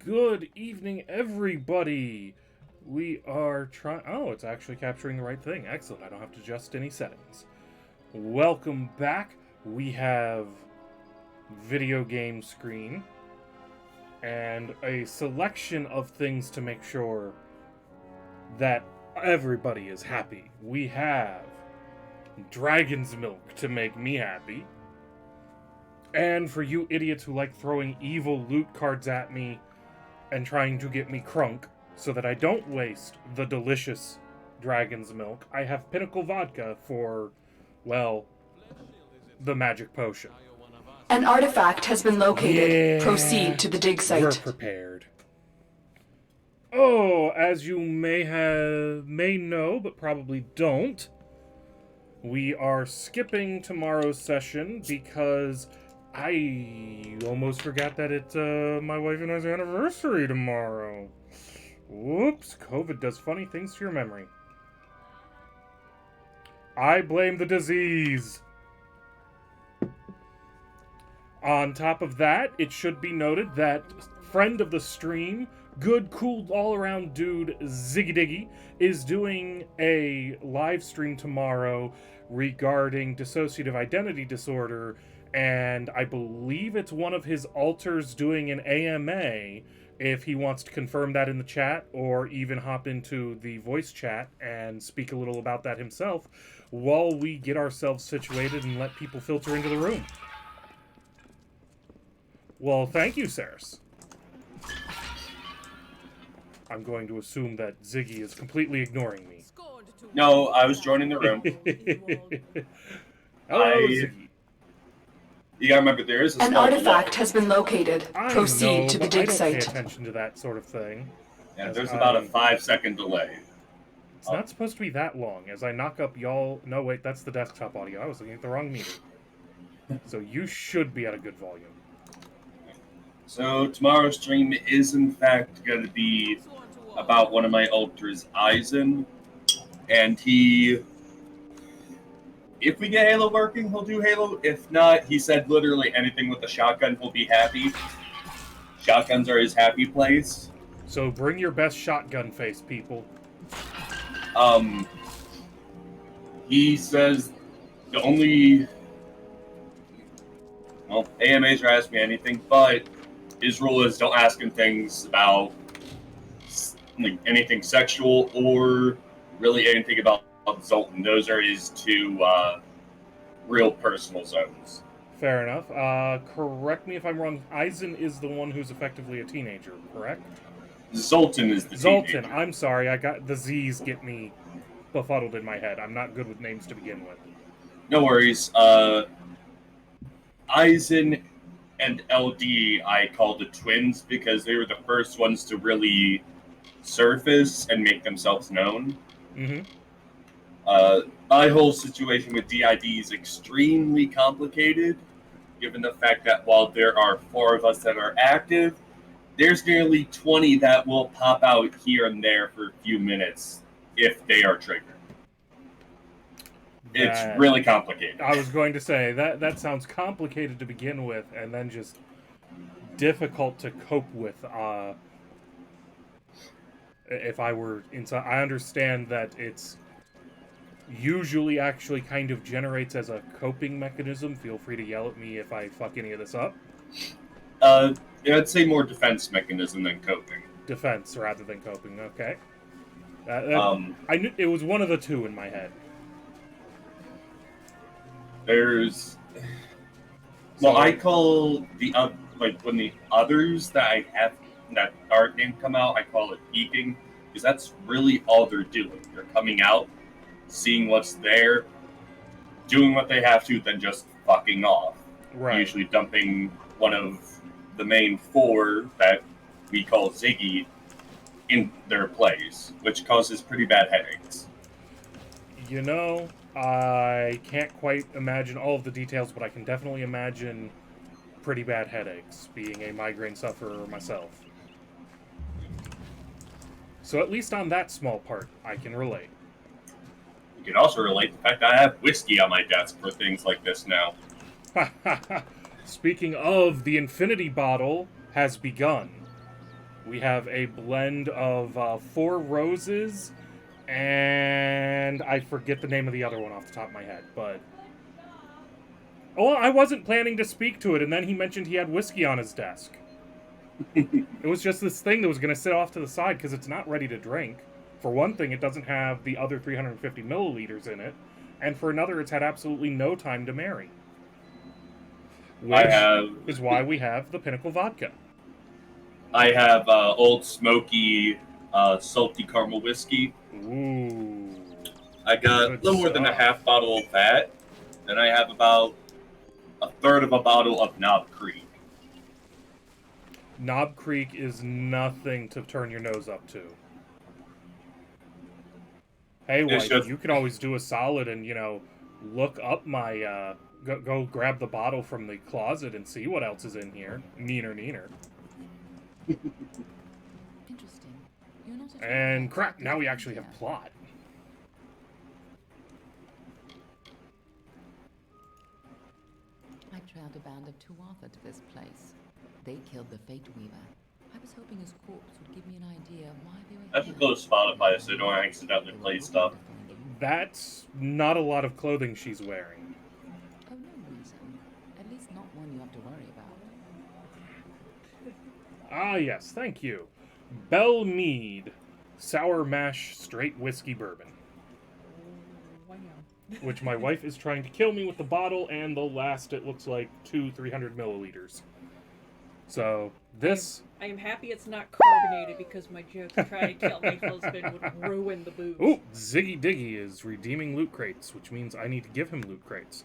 Good evening, everybody. We are trying. Oh, it's actually capturing the right thing. Excellent. I don't have to adjust any settings. Welcome back. We have video game screen and a selection of things to make sure that everybody is happy. We have Dragon's Milk to make me happy. And for you idiots who like throwing evil loot cards at me and trying to get me crunk so that I don't waste the delicious Dragon's Milk, I have Pinnacle Vodka for, well, the magic potion. An artifact has been located. Yeah, proceed to the dig site. We're prepared. Oh, as you may know, but probably don't, we are skipping tomorrow's session because I almost forgot that it's my wife and I's anniversary tomorrow. Whoops, COVID does funny things to your memory. I blame the disease. On top of that, it should be noted that friend of the stream, good, cool, all-around dude, Ziggy Diggy, is doing a live stream tomorrow regarding dissociative identity disorder, and I believe it's one of his alters doing an AMA, if he wants to confirm that in the chat, or even hop into the voice chat and speak a little about that himself, while we get ourselves situated and let people filter into the room. Well, thank you, Saris. I'm going to assume that Ziggy is completely ignoring me. No, I was joining the room. Hello, Ziggy. You gotta remember, there is a An artifact has been located. Proceed to the dig site. I don't pay attention to that sort of thing. Yeah, there's about a 5-second delay. It's not supposed to be that long. As I knock up y'all... No, wait, that's the desktop audio. I was looking at the wrong meter. So you should be at a good volume. So tomorrow's stream is in fact going to be about one of my ultras, Eisen, and if we get Halo working, he'll do Halo. If not, he said literally anything with a shotgun will be happy. Shotguns are his happy place. So bring your best shotgun face, people. He says the only, well, AMAs are asking me anything, but his rule is don't ask him things about like anything sexual or really anything about Zoltan. Those are his two real personal zones. Fair enough. Correct me if I'm wrong. Eisen is the one who's effectively a teenager, correct? Zoltan is the Zoltan. teenager. I'm sorry. I got the Z's get me befuddled in my head. I'm not good with names to begin with. No worries. Eisen and LD I call the twins because they were the first ones to really surface and make themselves known. Mm-hmm. My whole situation with DID is extremely complicated, given the fact that while there are 4 of us that are active, there's nearly 20 that will pop out here and there for a few minutes if they are triggered. It's really complicated. I was going to say, that sounds complicated to begin with, and then just difficult to cope with. If I were inside, I understand that it's usually actually kind of generates as a coping mechanism. Feel free to yell at me if I fuck any of this up. I'd say more defense mechanism than coping. Defense rather than coping. Okay. I knew it was one of the two in my head. There's, well, I call the when the others that I have that aren't named come out, I call it peeking because that's really all they're doing. They're coming out, seeing what's there, doing what they have to, then just fucking off. Right. Usually dumping one of the main 4 that we call Ziggy in their place, which causes pretty bad headaches. You know, I can't quite imagine all of the details, but I can definitely imagine pretty bad headaches, being a migraine sufferer myself. So at least on that small part, I can relate. You can also relate the fact that I have whiskey on my desk for things like this now. Speaking of, the Infinity Bottle has begun. We have a blend of 4 roses, and I forget the name of the other one off the top of my head, but... Oh, I wasn't planning to speak to it, and then he mentioned he had whiskey on his desk. It was just this thing that was going to sit off to the side because it's not ready to drink. For one thing, it doesn't have the other 350 milliliters in it, and for another, it's had absolutely no time to marry. Which is why we have the Pinnacle Vodka. I have Old Smoky salty caramel whiskey. Ooh. I got a little more than a half bottle of that, and I have about a third of a bottle of Knob Creek. Knob Creek is nothing to turn your nose up to. Hey, wife, you can always do a solid and, look up my, go grab the bottle from the closet and see what else is in here. Neener. Interesting. And crap, now we actually have plot. I trailed a band of Tuatha to this place. They killed the Fate Weaver. I was hoping his corpse would give me an idea of why they were That's a close Spotify so don't accidentally play stuff. That's not a lot of clothing she's wearing. Oh, no reason. At least not one you have to worry about. Ah, yes, thank you. Bell Mead, Sour Mash Straight Whiskey Bourbon. Wow. Which my wife is trying to kill me with the bottle, and they'll last, it looks like, 300 milliliters. So, this... I am happy it's not carbonated because my joke to try to kill my husband would ruin the booze. Ooh, Ziggy Diggy is redeeming loot crates, which means I need to give him loot crates.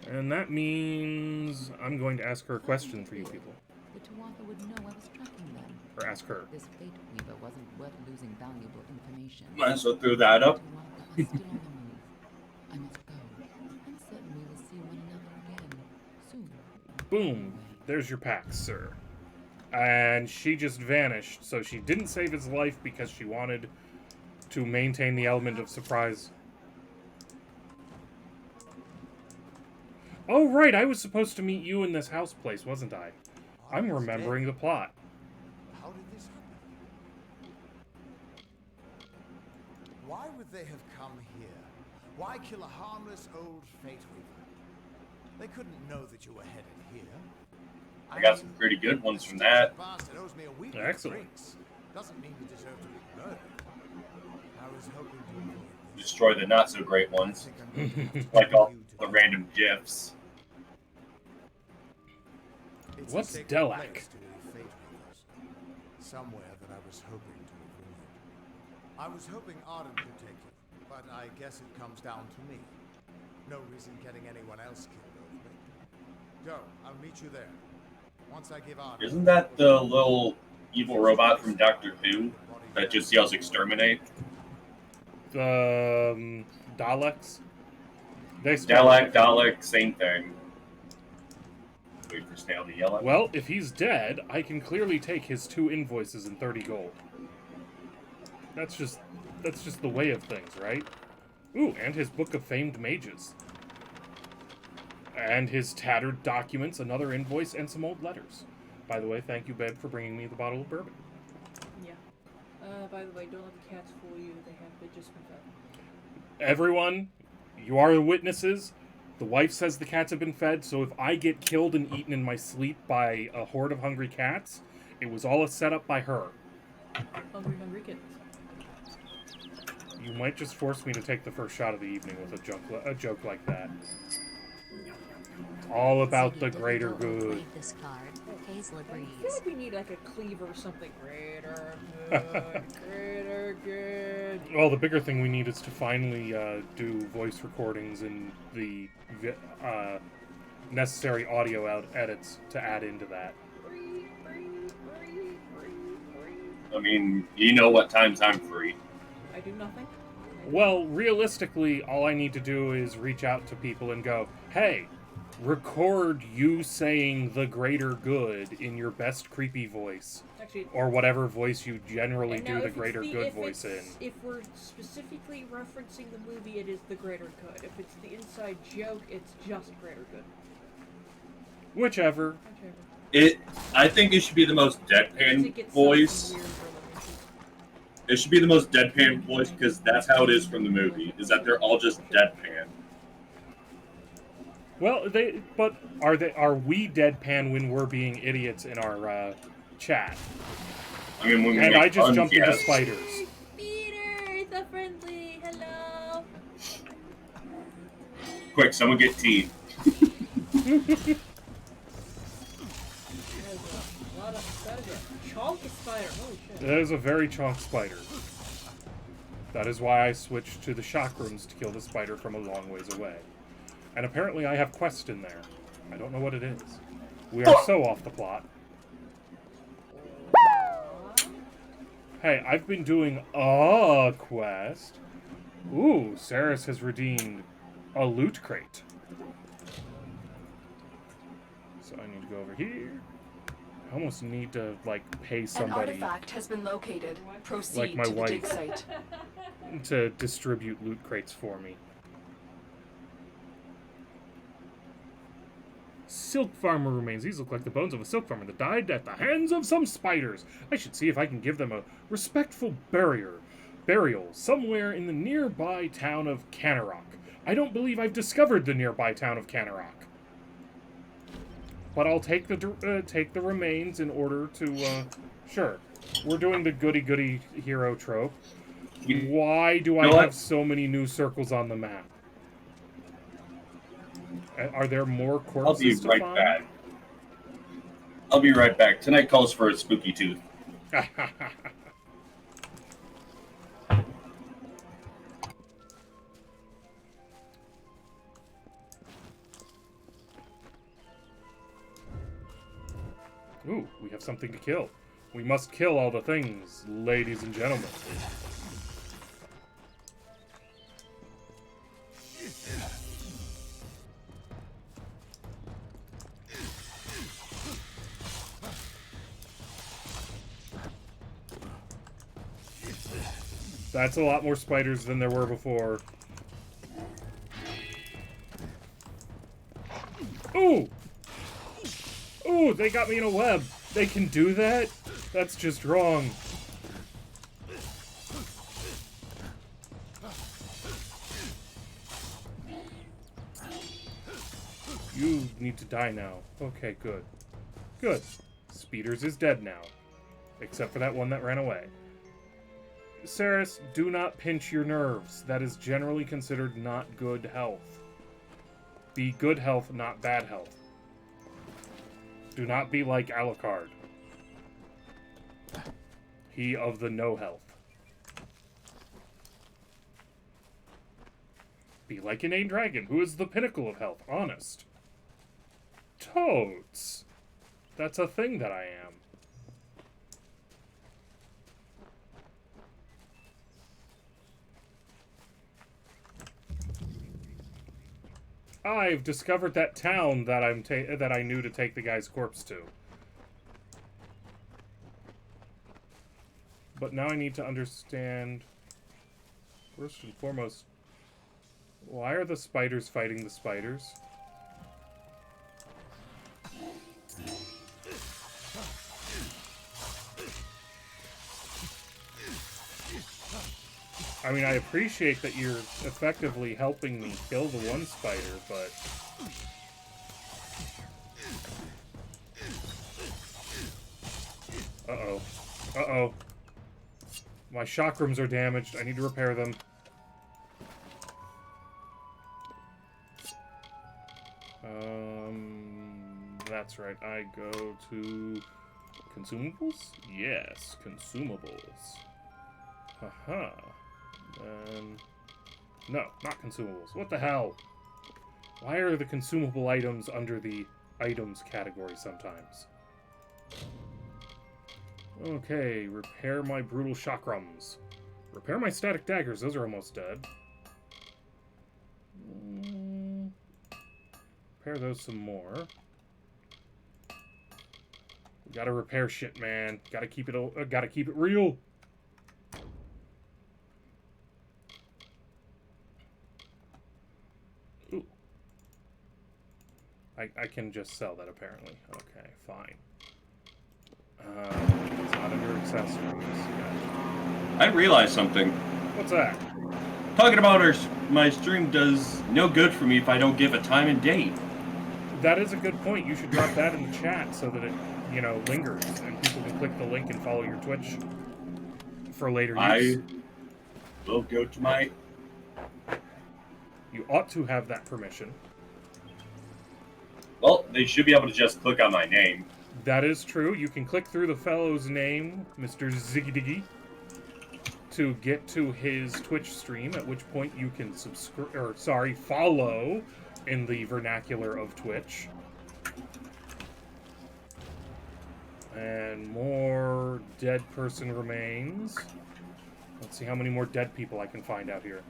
And that means I'm going to ask her a question for you people. The Tuatha would know I was tracking them. Or ask her. This Fate Weaver wasn't worth losing valuable information. Might as well throw that up. The Tuatha are still on the move. I must go. I'm certain we will see one another again. Soon. Boom. There's your packs, sir. And she just vanished, so she didn't save his life because she wanted to maintain the element of surprise. Oh, right, I was supposed to meet you in this house place, wasn't I? I'm remembering the plot. How did this happen? Why would they have come here? Why kill a harmless old fate weaver? They couldn't know that you were headed here. I got some pretty good ones from that. Excellent. Doesn't mean you deserve to be murdered. I was hoping to avoid this. Destroy the not so great ones, like all the random gifs. What's Delac? Somewhere that I was hoping to avoid. I was hoping Arden could take you, but I guess it comes down to me. No reason getting anyone else killed over me. Go, I'll meet you there. Once I give Arden. Isn't that the little evil robot from Doctor Who that just yells "exterminate"? The Daleks? Dalek, same thing. Wait for Snail to yell at me. Well, if he's dead, I can clearly take his 2 invoices and 30 gold. That's just the way of things, right? Ooh, and his Book of Famed Mages. And his tattered documents, another invoice, and some old letters. By the way, thank you, Babe, for bringing me the bottle of bourbon. Yeah. By the way, don't let the cats fool you. They just been fed. Everyone, you are the witnesses. The wife says the cats have been fed, so if I get killed and eaten in my sleep by a horde of hungry cats, it was all a setup by her. Hungry kittens. You might just force me to take the first shot of the evening with a joke like that. All about the greater good. This card, Hazel I agrees. feel like we need like a cleaver or something. Greater good, greater good. Well, the bigger thing we need is to finally do voice recordings and the necessary audio edits to add into that. I mean, you know what times I'm free. I do nothing. Well, realistically, all I need to do is reach out to people and go, hey, record you saying the greater good in your best creepy voice. Actually, Or whatever voice you generally and do now the if it's greater good voice in. If we're specifically referencing the movie, it is the greater good. If it's the inside joke, it's just greater good. Whichever. I think it should be the most deadpan It voice. weird for them. It should be the most deadpan voice because that's how it is from the movie. Is that they're all just deadpan. Well, are we deadpan when we're being idiots in our chat? I mean, when we And make I just puns, jumped into yes. spiders. Peter, so friendly. Hello. Quick, someone get tea. That is a chonky spider. Holy shit. That is a very chonk spider. That is why I switched to the shock rooms to kill the spider from a long ways away. And apparently I have quest in there. I don't know what it is. We are so off the plot. Hey, I've been doing a quest. Ooh, Saris has redeemed a loot crate. So I need to go over here. I almost need to, like, pay An somebody artifact has been located. Proceed Like my to the dig wife. site. to distribute loot crates for me. Silk farmer remains. These look like the bones of a silk farmer that died at the hands of some spiders. I should see if I can give them a respectful burial somewhere in the nearby town of Canarok. I don't believe I've discovered the nearby town of Canarok. But I'll take the remains in order to, sure. We're doing the goody-goody hero trope. Why do I have so many new circles on the map? Are there more corpses to find? Back. I'll be right back. Tonight calls for a spooky tooth. Ooh, we have something to kill. We must kill all the things, ladies and gentlemen. That's a lot more spiders than there were before. Ooh! Ooh, they got me in a web. They can do that? That's just wrong. You need to die now. Okay, good. Good. Speeders is dead now. Except for that one that ran away. Saris, do not pinch your nerves. That is generally considered not good health. Be good health, not bad health. Do not be like Alucard. He of the no health. Be like an innate dragon, who is the pinnacle of health. Honest. Toads. That's a thing that I am. I've discovered that town that I knew to take the guy's corpse to. But now I need to understand, first and foremost, why are the spiders fighting the spiders? I mean, I appreciate that you're effectively helping me kill the one spider, but... Uh-oh. Uh-oh. My chakrams are damaged. I need to repair them. That's right. I go to... Consumables? Yes, consumables. Haha. No, not consumables. What the hell? Why are the consumable items under the items category sometimes? Okay, repair my brutal chakrams. Repair my static daggers. Those are almost dead. Repair those some more. We gotta repair shit, man. Gotta keep it real. I can just sell that, apparently. Okay, fine. It's not under accessories. Gotcha. I realized something. What's that? Talking about my stream does no good for me if I don't give a time and date. That is a good point. You should drop that in the chat so that it, lingers and people can click the link and follow your Twitch for later use. I will go to my... You ought to have that permission. Well, they should be able to just click on my name. That is true. You can click through the fellow's name, Mr. Ziggy Diggy, to get to his Twitch stream, at which point you can follow in the vernacular of Twitch. And more dead person remains. Let's see how many more dead people I can find out here.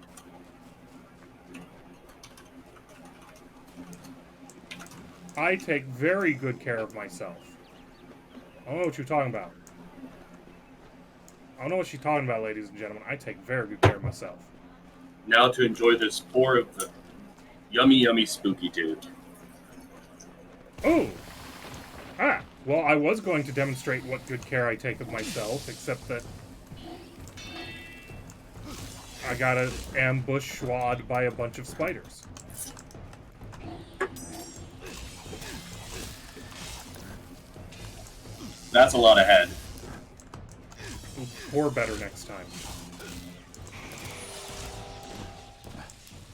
I take very good care of myself. I don't know what you're talking about. I don't know what she's talking about, ladies and gentlemen. I take very good care of myself. Now to enjoy this pour of the yummy, yummy spooky dude. Oh! Ah! Well, I was going to demonstrate what good care I take of myself, except that I got ambush-schwad by a bunch of spiders. That's a lot of head. We'll pour better next time.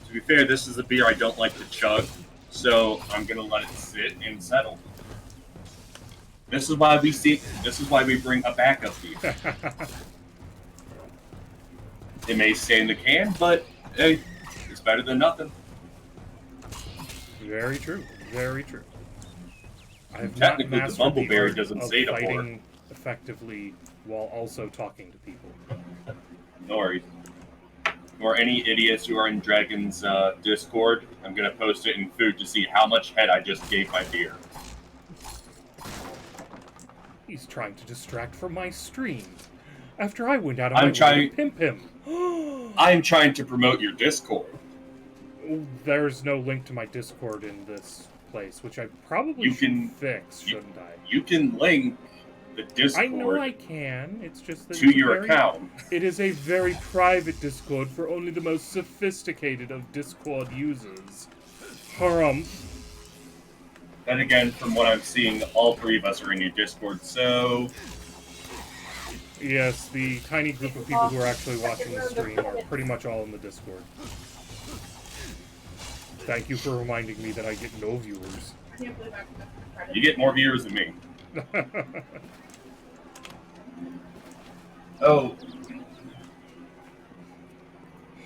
To be fair, this is a beer I don't like to chug, so I'm gonna let it sit and settle. This is why we bring a backup beer. It may stay in the can, but hey, it's better than nothing. Very true. Very true. Technically, the bumbleberry doesn't say to pour. Fighting effectively while also talking to people. No worries. Or any idiots who are in Dragon's Discord, I'm gonna post it in food to see how much head I just gave my beer. He's trying to distract from my stream. After I went out of my way to pimp him. I'm trying to promote your Discord. There's no link to my Discord in this place, which I probably should fix, shouldn't I? You can link the Discord. I know I can. It's just that to your account. It is a very private Discord for only the most sophisticated of Discord users. Then again, from what I'm seeing, all three of us are in your Discord, so... Yes, the tiny group of people who are actually watching the stream are pretty much all in the Discord. Thank you for reminding me that I get no viewers. You get more viewers than me. Oh.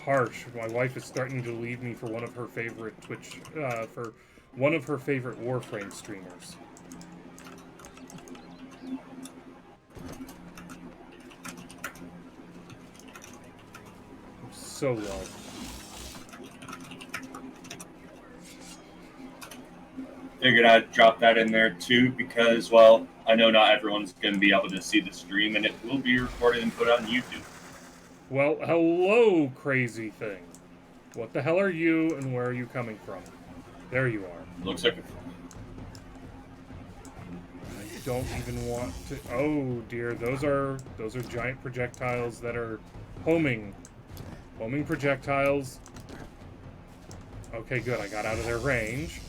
Harsh. My wife is starting to leave me for one of her favorite for one of her favorite Warframe streamers. I'm so low. Figured I'd drop that in there too because, well, I know not everyone's going to be able to see the stream, and it will be recorded and put on YouTube. Well, hello, crazy thing. What the hell are you, and where are you coming from? There you are. Looks like I don't even want to... Oh, dear. Those are giant projectiles that are homing. Homing projectiles. Okay, good. I got out of their range.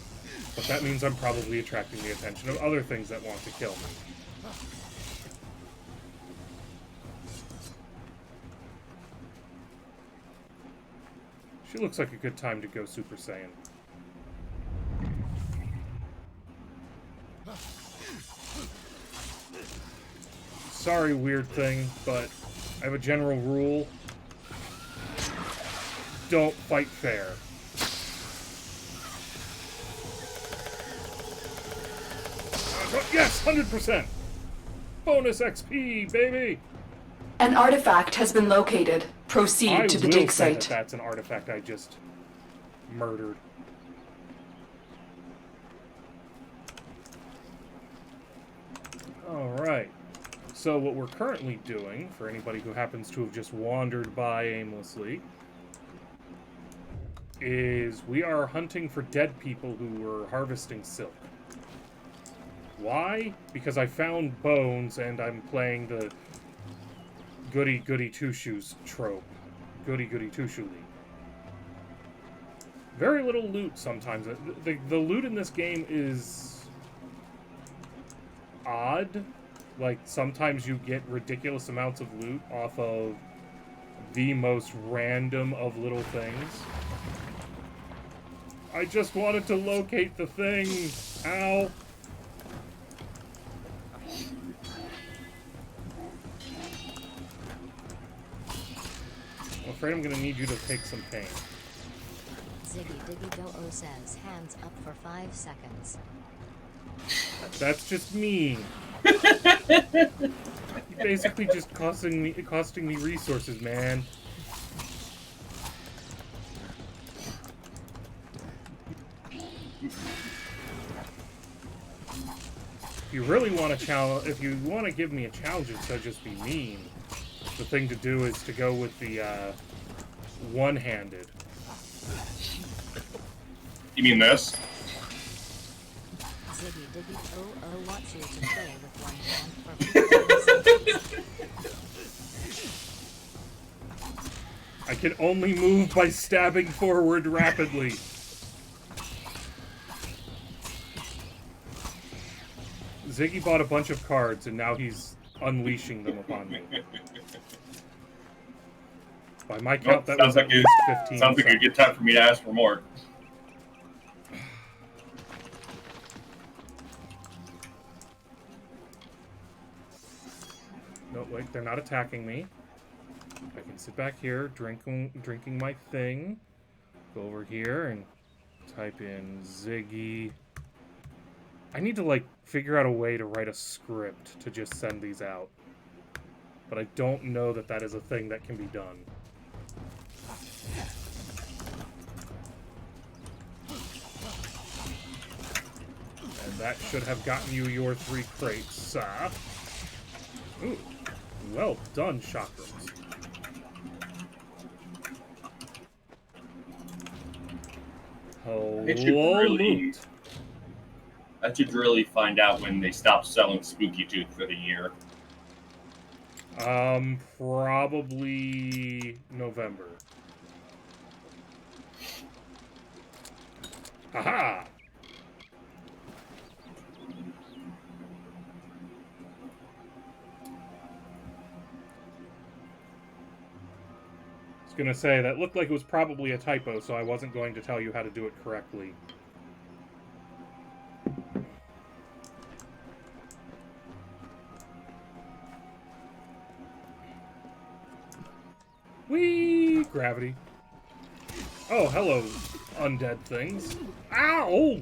But that means I'm probably attracting the attention of other things that want to kill me. She looks like a good time to go Super Saiyan. Sorry, weird thing, but I have a general rule. Don't fight fair. Yes, 100%! Bonus XP, baby! An artifact has been located. Proceed to the dig site. That's an artifact I just murdered. Alright. So what we're currently doing, for anybody who happens to have just wandered by aimlessly, is we are hunting for dead people who were harvesting silk. Why? Because I found bones and I'm playing the goody goody two shoes trope. Goody goody two shoe league. Very little loot sometimes. The loot in this game is odd. Like, sometimes you get ridiculous amounts of loot off of the most random of little things. I just wanted to locate the thing. Ow. I'm afraid I'm gonna need you to take some pain. Ziggy Diggy Do-O says hands up for 5 seconds. That's just mean. You're basically just costing me resources, man. If you really want to challenge, if you want to give me a challenge instead of just be mean, the thing to do is to go with the one-handed. You mean this? Ziggy Diggy Do-O wants you to play with one hand for 15 seconds. I can only move by stabbing forward rapidly. Ziggy bought a bunch of cards, and now he's unleashing them upon me. By my count, that was at least 15 Sounds like a good time for me to ask for more. No, wait, they're not attacking me. I can sit back here, drinking my thing. Go over here and type in Ziggy. I need to, like, figure out a way to write a script to just send these out. But I don't know that that is a thing that can be done. And that should have gotten you your 3 crates, Ooh. Well done, chakrams. I should really find out when they stop selling Spooky Tooth for the year. Probably November. Haha! I was gonna say, that looked like it was probably a typo, so I wasn't going to tell you how to do it correctly. Whee! Gravity. Oh, hello, undead things. Ow!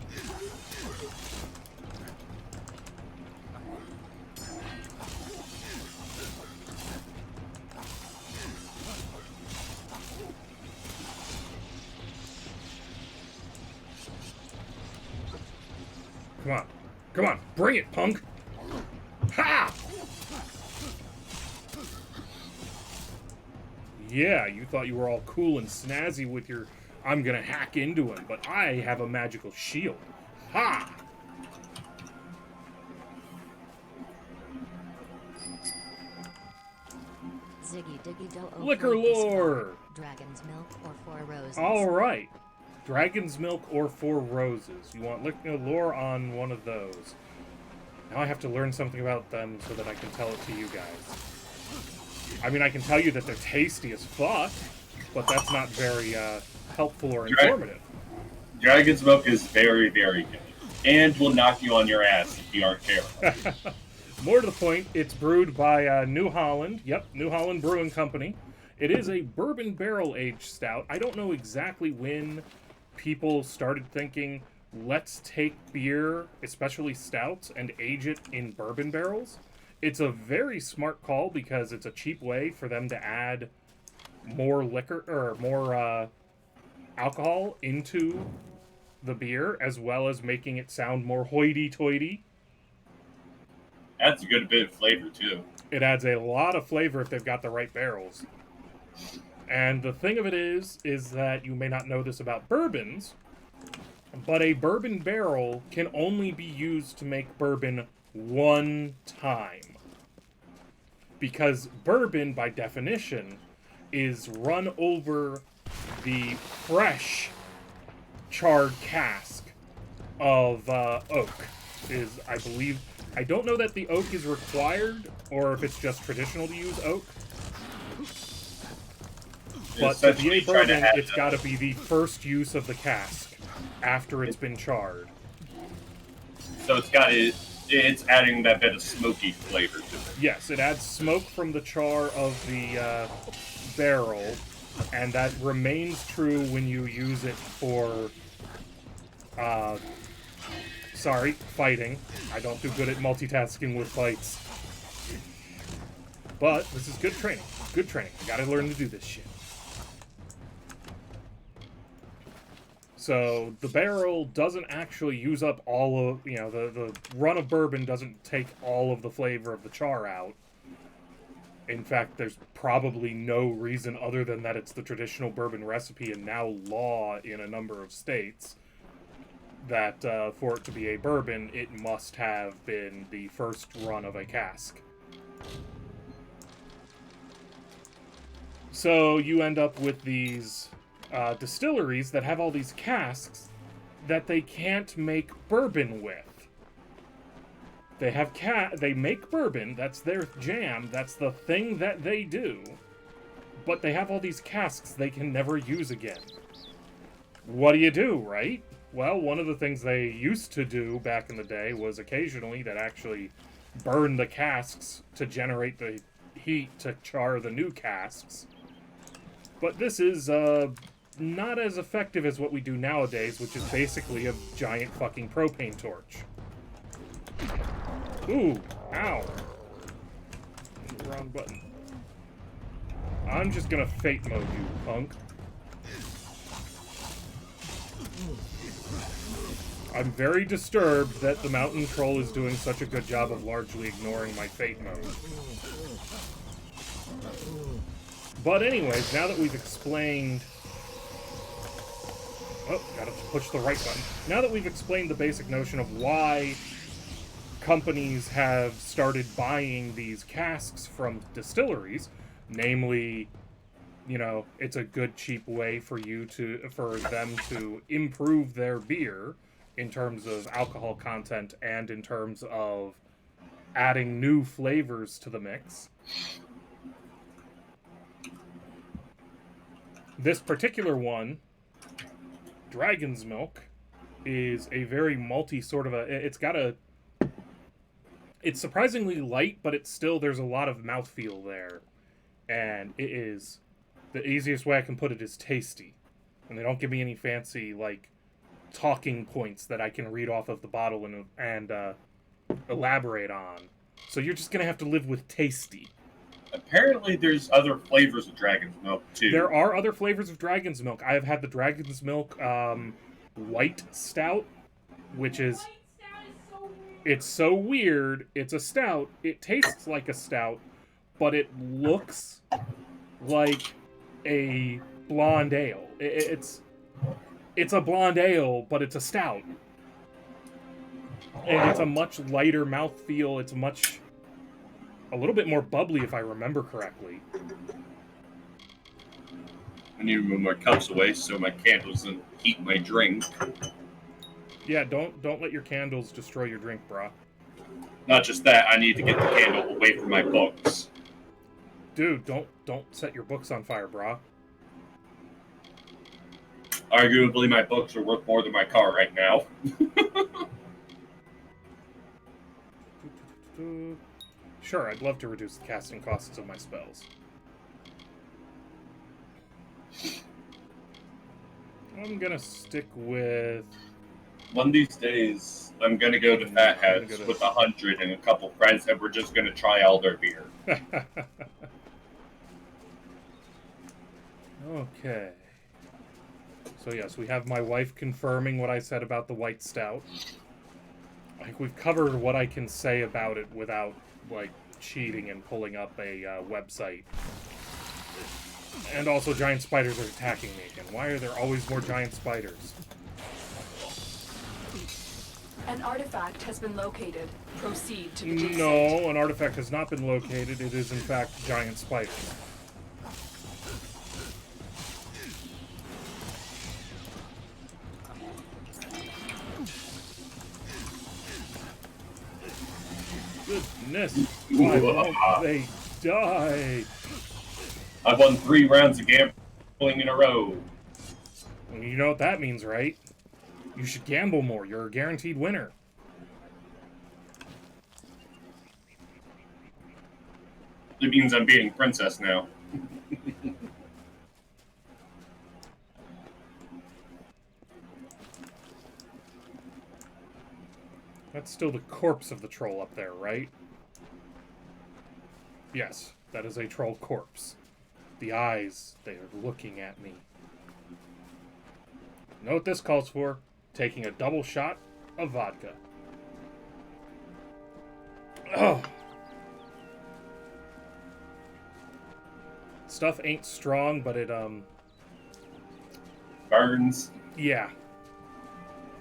Come on. Come on. Bring it, punk. Ha! Yeah, you thought you were all cool and snazzy with your I'm gonna hack into him, but I have a magical shield. Ha! Ziggy Diggy Do Liquor lore! Dragon's milk or 4 roses. Alright. Dragon's milk or 4 roses. You want liquor lore on one of those. Now I have to learn something about them so that I can tell it to you guys. I mean, I can tell you that they're tasty as fuck, but that's not very helpful or informative. Dragon's milk is very, very good. And will knock you on your ass if you aren't careful. More to the point, it's brewed by New Holland. Yep, New Holland Brewing Company. It is a bourbon barrel-aged stout. I don't know exactly when people started thinking, let's take beer, especially stouts, and age it in bourbon barrels. It's a very smart call because it's a cheap way for them to add more liquor, or more alcohol into the beer, as well as making it sound more hoity-toity. Adds a good bit of flavor, too. It adds a lot of flavor if they've got the right barrels. And the thing of it is that you may not know this about bourbons, but a bourbon barrel can only be used to make bourbon one time. Because bourbon, by definition, is run over the fresh charred cask of oak. Is, I believe... I don't know that the oak is required, or if it's just traditional to use oak. But to be a bourbon, it's got to be the first use of the cask after it's been charred. So it's adding that bit of smoky flavor to it. Yes, it adds smoke from the char of the barrel, and that remains true when you use it for fighting. I don't do good at multitasking with fights. But this is good training. Good training. I gotta learn to do this shit. So the barrel doesn't actually use up all of, the run of bourbon doesn't take all of the flavor of the char out. In fact, there's probably no reason other than that it's the traditional bourbon recipe and now law in a number of states that for it to be a bourbon, it must have been the first run of a cask. So you end up with these distilleries that have all these casks that they can't make bourbon with. They have they make bourbon, that's their jam, that's the thing that they do, but they have all these casks they can never use again. What do you do, right? Well, one of the things they used to do back in the day was occasionally that actually burn the casks to generate the heat to char the new casks. But this is not as effective as what we do nowadays, which is basically a giant fucking propane torch. Ooh, ow. Wrong button. I'm just gonna fate mode you, punk. I'm very disturbed that the mountain troll is doing such a good job of largely ignoring my fate mode. But anyways, now that we've explained... Oh, gotta push the right button. Now that we've explained the basic notion of why companies have started buying these casks from distilleries, namely, you know, it's a good, cheap way for them to improve their beer in terms of alcohol content and in terms of adding new flavors to the mix. This particular one, Dragon's Milk, is a very malty sort of it's surprisingly light, but it's still, there's a lot of mouthfeel there. And it is, the easiest way I can put it is tasty. And they don't give me any fancy, like, talking points that I can read off of the bottle and elaborate on. So you're just going to have to live with tasty. Apparently there's other flavors of Dragon's Milk, too. There are other flavors of Dragon's Milk. I have had the Dragon's Milk White Stout, which is... It's so weird. It's a stout. It tastes like a stout, but it looks like a blonde ale. It's a blonde ale, but it's a stout. And it's a much lighter mouthfeel. It's a little bit more bubbly, if I remember correctly. I need to move my cups away so my candles doesn't heat my drink. Yeah, don't let your candles destroy your drink, brah. Not just that, I need to get the candle away from my books. Dude, don't set your books on fire, brah. Arguably, my books are worth more than my car right now. Sure, I'd love to reduce the casting costs of my spells. I'm gonna stick with... One of these days, I'm gonna go to Fat Heads with 100 and a couple friends, and we're just gonna try all their beer. Okay. So yes, we have my wife confirming what I said about the white stout. I think we've covered what I can say about it without, like, cheating and pulling up a website. And also, giant spiders are attacking me again. Why are there always more giant spiders? An artifact has been located. Proceed to the dig site. No, an artifact has not been located. It is, in fact, giant spiders. Goodness, why won't they die? I've won 3 rounds of gambling in a row. You know what that means, right? You should gamble more. You're a guaranteed winner. It means I'm beating Princess now. That's still the corpse of the troll up there, right? Yes, that is a troll corpse. The eyes, they are looking at me. Know what this calls for? Taking a double shot of vodka. Oh. Stuff ain't strong, but it, Burns. yeah.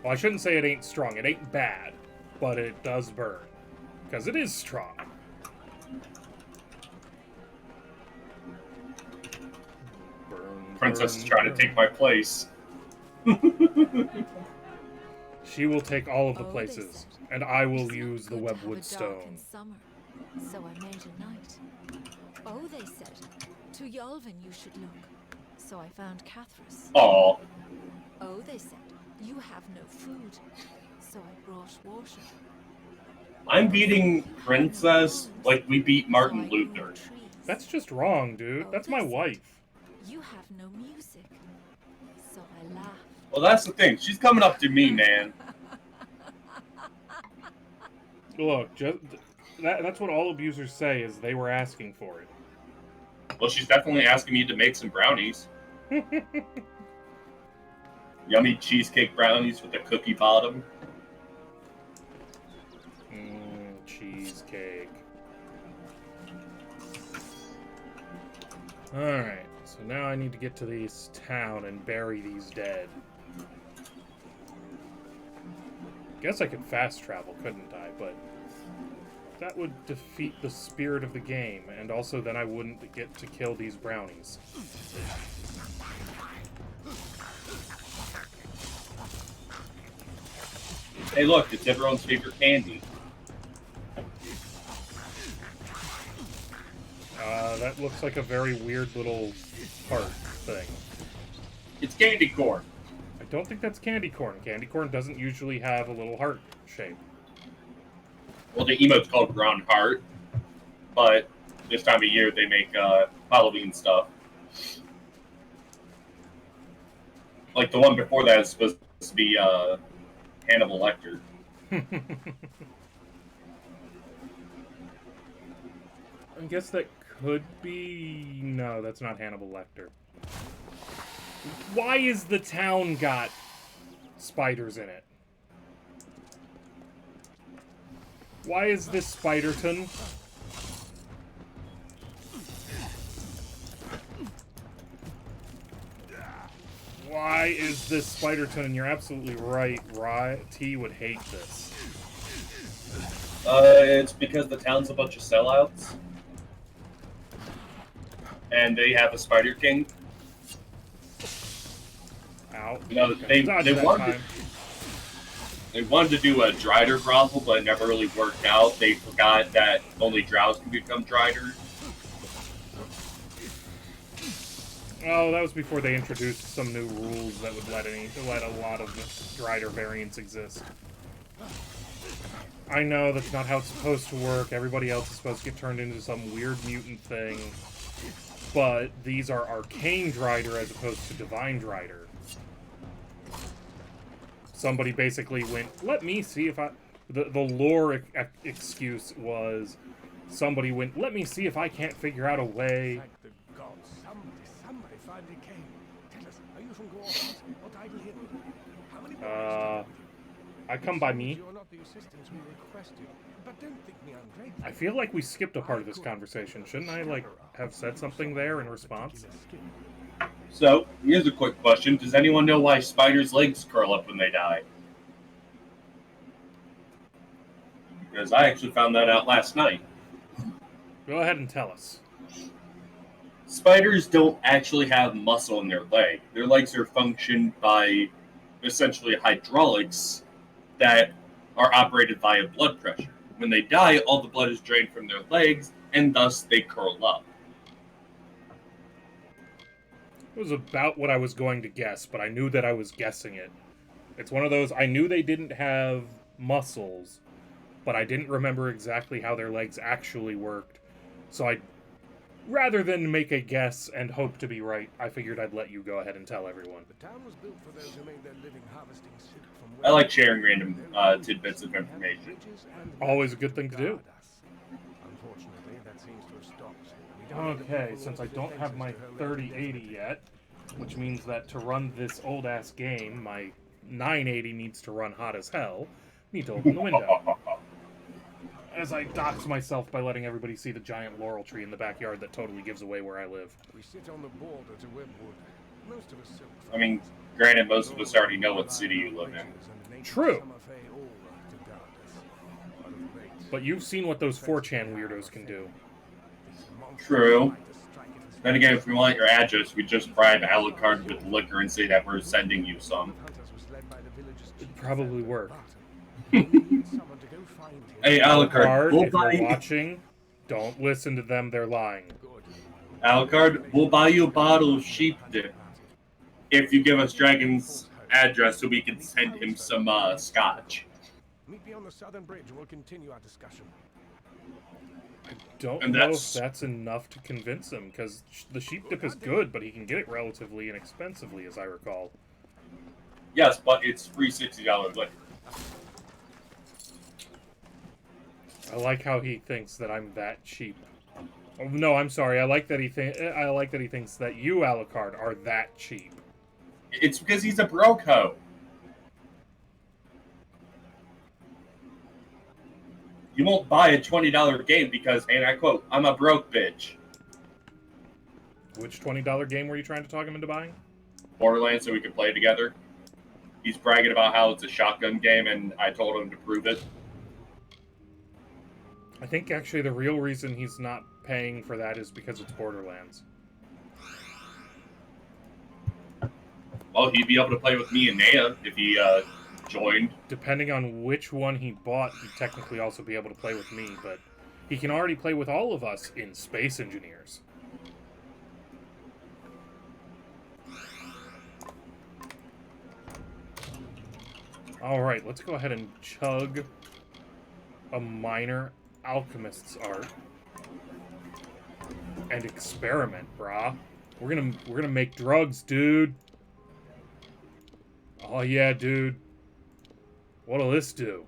Well, I shouldn't say it ain't strong. It ain't bad, but it does burn. Because it is strong. Burn, Princess burn, is trying burn. to take my place. She will take all of the Oh, they places, said and I will it's not use the good to have a webwood dark stone. in summer, so I made a night. Oh, they said, to Yolvin you should look, so I found Cathras. Aw. Oh, they said, you have no food, so I brought water. I'm beating Princess like we beat Martin Luther. That's just wrong, dude. Oh, That's my they said, wife. you have no music, so I laughed. Well, that's the thing. She's coming up to me, man. Look, that's what all abusers say, is they were asking for it. Well, she's definitely asking me to make some brownies. Yummy cheesecake brownies with a cookie bottom. Cheesecake. Alright, so now I need to get to this town and bury these dead. Guess I could fast travel, couldn't I? But that would defeat the spirit of the game, and also then I wouldn't get to kill these brownies. Hey, look, it's everyone's favorite candy. That looks like a very weird little heart thing. It's candy corn. I don't think that's candy corn. Candy corn doesn't usually have a little heart shape. Well, the emote's called Ground Heart, but this time of year they make Halloween stuff. Like the one before that is supposed to be Hannibal Lecter. I guess that could be... No, that's not Hannibal Lecter. Why is the town got spiders in it? Why is this Spiderton? Why is this Spiderton? And you're absolutely right. T would hate this. It's because the town's a bunch of sellouts. And they have a Spider King. Ow. You know, they wanted to do a Drider brothel, but it never really worked out. They forgot that only drows can become Drider. Oh, that was before they introduced some new rules that would let a lot of Drider variants exist. I know that's not how it's supposed to work. Everybody else is supposed to get turned into some weird mutant thing. But these are Arcane Drider as opposed to Divine Drider. Somebody basically went, let me see if I... The lore excuse was, somebody went, let me see if I can't figure out a way... Finally came. Tell us, are you from Gorhams? What title here? How many boys I come by me. You're not the assistance we requested, but don't think me ungrateful. I feel like we skipped a part of this conversation. Shouldn't I, like, have said something there in response? So, here's a quick question. Does anyone know why spiders' legs curl up when they die? Because I actually found that out last night. Go ahead and tell us. Spiders don't actually have muscle in their leg. Their legs are functioned by essentially hydraulics that are operated via blood pressure. When they die, all the blood is drained from their legs, and thus they curl up. It was about what I was going to guess, but I knew that I was guessing it. It's one of those, I knew they didn't have muscles, but I didn't remember exactly how their legs actually worked. So rather than make a guess and hope to be right, I figured I'd let you go ahead and tell everyone. The town was built for those who made their living harvesting silk from I like sharing random tidbits of information. Always a good thing to do. Unfortunately, that seems to have stopped. Okay, since I don't have my 3080 yet, which means that to run this old-ass game, my 980 needs to run hot as hell, I need to open the window. As I dox myself by letting everybody see the giant laurel tree in the backyard that totally gives away where I live. We sit on the border to Webwood. Most of us silk. I mean, granted, most of us already know what city you live in. True. But you've seen what those 4chan weirdos can do. True. Then again, if we want your address, we just bribe Alucard with liquor and say that we're sending you some. It'd probably work. Hey, Alucard, if you're watching, don't listen to them, they're lying. Alucard, we'll buy you a bottle of sheep dip if you give us Dragon's address so we can send him some scotch. Meet me on the southern bridge and we'll continue our discussion. I don't know if that's enough to convince him, because the sheep dip is good, but he can get it relatively inexpensively, as I recall. Yes, but it's free $60 liquor. I like how he thinks that I'm that cheap. Oh, no, I'm sorry. I like that he thinks that you, Alucard, are that cheap. It's because he's a broke hoe. You won't buy a $20 game because, and I quote, I'm a broke bitch. Which $20 game were you trying to talk him into buying? Borderlands, so we could play together. He's bragging about how it's a shotgun game, and I told him to prove it. I think actually the real reason he's not paying for that is because it's Borderlands. Well, he'd be able to play with me and Naya if he joined. Depending on which one he bought, he'd technically also be able to play with me, but he can already play with all of us in Space Engineers. Alright, let's go ahead and chug a minor alchemist's art and experiment, brah. We're gonna make drugs, dude. Oh yeah, dude. What'll this do?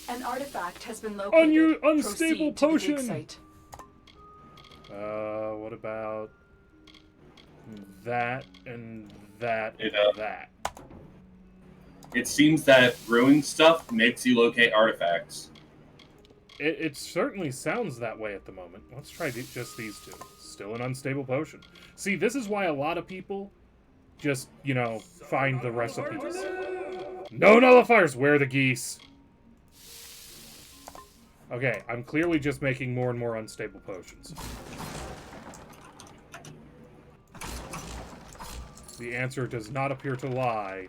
An artifact has been located. Unstable Proceed to the potion. dig site. What about that and that and that? It seems that ruined stuff makes you locate artifacts. It certainly sounds that way at the moment. Let's try just these two. Still an unstable potion. See, this is why a lot of people just, you know, find the recipes. No nullifiers! Where are the geese? Okay, I'm clearly just making more and more unstable potions. The answer does not appear to lie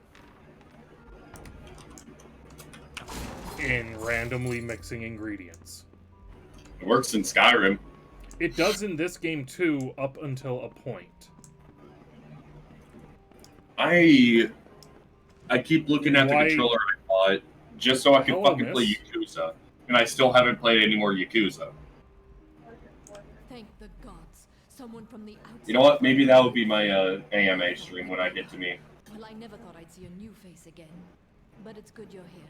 in randomly mixing ingredients. It works in Skyrim. It does in this game too, up until a point. I keep looking at the controller I bought just so I can fucking play Yakuza. And I still haven't played any more Yakuza. Thank the gods. Someone from the outside. You know what? Maybe that would be my AMA stream when I get to me. Well, I never thought I'd see a new face again. But it's good you're here.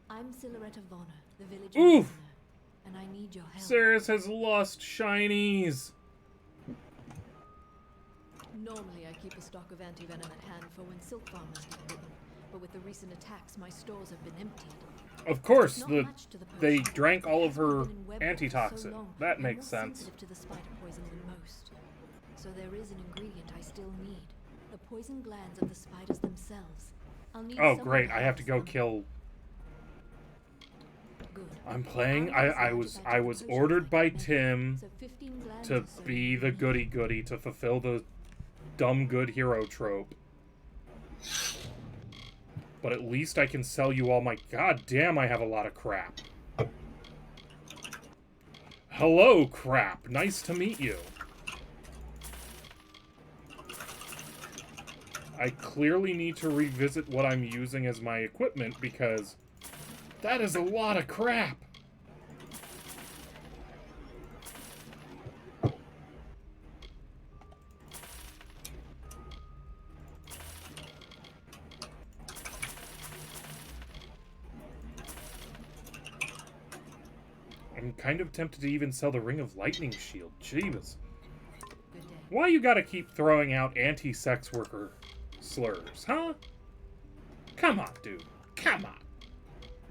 I'm Silhouette of Honor, the village Oof! prisoner, and I need your help. Ceres has lost shinies. Normally I keep a stock of anti-venom at hand for when silk farmers get bitten, but with the recent attacks my stores have been emptied. Of course, Not much to the they potion. drank all of her It's been in web antitoxin. so long, That I'm makes more sense. sensitive to the spider poison than most. So there is an ingredient I still need. The poison glands of the spiders themselves. I'll need Oh, someone great! I have to has go them. kill. Good. I'm playing. I'll I was ordered by Tim So 15 glands to or so be you the need. goody-goody to fulfill the dumb good hero trope. But at least I can sell you all my... God damn, I have a lot of crap. Hello, crap. Nice to meet you. I clearly need to revisit what I'm using as my equipment because that is a lot of crap. I'm kind of tempted to even sell the Ring of Lightning shield. Jeebus. Good day. Why you gotta keep throwing out anti-sex worker slurs, huh? Come on, dude. Come on.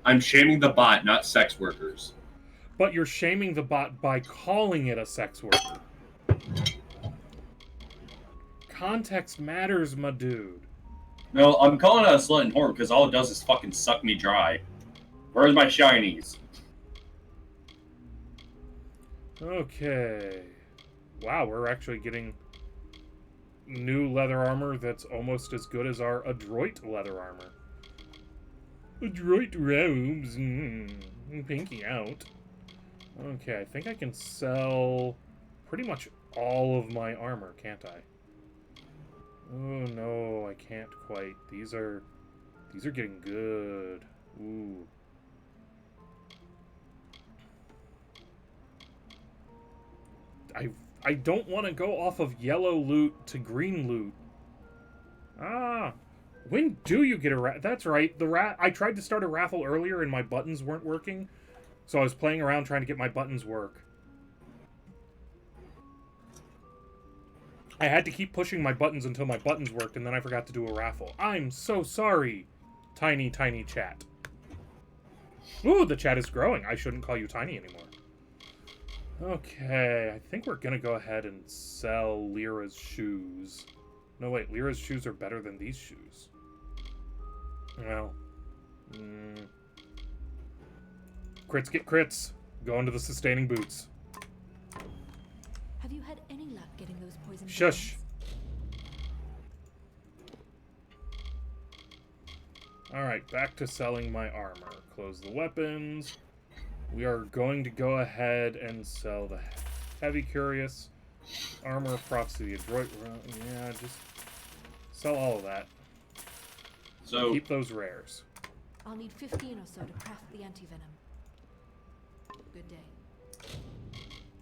I'm shaming the bot, not sex workers. But you're shaming the bot by calling it a sex worker. Context matters, my dude. No, I'm calling it a slut and whore because all it does is fucking suck me dry. Where's my shinies? Okay. Wow, we're actually getting new leather armor that's almost as good as our adroit leather armor. Adroit robes. Pinky out. Okay, I think I can sell pretty much all of my armor, can't I? Oh no, I can't quite. These are getting good. Ooh. I don't want to go off of yellow loot to green loot. Ah, when do you get a That's right, I tried to start a raffle earlier and my buttons weren't working, so I was playing around trying to get my buttons work. I had to keep pushing my buttons until my buttons worked, and then I forgot to do a raffle. I'm so sorry, tiny, tiny chat. Ooh, the chat is growing. I shouldn't call you tiny anymore. Okay, I think we're gonna go ahead and sell Lyra's shoes. No, wait, Lyra's shoes are better than these shoes. Well, crits get crits. Go into the sustaining boots. Have you had any luck getting those poison Shush. Alright, back to selling my armor. Close the weapons. We are going to go ahead and sell the Heavy Curious, Armor of Prophecy, Adroit... Yeah, just sell all of that. So keep those rares. I'll need 15 or so to craft the anti-venom. Good day.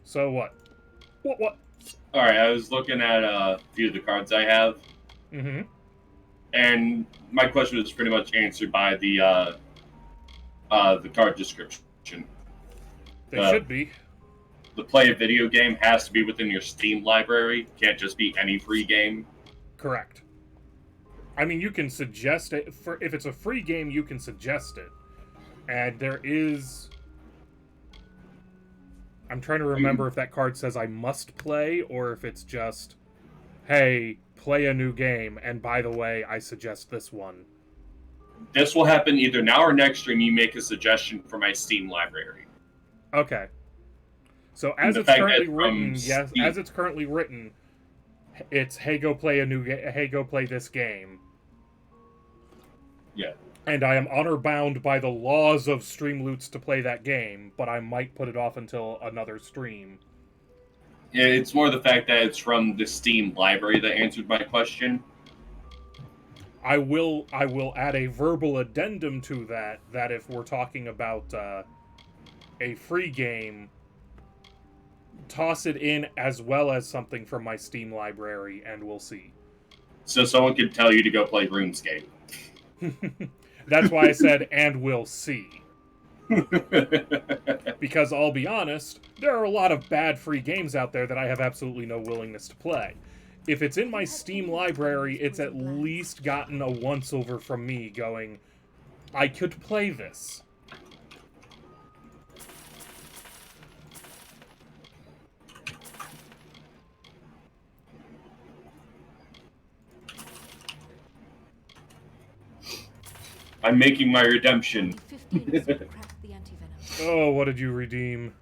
So what? What? Alright, I was looking at a few of the cards I have. Mm-hmm. And my question was pretty much answered by the card description. They should be. The play a video game has to be within your Steam library. Can't just be any free game. Correct. I mean, you can suggest it. If it's a free game, you can suggest it. And there is... I'm trying to remember if that card says I must play, or if it's just, hey, play a new game, and by the way, I suggest this one. This will happen either now or next stream. You make a suggestion for my Steam library. Okay. So as it's currently written, yes, as it's currently written, it's hey, go play a new game. Hey, go play this game. Yeah. And I am honor bound by the laws of Streamloots to play that game, but I might put it off until another stream. Yeah, it's more the fact that it's from the Steam library that answered my question. I will add a verbal addendum to that if we're talking about a free game, toss it in as well as something from my Steam library, and we'll see. So someone could tell you to go play RuneScape. That's why I said, and we'll see. Because I'll be honest, there are a lot of bad free games out there that I have absolutely no willingness to play. If it's in my Steam library, it's at least gotten a once-over from me going, I could play this. I'm making my redemption. Oh, what did you redeem?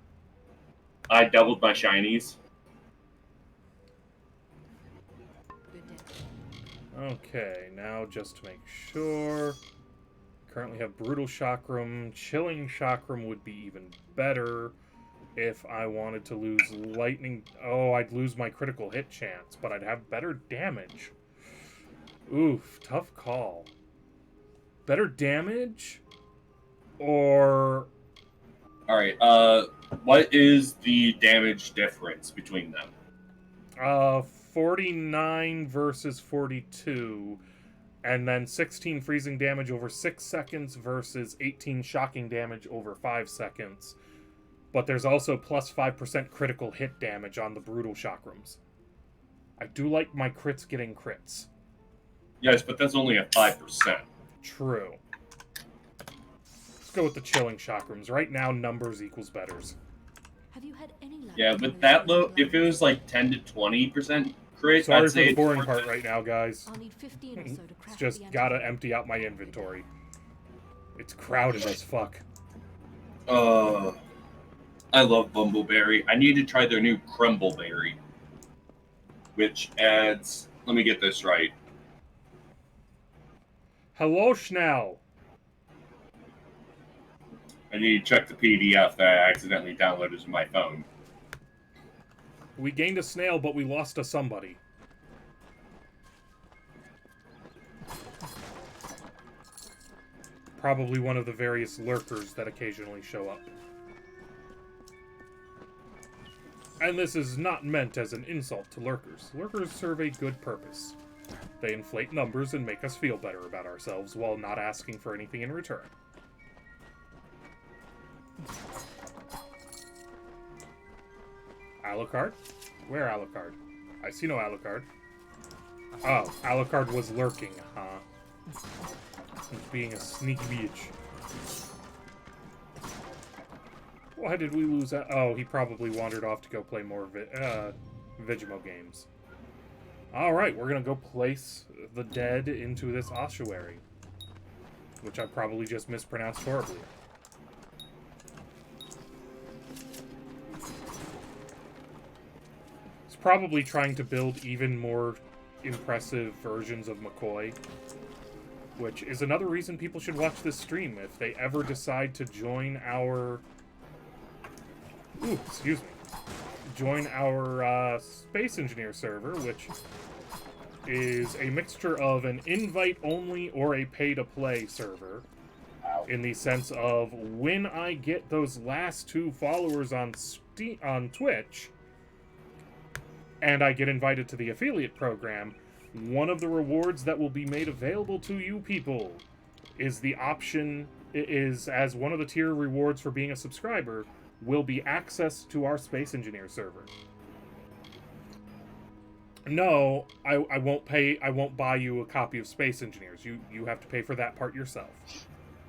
I doubled my shinies. Okay, now just to make sure. Currently have Brutal Chakram. Chilling Chakram would be even better if I wanted to lose Lightning. Oh, I'd lose my critical hit chance, but I'd have better damage. Oof, tough call. Better damage? Or... Alright, what is the damage difference between them? 49 versus 42, and then 16 freezing damage over 6 seconds versus 18 shocking damage over 5 seconds. But there's also plus 5% critical hit damage on the Brutal Chakrams. I do like my crits getting crits. Yes, but that's only a 5%. True. Let's go with the Chilling Chakrams. Right now, numbers equals betters. Have you had any luck? Yeah, with that low, if it was like 10 to 20% crit, sorry I'd for say the boring part right now, guys. I'll need 15 or so to It's craft just the gotta empty out my inventory. It's crowded as fuck. I love Bumbleberry. I need to try their new Crumbleberry, which adds... Let me get this right. Hello, Schnell. I need to check the PDF that I accidentally downloaded to my phone. We gained a snail, but we lost a somebody. Probably one of the various lurkers that occasionally show up. And this is not meant as an insult to lurkers. Lurkers serve a good purpose. They inflate numbers and make us feel better about ourselves while not asking for anything in return. Alucard? Where Alucard? I see no Alucard. Oh, Alucard was lurking, huh? He's being a sneaky bitch. Why did we lose that? Oh, he probably wandered off to go play more Vigimo games. Alright, we're gonna go place the dead into this ossuary. Which I probably just mispronounced horribly. It's probably trying to build even more impressive versions of McCoy. Which is another reason people should watch this stream if they ever decide to join our... Ooh, excuse me. Join our Space Engineer server, which is a mixture of an invite-only or a pay-to-play server. In the sense of, when I get those last 2 followers on Twitch, and I get invited to the affiliate program, one of the rewards that will be made available to you people is the option, is as one of the tier rewards for being a subscriber, will be access to our Space Engineer server. No, I won't pay. I won't buy you a copy of Space Engineers. You have to pay for that part yourself.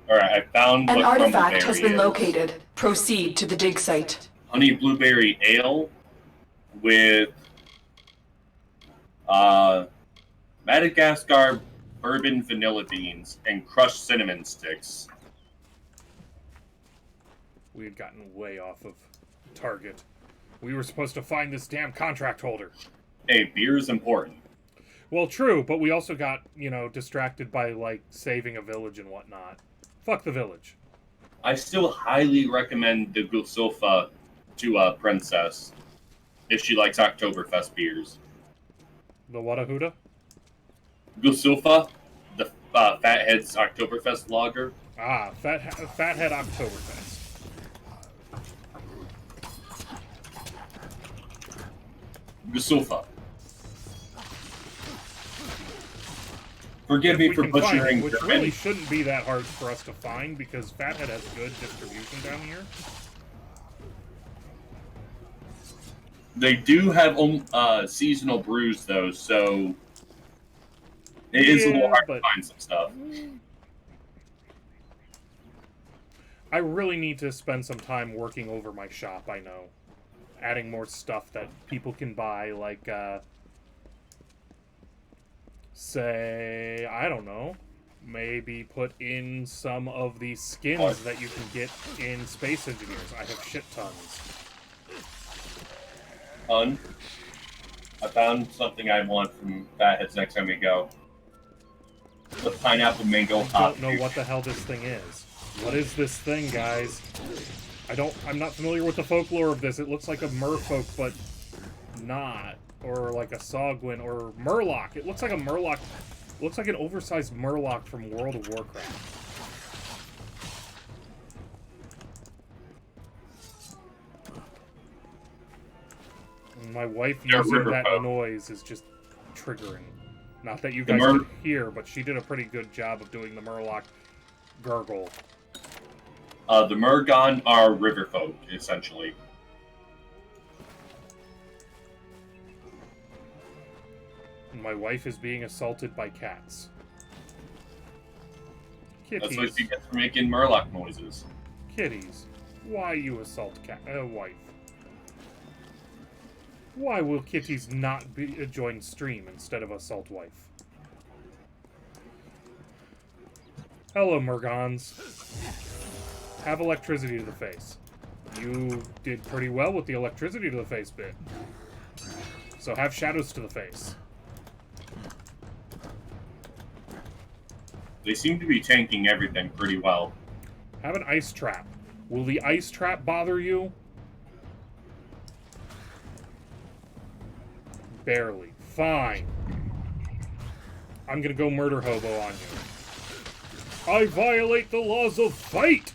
All right, I found An what artifact has been is. located. Proceed to the dig site. Honey blueberry ale with Madagascar bourbon vanilla beans and crushed cinnamon sticks. We had gotten way off of target. We were supposed to find this damn contract holder. Hey, beer is important. Well, true, but we also got, you know, distracted by, like, saving a village and whatnot. Fuck the village. I still highly recommend the Gusofa to Princess if she likes Oktoberfest beers. The Wadahuda? Gusofa, the Fathead's Oktoberfest lager. Ah, Fathead Oktoberfest. Gusofa. Forgive me for butchering Which German. really shouldn't be that hard for us to find, because Fathead has good distribution down here. They do have seasonal brews, though, so it is a little hard to find some stuff. I really need to spend some time working over my shop, I know. Adding more stuff that people can buy, like, say, I don't know, maybe put in some of the skins that you can get in Space Engineers. I have shit tons. I found something I want from Fatheads next time we go. The pineapple mango hot. I don't know what the hell this thing is. What is this thing, guys? I'm not familiar with the folklore of this. It looks like a merfolk, but not. Or like a Sogwin, or Murloc. It looks like a Murloc. It looks like an oversized Murloc from World of Warcraft. And my wife using that noise is just triggering. Not that you guys can hear, but she did a pretty good job of doing the Murloc gurgle. The Murgon are riverfolk, essentially. My wife is being assaulted by cats. Kitties. That's what she gets for making Murloc noises. Kitties. Why you assault wife? Why will kitties not join stream instead of assault wife? Hello, Murgons. Have electricity to the face. You did pretty well with the electricity to the face bit. So have shadows to the face. They seem to be tanking everything pretty well. Have an ice trap. Will the ice trap bother you? Barely. Fine. I'm gonna go murder hobo on you. I violate the laws of fight!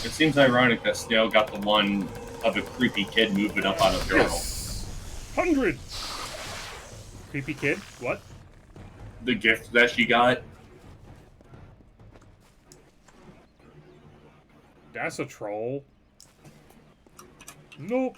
It seems ironic that Snail got the one of a creepy kid moving up on a barrel. Yes! 100! Creepy kid? What? The gift that she got. That's a troll. Nope.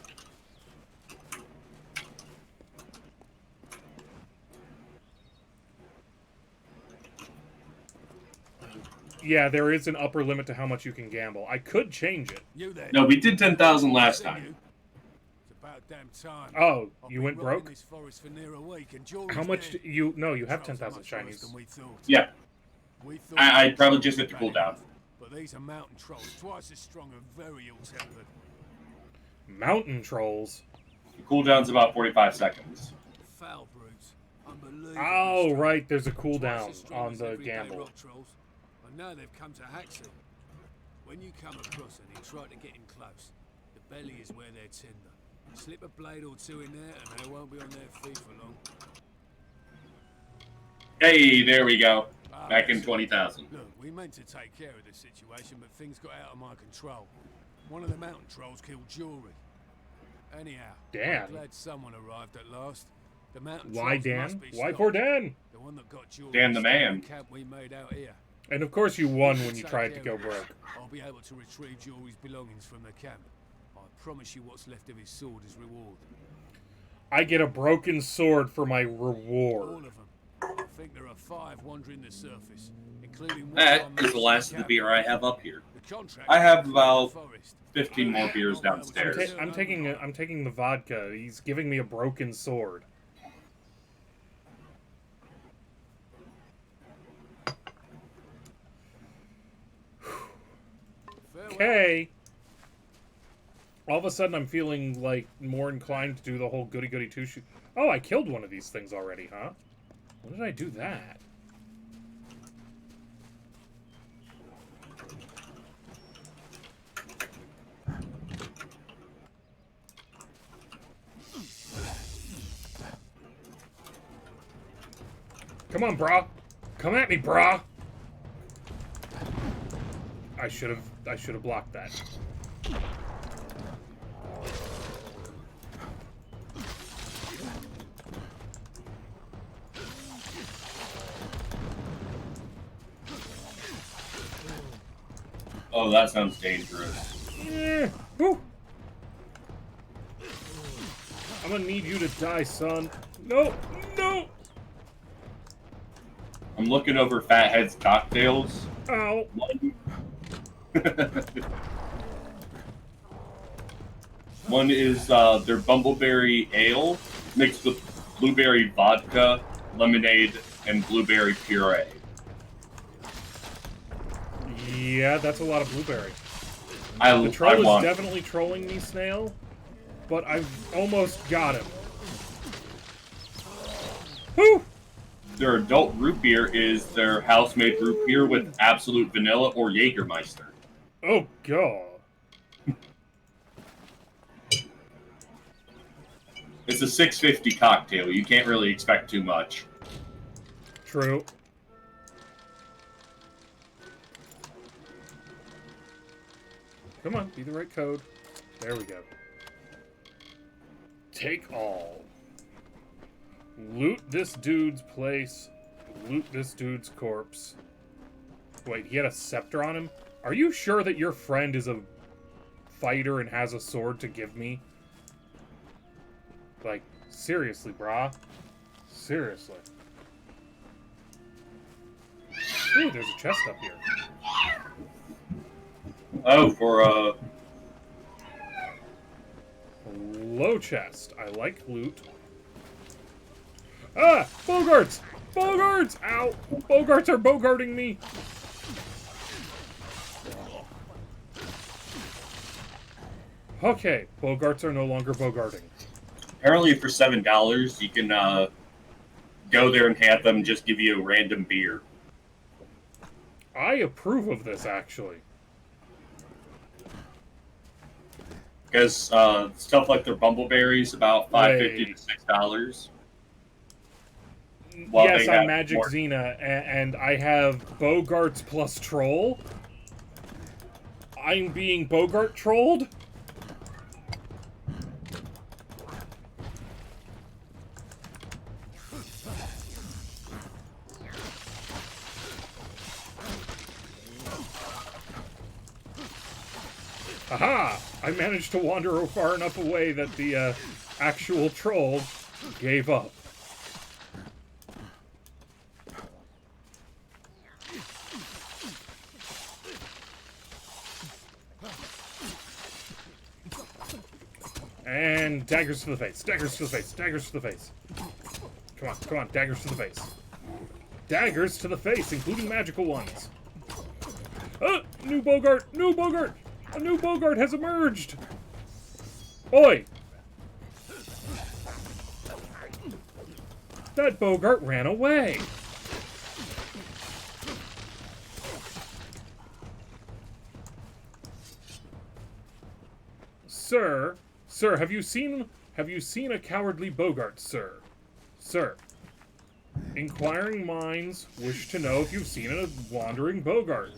Yeah, there is an upper limit to how much you can gamble. I could change it. You there? No, we did 10,000 last Seen time. you? It's about damn time. Oh, I've you been went rotting broke? this forest for near a week, and Jory's How much do dead. you... No, you have Controls are 10,000 much worse shinies. than we thought. Yeah. We thought I'd probably trolls just were hit the bad cooldown. enough, but these are mountain trolls, twice as strong and very ill-tempered. Mountain trolls? The cooldown's about 45 seconds. Foul brutes. Unbelievably Oh, strong. right, there's a Twice cooldown as strong on as the everyday gamble. rock trolls. And now they've come to Haxie. When you come across and you try to get in close, the belly is where they're tender. Slip a blade or two in there and they won't be on their feet for long. Hey, there we go. Ah, Back in that's it. 20,000. Look, we meant to take care of the situation, but things got out of my control. One of the mountain trolls killed Jory. Anyhow, Dan. I'm glad someone arrived at last. The mountain Why trolls Dan? must be Why stopped. for Dan? The one that got Jory Dan the stayed in man. camp we made out here. And of course you won when you Take tried to care go of this. broke. I'll be able to retrieve Jory's belongings from the camp. I promise you what's left of his sword is reward. I get a broken sword for my All reward. of them. I think there are 5 wandering the surface, including one That from is the last of the camp. beer I have up here. The contract I have is about in the forest. 15 more beers downstairs. I'm taking the vodka. He's giving me a broken sword. Farewell. Okay. All of a sudden, I'm feeling like more inclined to do the whole goody goody two shoe. Oh, I killed one of these things already, huh? When did I do that? Come on, brah. Come at me, brah. I should have blocked that. Oh, that sounds dangerous. Whew. I'm gonna need you to die, son. No, no. I'm looking over Fathead's cocktails. Ow. One is their Bumbleberry Ale mixed with blueberry vodka, lemonade, and blueberry puree. Yeah, that's a lot of blueberry. The I troll is want. definitely trolling me, Snail, but I've almost got him. Whew! Their adult root beer is their house-made root beer with absolute vanilla or Jägermeister. Oh, God. It's a $6.50 cocktail. You can't really expect too much. True. Come on, be the right code. There we go. Take all. Loot this dude's place. Loot this dude's corpse. Wait, he had a scepter on him? Are you sure that your friend is a fighter and has a sword to give me? Like, seriously, brah. Seriously. Ooh, there's a chest up here. Oh, for Low chest. I like loot. Ah! Bogarts! Bogarts! Ow! Bogarts are bogarting me! Okay, Bogarts are no longer bogarting. apparently for $7, you can go there and have them just give you a random beer. I approve of this, actually. Because stuff like their bumbleberries about $5.50 to $6. While Yes, they I'm have Magic more- Xena, and I have Bogarts plus Troll. I'm being Bogart trolled? Aha! I managed to wander far enough away that the actual troll gave up. And daggers to the face. Daggers to the face. Daggers to the face. Come on, come on. Daggers to the face. Daggers to the face, including magical ones. New Bogart! New Bogart! A new Bogart has emerged! Oi! That Bogart ran away! Sir, have you seen a cowardly Bogart, sir? Sir. Inquiring minds wish to know if you've seen a wandering Bogart.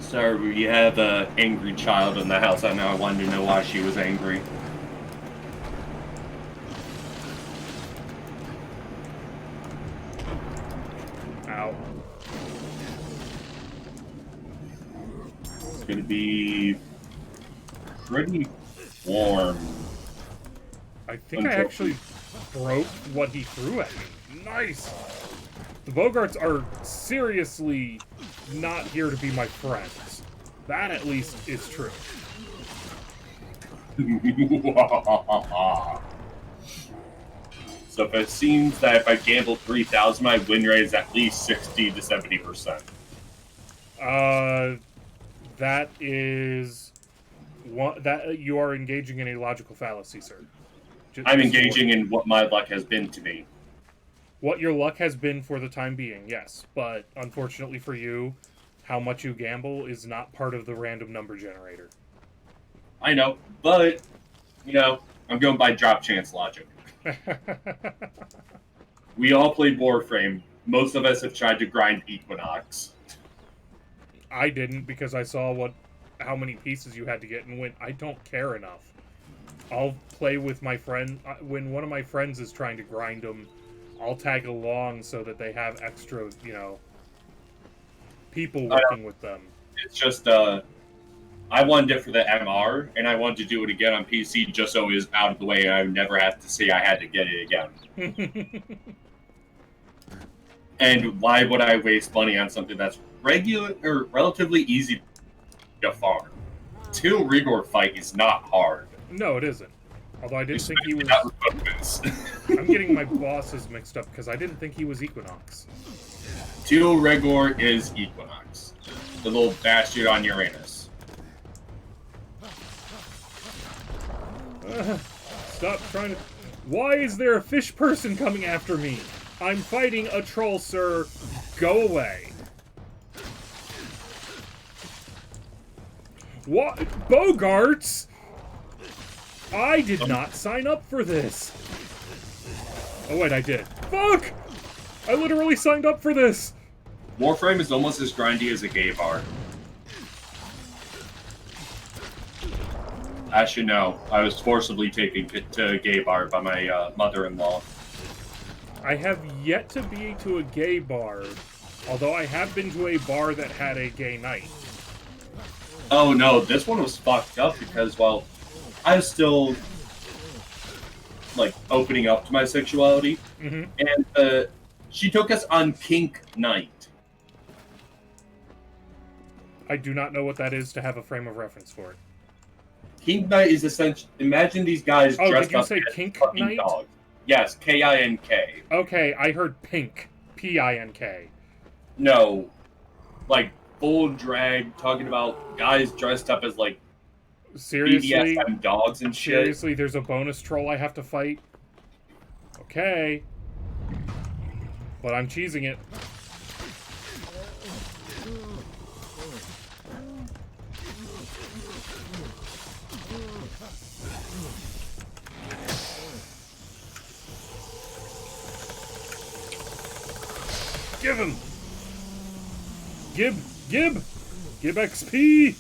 Sir, we have an angry child in the house. I know. I wanted to know why she was angry. Ow. It's gonna be pretty warm. I think I actually broke what he threw at me. Nice! The Bogarts are seriously not here to be my friends. That at least is true. So if it seems that if I gamble 3,000, my win rate is at least 60 to 70%. That is that you are engaging in a logical fallacy, sir. I'm engaging in what my luck has been to me. What your luck has been for the time being, yes. But unfortunately for you, how much you gamble is not part of the random number generator. I know, but, you know, I'm going by drop chance logic. We all play Warframe. Most of us have tried to grind Equinox. I didn't because I saw how many pieces you had to get and went, I don't care enough. I'll play with my friend. When one of my friends is trying to grind them, I'll tag along so that they have extra, you know, people working with them. It's just, I wanted it for the MR, and I wanted to do it again on PC just so it was out of the way and I would never have to say I had to get it again. And why would I waste money on something that's regular or relatively easy to farm? Till Rigor fight is not hard. No, it isn't. Although I didn't think he was... Weapons. I'm getting my bosses mixed up because I didn't think he was Equinox. Teal Rigor is Equinox. The little bastard on Uranus. Stop trying to... Why is there a fish person coming after me? I'm fighting a troll, sir. Go away. What? Bogarts? I did not sign up for this. Oh, wait, I did. Fuck! I literally signed up for this. Warframe is almost as grindy as a gay bar. I should know. I was forcibly taken to a gay bar by my mother-in-law. I have yet to be to a gay bar, although I have been to a bar that had a gay night. Oh no, this one was fucked up because, well, I was still, like, opening up to my sexuality, and she took us on kink night. I do not know what that is to have a frame of reference for it. Kink night is essentially, imagine these guys dressed up as kink fucking night? dogs. Yes, K-I-N-K. Okay, I heard pink. P-I-N-K. No, like, full drag, talking about guys dressed up as, like, seriously? BDSM dogs and shit. Seriously, there's a bonus troll I have to fight? Okay. But I'm cheesing it. Give him! Gib XP!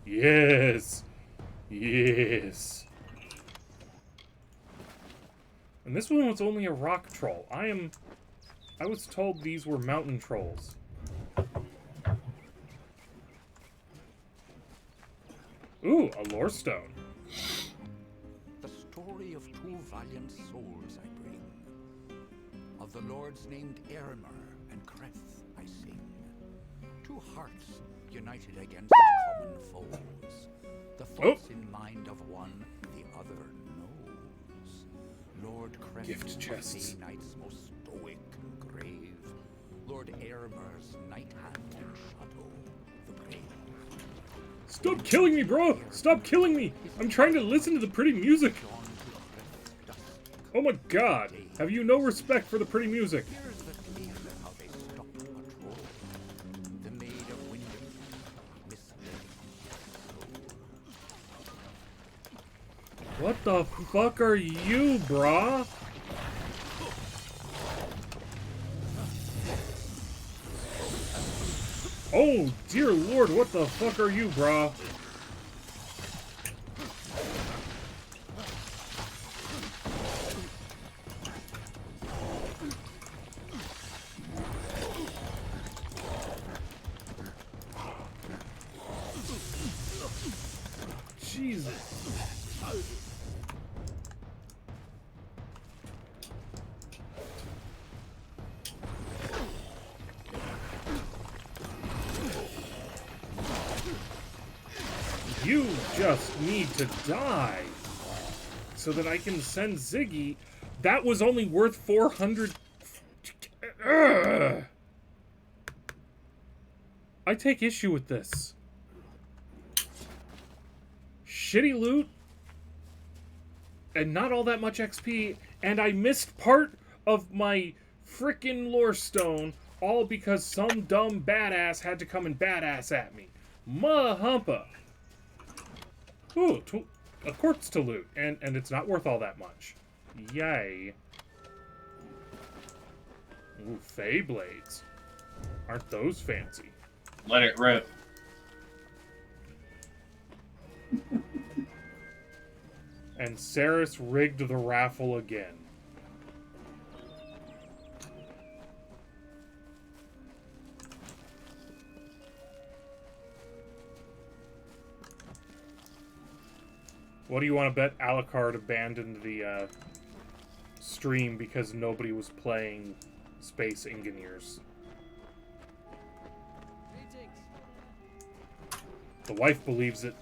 Yes! Yes! And this one was only a rock troll. I was told these were mountain trolls. Ooh, a lore stone. The story of two valiant souls I bring. Of the lords named Erimer and Kreth I sing. Two hearts united against common foes. The thoughts in mind of one, the other knows. Lord Gift chests. Cremlin, knight's most stoic and grave. Lord Aylmer's knight hand and shadow, the brave. Stop killing me, bro! Stop killing me! I'm trying to listen to the pretty music! Oh my god! Have you no respect for the pretty music? Here's the tale of how they stopped patrol. The Maid of Wyndham misled. What the fuck are you, brah? Oh, dear lord, what the fuck are you, brah? Jesus. You just need to die so that I can send Ziggy. That was only worth 400. Ugh. I take issue with this. Shitty loot and not all that much XP, and I missed part of my frickin' lore stone all because some dumb badass had to come and badass at me. Mahumpa. Ooh, a quartz to loot, and it's not worth all that much. Yay. Ooh, Fey blades. Aren't those fancy? Let it rip. And Saris rigged the raffle again. What do you want to bet Alucard abandoned the stream because nobody was playing Space Engineers? The wife believes it.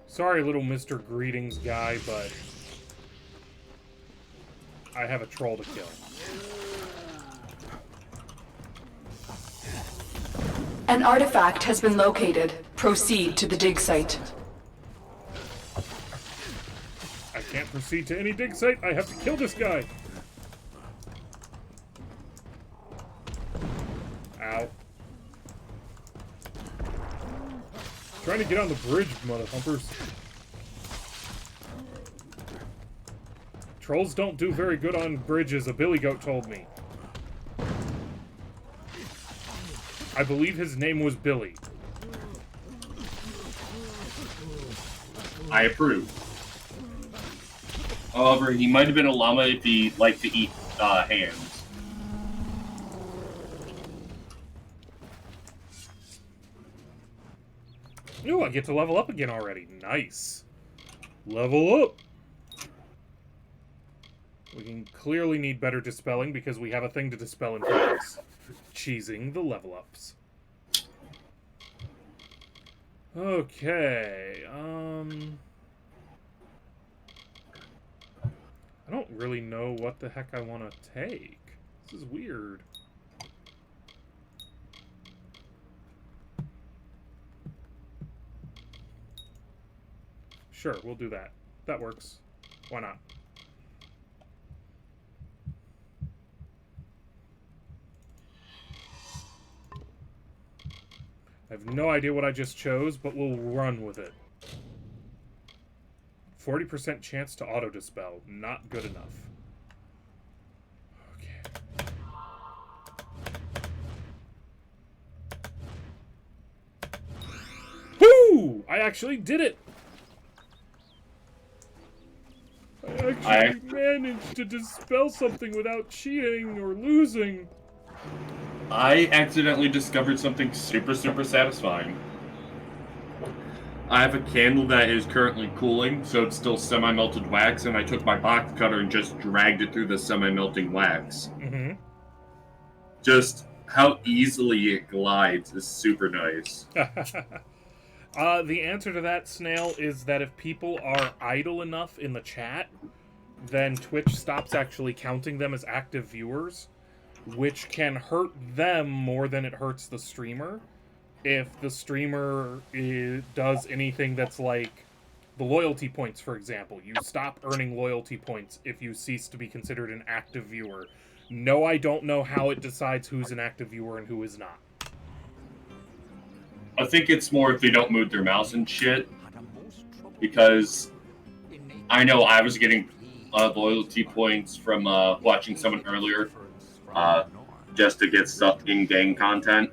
Sorry, little Mr. Greetings guy, but I have a troll to kill. An artifact has been located. Proceed to the dig site. I can't proceed to any dig site. I have to kill this guy. Ow. Trying to get on the bridge, mother humpers. Trolls don't do very good on bridges, a billy goat told me. I believe his name was Billy. I approve. However, he might have been a llama if he liked to eat hands. Ooh, I get to level up again already. Nice. Level up! We can clearly need better dispelling because we have a thing to dispel in front of us. Cheesing the level ups. Okay, I don't really know what the heck I want to take. This is weird. Sure, we'll do that. That works. Why not? I have no idea what I just chose, but we'll run with it. 40% chance to auto-dispel. Not good enough. Okay. Woo! I actually did it! I actually managed to dispel something without cheating or losing. I accidentally discovered something super, super satisfying. I have a candle that is currently cooling, so it's still semi-melted wax, and I took my box cutter and just dragged it through the semi-melting wax. Mm-hmm. Just how easily it glides is super nice. The answer to that, Snail, is that if people are idle enough in the chat, then Twitch stops actually counting them as active viewers, which can hurt them more than it hurts the streamer. If the streamer does anything that's like the loyalty points, for example, you stop earning loyalty points if you cease to be considered an active viewer. No, I don't know how it decides who's an active viewer and who is not. I think it's more if they don't move their mouse and shit, because I know I was getting loyalty points from watching someone earlier, just to get stuff in game content,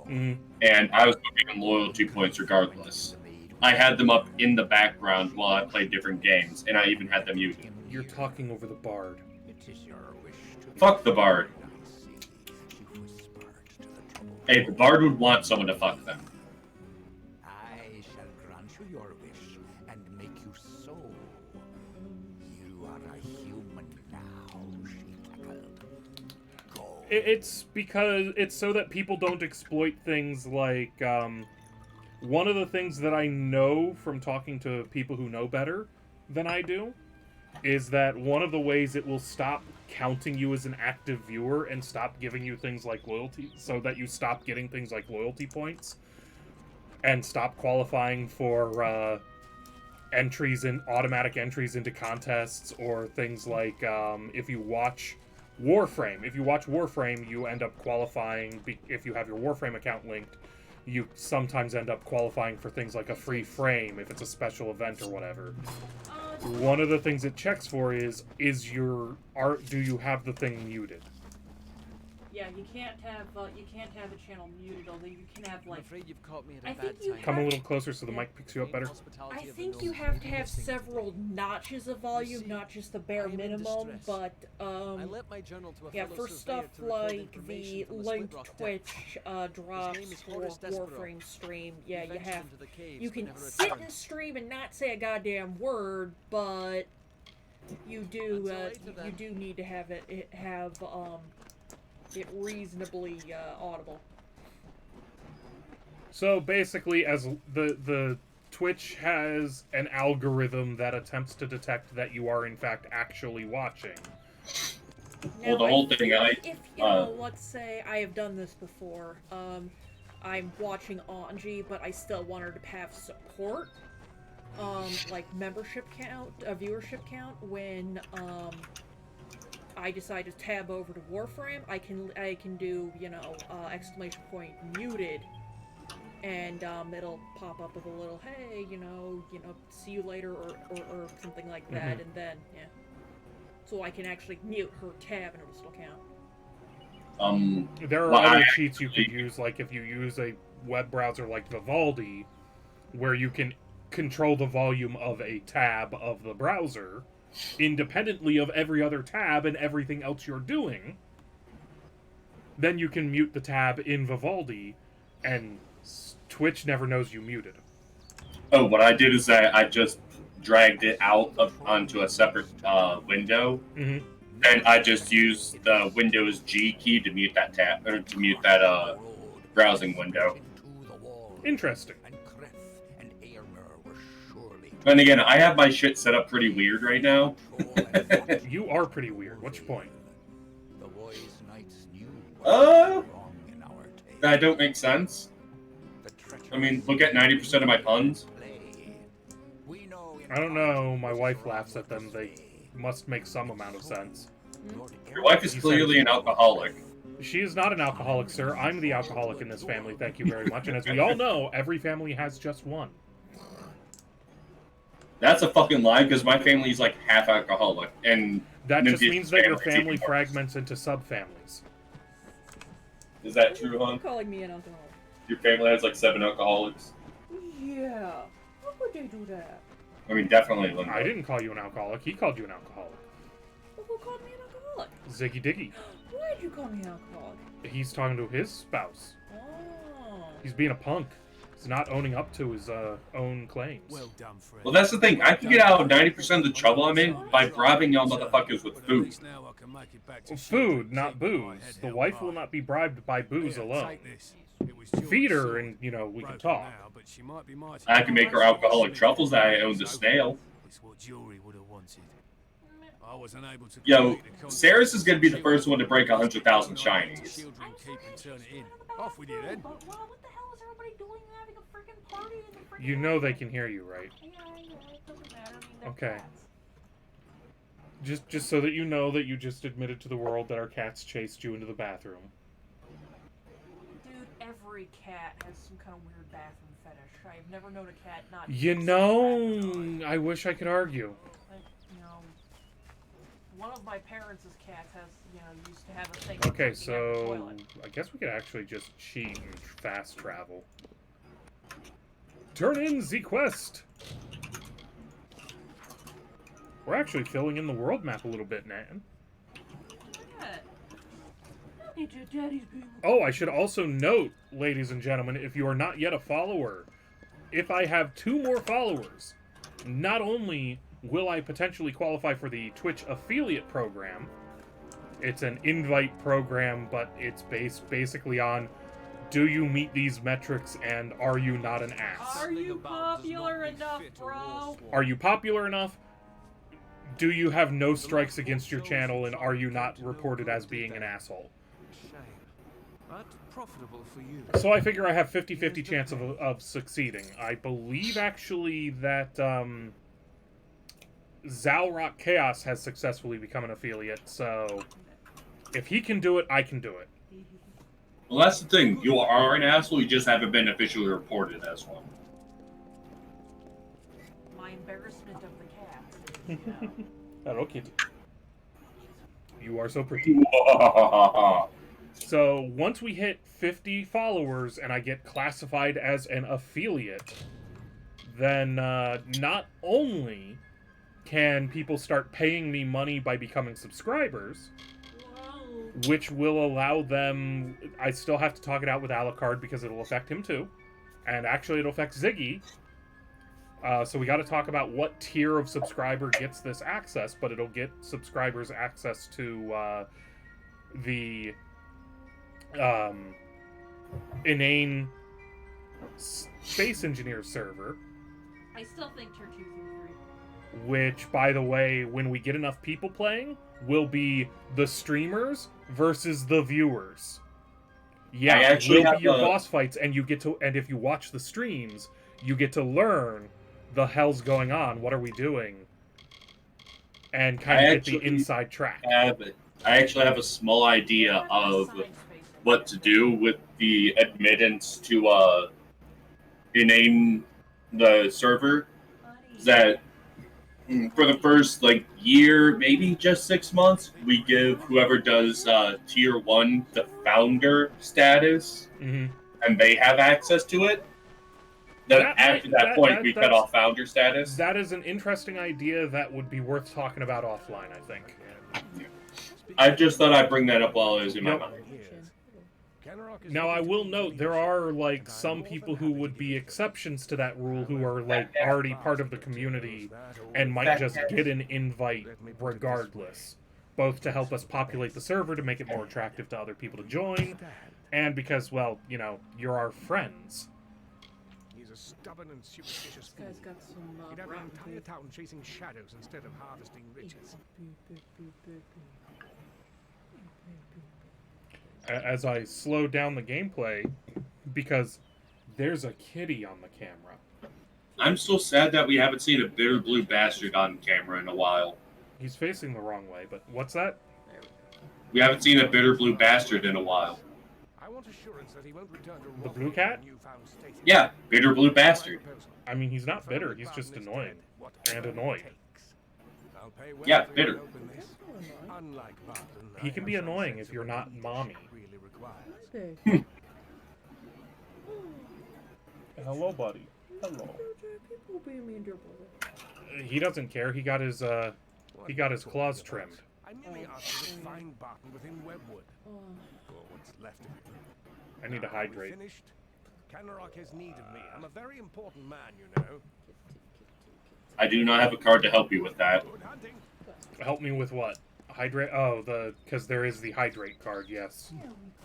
and I was getting loyalty points regardless. I had them up in the background while I played different games, and I even had them muted. You're talking over the bard. Fuck the bard. Hey, the bard would want someone to fuck them. I shall grant you your wish and make you so. You are a human now, she cackled. Go. It's because it's so that people don't exploit things like, one of the things that I know from talking to people who know better than I do is that one of the ways it will stop counting you as an active viewer and stop giving you things like loyalty, so that you stop getting things like loyalty points and stop qualifying for automatic entries into contests, or things like if you watch Warframe, you end up qualifying if you have your Warframe account linked. You sometimes end up qualifying for things like a free frame if it's a special event or whatever. One of the things it checks for is do you have the thing muted? Yeah, you can't have a channel muted, although you can have like. I'm afraid you've caught me at I a think bad you time. Come a little closer so the mic picks you up better. I think you have to have several notches of volume, not just the bare minimum. But I left my journal to a yeah, fellow for stuff surveyor to record like information the from a linked Split Rock Twitch drops name is for Horace Despereaux. Warframe stream, yeah, He you ventured have. into the caves, You but can never sit returned. and stream and not say a goddamn word, but you do you do need to have it have it reasonably audible. So basically, as the Twitch has an algorithm that attempts to detect that you are in fact actually watching. Well, the whole thing, if you know, let's say I have done this before. I'm watching Anji, but I still want her to have support. Like membership count, viewership count. When I decide to tab over to Warframe, I can do, you know, exclamation point muted, and it'll pop up with a little, hey, you know, see you later, or something like that, and then yeah, so I can actually mute her tab and it'll still count. There are other cheats you could use, like if you use a web browser like Vivaldi, where you can control the volume of a tab of the browser independently of every other tab and everything else you're doing. Then you can mute the tab in Vivaldi, and Twitch never knows you muted. Oh, what I did is that I just dragged it out onto a separate window, and I just used the Windows G key to mute that tab, or to mute that browsing window. Interesting. And again, I have my shit set up pretty weird right now. You are pretty weird. What's your point? That don't make sense. I mean, look at 90% of my puns. I don't know. My wife laughs at them. They must make some amount of sense. Your wife is clearly an alcoholic. She is not an alcoholic, sir. I'm the alcoholic in this family. Thank you very much. And as we all know, every family has just one. That's a fucking lie, because my family is like half alcoholic, and that just means that your family fragments into subfamilies. Is that true, hon? You're calling me an alcoholic. Your family has like 7 alcoholics. Yeah. How could they do that? I mean, definitely. Linda. I didn't call you an alcoholic. He called you an alcoholic. Well, who called me an alcoholic? Ziggy Diggy. Why'd you call me an alcoholic? He's talking to his spouse. Oh. He's being a punk. He's not owning up to his own claims. Well done, Fred. Well, that's the thing. I can get out of 90% of the trouble I'm in by bribing y'all motherfuckers with food. Food, not booze. The wife will not be bribed by booze alone. Feed her and, you know, we can talk. I can make her alcoholic truffles that I own the snail. It's what Jory would have wanted. I was unable to. Yo, Saris is going to be the first one to break 100,000 shinies. Children keep and turn it in. Off with you then. But what the hell is everybody doing having a freaking party in the freaking You know they can hear you, right? Yeah, it doesn't matter. I mean, they're Okay. cats. Just so that you know that you just admitted to the world that our cats chased you into the bathroom. Dude, every cat has some kind of weird bathroom fetish. I've never known a cat not. You know, I wish I could argue. Like, you know, one of my parents' cats has, you know, used to have a thing. Okay, with looking at the so toilet. I guess we could actually just cheat and fast travel. Turn in the quest. We're actually filling in the world map a little bit, Nan. Oh, I should also note, ladies and gentlemen, if you are not yet a follower, if I have 2 more followers, not only will I potentially qualify for the Twitch affiliate program, it's an invite program, but it's based basically on, do you meet these metrics and are you not an ass? Are you popular enough, bro? Are you popular enough? Do you have no strikes against your channel and are you not reported as being an asshole? But profitable for you. So I figure I have 50-50 chance of succeeding. I believe actually that Zalrock Chaos has successfully become an affiliate, so if he can do it, I can do it. Well, that's the thing. You are an asshole, you just haven't been officially reported as one. My embarrassment of the cat. Hello, kitty. You are so pretty. So once we hit 50 followers and I get classified as an affiliate, then not only can people start paying me money by becoming subscribers, which will allow them... I still have to talk it out with Alucard because it'll affect him too. And actually it'll affect Ziggy. So we got to talk about what tier of subscriber gets this access, but it'll get subscribers access to the inane Space Engineer server. I still think tier 2 through 3. Which, by the way, when we get enough people playing, will be the streamers versus the viewers. Yeah, it will be your boss fights, and you get to, and if you watch the streams, you get to learn the hell's going on, what are we doing, and kind of get the inside track. I actually have a small idea of what to do with the admittance to inane the server. That for the first year, maybe just 6 months, we give whoever does tier 1 the founder status, and they have access to it. Then after that point, we cut off founder status. That is an interesting idea that would be worth talking about offline, I think. I just thought I'd bring that up while it was in my mind. Now, I will note, there are, some people who would be exceptions to that rule who are, already part of the community and might just get an invite regardless. Both to help us populate the server, to make it more attractive to other people to join, and because, well, you know, you're our friends. He's a stubborn and superstitious fool. This guy's got some, He'd have an entire town chasing shadows instead of harvesting riches. As I slow down the gameplay, because there's a kitty on the camera. I'm so sad that we haven't seen a bitter blue bastard on camera in a while. He's facing the wrong way, but what's that? We haven't seen a bitter blue bastard in a while. I want assurance that he won't return to the blue cat? Yeah, bitter blue bastard. I mean, he's not bitter, he's just annoying. And annoyed. Yeah, bitter. He can be annoying if you're not mommy. Hello, buddy. Hello. He doesn't care. He got his claws trimmed. I merely asked you to find Barton within Webwood. Or what's left of it. I need to hydrate. Kenrock has need of me. I'm a very important man, you know. I do not have a card to help you with that. Good hunting. Help me with what? Hydrate? Because there is the hydrate card, yes.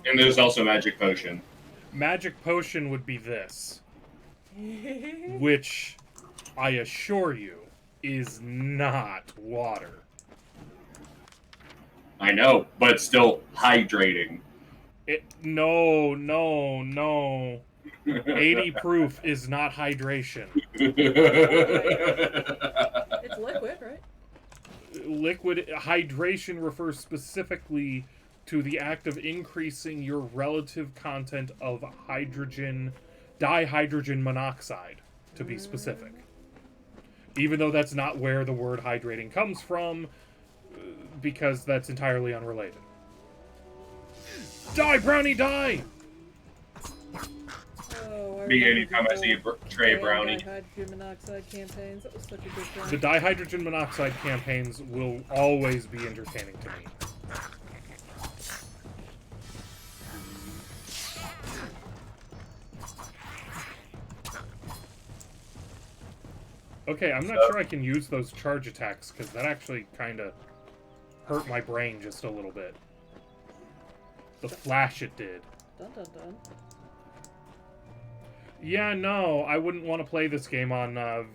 And there's also magic potion. Magic potion would be this. Which, I assure you, is not water. I know, but it's still hydrating. No. 80 proof is not hydration. It's liquid, right? Liquid hydration refers specifically to the act of increasing your relative content of hydrogen, dihydrogen monoxide, to be specific. Even though that's not where the word hydrating comes from, because that's entirely unrelated. Die, brownie, die! Oh, Me anytime I see a tray of brownie. Hydrogen monoxide campaigns. That was such a good one. The dihydrogen monoxide campaigns will always be entertaining to me. Okay, I'm not sure I can use those charge attacks, because that actually kind of hurt my brain just a little bit. The flash it did. Dun dun dun. Yeah, no, I wouldn't want to play this game on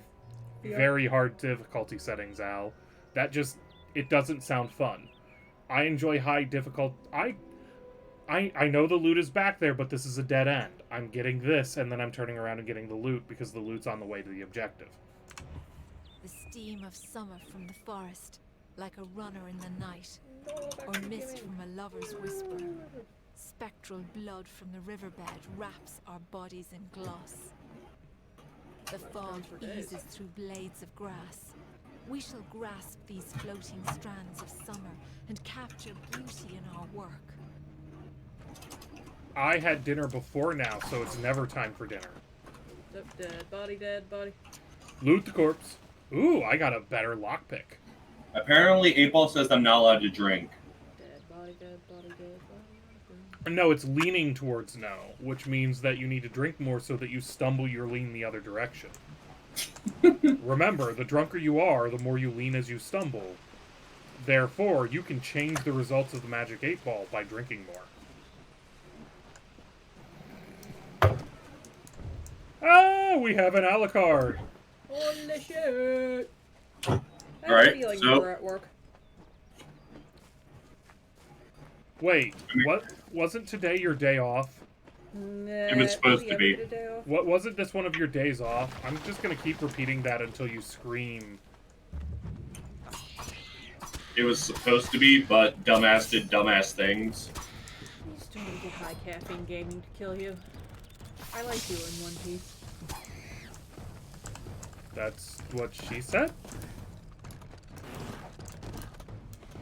very hard difficulty settings, Al. That just, it doesn't sound fun. I enjoy high difficult... I know the loot is back there, but this is a dead end. I'm getting this, and then I'm turning around and getting the loot, because the loot's on the way to the objective. The steam of summer from the forest, like a runner in the night, or mist from a lover's whisper. Spectral blood from the riverbed wraps our bodies in gloss. The fog eases through blades of grass. We shall grasp these floating strands of summer and capture beauty in our work. I had dinner before now, so it's never time for dinner. Dead body, dead body. Loot the corpse. Ooh, I got a better lockpick. Apparently, 8-Ball says I'm not allowed to drink. Dead body, dead body, dead body. No, it's leaning towards no, which means that you need to drink more so that you stumble your lean the other direction. Remember, the drunker you are, the more you lean as you stumble. Therefore, you can change the results of the Magic 8-Ball by drinking more. Ah, we have an Alucard! Holy shit! I have Alright, a feeling so... you were at work. Wait, what? Wasn't today your day off? Nah, It was supposed to be. What, wasn't this one of your days off? I'm just gonna keep repeating that until you scream. It was supposed to be, but dumbass did dumbass things. He's too many high caffeine gaming to kill you. I like you in One Piece. That's what she said?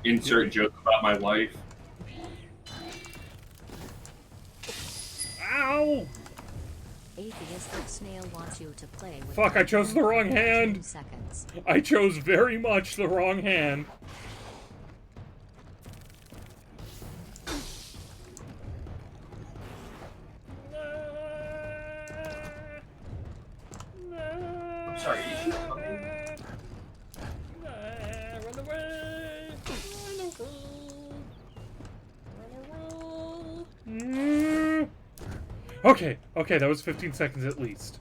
Insert joke about my wife. Ow! Atheistic snail wants you to play with. Fuck, I chose the wrong hand! Seconds. I chose very much the wrong hand. I'm sorry, you should come in. Run away! Run away! Okay, that was 15 seconds at least.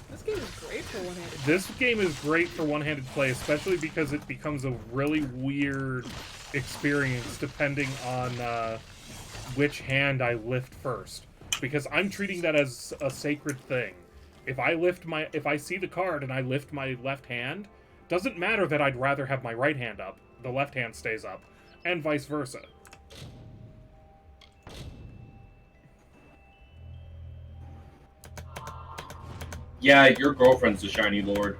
This game is great for one-handed. This game is great for one-handed play, especially because it becomes a really weird experience depending on which hand I lift first. Because I'm treating that as a sacred thing. If I see the card and I lift my left hand, doesn't matter that I'd rather have my right hand up. The left hand stays up, and vice versa. Yeah, your girlfriend's the shiny lord.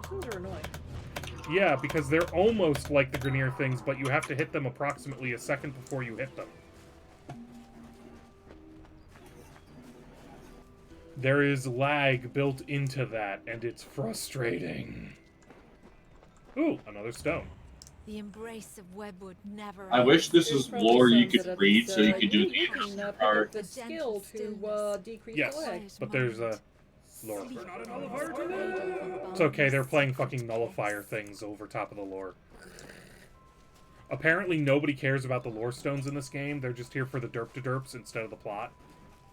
Those are annoying. Yeah, because they're almost like the Grineer things, but you have to hit them approximately a second before you hit them. There is lag built into that, and it's frustrating. Ooh, another stone. The embrace of Webwood never I wish this was Probably lore you sums it could up read as, so you like, could do "Ooh, the you can interesting pick part. up the skill to decrease Yes, lag. but there's a lore. Sleep It's okay, they're playing fucking nullifier things over top of the lore. Apparently nobody cares about the lore stones in this game, they're just here for the derp-to-derps instead of the plot.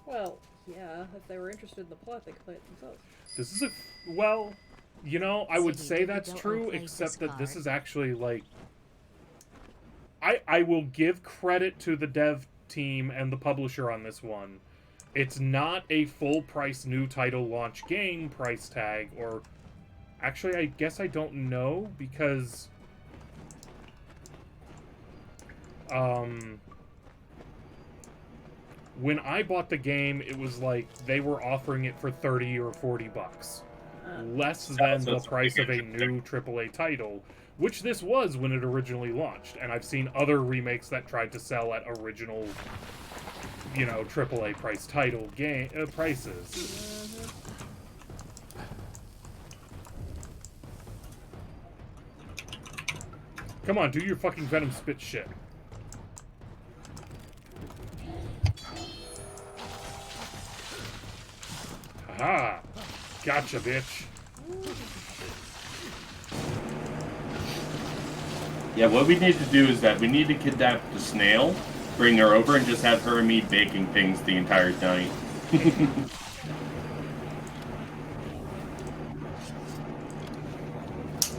Well, yeah, if they were interested in the plot, they could play it themselves. This is well, you know, I would say that's true, except that this is actually, like... I will give credit to the dev team and the publisher on this one. It's not a full-price new title launch game price tag, or... Actually, I guess I don't know, because... when I bought the game, it was like they were offering it for 30 or 40 bucks. Less than the price of a new AAA title, which this was when it originally launched. And I've seen other remakes that tried to sell at original, you know, AAA price title game prices. Come on, do your fucking Venom spit shit. Haha! Gotcha, bitch. Yeah, what we need to do is that we need to kidnap the snail, bring her over, and just have her and me baking things the entire night.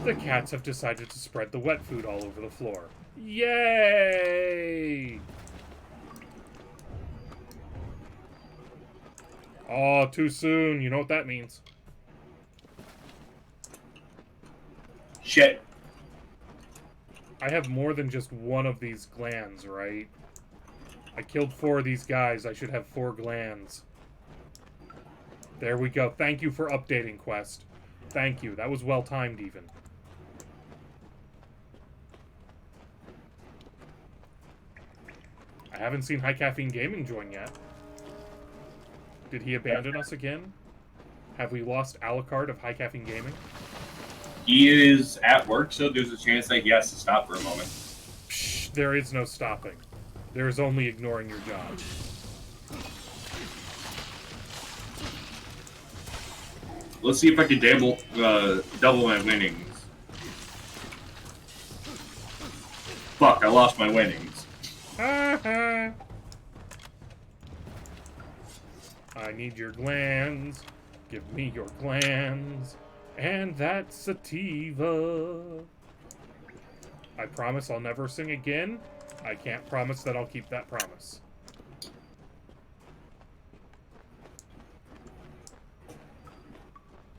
The cats have decided to spread the wet food all over the floor. Yay! Oh, too soon. You know what that means. Shit. I have more than just one of these glands, right? I killed 4 of these guys. I should have 4 glands. There we go. Thank you for updating, Quest. Thank you. That was well-timed, even. I haven't seen High Caffeine Gaming join yet. Did he abandon us again? Have we lost Alucard of High Caffeine Gaming? He is at work, so there's a chance that he has to stop for a moment. Psh, there is no stopping. There is only ignoring your job. Let's see if I can double my winnings. Fuck, I lost my winnings. I need your glands. Give me your glands. And that's sativa. I promise I'll never sing again. I can't promise that I'll keep that promise.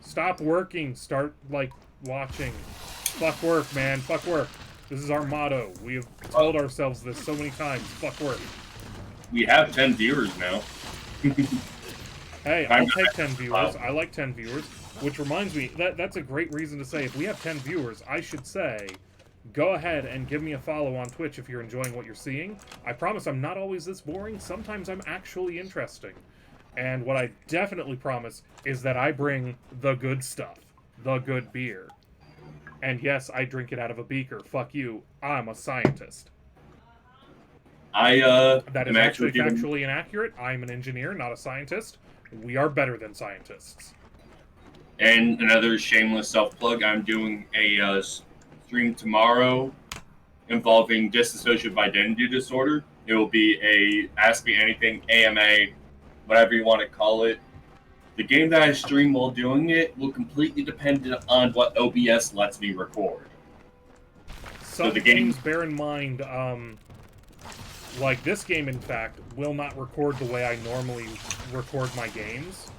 Stop working. Start, like, watching. Fuck work, man. Fuck work. This is our motto. We have told ourselves this so many times. Fuck work. We have 10 viewers now. Hey, I'll take 10 viewers. I like 10 viewers. Which reminds me, that's a great reason to say, if we have 10 viewers, I should say, go ahead and give me a follow on Twitch if you're enjoying what you're seeing. I promise I'm not always this boring. Sometimes I'm actually interesting. And what I definitely promise is that I bring the good stuff. The good beer. And yes, I drink it out of a beaker. Fuck you. I'm a scientist. That is actually factually inaccurate. I'm an engineer, not a scientist. We are better than scientists. And another shameless self-plug, I'm doing a stream tomorrow involving dissociative identity disorder. It will be a Ask Me Anything, AMA, whatever you want to call it. The game that I stream while doing it will completely depend on what OBS lets me record. Some games, bear in mind, like this game, in fact, will not record the way I normally record my games.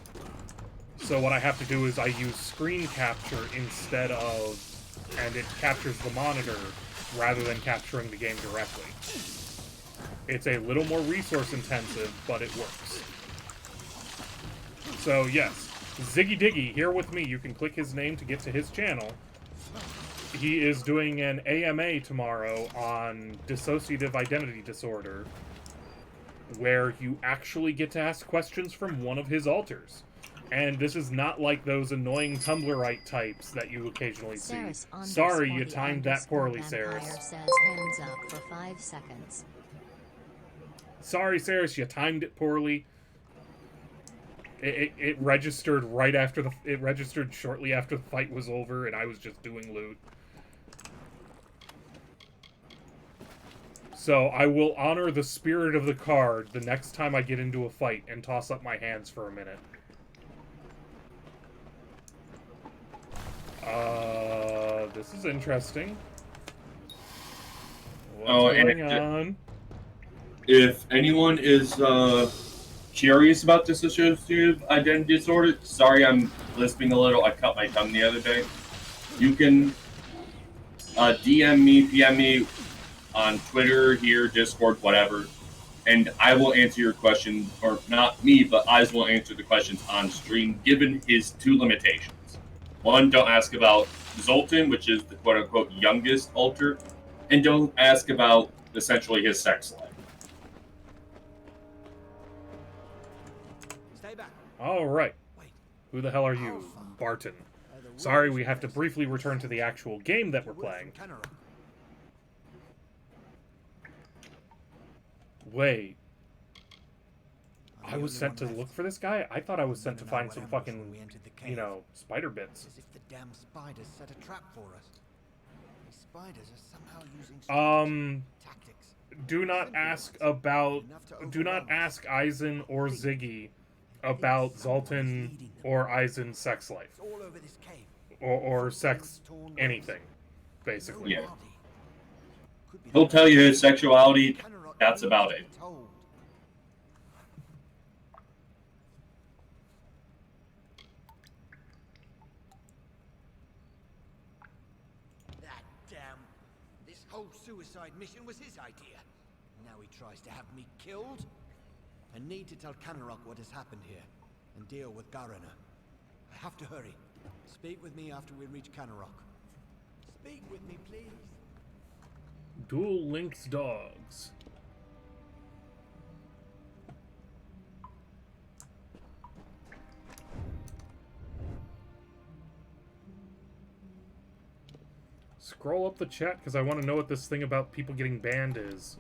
So what I have to do is I use screen capture instead of, and it captures the monitor rather than capturing the game directly. It's a little more resource intensive, but it works. So yes, Ziggy Diggy here with me. You can click his name to get to his channel. He is doing an AMA tomorrow on dissociative identity disorder, where you actually get to ask questions from one of his alters. And this is not like those annoying Tumblrite types that you occasionally see. Saris Sorry, you _ timed that poorly, Saris. says hands up for 5 seconds. Sorry, Saris, you timed it poorly. It registered right after it registered shortly after the fight was over, and I was just doing loot. So I will honor the spirit of the card the next time I get into a fight and toss up my hands for a minute. This is interesting. What's going on? If anyone is curious about dissociative identity disorder, sorry I'm lisping a little. I cut my tongue the other day. You can DM me, PM me on Twitter, here, Discord, whatever, and I will answer your question, or not me, but I will answer the questions on stream, given his 2 limitations. One, don't ask about Zoltan, which is the quote-unquote youngest alter, and don't ask about, essentially, his sex life. Stay back. All right. Who the hell are you, Barton? Sorry, we have to briefly return to the actual game that we're playing. Wait. I was sent to look for this guy? I thought I was sent to find some fucking, you know, spider bits. As if the damn spiders set a trap for us. These spiders are somehow using tactics. Do not ask Eisen or Ziggy about Zoltan or Eisen's sex life. Or sex anything, basically. Yeah. He'll tell you his sexuality, that's about it. That damn... This whole suicide mission was his idea. Now he tries to have me killed? I need to tell Canarok what has happened here, and deal with Garana. I have to hurry. Speak with me after we reach Canarok. Speak with me, please. Duel Links Dogs. Scroll up the chat, because I want to know what this thing about people getting banned is.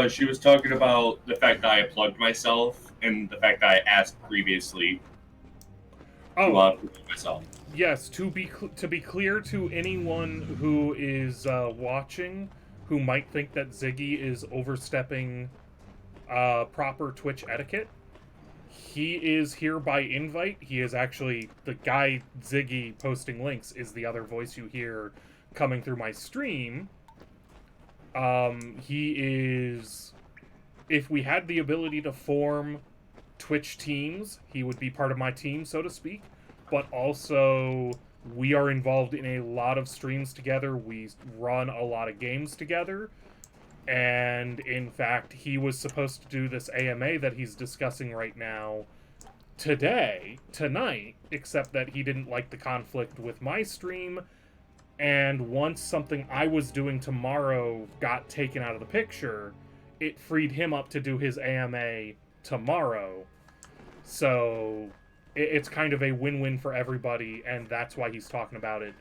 She was talking about the fact that I plugged myself, and the fact that I asked previously to myself. Yes, to be clear to anyone who is watching, who might think that Ziggy is overstepping proper Twitch etiquette, he is here by invite. He is actually the guy Ziggy posting links is the other voice you hear coming through my stream. He is... If we had the ability to form Twitch teams, he would be part of my team, so to speak. But also, we are involved in a lot of streams together. We run a lot of games together. And, in fact, he was supposed to do this AMA that he's discussing right now tonight, except that he didn't like the conflict with my stream. And once something I was doing tomorrow got taken out of the picture, it freed him up to do his AMA tomorrow. So it's kind of a win-win for everybody, and that's why he's talking about it.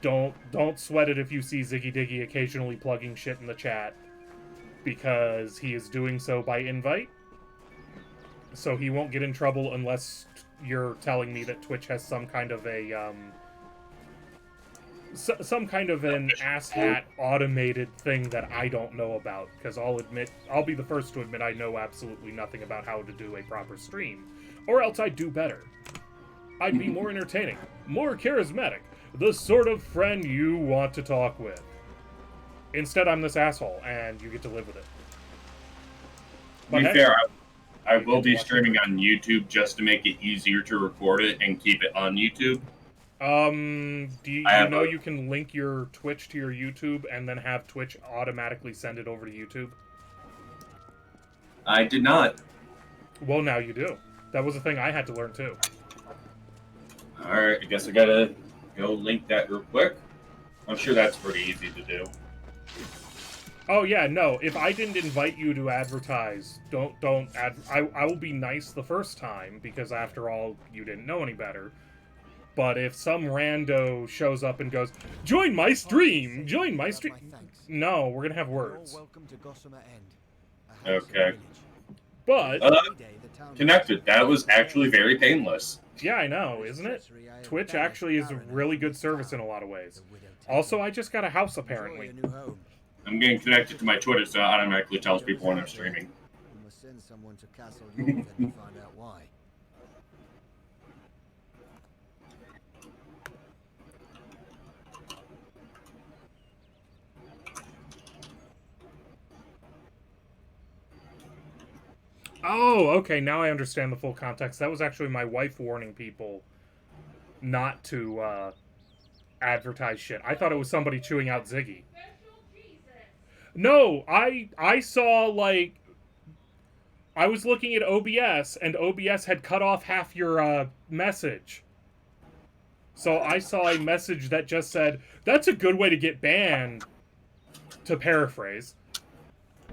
Don't sweat it if you see Ziggy Diggy occasionally plugging shit in the chat, because he is doing so by invite. So he won't get in trouble unless you're telling me that Twitch has some kind of a some kind of an asshat automated thing that I don't know about, because I'll be the first to admit I know absolutely nothing about how to do a proper stream, or else I'd do better. I'd be more entertaining, more charismatic, the sort of friend you want to talk with. Instead, I'm this asshole, and you get to live with it. To be fair, I will be streaming on YouTube just to make it easier to record it and keep it on YouTube. Do you know you can link your Twitch to your YouTube and then have Twitch automatically send it over to YouTube? I did not. Well, now you do. That was a thing I had to learn too. Alright, I guess I gotta go link that real quick. I'm sure that's pretty easy to do. Oh yeah, no. If I didn't invite you to advertise, don't I will be nice the first time because after all, you didn't know any better. But if some rando shows up and goes, "Join my stream, join my stream," no, we're gonna have words. Okay. But connected. That was actually very painless. Yeah, I know, isn't it? Twitch actually is a really good service in a lot of ways. Also, I just got a house apparently. I'm getting connected to my Twitter, so it automatically tells people when I'm streaming. We must send someone to Castle York to find out why. Oh, okay, now I understand the full context. That was actually my wife warning people not to advertise shit. I thought it was somebody chewing out Ziggy. No, I saw, like, I was looking at OBS, and OBS had cut off half your message. So I saw a message that just said, "That's a good way to get banned," to paraphrase.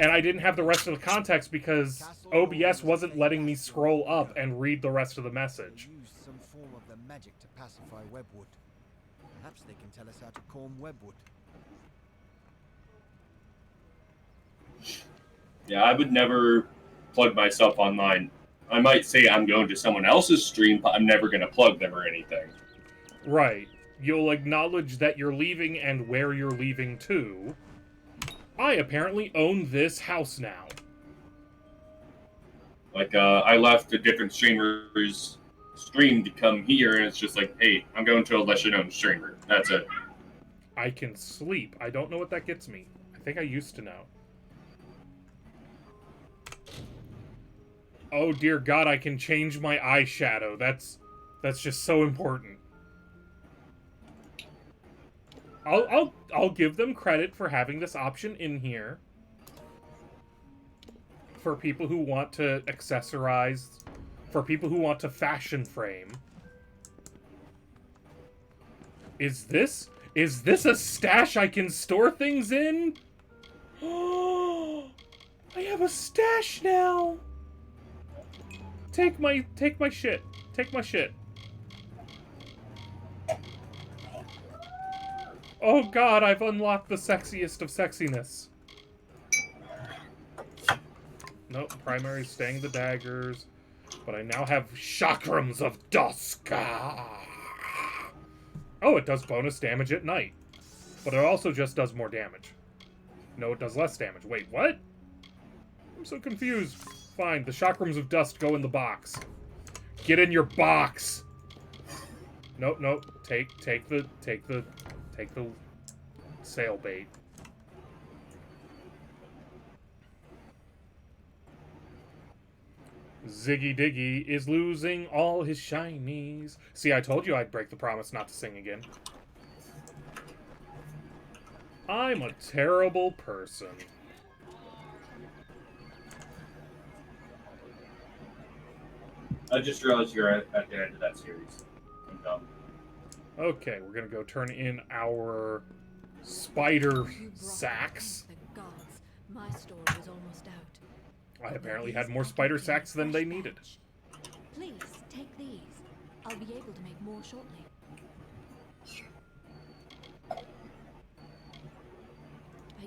And I didn't have the rest of the context because OBS wasn't letting me scroll up and read the rest of the message. Use some form of the magic to pacify Webwood. Perhaps they can tell us how to calm Webwood. Yeah, I would never plug myself online. I might say I'm going to someone else's stream, but I'm never going to plug them or anything. Right. You'll acknowledge that you're leaving and where you're leaving to. I apparently own this house now. Like, I left a different streamer's stream to come here, and it's just like, hey, I'm going to a lesser-known streamer. That's it. I can sleep. I don't know what that gets me. I think I used to know. Oh dear God, I can change my eyeshadow. That's just so important. I'll give them credit for having this option in here. For people who want to accessorize, for people who want to fashion frame. Is this a stash I can store things in? Oh, I have a stash now. Take my shit. Take my shit. Oh God, I've unlocked the sexiest of sexiness. Nope, primary staying the daggers. But I now have chakrams of dusk. Oh, it does bonus damage at night. But it also just does more damage. No, it does less damage. Wait, what? I'm so confused. Fine, the chakrams of dust go in the box. Get in your box! Nope, nope. Take the sail bait. Ziggy Diggy is losing all his shinies. See, I told you I'd break the promise not to sing again. I'm a terrible person. I just realized you're at the end of that series. I'm dumb. Okay, we're gonna go turn in our spider sacks. The gods, my story was almost out. I apparently had more spider sacks than they needed. Please, take these. I'll be able to make more shortly. I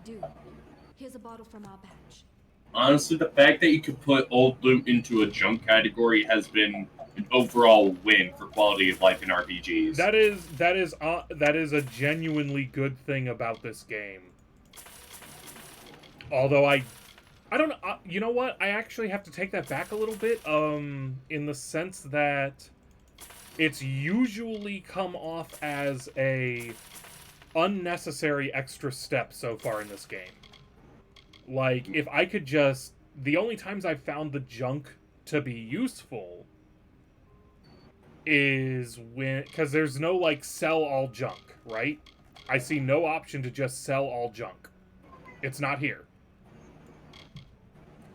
do. Here's a bottle from our batch. Honestly, the fact that you could put old loot into a junk category has been an overall win for quality of life in RPGs. That is a genuinely good thing about this game. Although I don't know. You know what? I actually have to take that back a little bit. In the sense that it's usually come off as a unnecessary extra step so far in this game. Like, if I could just... The only times I've found the junk to be useful is when... Because there's no, like, sell all junk, right? I see no option to just sell all junk. It's not here.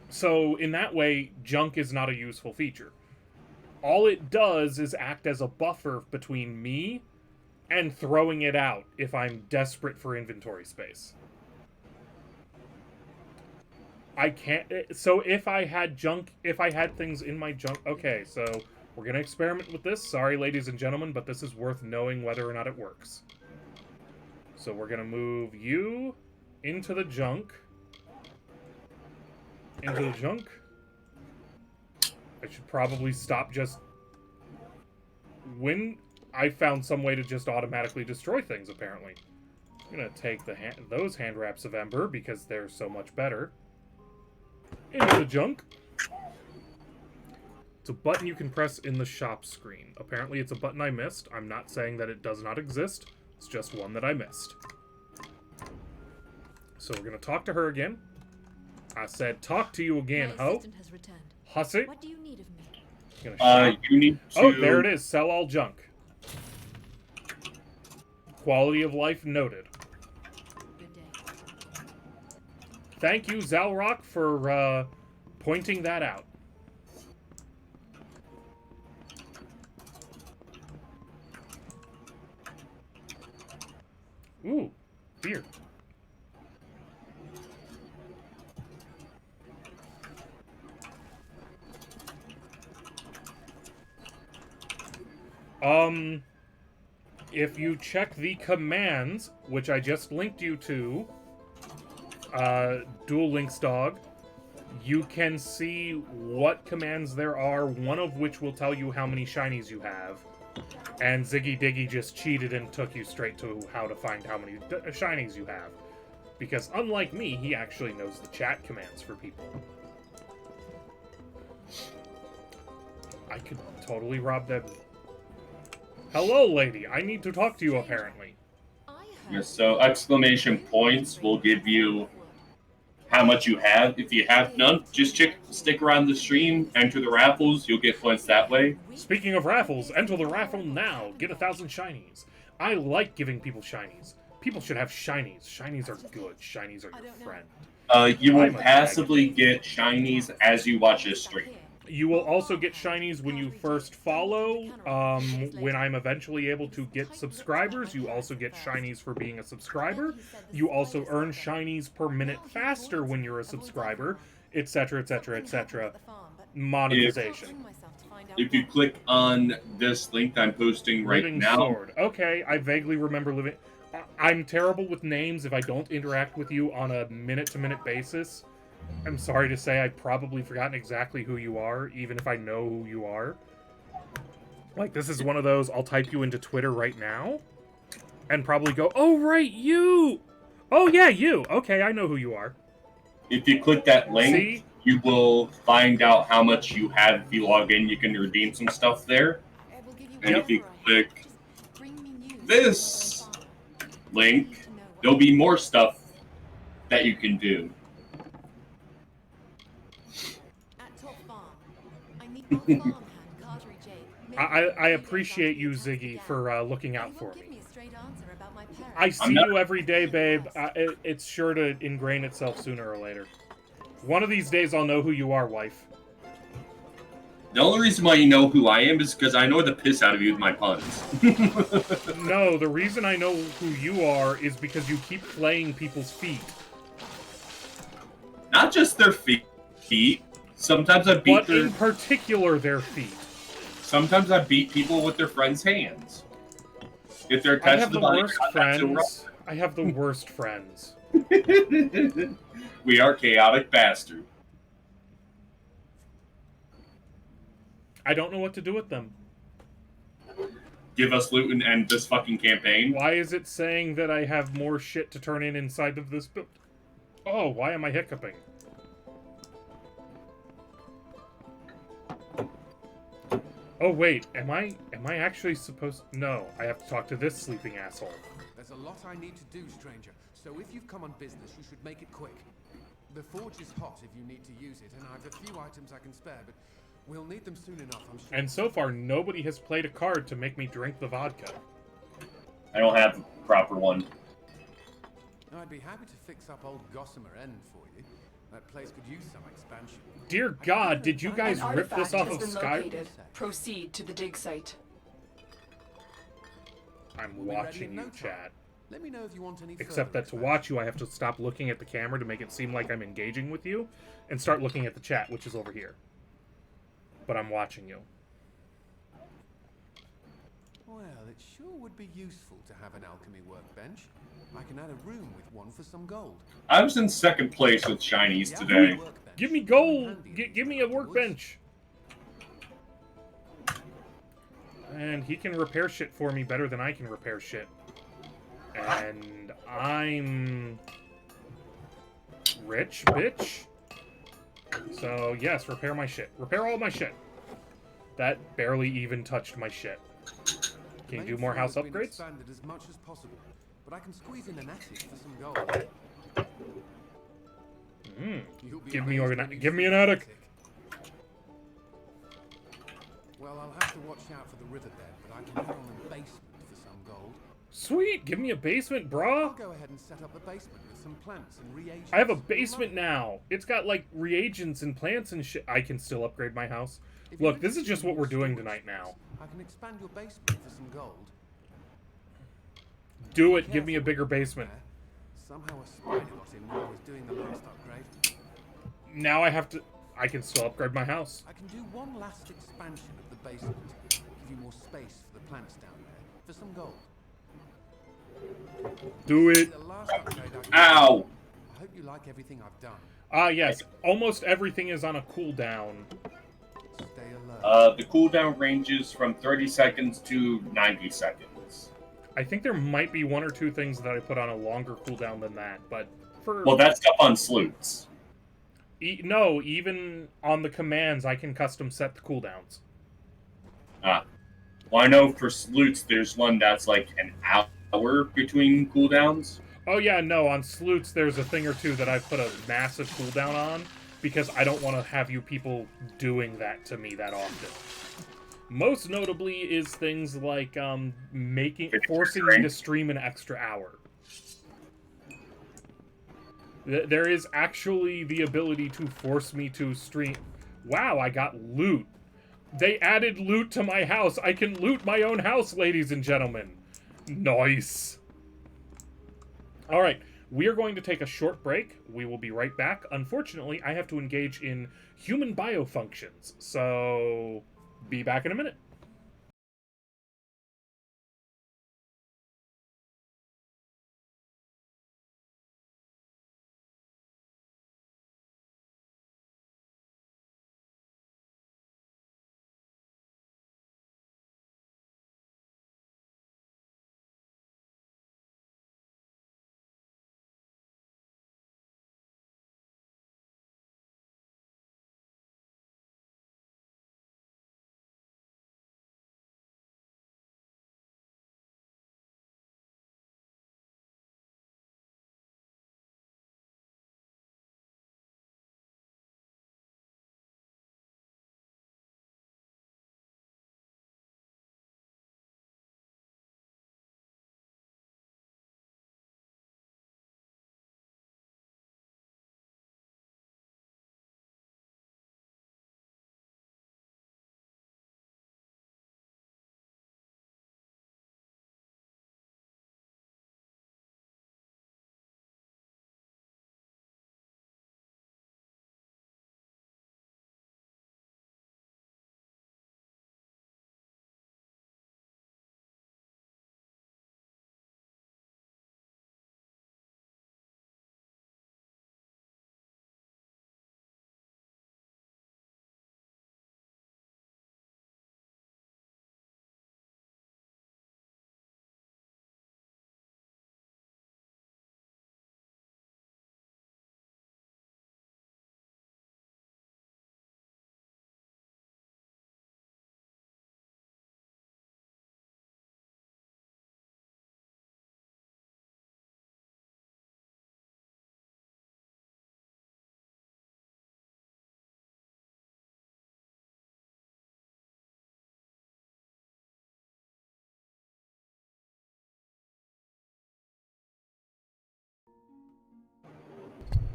So, in that way, junk is not a useful feature. All it does is act as a buffer between me and throwing it out if I'm desperate for inventory space. I can't... So if I had things in my junk... Okay, so we're going to experiment with this. Sorry, ladies and gentlemen, but this is worth knowing whether or not it works. So we're going to move you into the junk. Into the junk. I should probably stop just... When I found some way to just automatically destroy things, apparently. I'm going to take those hand wraps of Ember because they're so much better. Into the junk. It's a button you can press in the shop screen. Apparently it's a button I missed. I'm not saying that it does not exist. It's just one that I missed. So we're going to talk to her again. I said, talk to you again, ho. Hussy. What do you need of me? You need to... Oh, there it is. Sell all junk. Quality of life noted. Good day. Thank you, Zalrock, for pointing that out. Ooh, beer. If you check the commands, which I just linked you to, Dual Links Dog, you can see what commands there are, one of which will tell you how many shinies you have. And Ziggy Diggy just cheated and took you straight to how to find how many shinies you have. Because unlike me, he actually knows the chat commands for people. I could totally rob them. Hello, lady. I need to talk to you, apparently. Yes, so exclamation points will give you how much you have. If you have none, just stick around the stream, enter the raffles, you'll get points that way. Speaking of raffles, enter the raffle now. Get 1,000 shinies. I like giving people shinies. People should have shinies. Shinies are good. Shinies are your friend. You will passively get shinies as you watch this stream. You will also get shinies when you first follow. When I'm eventually able to get subscribers, you also get shinies for being a subscriber. You also earn shinies per minute faster when you're a subscriber, etc., etc., etc. Monetization. If you click on this link I'm posting right Living now... Sword. Okay, I vaguely remember living... I'm terrible with names if I don't interact with you on a minute-to-minute basis. I'm sorry to say I've probably forgotten exactly who you are, even if I know who you are. Like, this is one of those, I'll type you into Twitter right now, and probably go, oh, right, you! Oh, yeah, you! Okay, I know who you are. If you click that link, you will find out how much you have. If you log in, you can redeem some stuff there. And if you click this link, there'll be more stuff that you can do. I appreciate you, Ziggy, for looking out for me. I see you every day, babe. It's sure to ingrain itself sooner or later. One of these days, I'll know who you are, wife. The only reason why you know who I am is because I know the piss out of you with my puns. No, the reason I know who you are is because you keep playing people's feet. Not just their feet. Sometimes I beat in particular, their feet. Sometimes I beat people with their friends' hands. If they're attached to the body, I have the worst friends. We are chaotic bastards. I don't know what to do with them. Give us loot and end this fucking campaign. Why is it saying that I have more shit to turn in inside of this build? Oh, why am I hiccuping? Oh wait, am I actually supposed... No, I have to talk to this sleeping asshole. There's a lot I need to do, stranger. So if you've come on business, you should make it quick. The forge is hot if you need to use it, and I've a few items I can spare, but we'll need them soon enough, I'm sure. And so far, nobody has played a card to make me drink the vodka. I don't have the proper one. I'd be happy to fix up old Gossamer End for you. That place could use some expansion. Dear God, did you guys rip this off of Skype? Proceed to the dig site. I'm watching you, chat. Let me know if you want any Except further that to watch you, I have to stop looking at the camera to make it seem like I'm engaging with you, and start looking at the chat, which is over here. But I'm watching you. Well, it sure would be useful to have an alchemy workbench. I can add a room with one for some gold. I was in second place with shinies today. Give me gold! Give me a workbench! And he can repair shit for me better than I can repair shit. And I'm rich, bitch. So, yes, repair my shit. Repair all my shit. That barely even touched my shit. Can you do more house upgrades? Expanded as much as possible, but I can squeeze in an attic for some gold. Give me an attic. Well, I'll have to watch out for the riverbed, but I can add on a basement for some gold. Sweet, give me a basement, brah. I'll go ahead and set up the basement with some plants and reagents. I have a basement now. It's got like reagents and plants and shit. I can still upgrade my house. Look, this is just what we're doing tonight now. I can expand your basement for some gold. Do it. Give me a bigger basement. Somehow a spider got in when I was doing the last upgrade. Now I can still upgrade my house. I can do one last expansion of the basement. Give you more space for the plants down there. For some gold. Do it. Ow! I hope you like everything I've done. Ah, yes. Almost everything is on a cooldown. Stay alert. The cooldown ranges from 30 seconds to 90 seconds. I think there might be one or two things that I put on a longer cooldown than that, but for... Well, that's up on sleuths. No, even on the commands, I can custom set the cooldowns. Ah. Well, I know for sleuths, there's one that's like an hour between cooldowns. Oh yeah, no, on sleuths, there's a thing or two that I've put a massive cooldown on, because I don't want to have you people doing that to me that often. Most notably is things like forcing me to stream an extra hour. There is actually the ability to force me to stream. Wow, I got loot. They added loot to my house. I can loot my own house, ladies and gentlemen. Nice. All right, we are going to take a short break. We will be right back. Unfortunately, I have to engage in human biofunctions, so be back in a minute.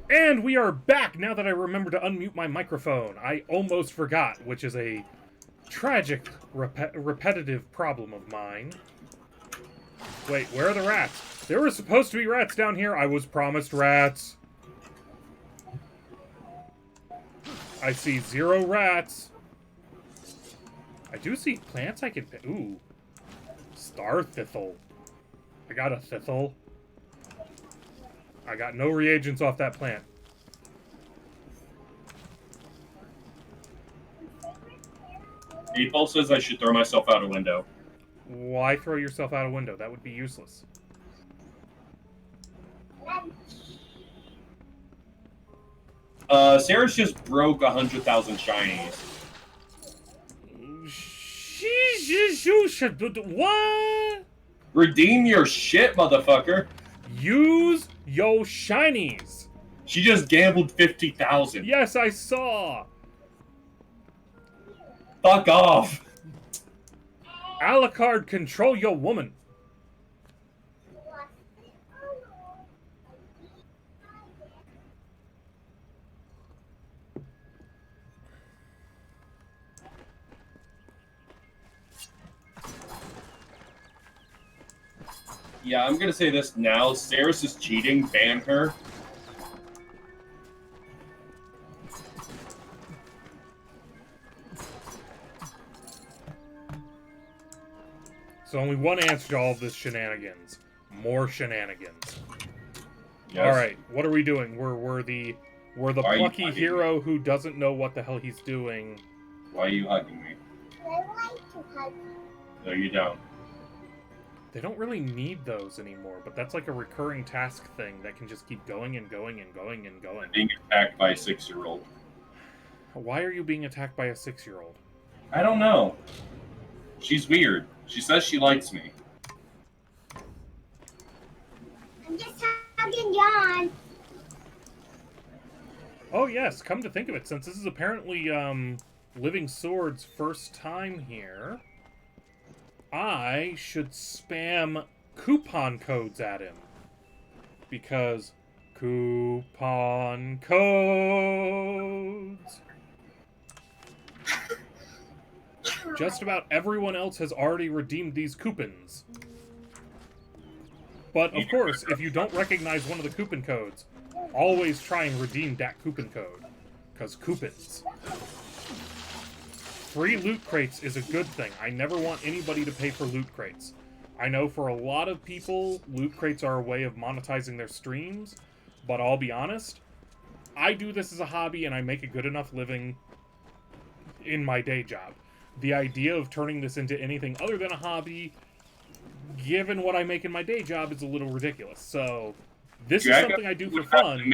And we are back now that I remember to unmute my microphone. I almost forgot, which is a tragic, repetitive problem of mine. Wait, where are the rats? There were supposed to be rats down here. I was promised rats. I see 0 rats. I do see plants I can pick. Ooh. Star Thistle. I got a thistle. I got no reagents off that plant. April says I should throw myself out a window. Why throw yourself out a window? That would be useless. Sarah's just broke 100,000 shinies. What? Redeem your shit, motherfucker. Use yo shinies. She just gambled 50,000. Yes, I saw. Fuck off. Alucard, control your woman. Yeah, I'm gonna say this now. Saris is cheating. Ban her. So only one answer to all of this shenanigans. More shenanigans. Yes. All right, what are we doing? We're the plucky hero who doesn't know what the hell he's doing. Why are you hugging me? I like to hug you. No, you don't. They don't really need those anymore, but that's like a recurring task thing that can just keep going and going and going and going. Being attacked by a 6-year-old. Why are you being attacked by a 6-year-old? I don't know. She's weird. She says she likes me. I'm just hugging John. Oh yes, come to think of it, since this is apparently Living Sword's first time here, I should spam coupon codes at him. Because coupon codes. Just about everyone else has already redeemed these coupons. But of course, if you don't recognize one of the coupon codes, always try and redeem that coupon code. Because coupons. Free loot crates is a good thing. I never want anybody to pay for loot crates. I know for a lot of people, loot crates are a way of monetizing their streams, but I'll be honest, I do this as a hobby and I make a good enough living in my day job. The idea of turning this into anything other than a hobby, given what I make in my day job, is a little ridiculous. So, this is something I do for fun,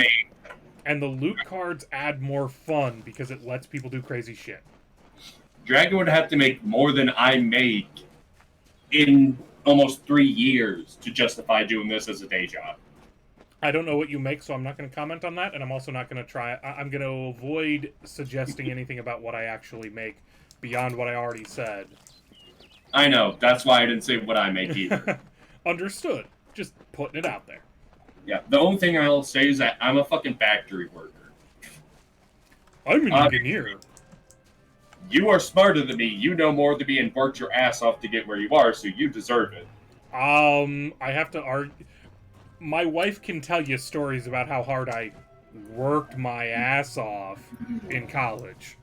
and the loot cards add more fun because it lets people do crazy shit. Dragon would have to make more than I make in almost 3 years to justify doing this as a day job. I don't know what you make, so I'm not going to comment on that, and I'm also not going to try... I'm going to avoid suggesting anything about what I actually make beyond what I already said. I know. That's why I didn't say what I make either. Understood. Just putting it out there. Yeah, the only thing I'll say is that I'm a fucking factory worker. I'm an engineer. You are smarter than me. You know more than me and worked your ass off to get where you are, so you deserve it. I have to argue... My wife can tell you stories about how hard I worked my ass off in college.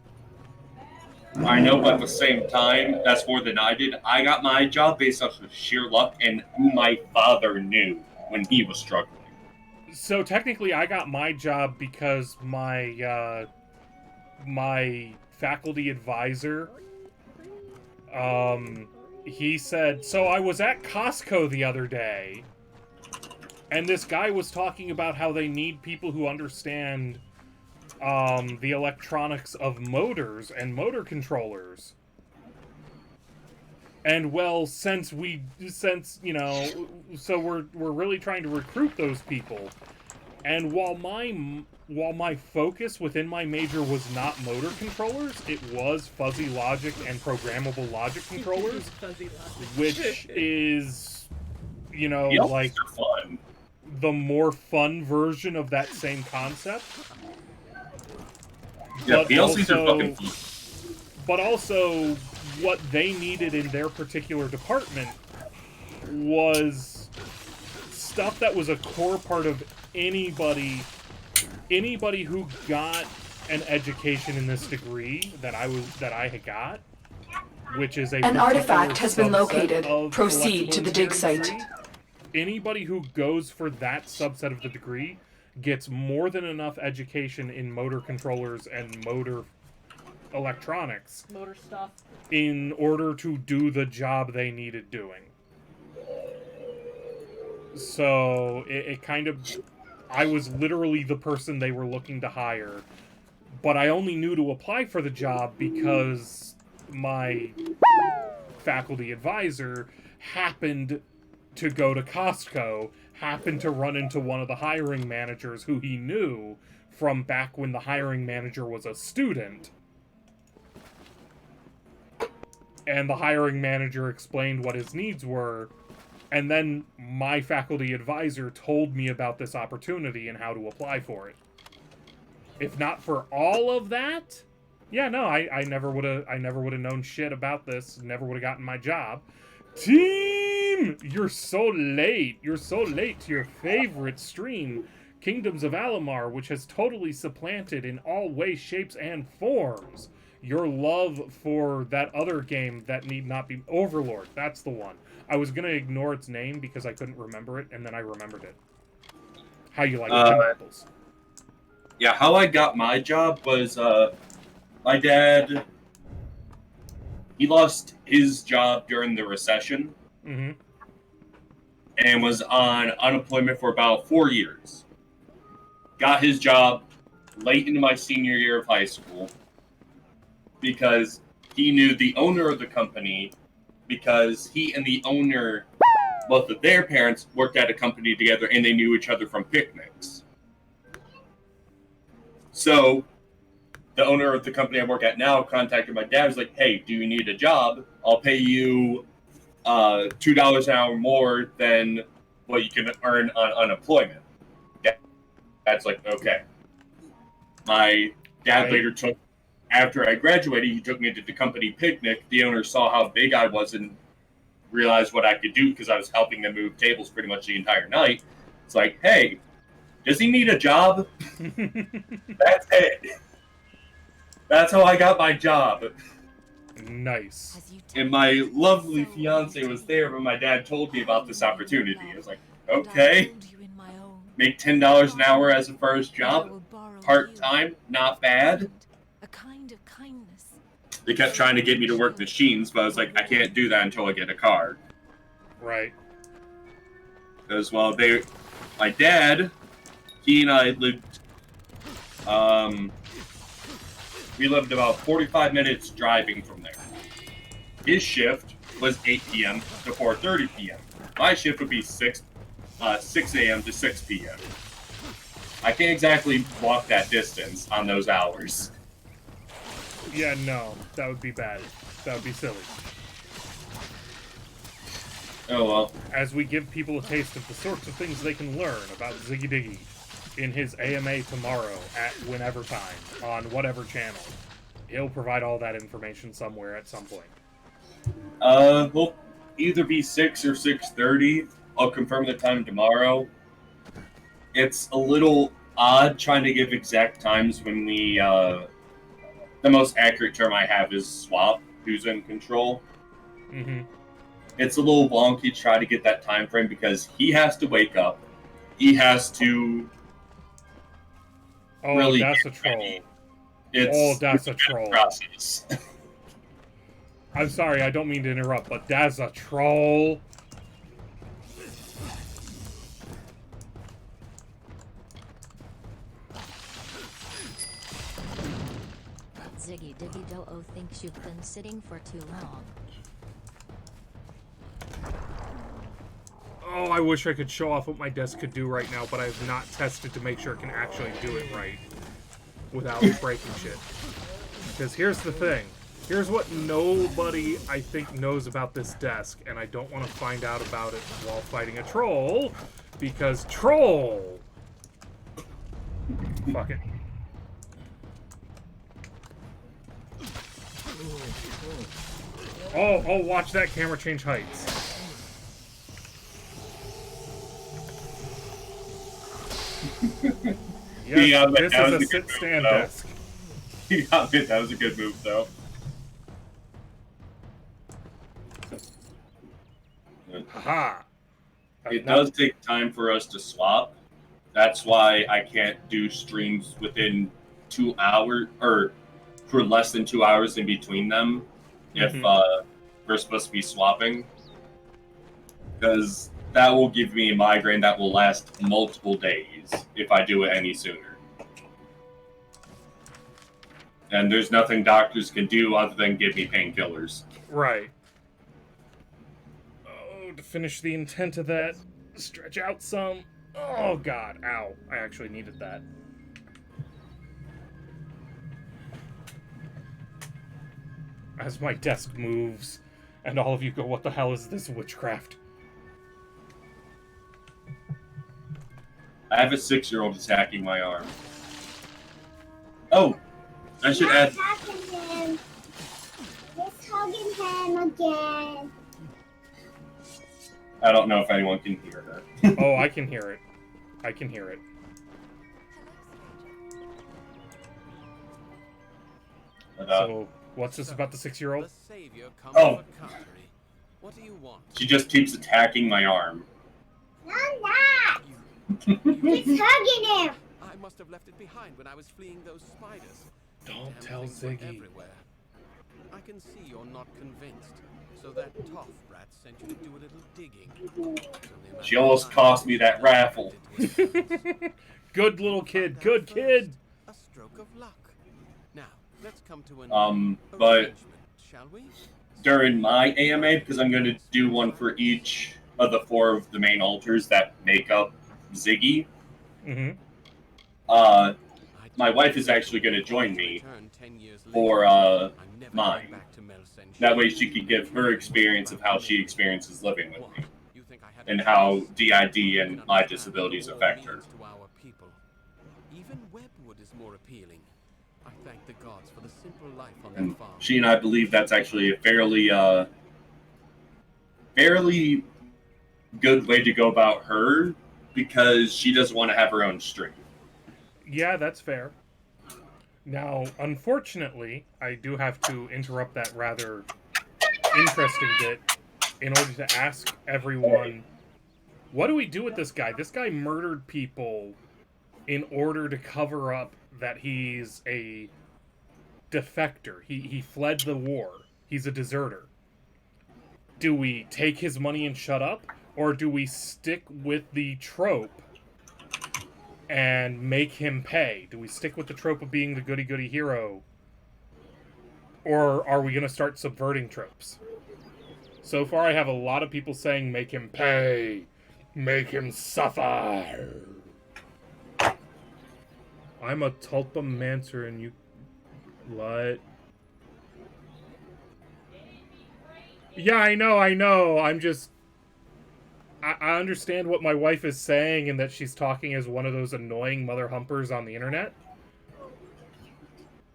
I know, but at the same time, that's more than I did. I got my job based off of sheer luck and who my father knew when he was struggling. So technically, I got my job because my my faculty advisor, he said, so I was at Costco the other day, and this guy was talking about how they need people who understand the electronics of motors and motor controllers. And well, since you know, so we're really trying to recruit those people. And while my focus within my major was not motor controllers, it was fuzzy logic and programmable logic controllers, which is, you know, like the more fun version of that same concept. Yeah, but PLCs also, are fucking fun. But also, what they needed in their particular department was stuff that was a core part of anybody who got an education in this degree that I had got, which is an artifact has been located. Proceed to the dig site. Anybody who goes for that subset of the degree gets more than enough education in motor controllers and motor electronics, motor stuff, in order to do the job they needed doing. So it kind of, I was literally the person they were looking to hire, but I only knew to apply for the job because my faculty advisor happened to go to Costco, happened to run into one of the hiring managers who he knew from back when the hiring manager was a student. And the hiring manager explained what his needs were, and then my faculty advisor told me about this opportunity and how to apply for it. If not for all of that, yeah, no, I never would have known shit about this, never would have gotten my job. Team! You're so late. You're so late to your favorite stream, Kingdoms of Alamar, which has totally supplanted in all ways, shapes, and forms your love for that other game that need not be... Overlord, that's the one. I was going to ignore its name because I couldn't remember it, and then I remembered it. How you like apples? Yeah, how I got my job was, my dad, he lost his job during the recession, and was on unemployment for about 4 years. Got his job late into my senior year of high school, because he knew the owner of the company, because he and the owner, both of their parents, worked at a company together, and they knew each other from picnics. So, the owner of the company I work at now contacted my dad, was like, hey, do you need a job? I'll pay you $2 an hour more than what you can earn on unemployment. Dad's like, okay. My dad later took, after I graduated, he took me to the company picnic. The owner saw how big I was and realized what I could do because I was helping them move tables pretty much the entire night. It's like, hey, does he need a job? That's it. That's how I got my job. Nice. And my lovely fiance was there when my dad told me about this opportunity. I was like, okay. Make $10 an hour as a first job. Part-time, not bad. A kind of kindness. They kept trying to get me to work machines, but I was like, I can't do that until I get a car. Right. Because, well, my dad, he and I lived, we lived about 45 minutes driving from there. His shift was 8 p.m. to 4:30 p.m. My shift would be 6 a.m. to 6 p.m. I can't exactly walk that distance on those hours. Yeah, no, that would be bad. That would be silly. Oh well. As we give people a taste of the sorts of things they can learn about Ziggy Diggy in his AMA tomorrow at whenever time, on whatever channel. He'll provide all that information somewhere at some point. We'll either be 6 or 6:30. I'll confirm the time tomorrow. It's a little odd trying to give exact times when the most accurate term I have is swap, who's in control. It's a little wonky to try to get that time frame because he has to wake up. He has to really that's a troll. That's a troll. Process. I'm sorry, I don't mean to interrupt, but that's a troll. Ziggy Diggy Do-O thinks you've been sitting for too long. Oh, I wish I could show off what my desk could do right now, but I have not tested to make sure it can actually do it right without breaking shit. Because here's the thing. Here's what nobody, I think, knows about this desk, and I don't want to find out about it while fighting a troll, because troll! Fuck it. Oh, watch that camera change heights. Yes, Yeah, this that is was a a good sit-stand move, though. desk. Yeah, that was a good move, though. Haha. It does take time for us to swap. That's why I can't do streams within 2 hours, or for less than 2 hours in between them, if we're supposed to be swapping. Because that will give me a migraine that will last multiple days if I do it any sooner. And there's nothing doctors can do other than give me painkillers. Right. Oh, to finish the intent of that, stretch out some. Oh god, ow. I actually needed that. As my desk moves, and all of you go, what the hell is this witchcraft? I have a 6-year-old attacking my arm. Oh, I should add... Him. Just hugging him again. I don't know if anyone can hear that. Oh, I can hear it. I can hear it. But, so, what's this about the 6-year-old? Oh! What do you want? She just keeps attacking my arm. Not that! Just hugging him! I must have left it behind when I was fleeing those spiders. Don't Damn tell things were Ziggy. everywhere. I can see you're not convinced. So that tough brat sent you to do a little digging. She almost cost me that raffle. Good little kid, good kid! A stroke of luck. Now, let's come to an but shall we? during my AMA, because I'm going to do one for each of the 4 of the main altars that make up Ziggy, my wife is actually going to join me for mine. That way she can give her experience of how she experiences living with me, and how DID and my disabilities affect her. Even Webwood is more appealing. I thank the gods for the simple life on And that farm. she and I believe that's actually a fairly good way to go about her, because she doesn't want to have her own stream. Yeah, that's fair. Now, unfortunately, I do have to interrupt that rather interesting bit in order to ask everyone, what do we do with this guy? This guy murdered people in order to cover up that he's a defector. He fled the war. He's a deserter. Do we take his money and shut up? Or do we stick with the trope and make him pay? Do we stick with the trope of being the goody-goody hero? Or are we going to start subverting tropes? So far, I have a lot of people saying, make him pay. Make him suffer. I'm a Tulpamancer and you... What? Yeah, I know. I'm just... I understand what my wife is saying and that she's talking as one of those annoying mother humpers on the internet.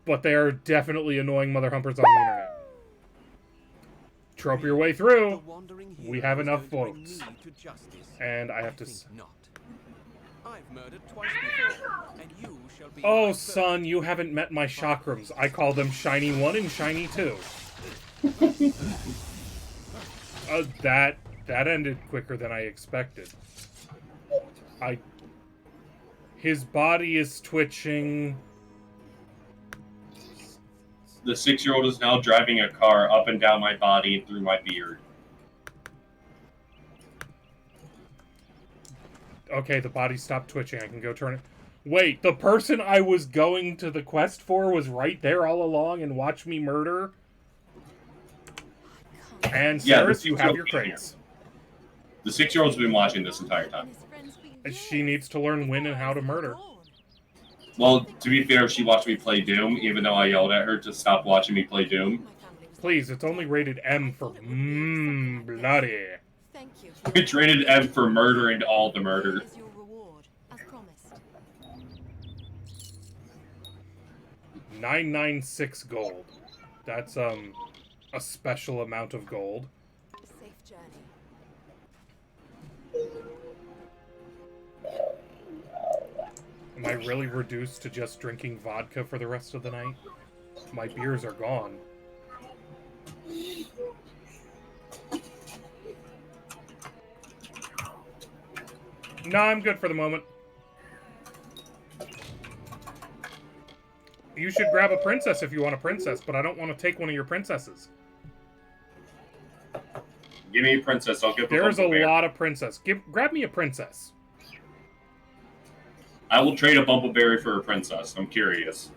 But they are definitely annoying mother humpers on the internet. Trope your way through. We have enough votes. And I have to... I've murdered twice before, and you shall be Oh, son, you haven't met my chakrams. I call them Shiny 1 and Shiny 2. That ended quicker than I expected. His body is twitching. The 6-year-old is now driving a car up and down my body and through my beard. Okay, the body stopped twitching. I can go turn it. Wait, the person I was going to the quest for was right there all along and watched me murder? And Saris, you have your crates. The 6-year-old's been watching this entire time. She needs to learn when and how to murder. Well, to be fair, she watched me play Doom, even though I yelled at her to stop watching me play Doom. Please, it's only rated M for bloody. It's rated M for murdering all the murder. 996 gold. That's a special amount of gold. Safe journey. Am I really reduced to just drinking vodka for the rest of the night? My beers are gone. No, I'm good for the moment. You should grab a princess if you want a princess, but I don't want to take one of your princesses. Give me a princess, I'll give There's a Bumblebee. lot of princess. Grab me a princess. I will trade a Bumbleberry for a princess. I'm curious.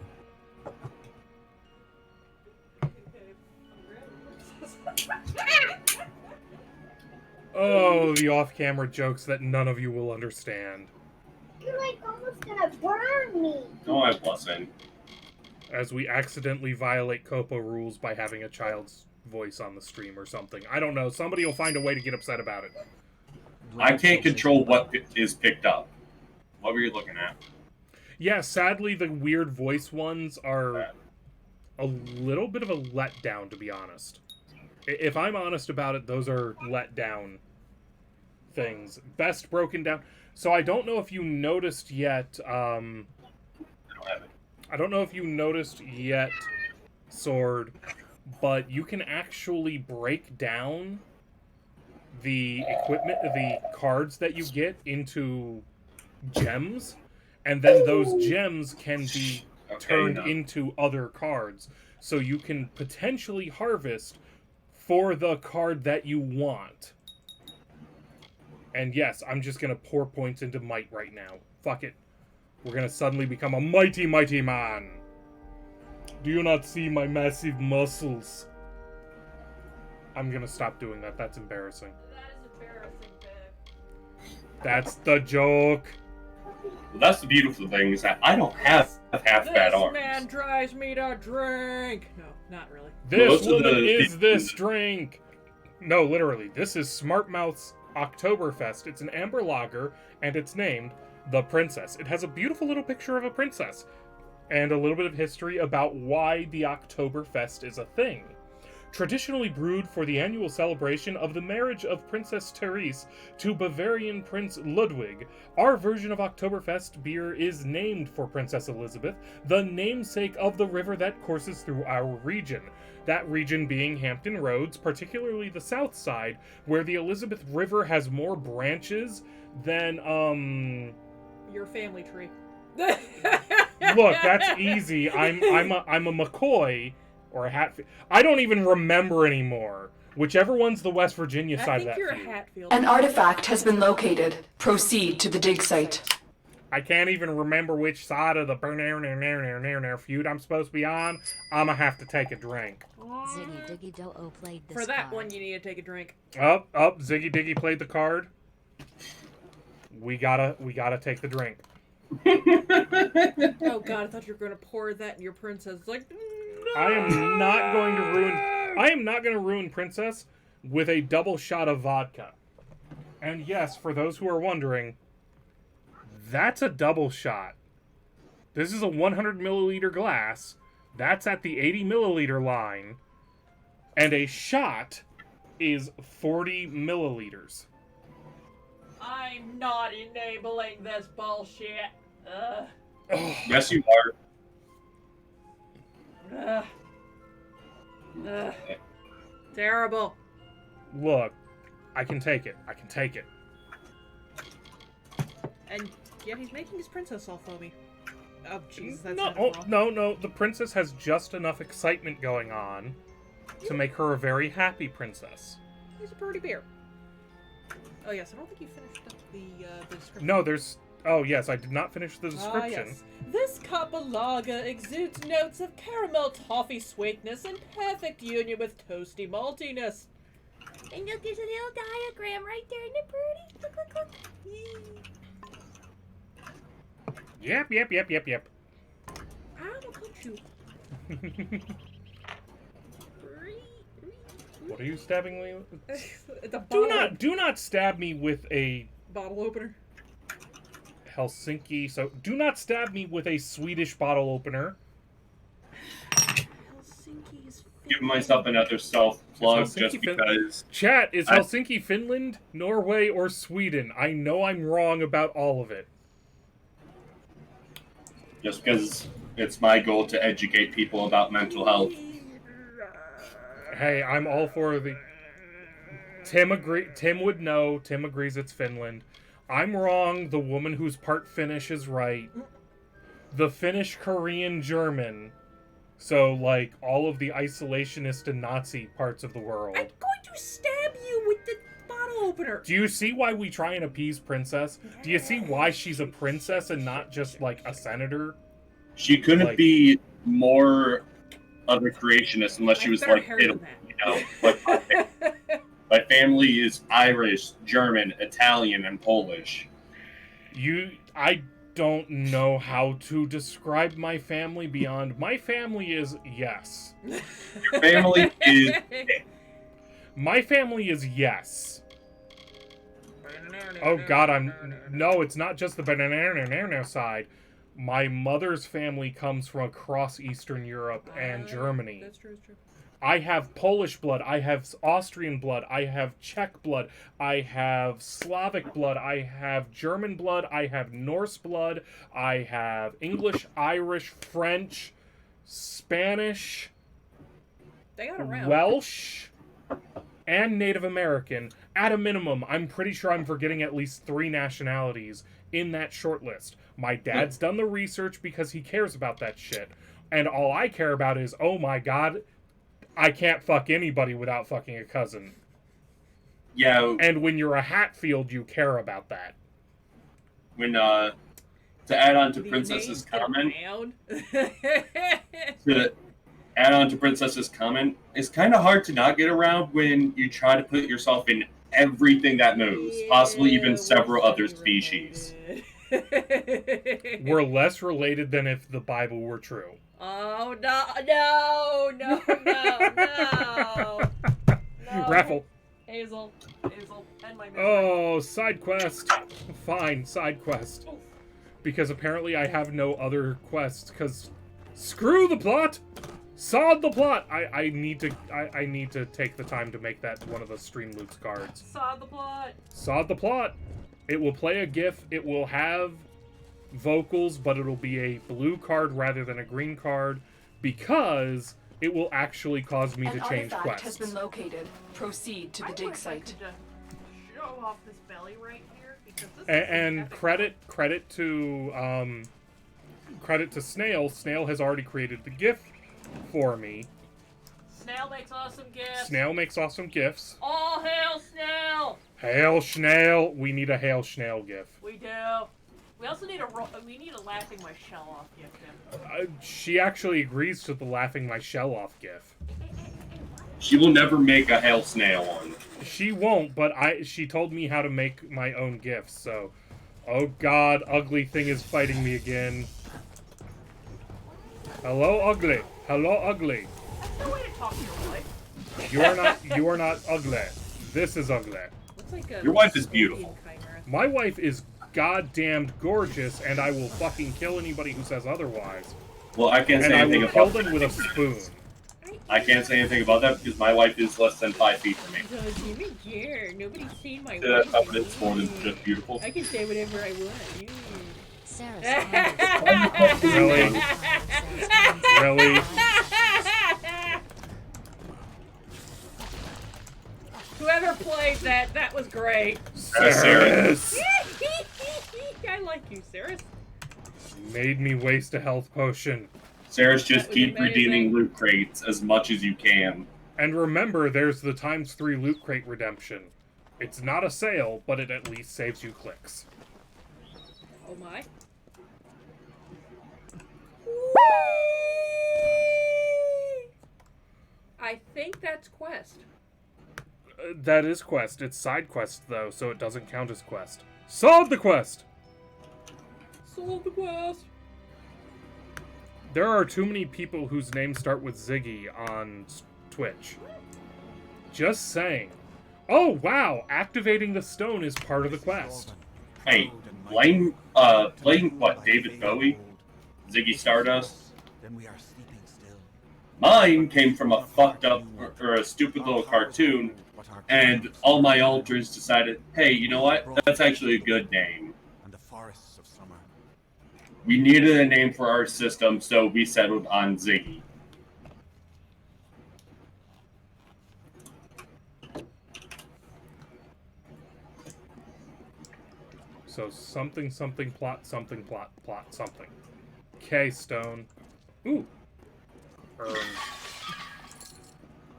Oh, the off-camera jokes that none of you will understand. You're like almost gonna burn me. No, I wasn't. As we accidentally violate Copo rules by having a child's voice on the stream or something. I don't know. Somebody will find a way to get upset about it. I can't control what is picked up. What were you looking at? Yeah, sadly, the weird voice ones are a little bit of a letdown, to be honest. If I'm honest about it, those are letdown things. Best broken down. So I don't know if you noticed yet. I don't know if you noticed yet, Sword, but you can actually break down the equipment, the cards that you get into gems, and then those gems can be turned into other cards. So you can potentially harvest for the card that you want. And yes, I'm just going to pour points into might right now. Fuck it. We're going to suddenly become a mighty, mighty man. Do you not see my massive muscles? I'm going to stop doing that. That's embarrassing. That is embarrassing, babe. That's the joke. Well, that's the beautiful thing, is that I don't have half-fat arms. This man drives me to drink. No, not really. This woman is this drink. No, literally. This is Smartmouth's Oktoberfest. It's an amber lager, and it's named The Princess. It has a beautiful little picture of a princess, and a little bit of history about why the Oktoberfest is a thing. Traditionally brewed for the annual celebration of the marriage of Princess Therese to Bavarian Prince Ludwig, our version of Oktoberfest beer is named for Princess Elizabeth, the namesake of the river that courses through our region. That region being Hampton Roads, particularly the south side, where the Elizabeth River has more branches than, Your family tree. Look, that's easy. I'm a McCoy. Or a Hatfield. I don't even remember anymore. Whichever one's the West Virginia side of that you're feud. a Hatfield. An artifact has been located. Proceed to the dig site. I can't even remember which side of the feud I'm supposed to be on. I'm gonna have to take a drink. Ziggy Diggy Do-O played this For that card. one, you need to take a drink. Up, Ziggy Diggy played the card. We gotta take the drink. Oh god, I thought you were gonna pour that in your princess. It's like, no! I am not going to ruin Princess with a double shot of vodka. And yes, for those who are wondering, that's a double shot. This is a 100 milliliter glass. That's at the 80 milliliter line. And a shot is 40 milliliters. I'm not enabling this bullshit. Ugh. Yes, you are. Ugh. Ugh. Terrible. Look, I can take it. And yet he's making his princess all foamy. Oh, jeez, that's No. The princess has just enough excitement going on to make her a very happy princess. He's a pretty beer. Oh yes, I don't think you finished up the description. No, there's... Oh, yes, I did not finish the description. Yes. This cup of lager exudes notes of caramel toffee sweetness and perfect union with toasty maltiness. And look, there's a little diagram right there. Isn't it pretty? Look. Yep. I will punch you. What are you stabbing me with? The Do not stab me with a... bottle opener. Helsinki, so do not stab me with a Swedish bottle opener. Helsinki is Give myself another self-plug just because... Chat, is Helsinki Finland, Norway, or Sweden? I know I'm wrong about all of it. Just because it's my goal to educate people about mental health. Hey, I'm all for the... Tim would know. Tim agrees it's Finland. I'm wrong. The woman who's part Finnish is right. The Finnish, Korean, German. So, like, all of the isolationist and Nazi parts of the world. I'm going to stab you with the bottle opener. Do you see why we try and appease Princess? Do you see why she's a princess and not just, like, a senator? She couldn't be more of a creationist unless she was, like, Italy, you know? Like, my family is Irish, German, Italian, and Polish. I don't know how to describe my family beyond my family is yes. Your family is... My family is yes. Oh god, no, it's not just the banana side. My mother's family comes from across Eastern Europe and Germany. That's true, that's true. I have Polish blood, I have Austrian blood, I have Czech blood, I have Slavic blood, I have German blood, I have Norse blood, I have English, Irish, French, Spanish, they got around. Welsh, and Native American. At a minimum, I'm pretty sure I'm forgetting at least 3 nationalities in that short list. My dad's done the research because he cares about that shit. And all I care about is, oh my god, I can't fuck anybody without fucking a cousin. Yeah. And when you're a Hatfield, you care about that. When, to add on to Princess's comment... to add on to Princess's comment, it's kind of hard to not get around when you try to put yourself in everything that moves, possibly even several other species. We're less related than if the Bible were true. Oh, no. Raffle. Hazel, and my misery. Oh, side quest. Fine, side quest. Because apparently I have no other quests, because screw the plot! Sod the plot! I need to take the time to make that one of the stream loops cards. Sod the plot! Sod the plot! It will play a GIF, it will have vocals, but it'll be a blue card rather than a green card, because it will actually cause me to change quests. An artifact has been located. Proceed to the dig site. Show off this belly right here, because this And credit to Snail. Snail has already created the GIF for me. Snail makes awesome gifts. Snail makes awesome gifts. All hail Snail! Hail Snail! We need a Hail Snail GIF. We do. We also need a laughing my shell off gift. She actually agrees to the laughing my shell off GIF. She will never make a Hail Snail one. She won't, but she told me how to make my own GIFs, so... Oh god, Ugly Thing is fighting me again. Hello, Ugly. Hello, Ugly. That's no way to talk to your wife. You are not ugly. This is ugly. Looks like a your wife is beautiful. My wife is goddamned gorgeous, and I will fucking kill anybody who says otherwise. Well, I can't say anything about that. And I will kill them with a spoon. I can't say anything about that because my wife is less than 5 feet from me. Nobody's seen my wife. It's more than just beautiful. I can say whatever I want. Really? Really? Whoever played that was great. Ceres! I like you, Ceres. Made me waste a health potion. Ceres, just keep redeeming loot crates as much as you can. And remember, there's the ×3 loot crate redemption. It's not a sale, but it at least saves you clicks. Oh my. I think that's quest. That is quest. It's side quest, though, so it doesn't count as quest. Solve the quest! Solve the quest! There are too many people whose names start with Ziggy on Twitch. Just saying. Oh, wow! Activating the stone is part of the quest. Hey, playing what, David Bowie? Ziggy Stardust? Then we are sleeping still. Mine came from a fucked up, or a stupid little cartoon, and all my alters decided, hey, you know what? That's actually a good name. And the forests of summer. We needed a name for our system, so we settled on Ziggy. So something, something, plot, something. Okay, Stone. Ooh.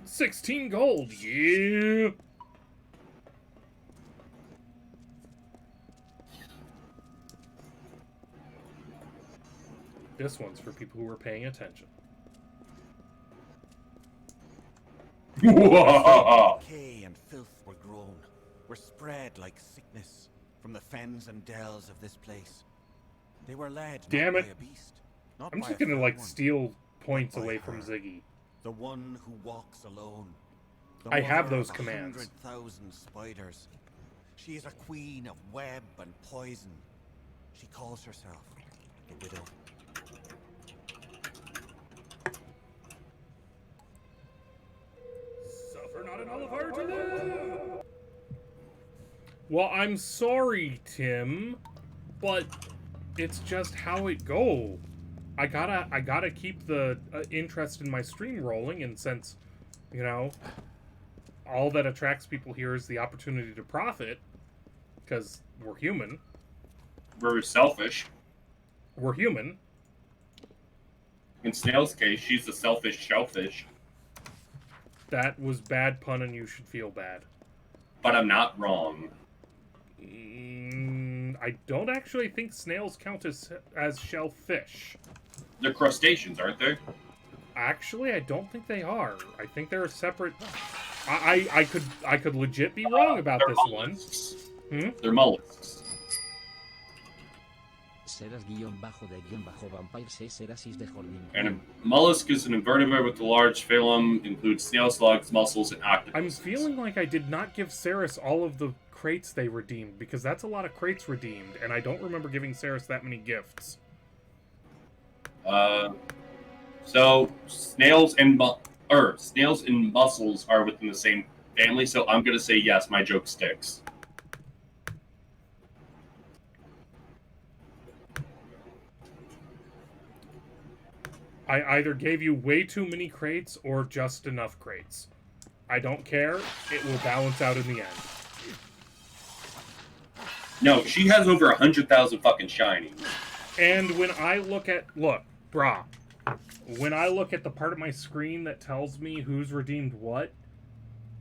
16 gold, yeah! This one's for people who were paying attention. Decay and filth were grown, were spread like sickness from the fens and dells of this place. They were led Damn not it. by a beast, not I'm by just a gonna, fair like, one, steal points but by away from her, Ziggy. the one who walks alone. I have mother those of commands. 100,000 spiders. She is a queen of web and poison. She calls herself the Widow. Suffer not an olive to live! Well, I'm sorry, Tim, but it's just how it go. I gotta keep the interest in my stream rolling, and since, you know, all that attracts people here is the opportunity to profit, because we're human. We're selfish. We're human. In Snail's case, she's the selfish shellfish. That was bad pun, and you should feel bad. But I'm not wrong. I don't actually think snails count as shellfish. They're crustaceans, aren't they? Actually, I don't think they are. I think they're a separate. I could legit be wrong about this mollusks. one. They're mollusks. And a mollusk is an invertebrate with a large phylum, includes snail, slugs, mussels, and octopuses. I'm feeling like I did not give Ceres all of the crates they redeemed, because that's a lot of crates redeemed, and I don't remember giving Ceres that many gifts. So snails and mussels are within the same family, so I'm gonna say yes, my joke sticks. I either gave you way too many crates or just enough crates. I don't care. It will balance out in the end. No, she has over 100,000 fucking shinies. And when I look at... Look, brah. When I look at the part of my screen that tells me who's redeemed what,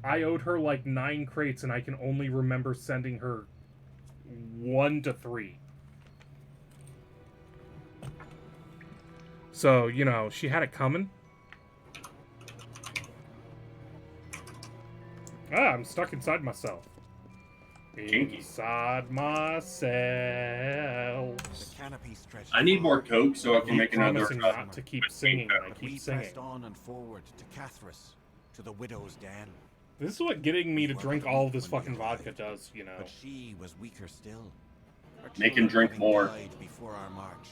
I owed her like 9 crates, and I can only remember sending her 1 to 3. So, you know, she had it coming. I'm stuck inside myself. Kinky. Inside myself. The canopy stretched I need more coke so I can make another. Promising not to keep singing. I keep singing. pressed on and forward to Cathris, to the widow's den. This is what getting me to drink all of this fucking vodka does, you know. But she was weaker still. Her Make him children drink more. died before our march.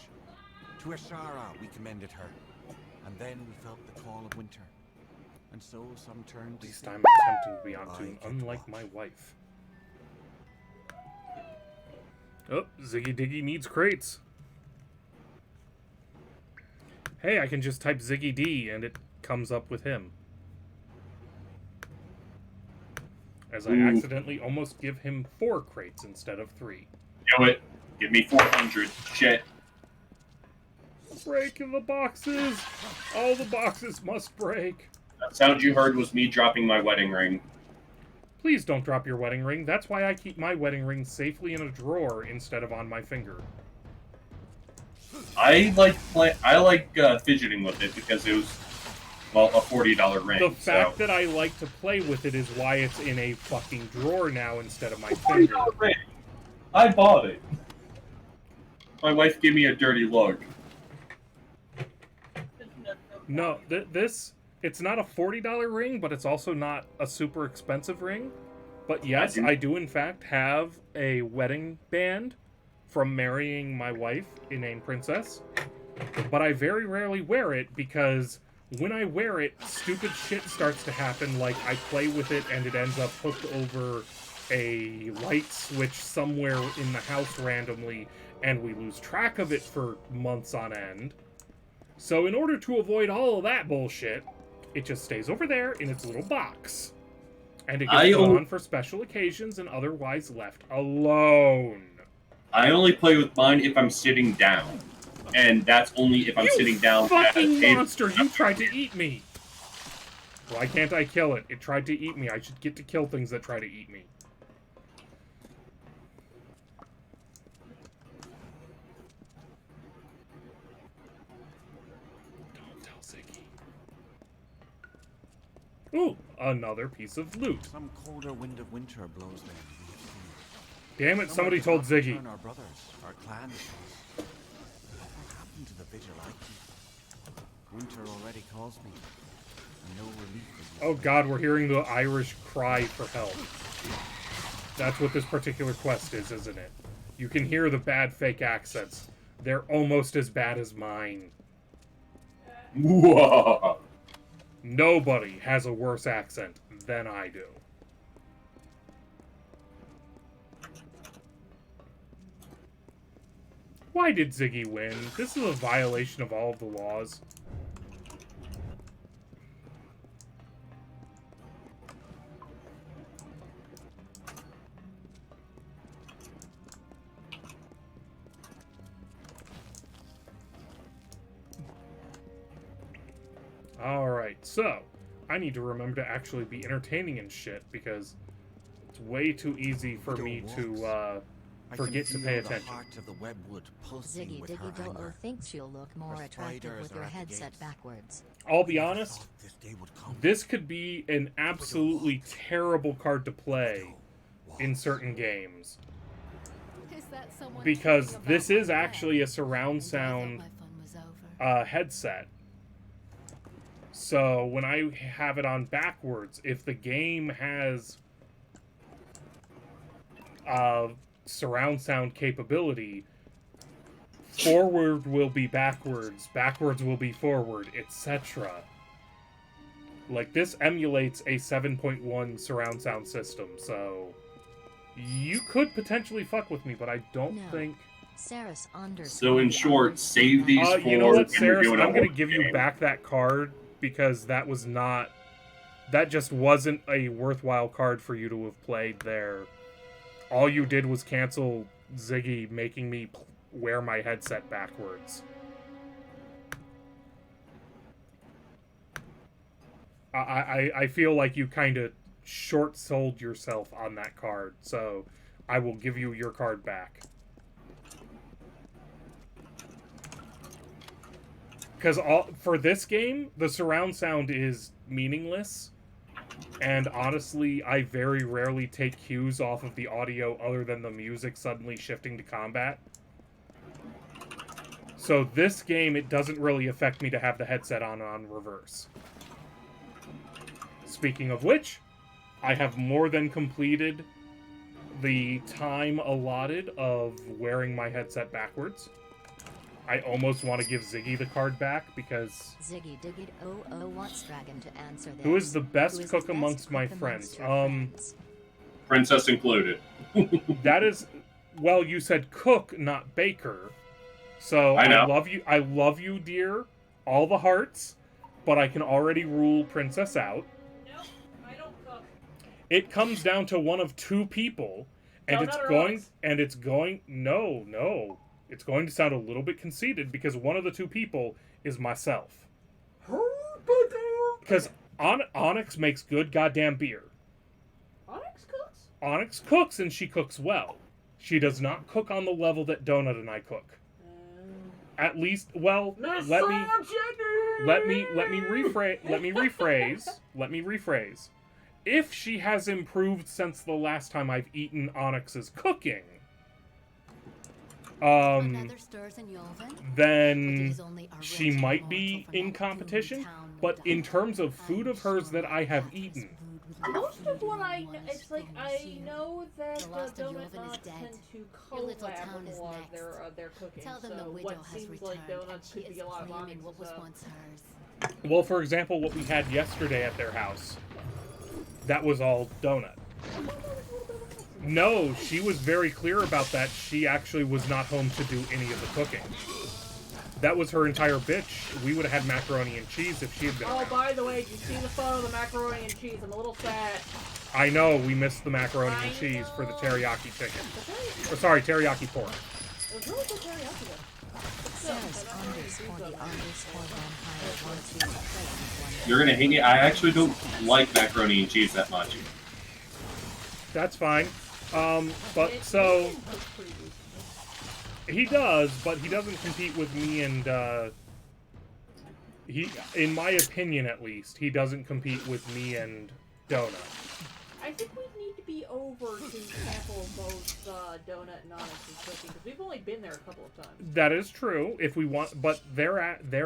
To Ashara we commended her, and then we felt the call of winter. And so some turned At to least sleep. I'm attempting to be onto, unlike my wife. Oh, Ziggy Diggy needs crates. Hey, I can just type Ziggy D and it comes up with him. As I accidentally almost give him 4 crates instead of 3. Do it. Give me 400. Shit. Break in the boxes! All the boxes must break. That sound you heard was me dropping my wedding ring. Please don't drop your wedding ring. That's why I keep my wedding ring safely in a drawer instead of on my finger. I like fidgeting with it because it was, well, a $40 ring. The fact so. that I like to play with it is why it's in a fucking drawer now instead of my $40 finger. ring. I bought it. My wife gave me a dirty look. No, this... It's not a $40 ring, but it's also not a super expensive ring. But yes, I do in fact have a wedding band from marrying my wife, named Princess. But I very rarely wear it because when I wear it, stupid shit starts to happen, like I play with it and it ends up hooked over a light switch somewhere in the house randomly, and we lose track of it for months on end. So in order to avoid all of that bullshit, it just stays over there in its little box. And it gets put on for special occasions and otherwise left alone. I only play with mine if I'm sitting down. And that's only if I'm sitting down at a fucking table. monster! You tried to eat me! Why can't I kill it? It tried to eat me. I should get to kill things that try to eat me. Don't tell Ziggy. Ooh, another piece of loot. Some colder wind of winter blows there. Damn it, somebody told Ziggy. Our brothers, our clans. What happened to the vigil I keep? Winter already calls me. No relief is Oh god, we're hearing the Irish cry for help. That's what this particular quest is, isn't it? You can hear the bad fake accents. They're almost as bad as mine. Whoa. Nobody has a worse accent than I do. Why did Ziggy win? This is a violation of all of the laws. Alright, so I need to remember to actually be entertaining and shit because it's way too easy for me to forget to pay attention. Ziggy Diggy Doo thinks she'll look more attractive with your headset backwards. I'll be honest, this could be an absolutely terrible card to play in certain games. Because this is actually a surround sound headset. So when I have it on backwards, if the game has surround sound capability, forward will be backwards, backwards will be forward, etc. Like, this emulates a 7.1 surround sound system, so you could potentially fuck with me, but I don't think... So in short, save these for... You know what, Saris, I'm going to give you back that card, because that was not... That just wasn't a worthwhile card for you to have played there. All you did was cancel Ziggy making me wear my headset backwards. I feel like you kind of short-sold yourself on that card, so I will give you your card back. Because for this game, the surround sound is meaningless. And honestly, I very rarely take cues off of the audio other than the music suddenly shifting to combat. So this game, it doesn't really affect me to have the headset on reverse. Speaking of which, I have more than completed the time allotted of wearing my headset backwards. I almost want to give Ziggy the card back because... Ziggy Diggy Doo wants Dragon to answer this. Who is the best cook amongst my friends? Princess included. That is... Well, you said cook, not baker. So I know. I love you, dear. All the hearts. But I can already rule Princess out. No, I don't cook. It comes down to one of two people. And it's going... No. It's going to sound a little bit conceited because one of the two people is myself. Because Onyx makes good goddamn beer. Onyx cooks? Onyx cooks, and she cooks well. She does not cook on the level that Donut and I cook. At least, well, let me rephrase. If she has improved since the last time I've eaten Onyx's cooking, then she might be in competition, but in terms of food of hers that I have eaten, most of what I know, it's like I know that the Donut Knots tend to collab with a lot of their cooking. Tell them so the widow what has seems returned, like donuts and could she be a lot of is claiming Onyx's, what was once hers. well, for example, what we had yesterday at their house, that was all donut. No, she was very clear about that. She actually was not home to do any of the cooking. That was her entire bitch. We would have had macaroni and cheese if she had been around. By the way, did you see the photo of the macaroni and cheese? I'm a little sad. I know, we missed the macaroni and cheese for the teriyaki chicken. Or sorry, teriyaki pork. It was really good teriyaki though. You're gonna hate me. I actually don't like macaroni and cheese that much. That's fine. But so he does, but he doesn't compete with me and he, in my opinion at least, he doesn't compete with me and Donut. I think we need to be over to sample both Donut and Onyx's cooking because we've only been there a couple of times. That is true. If we want, but they're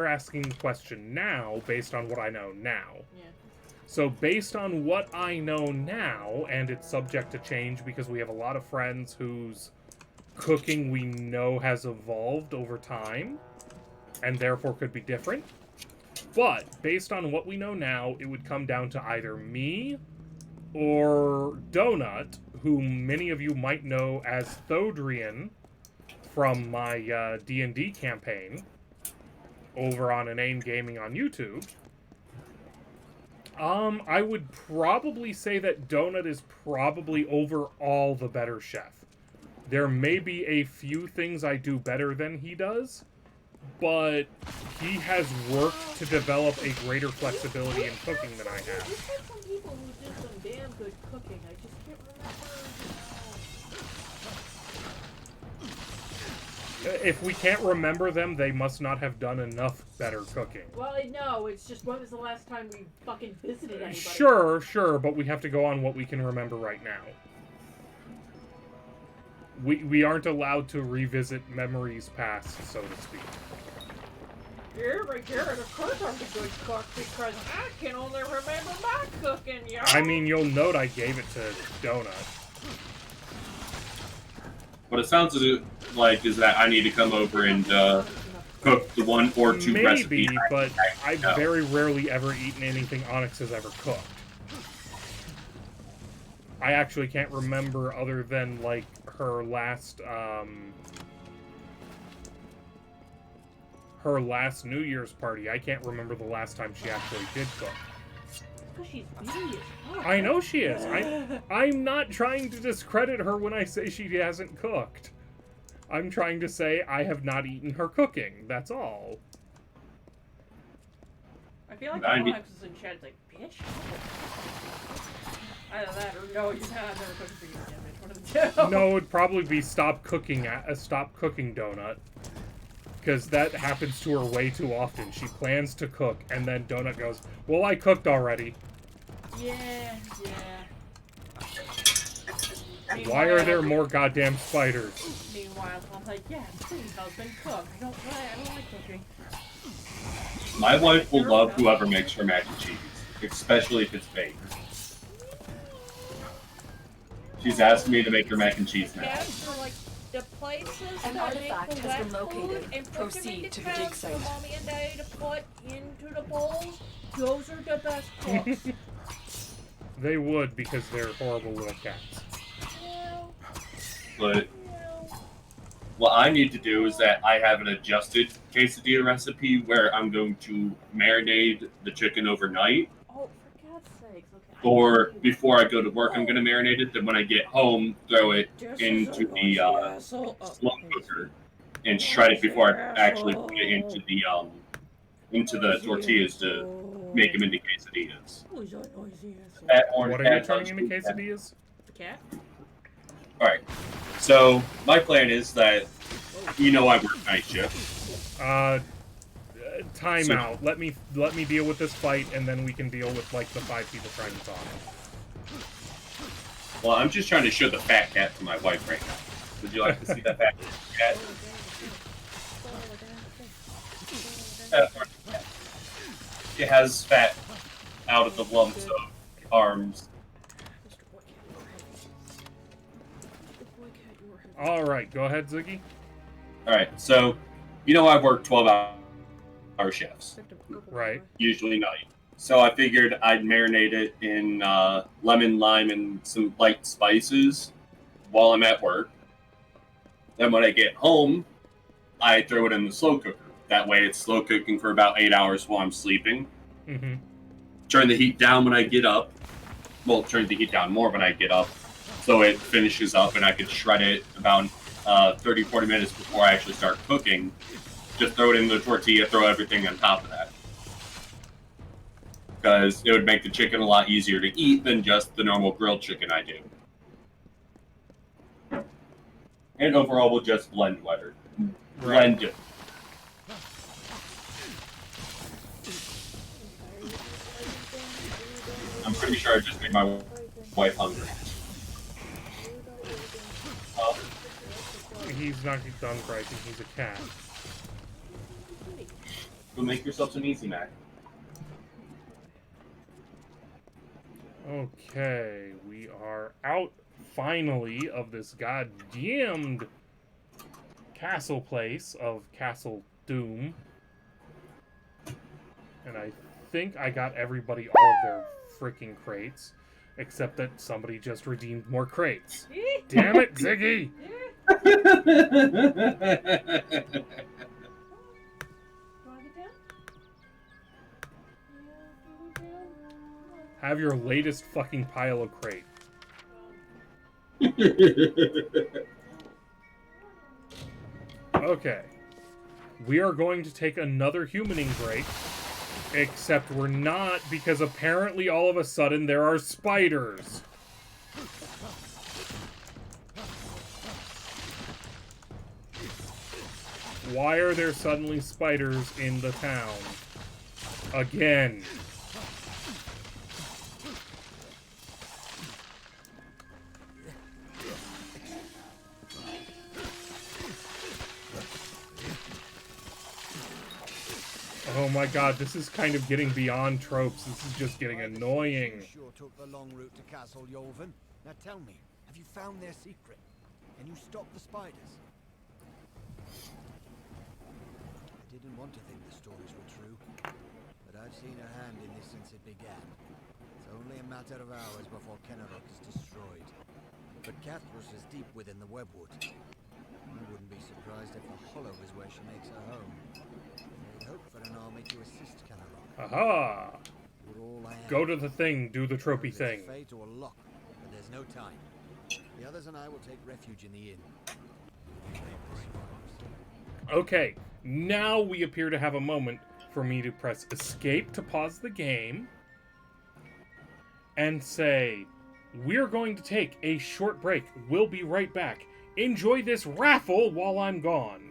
asking the question now based on what I know now. Yeah. So based on what I know now, and it's subject to change because we have a lot of friends whose cooking we know has evolved over time, and therefore could be different. But based on what we know now, it would come down to either me or Donut, who many of you might know as Thodrian from my D&D campaign over on Inane Gaming on YouTube. I would probably say that Donut is probably overall the better chef. There may be a few things I do better than he does, but he has worked to develop a greater flexibility in cooking than I have. We've had some people who do some damn good cooking. I just can't remember. If we can't remember them, they must not have done enough better cooking. Well, no, it's just when was the last time we fucking visited anybody? Sure, but we have to go on what we can remember right now. We aren't allowed to revisit memories past, so to speak. Yeah, but Jared, of course I'm a good cook because I can only remember my cooking, yo. I mean, you'll note I gave it to Donut. What it sounds like is that I need to come over and cook the one or two recipes. Maybe, but I've very rarely ever eaten anything Onyx has ever cooked. I actually can't remember other than, like, her last New Year's party. I can't remember the last time she actually did cook. Because she's busy as fuck. I know she is. I'm not trying to discredit her when I say she hasn't cooked. I'm trying to say I have not eaten her cooking. That's all. I feel like Onyx is in chat. It's like, bitch. Either that or no, you're not. I've never cooked for you again, bitch. One of the two. No, it'd probably be stop cooking Donut. Because that happens to her way too often. She plans to cook, and then Donut goes, well, I cooked already. Yeah. Why are there more goddamn spiders? Meanwhile, I'm like, yeah, please, husband, cook. I don't like cooking. My wife will love whoever makes her mac and cheese, especially if it's baked. She's asked me to make her mac and cheese now. For, like, the places An that artifact make the has been wet located. food and Proceed to the dig site. For Mommy and Daddy to put into the bowls, those are the best cooks. They would, because they're horrible little cats. But what I need to do is that I have an adjusted quesadilla recipe where I'm going to marinate the chicken overnight. Oh, for God's sakes, okay. Or before I go to work, I'm going to marinate it. Then when I get home, throw it into the slow cooker and shred it before I actually put it into the tortillas to make them into quesadillas. What are you turning into quesadillas? The cat? Alright. So, my plan is that, I work night shift. Time out. Let me deal with this fight, and then we can deal with, like, the 5 people trying to talk. Well, I'm just trying to show the fat cat to my wife right now. Would you like to see that fat cat? It has fat out of the lumps of arms. Alright, go ahead, Ziggy. Alright, so, I work 12-hour shifts. Right. Usually night. So I figured I'd marinate it in lemon, lime, and some light spices. while I'm at work. Then when I get home, I throw it in the slow cooker. That way it's slow cooking for about 8 hours while I'm sleeping. Mm-hmm. Turn the heat down when I get up. Well, turn the heat down more when I get up. So it finishes up and I can shred it about 30, 40 minutes before I actually start cooking. Just throw it in the tortilla, throw everything on top of that. Because it would make the chicken a lot easier to eat than just the normal grilled chicken I do. And overall, we'll just blend better. Blend it. I'm pretty sure I just made my wife hungry. He's not done griping, he's a cat. Go make yourself some Easy Mac. Okay, we are out finally of this goddamned castle place of Castle Doom. And I think I got everybody all of their freaking crates. Except that somebody just redeemed more crates. Damn it, Ziggy! Have your latest fucking pile of crate. Okay. We are going to take another humaning break. Except we're not, because apparently all of a sudden there are spiders. Why are there suddenly spiders in the town? Again. Oh my god, this is kind of getting beyond tropes. This is just getting annoying. You sure took the long route to Castle Yolvin. Now tell me, have you found their secret? Can you stop the spiders? I didn't want to think the stories were true, but I've seen a hand in this since it began. It's only a matter of hours before Kennerock is destroyed. But Cathrus is deep within the webwood. I wouldn't be surprised if the Hollow is where she makes her home. I hope for an army to assist Kennerock. Aha! Go to the thing, do the tropey thing. Fate or luck, but there's no time. The others and I will take refuge in the inn. Okay, now we appear to have a moment for me to press escape to pause the game and say, we're going to take a short break. We'll be right back. Enjoy this raffle while I'm gone.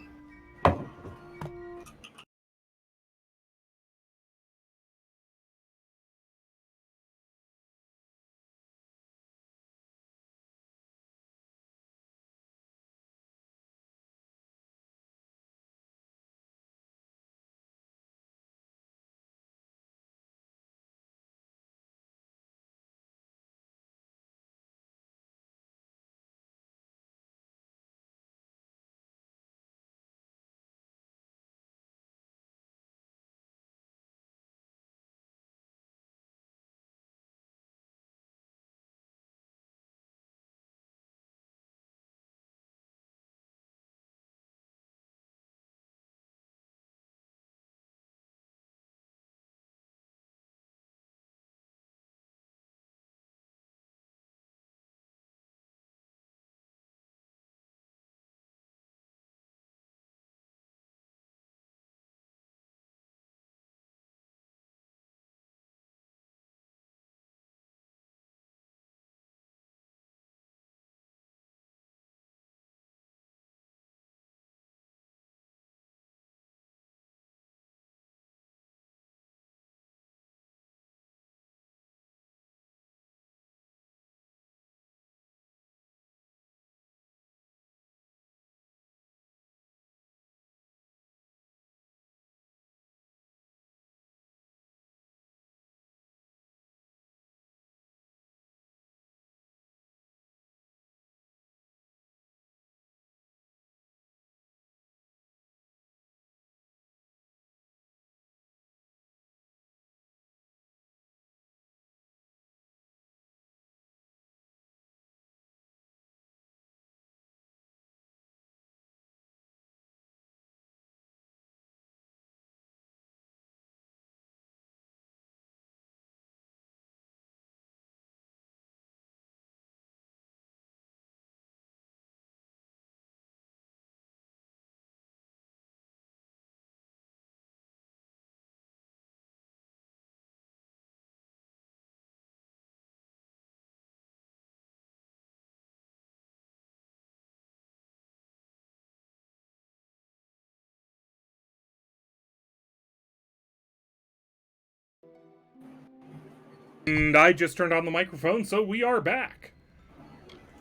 And I just turned on the microphone, so we are back.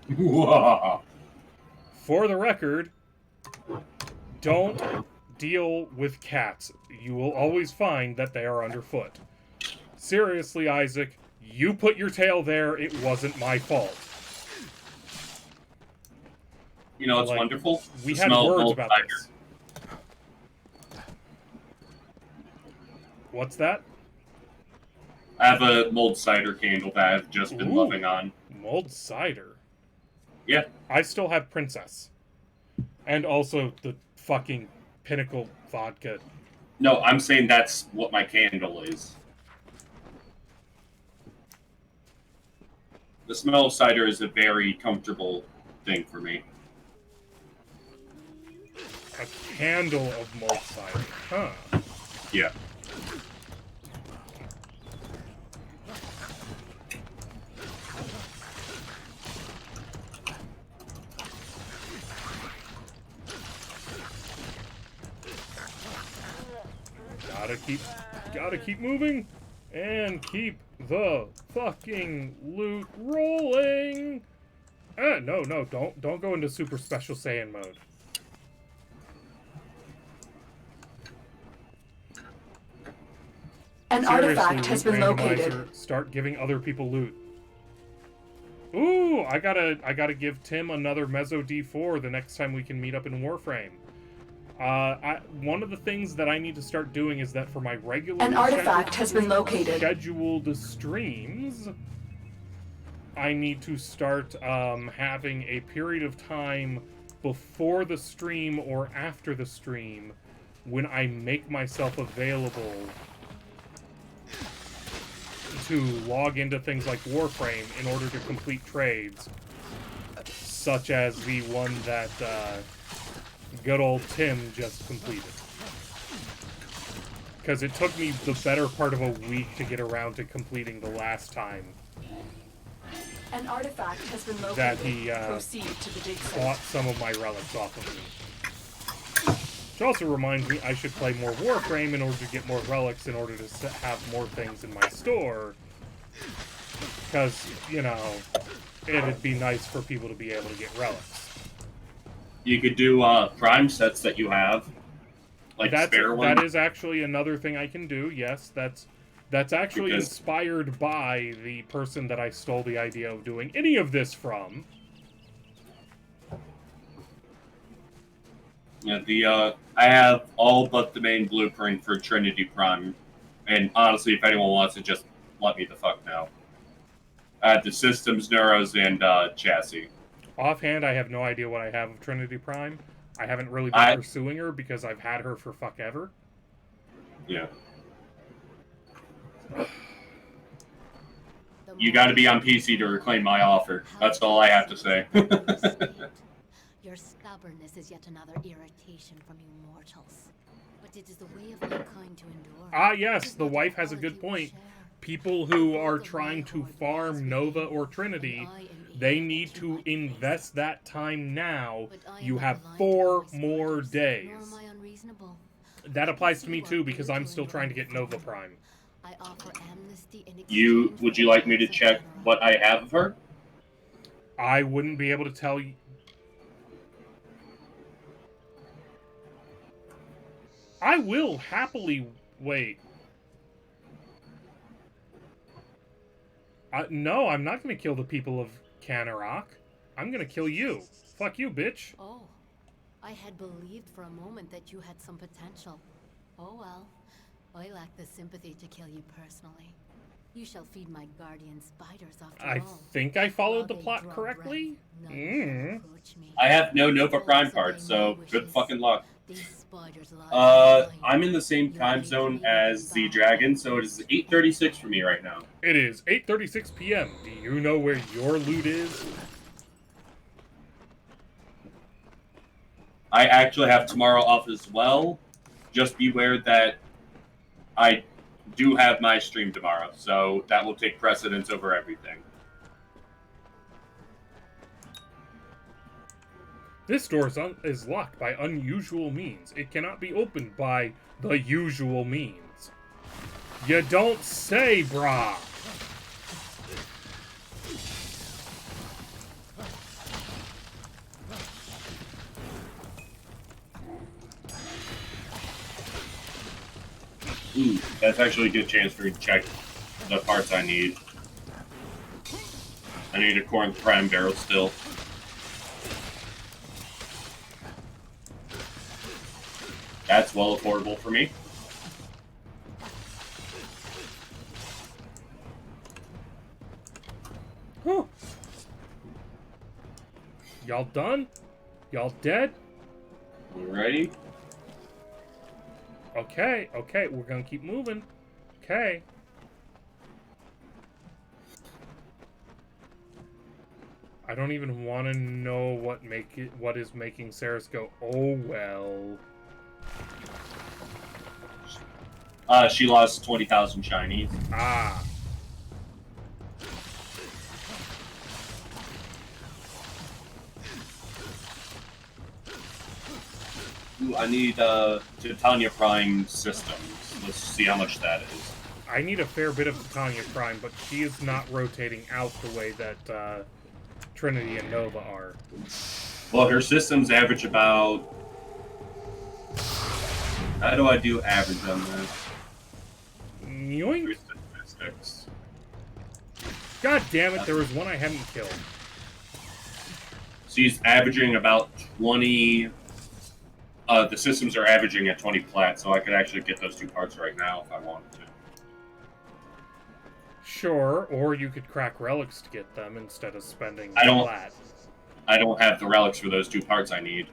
For the record, don't deal with cats. You will always find that they are underfoot. Seriously, Isaac, you put your tail there. It wasn't my fault. You know, it's wonderful. We had words about this. What's that? I have a mulled cider candle that I've just been loving on. Mulled cider? Yeah. I still have Princess. And also the fucking Pinnacle vodka. No, I'm saying that's what my candle is. The smell of cider is a very comfortable thing for me. A candle of mulled cider. Huh. Yeah. Gotta keep moving and keep the fucking loot rolling. No, don't go into Super Special Saiyan mode. An artifact has been located. Start giving other people loot. Ooh, I gotta give Tim another Mezzo D4 the next time we can meet up in Warframe. One of the things that I need to start doing is that for my regular an artifact has been located. Scheduled streams, I need to start having a period of time before the stream or after the stream when I make myself available to log into things like Warframe in order to complete trades, such as the one that good old Tim just completed. Because it took me the better part of a week to get around to completing the last time. An artifact has been located. That he proceed to the dig site. bought some of my relics off of me. Which also reminds me I should play more Warframe in order to get more relics in order to have more things in my store. Because, you know, it'd be nice for people to be able to get relics. You could do prime sets that you have, like spare one. That is actually another thing I can do. Yes, that's actually inspired by the person that I stole the idea of doing any of this from. Yeah, I have all but the main blueprint for Trinity Prime, and honestly, if anyone wants to just let me the fuck know. I have the systems, neuros, and chassis. Offhand, I have no idea what I have of Trinity Prime. I haven't really been pursuing her because I've had her for fuck ever. Yeah. You gotta be on PC to reclaim my offer. That's all I have to say. Your stubbornness is yet another irritation from you mortals. But it is the way of mankind to endure. Ah, yes, the wife has a good point. People who are trying to farm Nova or Trinity, they need to invest that time now. You have 4 more days. That applies to me too, because I'm still trying to get Nova Prime. Would you like me to check what I have of her? I wouldn't be able to tell you. I will happily wait. No, I'm not going to kill the people of Canarok. I'm going to kill you. Fuck you, bitch. Oh, I had believed for a moment that you had some potential. Oh well, I lack the sympathy to kill you personally. You shall feed my guardian spiders after I all. think I followed the plot correctly. I have no Nova Prime cards, so good fucking luck. I'm in the same time zone as the dragon, so it is 8:36 for me right now. It is 8:36 p.m. Do you know where your loot is? I actually have tomorrow off as well. Just beware that I do have my stream tomorrow, so that will take precedence over everything. This door is locked by unusual means. It cannot be opened by the usual means. You don't say, brah! Ooh, that's actually a good chance for me to check the parts I need. I need a Corinth Prime barrel still. That's well affordable for me. Huh. Y'all done? Y'all dead? Ready? Okay, okay, we're gonna keep moving. Okay. I don't even want to know what is making Saris go, oh well. She lost 20,000 shinies. Ah. Ooh, I need Titania Prime systems. Let's see how much that is. I need a fair bit of Titania Prime, but she is not rotating out the way that Trinity and Nova are. Well, her systems average about... How do I do average on this? Yoink. Statistics. God damn it, there was one I hadn't killed. She's averaging about 20... the systems are averaging at 20 plat, so I could actually get those two parts right now if I wanted to. Sure, or you could crack relics to get them instead of spending plat. I don't have the relics for those two parts I need.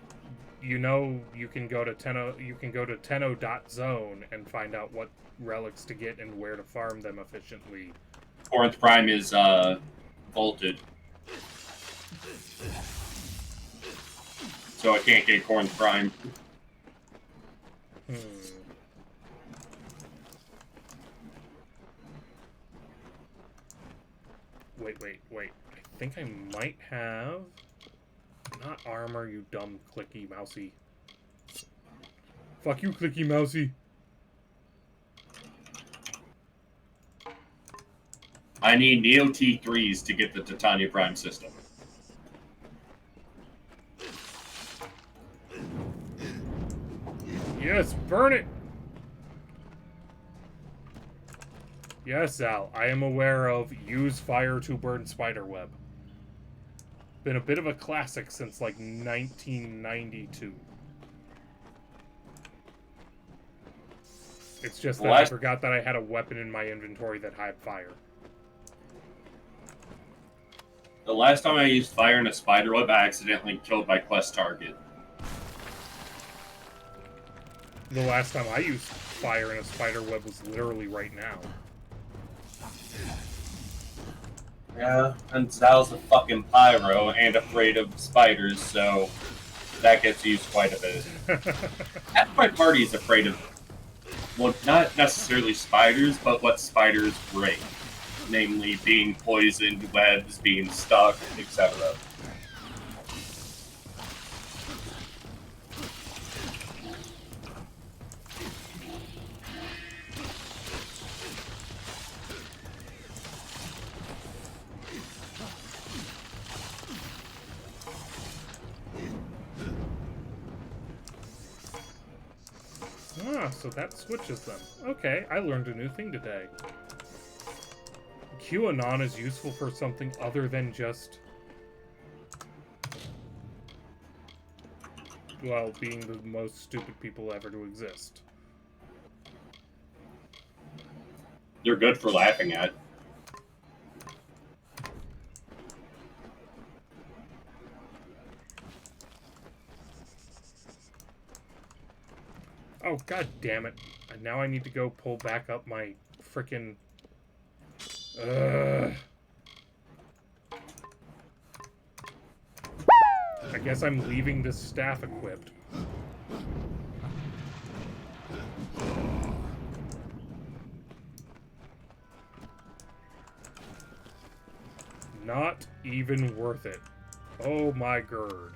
You know, you can go to tenno.zone and find out what relics to get and where to farm them efficiently. Corinth Prime is vaulted. So I can't get Corinth Prime. Wait. I think I might have... Not armor, you dumb clicky mousy. Fuck you, clicky mousy. I need Neo T3s to get the Titania Prime system. Yes, burn it! Yes, Al, I am aware of use fire to burn spiderweb. Been a bit of a classic since, like, 1992. It's just that I forgot that I had a weapon in my inventory that had fire. The last time I used fire in a spiderweb, I accidentally killed my quest target. The last time I used fire in a spiderweb was literally right now. Yeah, and Zal's a fucking pyro and afraid of spiders, so that gets used quite a bit. Half my party is afraid of, well, not necessarily spiders, but what spiders bring. Namely, being poisoned, webs, being stuck, etc. Ah, so that switches them. Okay, I learned a new thing today. QAnon is useful for something other than just... well, being the most stupid people ever to exist. They're good for laughing at. Oh, god damn it. And now I need to go pull back up my frickin'... I guess I'm leaving this staff equipped. Not even worth it. Oh my gird.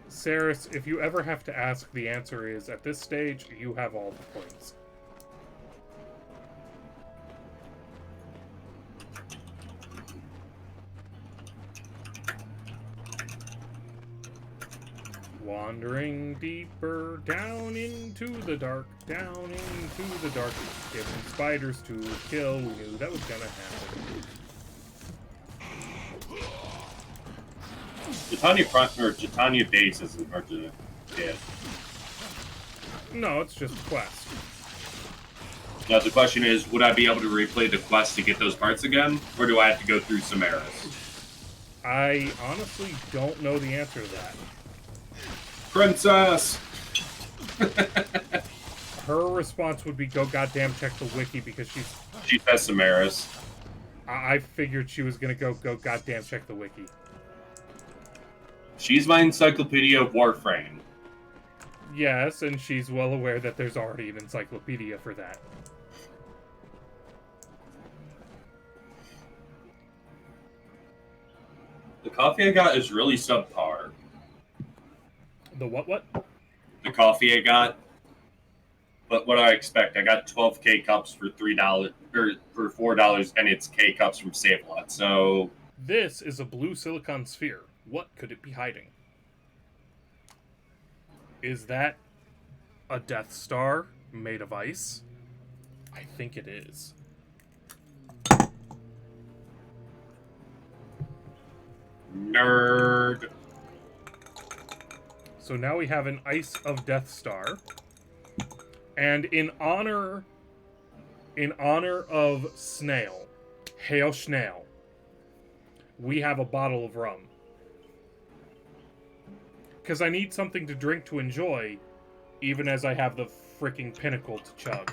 Saris, if you ever have to ask, the answer is, at this stage, you have all the points. Wandering deeper down into the dark, given spiders to kill. We knew that was gonna happen. Titania base isn't hard to get. No, it's just a quest. Now the question is, would I be able to replay the quest to get those parts again, or do I have to go through Samaras? I honestly don't know the answer to that. Princess! Her response would be, go goddamn check the wiki, because she says Samaras. I figured she was gonna go goddamn check the wiki. She's my encyclopedia of Warframe. Yes, and she's well aware that there's already an encyclopedia for that. The coffee I got is really subpar. The what? The coffee I got. But what I expect, I got 12 K cups for $3 or for $4, and it's K cups from Save-A-Lot. So this is a blue silicon sphere. What could it be hiding? Is that a Death Star made of ice? I think it is. Nerd. So now we have an ice of Death Star. And in honor of Snail, Hail Snail, we have a bottle of rum. Because I need something to drink to enjoy, even as I have the freaking pinnacle to chug.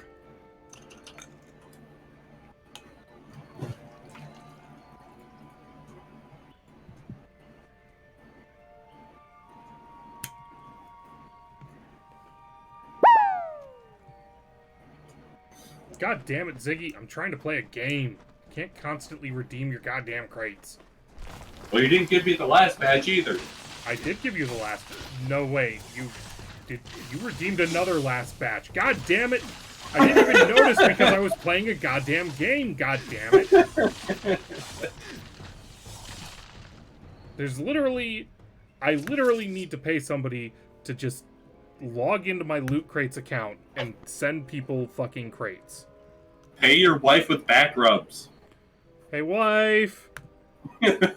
God damn it, Ziggy. I'm trying to play a game. You can't constantly redeem your goddamn crates. Well, you didn't give me the last badge either. I did give you the last... No, wait. You redeemed another last batch. God damn it. I didn't even notice because I was playing a goddamn game. God damn it. There's literally... I literally need to pay somebody to just log into my Loot Crates account and send people fucking crates. Pay your wife with back rubs. Hey, wife. Do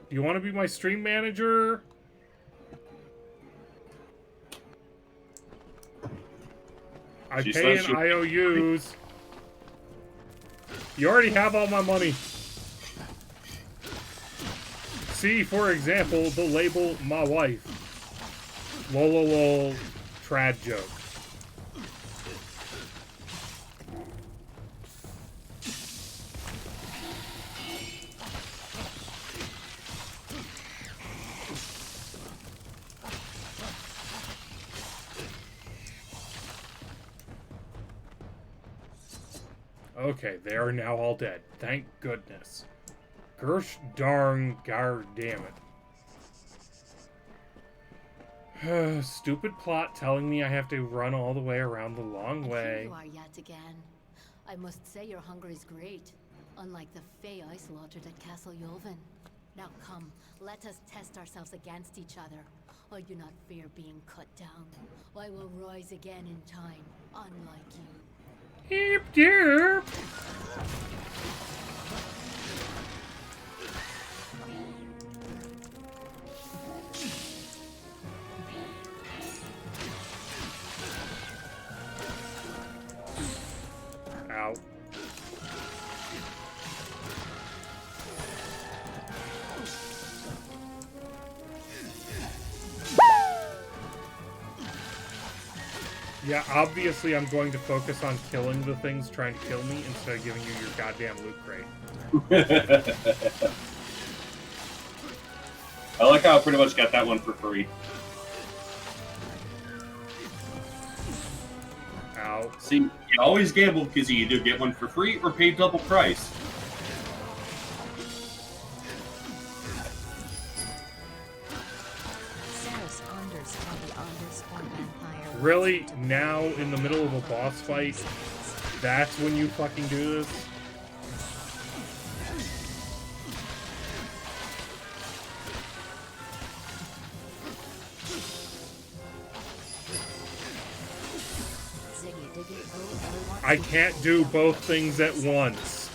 you want to be my stream manager? I pay in IOUs. You already have all my money. See, for example, the label "my wife." Lol, trad joke. Okay, they are now all dead. Thank goodness. Gersh darn gar damn it. Stupid plot telling me I have to run all the way around the long way. Here you are yet again. I must say your hunger is great, unlike the Fae I slaughtered at Castle Yulvin. Now come, let us test ourselves against each other. I do not fear being cut down. I will rise again in time, unlike you. Heep derp. Ow. Yeah, obviously I'm going to focus on killing the things trying to kill me instead of giving you your goddamn loot crate. I like how I pretty much got that one for free. Ow. See, you always gamble because you either get one for free or pay double price. Really? Now, in the middle of a boss fight, that's when you fucking do this? Fancy. I can't do both things at once.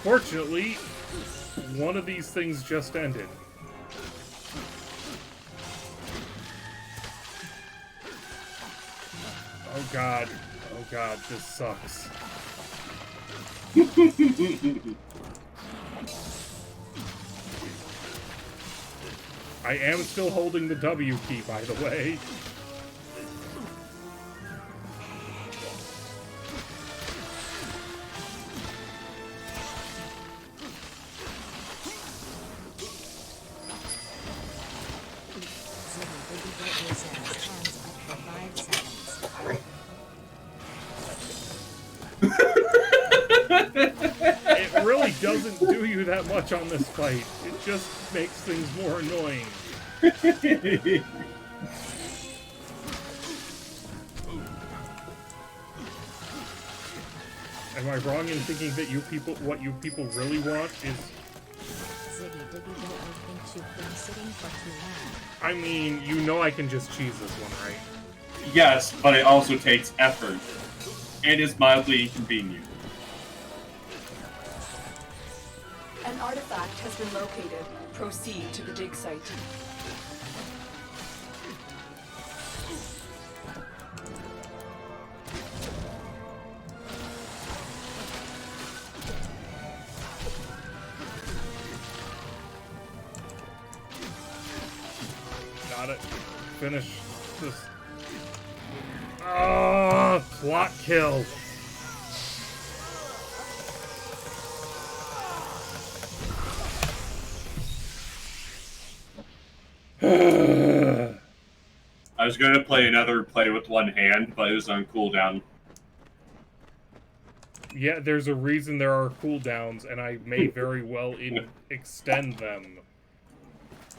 Fortunately, one of these things just ended. Oh god. Oh god, this sucks. I am still holding the W key, by the way. It really doesn't do you that much on this fight. It just makes things more annoying. Am I wrong in thinking that what you people really want is... Ziggy Diggy Diggy thinks you've been sitting for too long. I mean, you know I can just cheese this one, right? Yes, but it also takes effort. And is mildly inconvenient. An artifact has been located. Proceed to the dig site. Got it. Finish this. Ah, plot kill. I was going to play another play with one hand, but it was on cooldown. Yeah, there's a reason there are cooldowns, and I may very well extend them.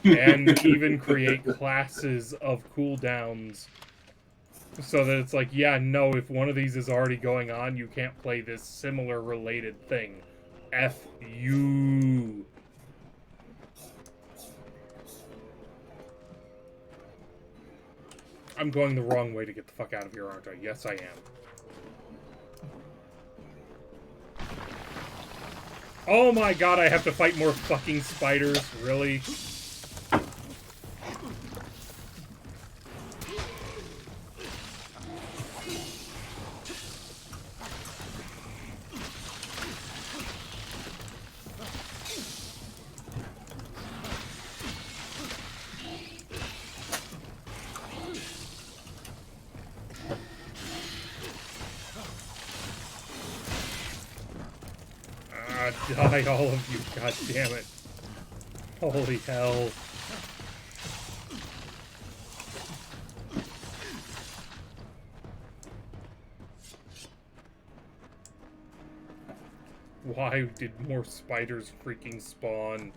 And even create classes of cooldowns. So that it's like, yeah, no, if one of these is already going on, you can't play this similar related thing. F you. I'm going the wrong way to get the fuck out of here, aren't I? Yes, I am. Oh my god, I have to fight more fucking spiders? Really? Die, all of you. God damn it. Holy hell. Why did more spiders freaking spawn?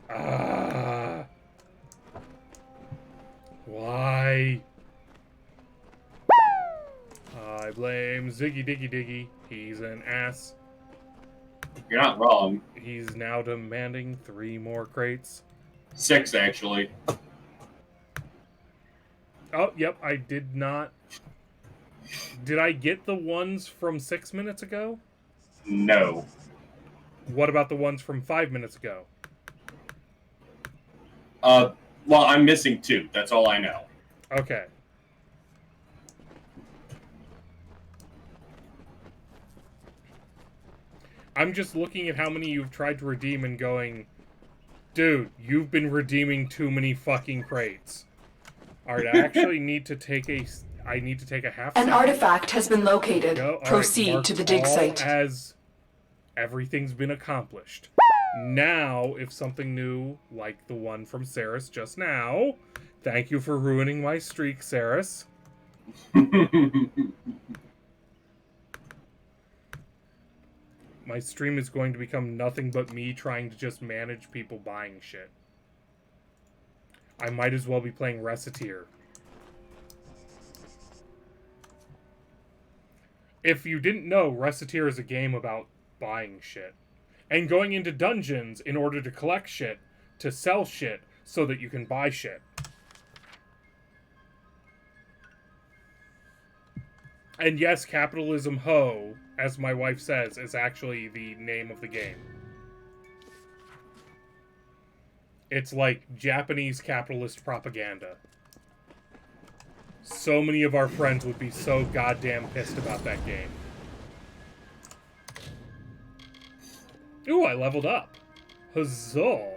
Ah. Why? I blame Ziggy Diggy Diggy. He's an ass. You're not wrong. He's now demanding 3 more crates. 6, actually. Oh, yep, I did not... Did I get the ones from 6 minutes ago? No. What about the ones from 5 minutes ago? Well, I'm missing 2. That's all I know. Okay. I'm just looking at how many you've tried to redeem and going, dude, you've been redeeming too many fucking crates. Alright, I actually need to take a... I need to take a half An second. artifact has been located. Proceed to the dig site. As everything's been accomplished. Now, if something new, like the one from Saris just now, thank you for ruining my streak, Saris. My stream is going to become nothing but me trying to just manage people buying shit. I might as well be playing Reciteer. If you didn't know, Reciteer is a game about buying shit. And going into dungeons in order to collect shit, to sell shit, so that you can buy shit. And yes, capitalism ho, as my wife says, is actually the name of the game. It's like Japanese capitalist propaganda. So many of our friends would be so goddamn pissed about that game. Ooh, I leveled up. Huzzah.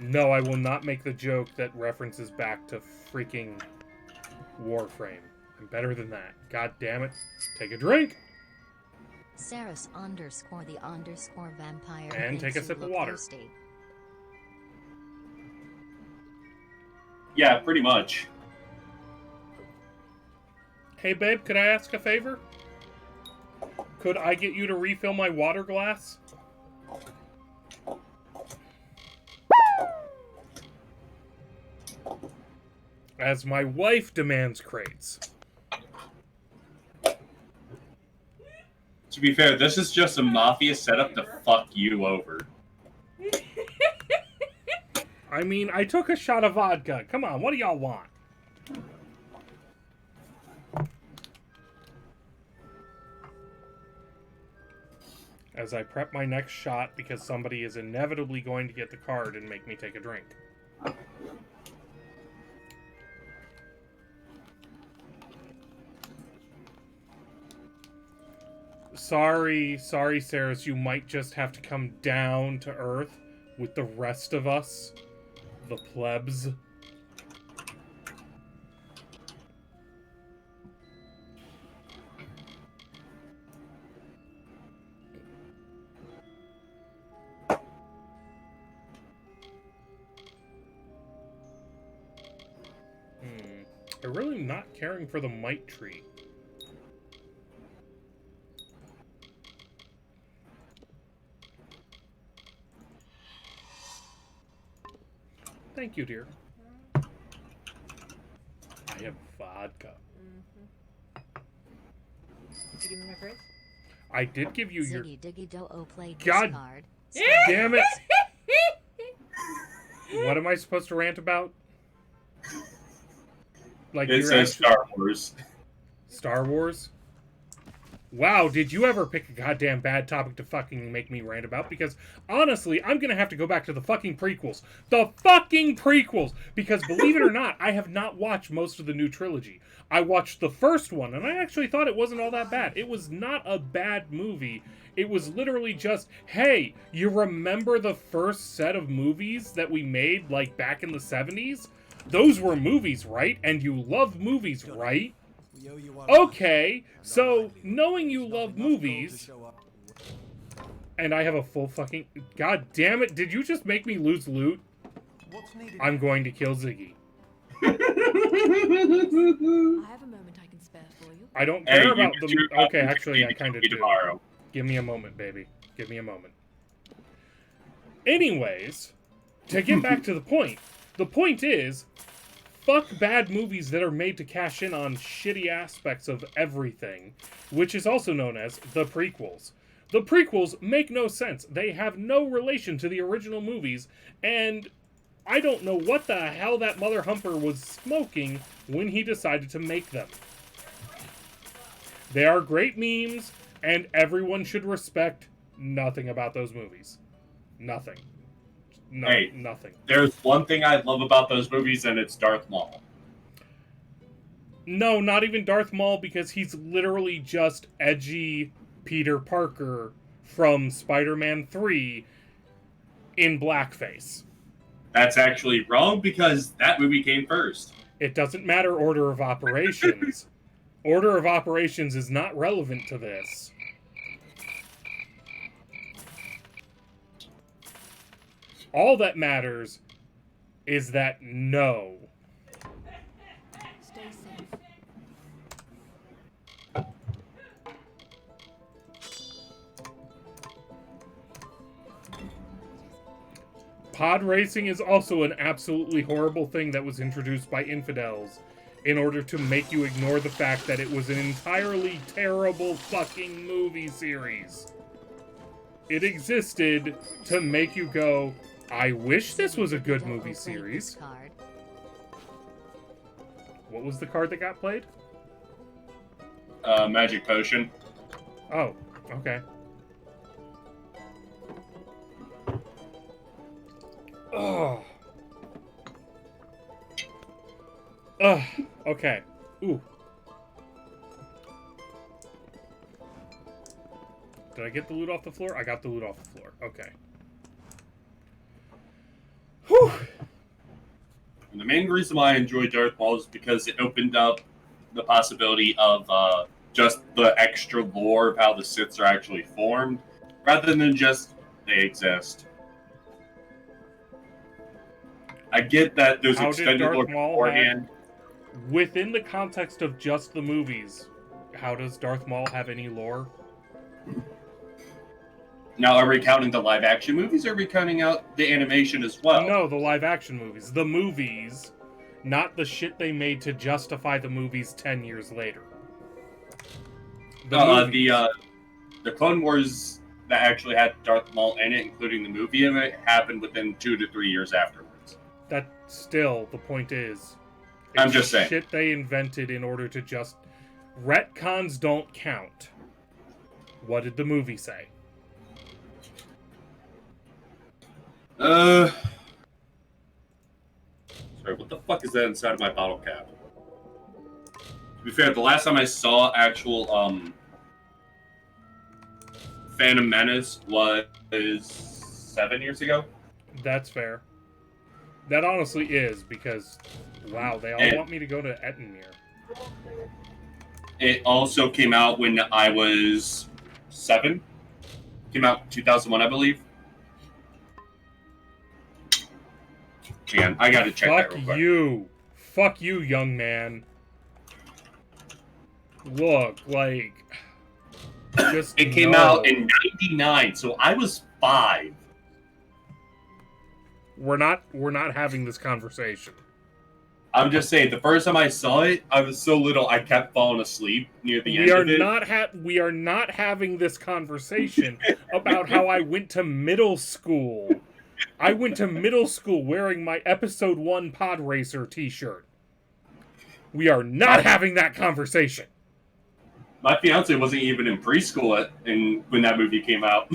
No, I will not make the joke that references back to freaking Warframe. I'm better than that. God damn it. Take a drink! Saris underscore the underscore vampire. And take a sip of water. Toasty. Yeah, pretty much. Hey babe, could I ask a favor? Could I get you to refill my water glass? As my wife demands crates. To be fair, this is just a mafia setup to fuck you over. I mean, I took a shot of vodka. Come on, what do y'all want? As I prep my next shot because somebody is inevitably going to get the card and make me take a drink. Sorry, Saris, you might just have to come down to Earth with the rest of us, the plebs. I'm really not caring for the mite tree. Thank you, dear. I have vodka. Did you give me my phrase? I did give you your... Ziggy Diggy Do-O played God card. damn it! What am I supposed to rant about? Like It says Star Wars. Star Wars? Wow, did you ever pick a goddamn bad topic to fucking make me rant about? Because, honestly, I'm gonna have to go back to the fucking prequels. The fucking prequels! Because, believe it or not, I have not watched most of the new trilogy. I watched the first one, and I actually thought it wasn't all that bad. It was not a bad movie. It was literally just, hey, you remember the first set of movies that we made, like, back in the 70s? Those were movies, right? And you love movies, right? Okay, so knowing you love movies, and I have a full fucking... God damn it, did you just make me lose loot? I'm going to kill Ziggy. I have a moment I can spare for you. I don't care about the... Okay, actually, I kind of do. Give me a moment, baby. Give me a moment. Anyways, to get back to the point is... Fuck bad movies that are made to cash in on shitty aspects of everything, which is also known as the prequels. The prequels make no sense. They have no relation to the original movies, and I don't know what the hell that mother humper was smoking when he decided to make them. They are great memes, and everyone should respect nothing about those movies. Nothing. No, hey, nothing. There's one thing I love about those movies, and it's Darth Maul. No, not even Darth Maul, because he's literally just edgy Peter Parker from Spider-Man 3 in blackface. That's actually wrong, because that movie came first. It doesn't matter order of operations. Order of operations is not relevant to this. All that matters is that no. Stay safe. Pod racing is also an absolutely horrible thing that was introduced by infidels in order to make you ignore the fact that it was an entirely terrible fucking movie series. It existed to make you go, I wish this was a good movie series. What was the card that got played? Magic Potion. Oh, okay. Oh. Ugh. Okay. Ooh. Did I get the loot off the floor? I got the loot off the floor. Okay. Whew. And the main reason why I enjoyed Darth Maul is because it opened up the possibility of just the extra lore of how the Siths are actually formed, rather than just they exist. I get that there's How extended did Darth lore Maul beforehand. Within the context of just the movies, how does Darth Maul have any lore? Now, are we counting the live-action movies, or are we counting out the animation as well? No, the live-action movies. The movies, not the shit they made to justify the movies 10 years later. The Clone Wars that actually had Darth Maul in it, including the movie of it, happened within 2 to 3 years afterwards. That still, the point is... I'm just saying. Shit they invented in order to just... Retcons don't count. What did the movie say? Sorry, what the fuck is that inside of my bottle cap? To be fair, the last time I saw actual, Phantom Menace was 7 years ago. That's fair. That honestly is, because, wow, they all want me to go to Etenmere. It also came out when I was 7. Came out 2001, I believe. Man, I gotta check that real quick. Fuck you, young man. Look, like... Just it came out in 99, so I was 5. We're not having this conversation. I'm just saying, the first time I saw it, I was so little I kept falling asleep near the end of it. We are not having this conversation about how I went to middle school. I went to middle school wearing my Episode 1 Pod Racer t-shirt. We are not having that conversation. My fiance wasn't even in preschool when that movie came out.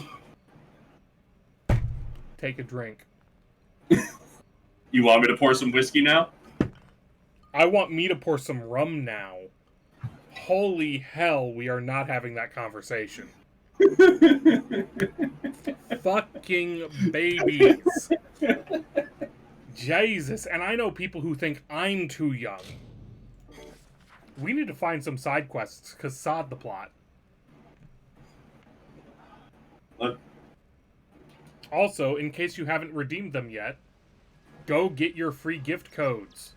Take a drink. You want me to pour some whiskey now? I want me to pour some rum now. Holy hell, we are not having that conversation. Fucking babies. Jesus, and I know people who think I'm too young. We need to find some side quests, because sod the plot. Look. Also, in case you haven't redeemed them yet, go get your free gift codes.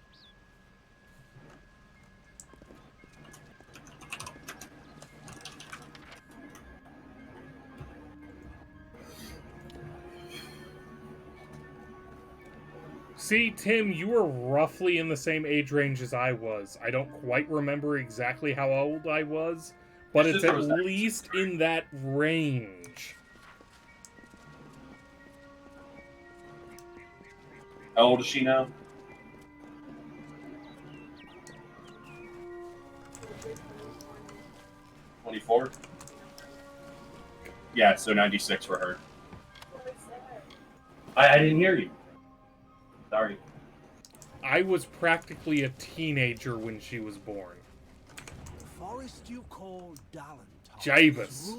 See, Tim, you were roughly in the same age range as I was. I don't quite remember exactly how old I was, but it's at least in that range. How old is she now? (24) Yeah, so 96 for her. I didn't hear you. Sorry. I was practically a teenager when she was born. The forest you call Javis.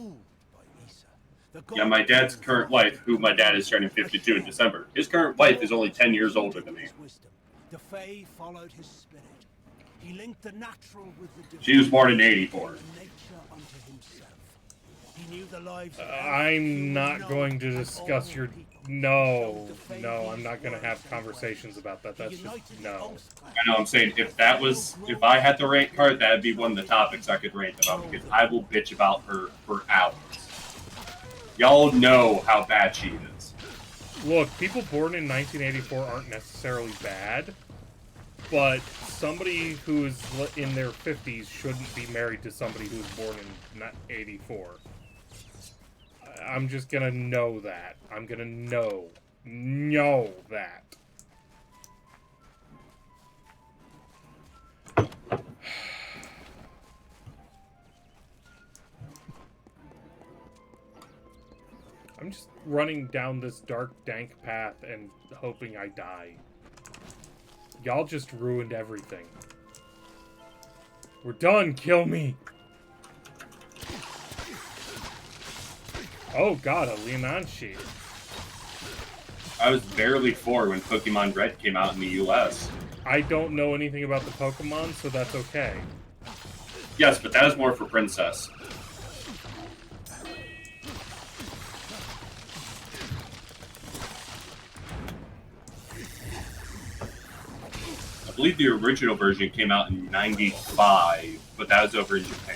Yeah, my dad's current wife, who my dad is turning 52 in December, his current wife is only 10 years older than me. The Fae followed his spirit. He linked the natural with the divine. She was born in 84. He knew the lives I'm not going to discuss your... No, I'm not going to have conversations about that. That's just... No. I know, I'm saying, if I had to rant her, that'd be one of the topics I could rant about, because I will bitch about her for hours. Y'all know how bad she is. Look, people born in 1984 aren't necessarily bad, but somebody who's in their 50s shouldn't be married to somebody who was born in 84. I'm just gonna know that. I'm gonna know that. I'm just running down this dark, dank path and hoping I die. Y'all just ruined everything. We're done! Kill me! Oh god, a Leonanshi. I was barely 4 when Pokemon Red came out in the US. I don't know anything about the Pokemon, so that's okay. Yes, but that was more for Princess. I believe the original version came out in '95, but that was over in Japan.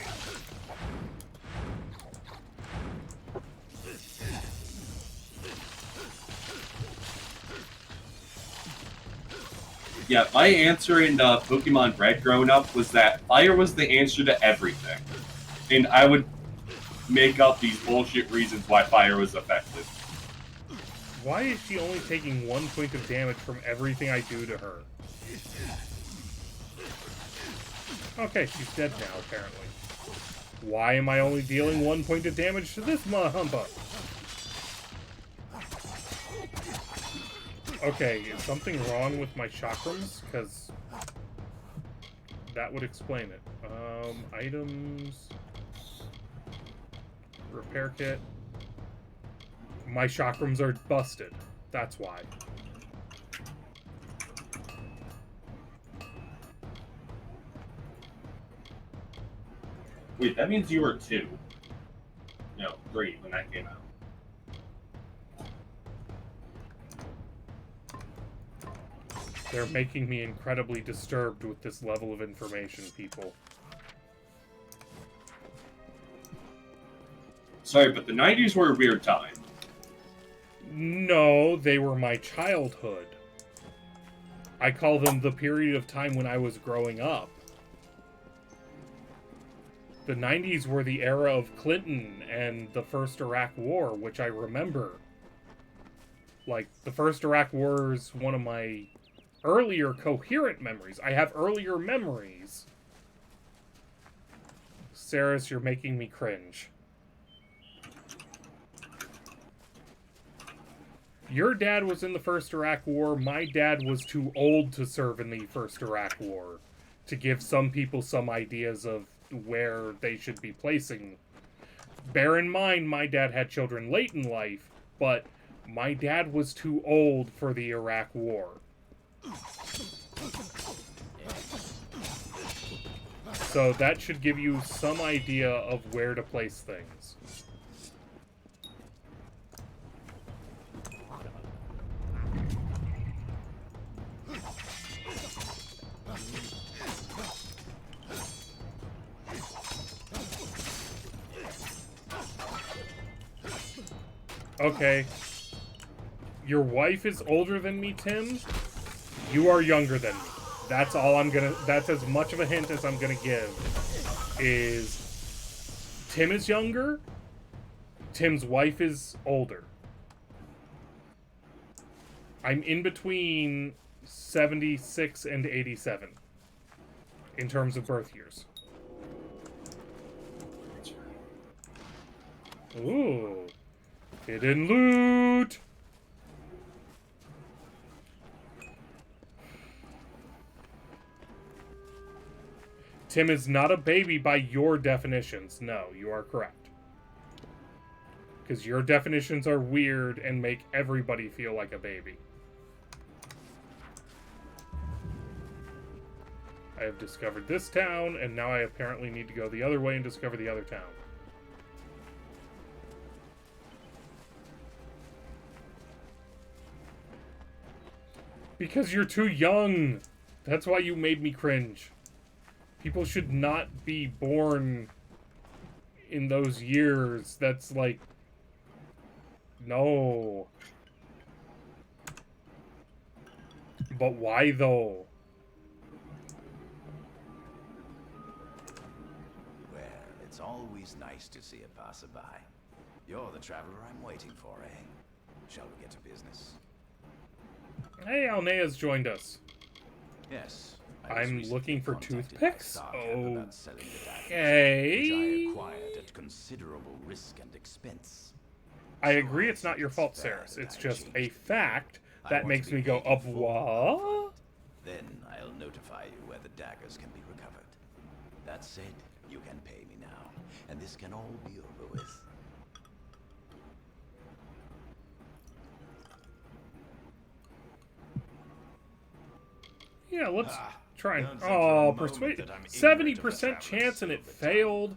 Yeah, my answer in Pokemon Red growing up was that fire was the answer to everything. And I would make up these bullshit reasons why fire was effective. Why is she only taking 1 point of damage from everything I do to her? Okay, she's dead now, apparently. Why am I only dealing 1 point of damage to this Mahumpa? Okay, is something wrong with my chakrams? Because that would explain it. Items... Repair kit. My chakrams are busted. That's why. Wait, that means you were 2. No, 3 when that came out. They're making me incredibly disturbed with this level of information, people. Sorry, but the 90s were a weird time. No, they were my childhood. I call them the period of time when I was growing up. The 90s were the era of Clinton and the first Iraq War, which I remember. Like, the first Iraq War is one of my earlier coherent memories. I have earlier memories. Saris, you're making me cringe. Your dad was in the first Iraq War. My dad was too old to serve in the first Iraq War. To give some people some ideas of where they should be placing. Bear in mind, my dad had children late in life, but my dad was too old for the Iraq War. So that should give you some idea of where to place things. Okay. Your wife is older than me, Tim. You are younger than me. That's all I'm gonna... That's as much of a hint as I'm gonna give. Is... Tim is younger. Tim's wife is older. I'm in between 76 and 87. In terms of birth years. Ooh. Hidden loot! Tim is not a baby by your definitions. No, you are correct. Because your definitions are weird and make everybody feel like a baby. I have discovered this town, and now I apparently need to go the other way and discover the other town. Because you're too young. That's why you made me cringe. People should not be born in those years. That's like... No. But why though? Well, it's always nice to see a passerby. You're the traveler I'm waiting for, eh? Shall we get to business? Hey, Alnea's joined us. Yes. I'm looking for toothpicks? Okay. Which I acquired at considerable risk and expense. I agree it's not your fault, Saris. It's just a fact that makes me go, of what? Then I'll notify you where the daggers can be recovered. That's it. You can pay me now, and this can all be over with. Yeah, let's try and... Oh, persuade... 70% chance and it failed.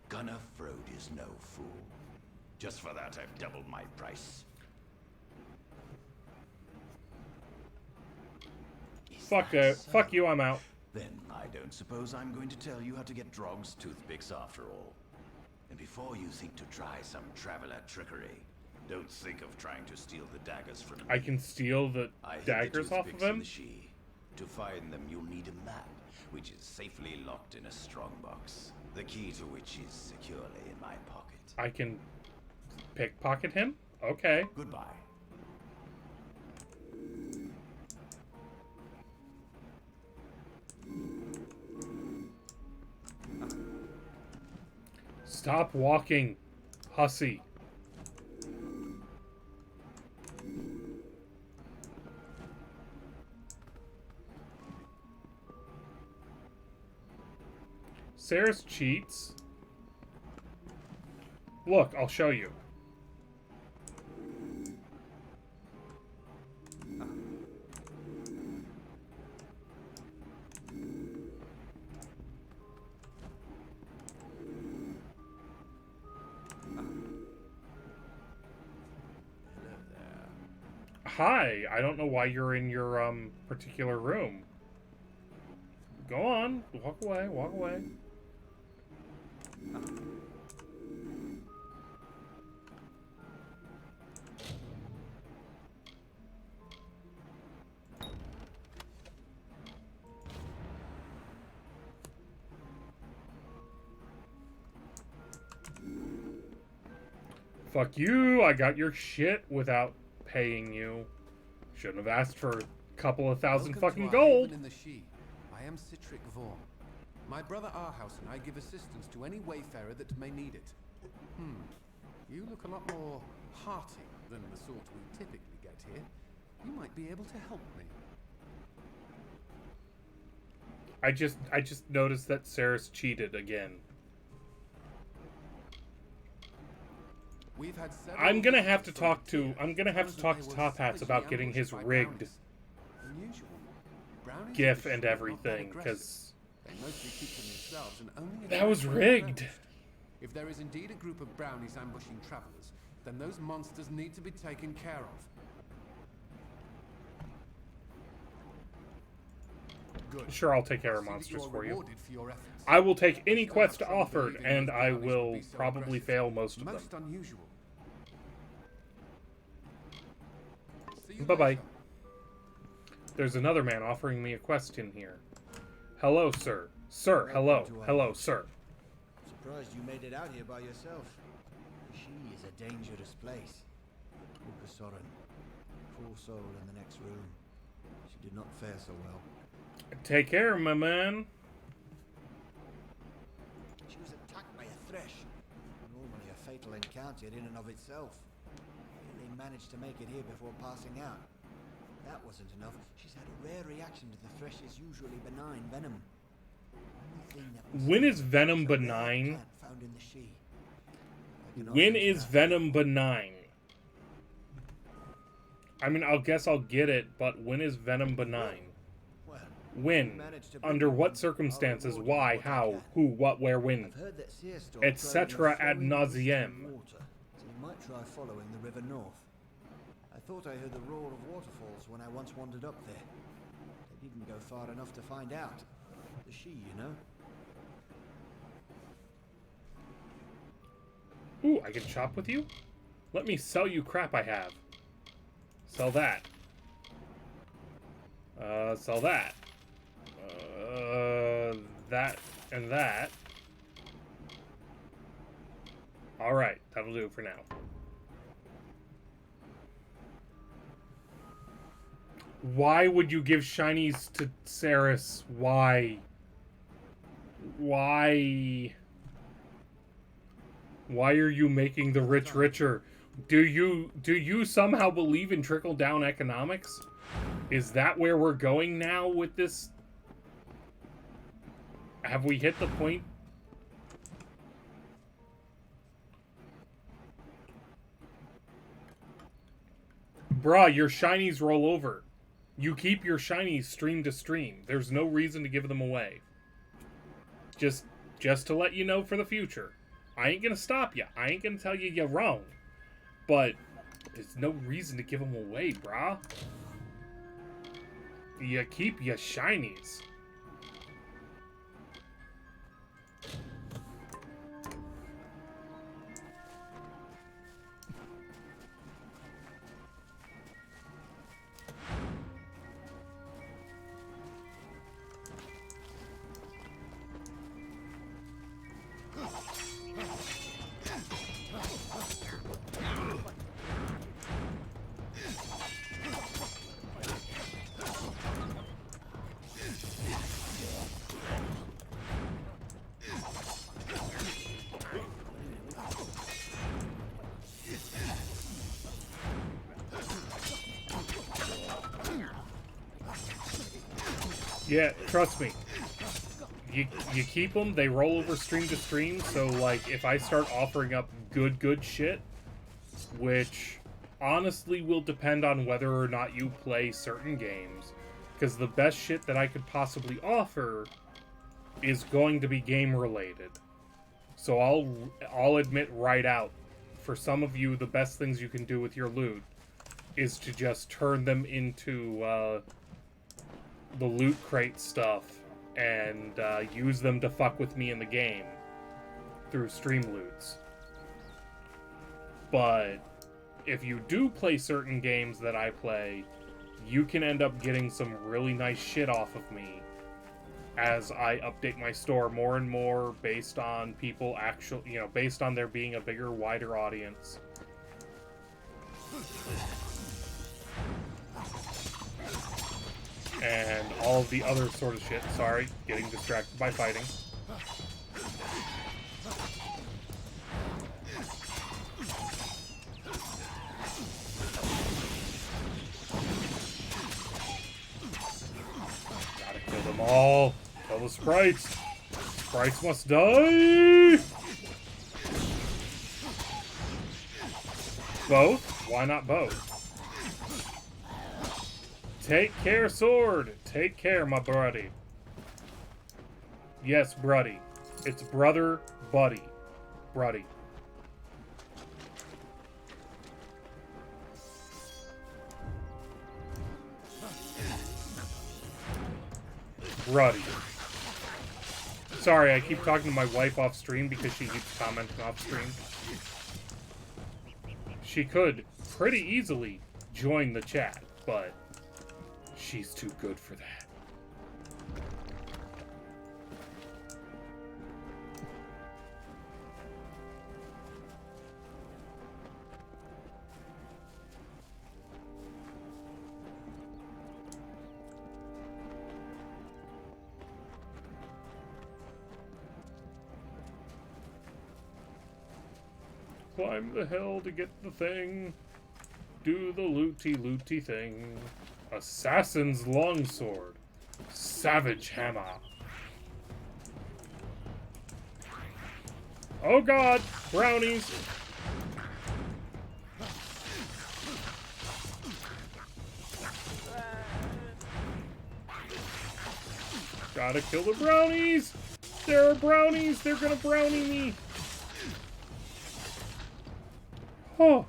Gunnar Frode is no fool. Just for that, I've doubled my price. Fuck you, I'm out. Then I don't suppose I'm going to tell you how to get Drog's toothpicks after all. And before you think to try some traveler trickery, don't think of trying to steal the daggers from me. I can steal the daggers off of him? To find them, you'll need a map, which is safely locked in a strongbox. The key to which is securely in my pocket. I can pickpocket him? Okay. Goodbye. Stop walking, hussy. Saris cheats. Look, I'll show you. Hi, I don't know why you're in your particular room. Go on, walk away, walk away. Fuck you, I got your shit without paying you. Shouldn't have asked for a couple of thousand fucking gold. In the She. I am Citric Vaughn. My brother Arhouse and I give assistance to any wayfarer that may need it. You look a lot more hearty than the sort we typically get here. You might be able to help me. I just noticed that Saris cheated again. I'm gonna have to talk to Top Hats about getting his rigged GIF and everything, because that was rigged. If there is indeed a group of brownies ambushing travelers, then those monsters need to be taken care of. Good. Sure, I'll take care of monsters for you. I will take any quest offered, and I will probably fail most of them. Unusual. Bye-bye. There's another man offering me a quest in here. Hello, sir. Sir, hello. Hello, sir. Surprised you made it out here by yourself. She is a dangerous place. Soren, poor soul in the next room. She did not fare so well. Take care, my man. She was attacked by a thresh. Normally a fatal encounter in and of itself. They managed to make it here before passing out. That wasn't enough. She's had a rare reaction to the thresh's usually benign venom. When is venom benign? When is venom benign? I mean, I'll guess I'll get it, but when is venom benign? When? Under what circumstances? Why? How? Who? What? Where? When? Etc. ad nauseam. So you might try following the river north. I thought I heard the roar of waterfalls when I once wandered up there. I didn't go far enough to find out. The She, you know. Ooh, I can shop with you? Let me sell you crap I have. Sell that. Sell that. That and that. Alright, that'll do it for now. Why would you give shinies to Saris? Why? Why? Why are you making the rich richer? Do you somehow believe in trickle-down economics? Is that where we're going now with this? Have we hit the point? Bruh, your shinies roll over. You keep your shinies stream to stream. There's no reason to give them away. Just to let you know for the future. I ain't gonna stop you. I ain't gonna tell you you're wrong. But there's no reason to give them away, brah. You keep your shinies. Yeah, trust me. You keep them, they roll over stream to stream, so, like, if I start offering up good shit, which honestly will depend on whether or not you play certain games, because the best shit that I could possibly offer is going to be game-related. So I'll admit right out, for some of you, the best things you can do with your loot is to just turn them into, the loot crate stuff and use them to fuck with me in the game through stream loots. But if you do play certain games that I play, you can end up getting some really nice shit off of me as I update my store more and more based on people actually, based on there being a bigger, wider audience. And all of the other sort of shit. Sorry, getting distracted by fighting. Gotta kill them all. Kill the sprites. Sprites must die! Both? Why not both? Take care, sword! Take care, my buddy. Yes, bruddy. It's brother, buddy. Bruddy. Bruddy. Sorry, I keep talking to my wife off stream because she keeps commenting off stream. She could pretty easily join the chat, but she's too good for that. Climb the hill to get the thing. Do the looty thing. Assassin's longsword. Savage hammer. Oh god! Brownies! Gotta kill the brownies! There are brownies! They're gonna brownie me! Oh.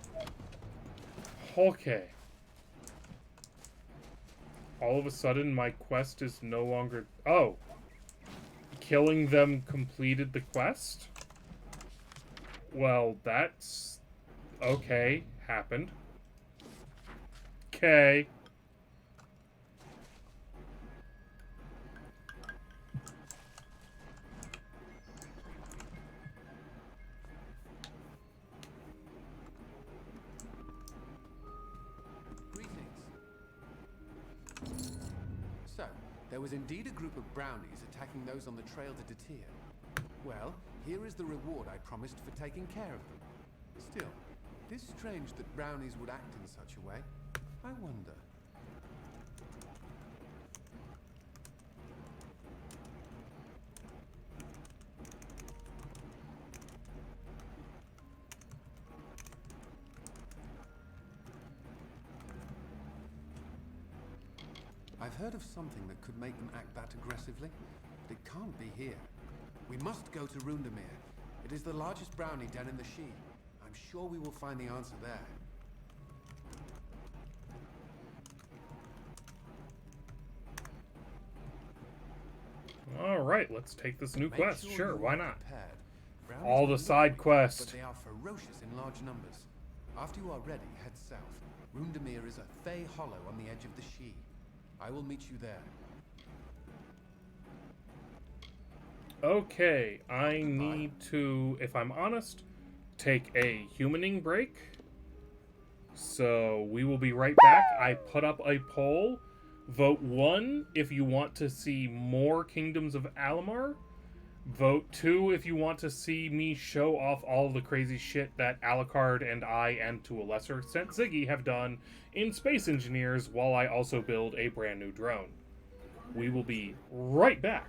Okay. All of a sudden, my quest is no longer... Oh. Killing them completed the quest? Well, that's... Okay. Happened. Okay. There was indeed a group of brownies attacking those on the trail to Datir. Well, here is the reward I promised for taking care of them. Still, It is strange that brownies would act in such a way. I wonder. I've heard of something that could make them act that aggressively, but it can't be here. We must go to Rundemir. It is the largest brownie den in the Shi. I'm sure we will find the answer there. Alright, let's take this new quest. Sure, why not? Brownies All may the look side weak, quests. but they are ferocious in large numbers. After you are ready, head south. Rundemir is a Fey hollow on the edge of the Shi. I will meet you there. Okay, I need to, if I'm honest, take a humaning break. So we will be right back. I put up a poll. Vote 1 if you want to see more Kingdoms of Alamar. Vote 2 if you want to see me show off all the crazy shit that Alucard and I, and to a lesser extent Ziggy, have done in Space Engineers while I also build a brand new drone. We will be right back.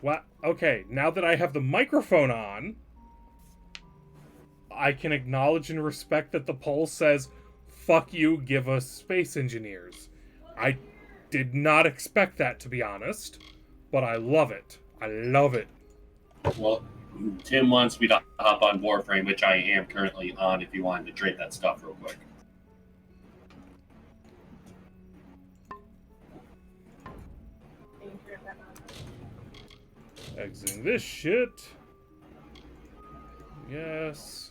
What? Okay, now that I have the microphone on, I can acknowledge and respect that the poll says, fuck you, give us Space Engineers. I did not expect that, to be honest, but I love it. I love it. Well, Tim wants me to hop on Warframe, which I am currently on if you wanted to trade that stuff real quick. Exiting this shit. Yes.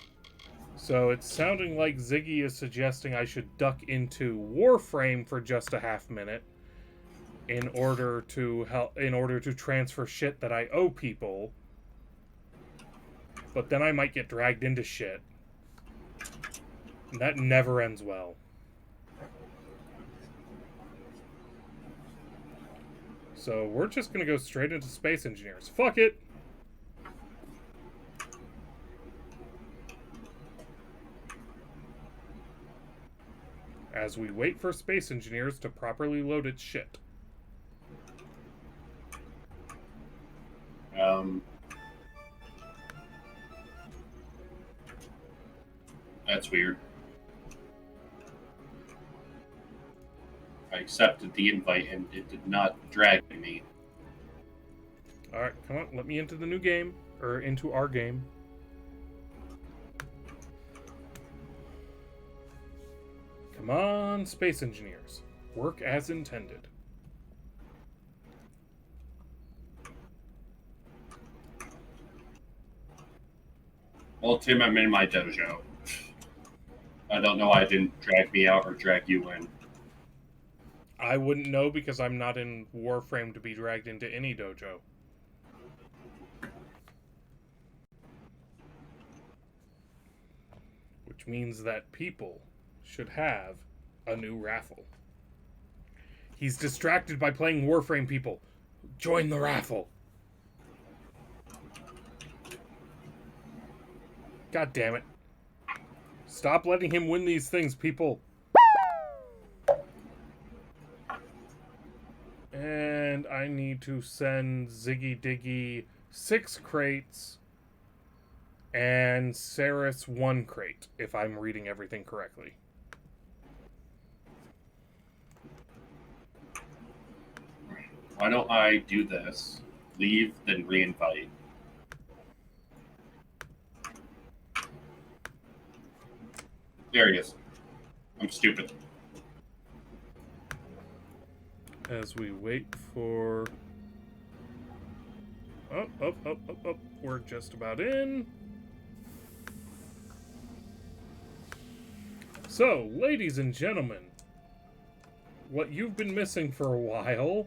So it's sounding like Ziggy is suggesting I should duck into Warframe for just a half minute in order to transfer shit that I owe people. But then I might get dragged into shit. And that never ends well. So we're just gonna go straight into Space Engineers. Fuck it! As we wait for Space Engineers to properly load its shit. That's weird. I accepted the invite and it did not drag me. Alright, come on, let me into the new game. Or into our game. Come on, space engineers. Work as intended. Well, Tim, I'm in my dojo. I don't know why it didn't drag me out or drag you in. I wouldn't know because I'm not in Warframe to be dragged into any dojo. Which means that people should have a new raffle. He's distracted by playing Warframe, people. Join the raffle. God damn it. Stop letting him win these things, people. And I need to send Ziggy Diggy 6 crates and Saris 1 crate, if I'm reading everything correctly. Why don't I do this? Leave, then re-invite. There he is. I'm stupid. As we wait for... Oh. We're just about in. So, ladies and gentlemen, what you've been missing for a while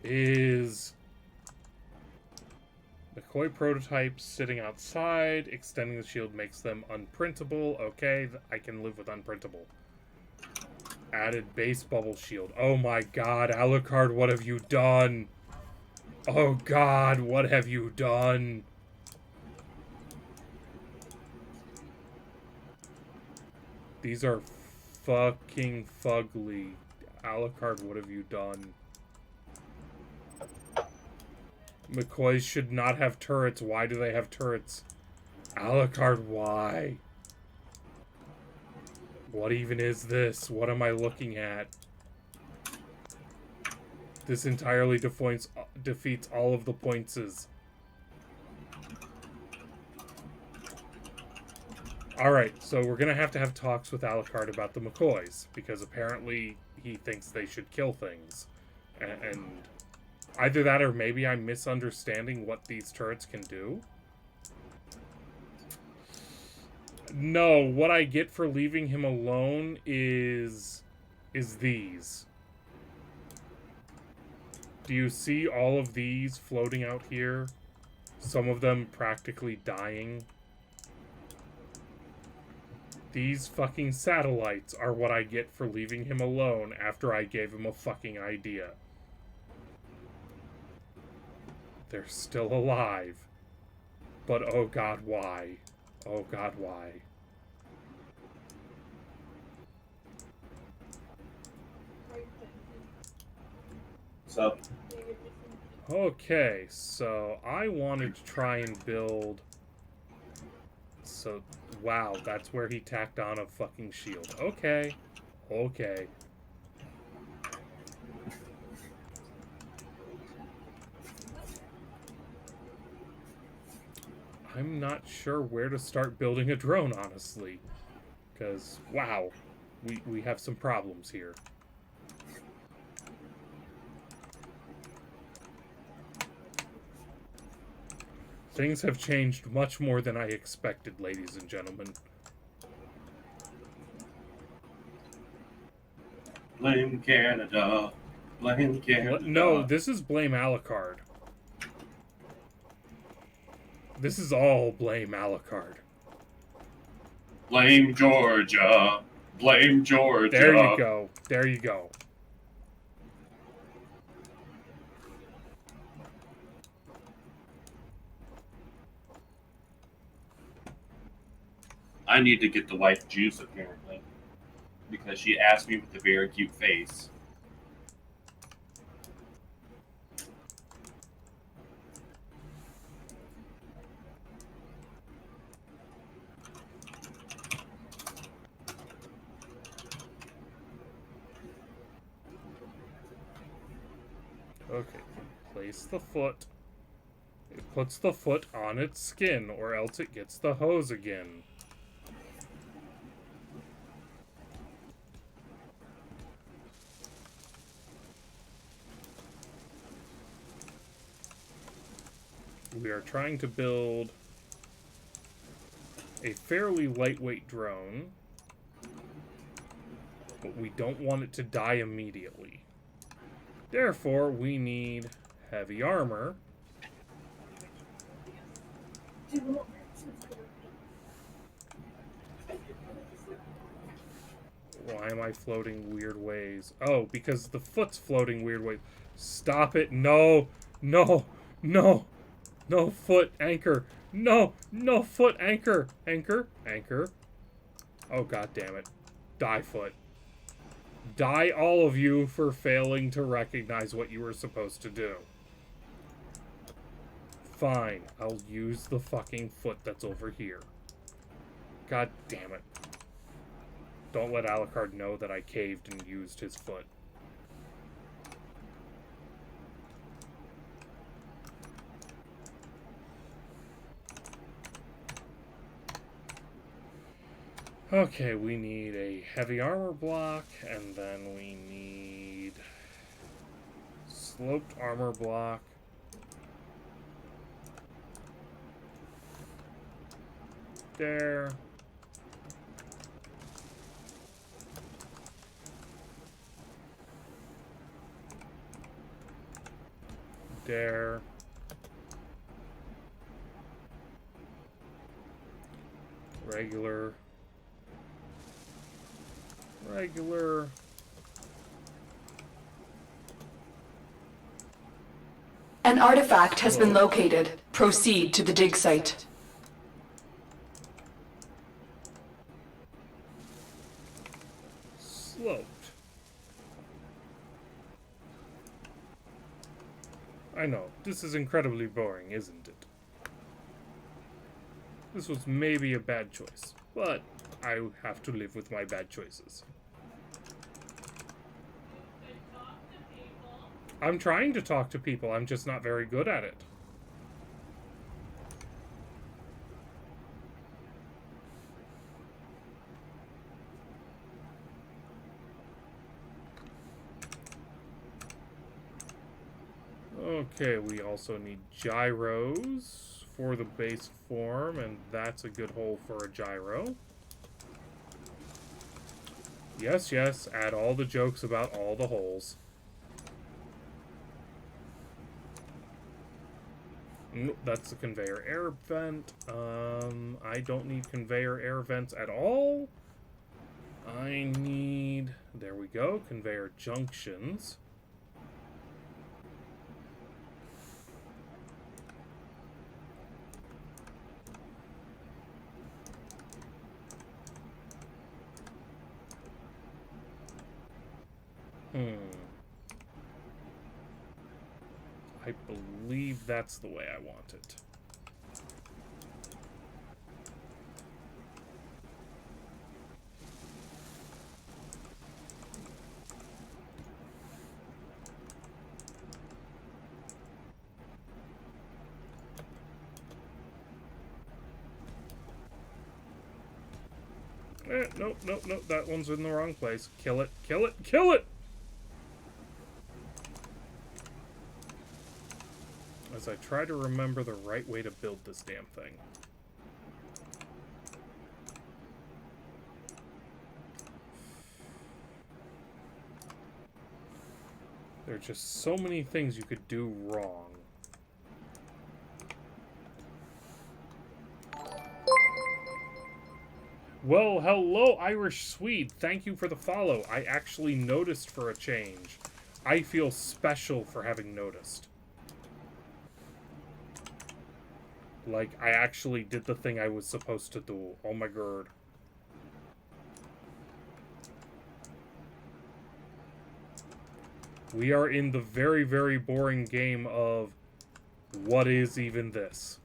is McCoy prototypes sitting outside. Extending the shield makes them unprintable. Okay, I can live with unprintable. Added base bubble shield. Oh my god, Alucard, what have you done? Oh god, what have you done? These are fucking fugly. Alucard, what have you done? McCoys should not have turrets. Why do they have turrets? Alucard, why? What even is this? What am I looking at? This entirely defeats all of the pointses. Alright, so we're gonna have talks with Alucard about the McCoys, because apparently he thinks they should kill things. And either that or maybe I'm misunderstanding what these turrets can do. No, what I get for leaving him alone is these. Do you see all of these floating out here? Some of them practically dying. These fucking satellites are what I get for leaving him alone after I gave him a fucking idea. They're still alive. But oh god, why? Oh god, why? What's up? Okay, so I wanted to try and build... So, wow, that's where he tacked on a fucking shield. Okay. Okay. I'm not sure where to start building a drone, honestly. Because, wow, we have some problems here. Things have changed much more than I expected, ladies and gentlemen. Blame Canada. Blame Canada. No, this is blame Alucard. This is all blame Alucard. Blame Georgia. Blame Georgia. There you go. There you go. I need to get the wife juice, apparently. Because she asked me with a very cute face. Okay, place the foot. It puts the foot on its skin, or else it gets the hose again. We are trying to build a fairly lightweight drone, but we don't want it to die immediately. Therefore, we need heavy armor. Why am I floating weird ways? Oh, because the foot's floating weird ways. Stop it. No. No. No. No foot anchor. No. No foot anchor. Anchor. Anchor. Oh, god damn it. Die foot. Die all of you for failing to recognize what you were supposed to do. Fine. I'll use the fucking foot that's over here. God damn it. Don't let Alucard know that I caved and used his foot. Okay, we need a heavy armor block, and then we need sloped armor block. There. There. Regular. Regular. An artifact has been located. Proceed to the dig site. Sloped. I know, this is incredibly boring, isn't it? This was maybe a bad choice, but I have to live with my bad choices. I'm trying to talk to people, I'm just not very good at it. Okay, we also need gyros for the base form, and that's a good hole for a gyro. Yes, yes, add all the jokes about all the holes. Nope, that's the conveyor air vent. I don't need conveyor air vents at all. I need... There we go, conveyor junctions. I believe that's the way I want it. Nope, nope, nope, that one's in the wrong place. Kill it, kill it, kill it! As I try to remember the right way to build this damn thing. There are just so many things you could do wrong. Well, hello, Irish Swede. Thank you for the follow. I actually noticed for a change. I feel special for having noticed. Like, I actually did the thing I was supposed to do. Oh my god. We are in the very, very boring game of what is even this?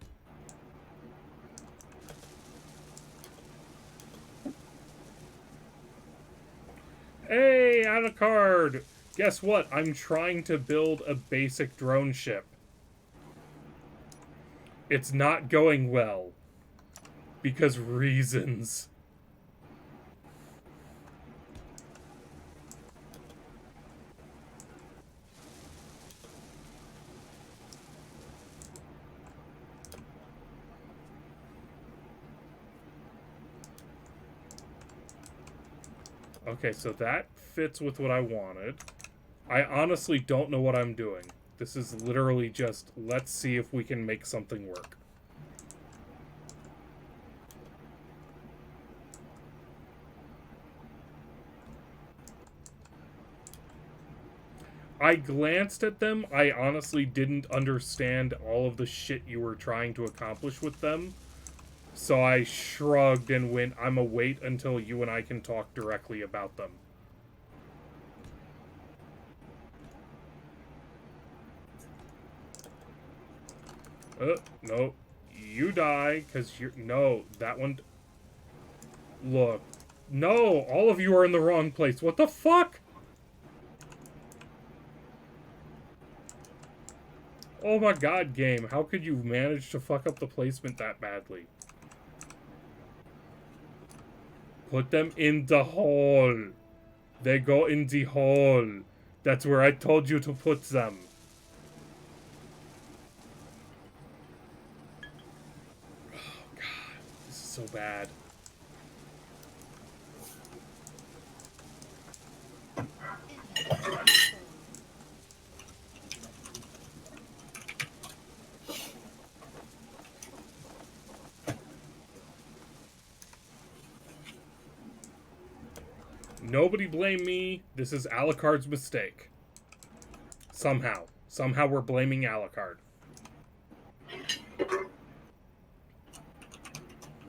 Hey, Alucard! Guess what? I'm trying to build a basic drone ship. It's not going well. Because reasons. Okay, so that fits with what I wanted. I honestly don't know what I'm doing. This is literally just, let's see if we can make something work. I glanced at them. I honestly didn't understand all of the shit you were trying to accomplish with them. So I shrugged and went, I'ma wait until you and I can talk directly about them. No. You die, because you're... No, that one... Look. No! All of you are in the wrong place. What the fuck? Oh my god, game. How could you manage to fuck up the placement that badly? Put them in the hole. They go in the hole. That's where I told you to put them. Oh god, this is so bad. Nobody blame me. This is Alucard's mistake. Somehow. Somehow we're blaming Alucard.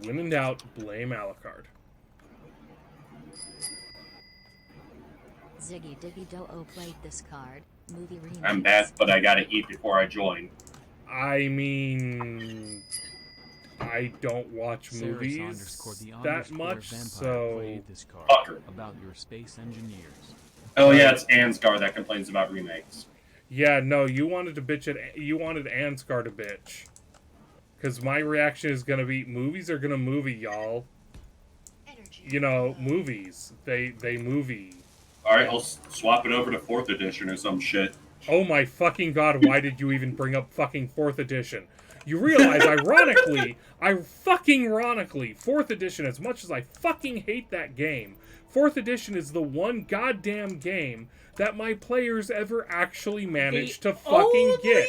When in doubt, blame Alucard. Ziggy Diggy Do-O played this card. Movie remix. I'm bad, but I gotta eat before I join. I mean... I don't watch movies that much, so... Fucker. About your space engineers. Oh yeah, it's Ansgar that complains about remakes. Yeah, no, you wanted to bitch at... You wanted Ansgar to bitch. Because my reaction is gonna be, movies are gonna movie, y'all. You know, movies. They movie. Alright, I'll swap it over to 4th edition or some shit. Oh my fucking god, why did you even bring up fucking 4th edition? You realize, ironically, 4th edition, as much as I fucking hate that game, 4th edition is the one goddamn game that my players ever actually managed to fucking get.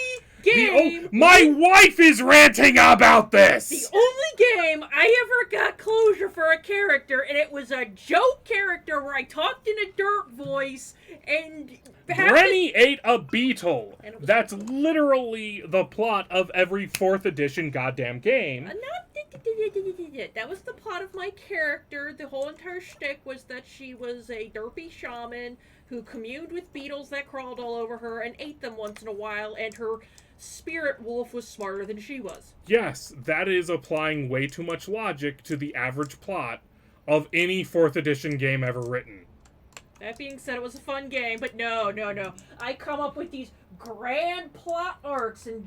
My wife is ranting about this! The only game I ever got closure for a character, and it was a joke character where I talked in a dirt voice, and... Brenny ate a beetle! That's literally the plot of every 4th edition goddamn game. That was the plot of my character. The whole entire shtick was that she was a derpy shaman who communed with beetles that crawled all over her and ate them once in a while, and her spirit wolf was smarter than she was. Yes, that is applying way too much logic to the average plot of any 4th edition game ever written. That being said, it was a fun game, but no. I come up with these grand plot arcs and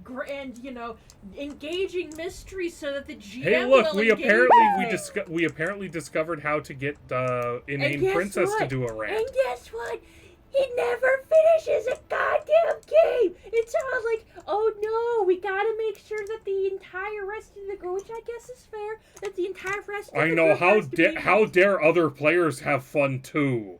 you know, engaging mysteries so that the GM Hey, look, will we apparently discovered how to get Inane Princess to do a rant. And guess what? He never finishes a goddamn game! It's all like, oh no, we gotta make sure that the entire rest of the group, which I guess is fair, that the entire rest of the group how dare other players have fun too?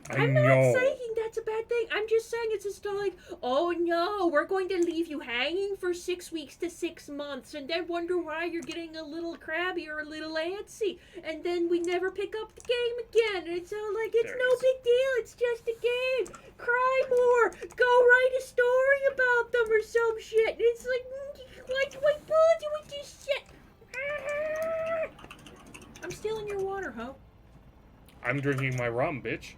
I'm not saying that's a bad thing. I'm just saying it's just like, oh no, we're going to leave you hanging for 6 weeks to 6 months and then wonder why you're getting a little crabby or a little antsy. And then we never pick up the game again. And it's all like, it's no big deal. It's just a game. Cry more. Go write a story about them or some shit. And it's like, why'd you wait bullet with this shit? I'm stealing your water, huh? I'm drinking my rum, bitch.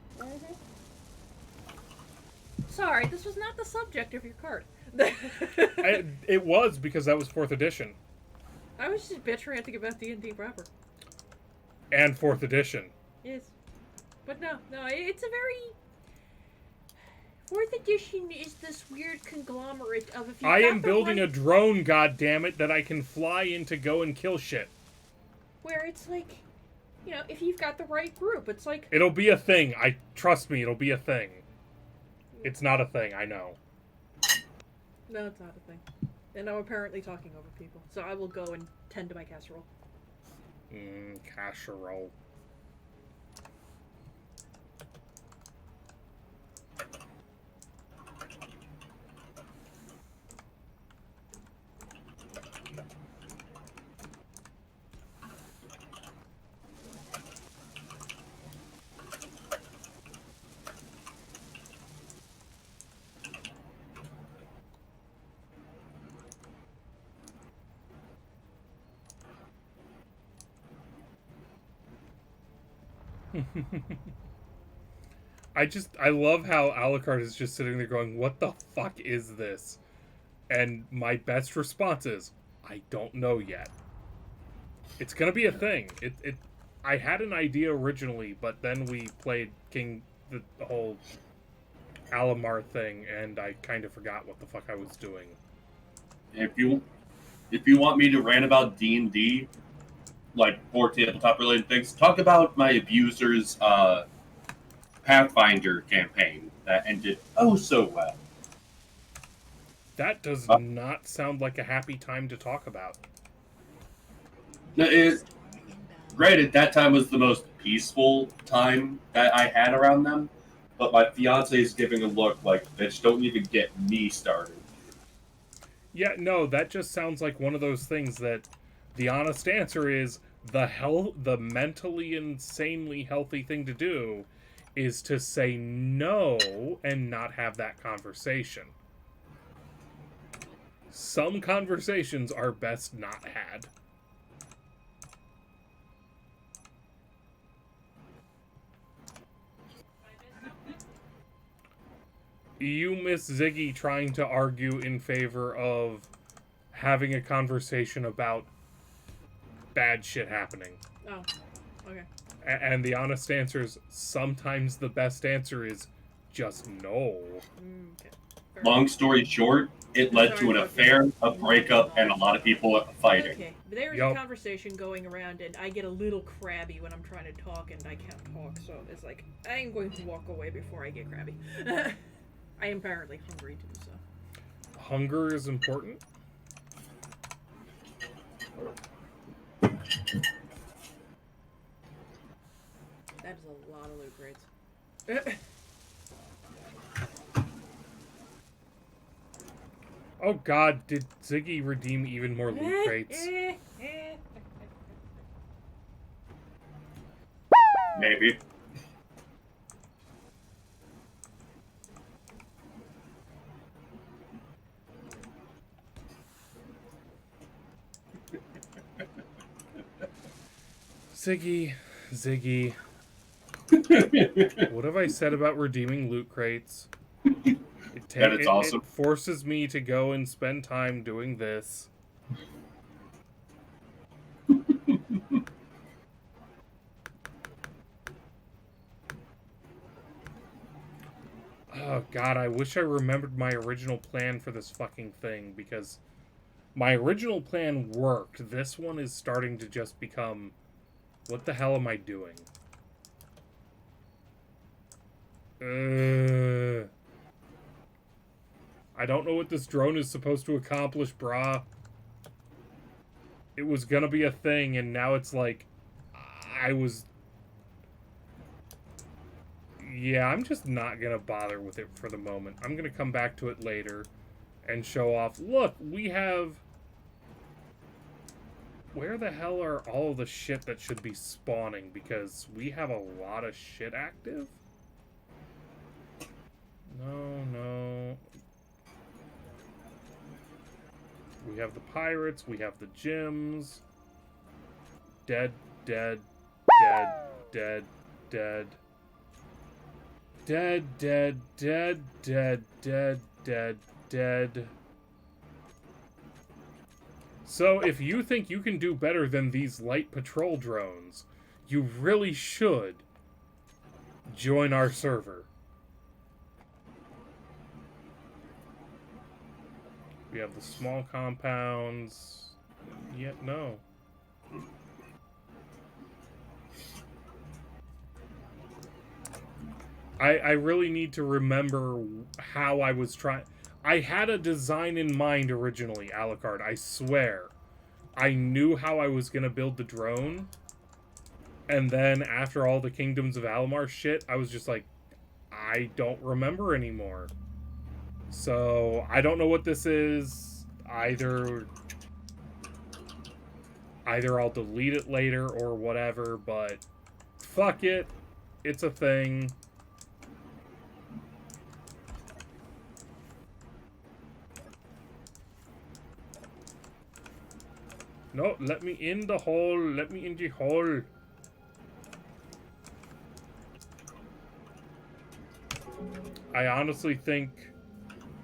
Sorry, this was not the subject of your card. It was, because that was 4th edition. I was just bitch ranting about D&D proper. And 4th edition. Yes. But no, it's a very... Fourth edition is this weird conglomerate of if you I am building a drone, goddammit, that I can fly in to go and kill shit. Where it's like, you know, if you've got the right group, it's like... It'll be a thing. Trust me, it'll be a thing. It's not a thing, I know. No, it's not a thing. And I'm apparently talking over people. So I will go and tend to my casserole. Casserole. I love how Alucard is just sitting there going, what the fuck is this? And my best response is, I don't know yet. It's gonna be a thing. I had an idea originally, but then we played the whole Alamar thing, and I kind of forgot what the fuck I was doing. If you want me to rant about D&D, like for tabletop related things, talk about my abuser's Pathfinder campaign that ended oh so well. That does not sound like a happy time to talk about. Granted, that time was the most peaceful time that I had around them, but my fiance is giving a look like, bitch, don't even get me started. Yeah, no, that just sounds like one of those things that the honest answer is the mentally insanely healthy thing to do is to say no and not have that conversation. Some conversations are best not had. You miss Ziggy trying to argue in favor of having a conversation about bad shit happening. Oh, okay. And the honest answer is sometimes the best answer is just no. Okay. Long story short, it led to an affair, a breakup, and a lot of people fighting. Okay, but there's a conversation going around, and I get a little crabby when I'm trying to talk, and I can't talk, so it's like, I'm going to walk away before I get crabby. I am apparently hungry too, so. Hunger is important? That is a lot of loot crates. Oh god, did Ziggy redeem even more loot crates? Maybe. Ziggy. What have I said about redeeming loot crates? That it's awesome. It forces me to go and spend time doing this. Oh god, I wish I remembered my original plan for this fucking thing, because my original plan worked. This one is starting to just become, what the hell am I doing? I don't know what this drone is supposed to accomplish, brah. It was gonna be a thing, and now it's like, yeah, I'm just not gonna bother with it for the moment. I'm gonna come back to it later and show off, look, we have... Where the hell are all the shit that should be spawning? Because we have a lot of shit active? No. We have the pirates, we have the gyms. Dead. Dead. So if you think you can do better than these light patrol drones, you really should join our server. We have the small compounds. Yet no. I really need to remember how I was trying. I had a design in mind originally, Alucard. I swear. I knew how I was going to build the drone. And then after all the Kingdoms of Alamar shit, I was just like, I don't remember anymore. So, I don't know what this is. Either I'll delete it later or whatever, but fuck it. It's a thing. No, let me in the hole. Let me in the hole. I honestly think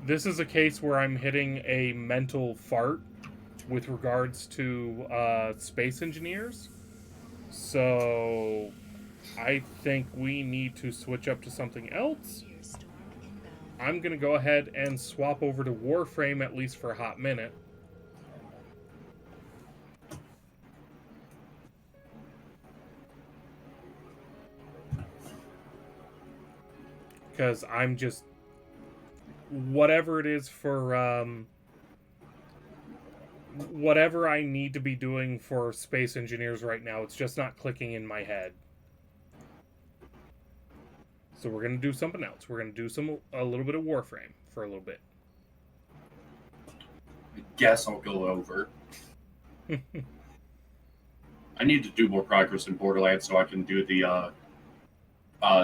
this is a case where I'm hitting a mental fart with regards to space engineers. So I think we need to switch up to something else. I'm going to go ahead and swap over to Warframe, at least for a hot minute. Because I'm just... whatever it is for... whatever I need to be doing for space engineers right now, it's just not clicking in my head. So we're going to do something else. We're going to do a little bit of Warframe for a little bit. I guess I'll go over. I need to do more progress in Borderlands so I can do the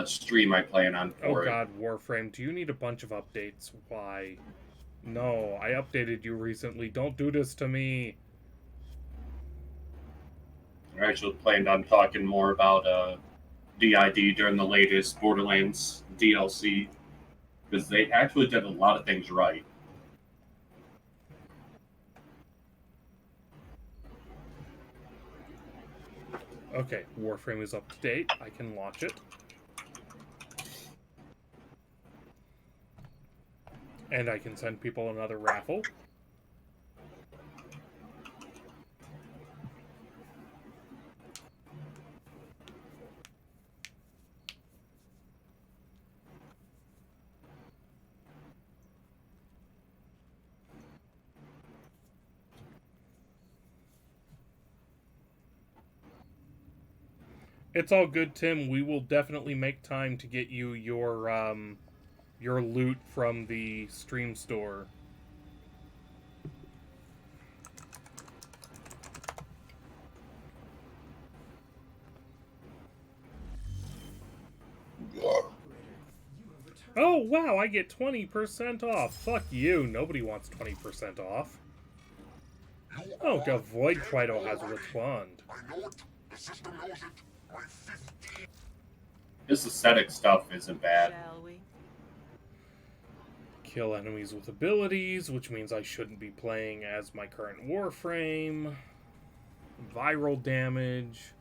stream I plan on for it. Oh god, Warframe, do you need a bunch of updates? Why? No, I updated you recently. Don't do this to me. I actually planned on talking more about DID during the latest Borderlands DLC, because they actually did a lot of things right. Okay, Warframe is up to date. I can launch it. And I can send people another raffle. It's all good, Tim. We will definitely make time to get you your loot from the stream store. Oh, wow, I get 20% off. Fuck you. Nobody wants 20% off. Oh, the Void Trido has respond. This aesthetic stuff isn't bad. Kill enemies with abilities, which means I shouldn't be playing as my current Warframe. Viral damage.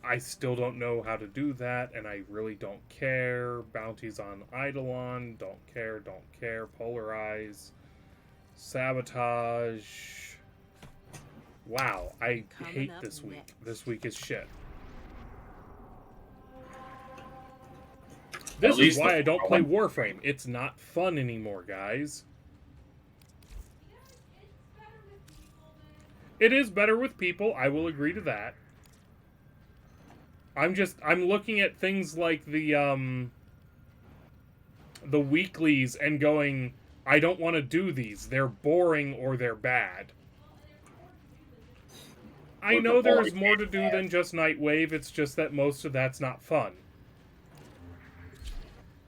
I still don't know how to do that, and I really don't care. Bounties on Eidolon, don't care, don't care. Polarize. Sabotage. Wow, I hate this week. This week is shit. This is why I don't play Warframe. It's not fun anymore, guys. It is better with people, I will agree to that. I'm looking at things like the weeklies and going, I don't want to do these. They're boring or they're bad. I know there's more to do than just Nightwave, it's just that most of that's not fun.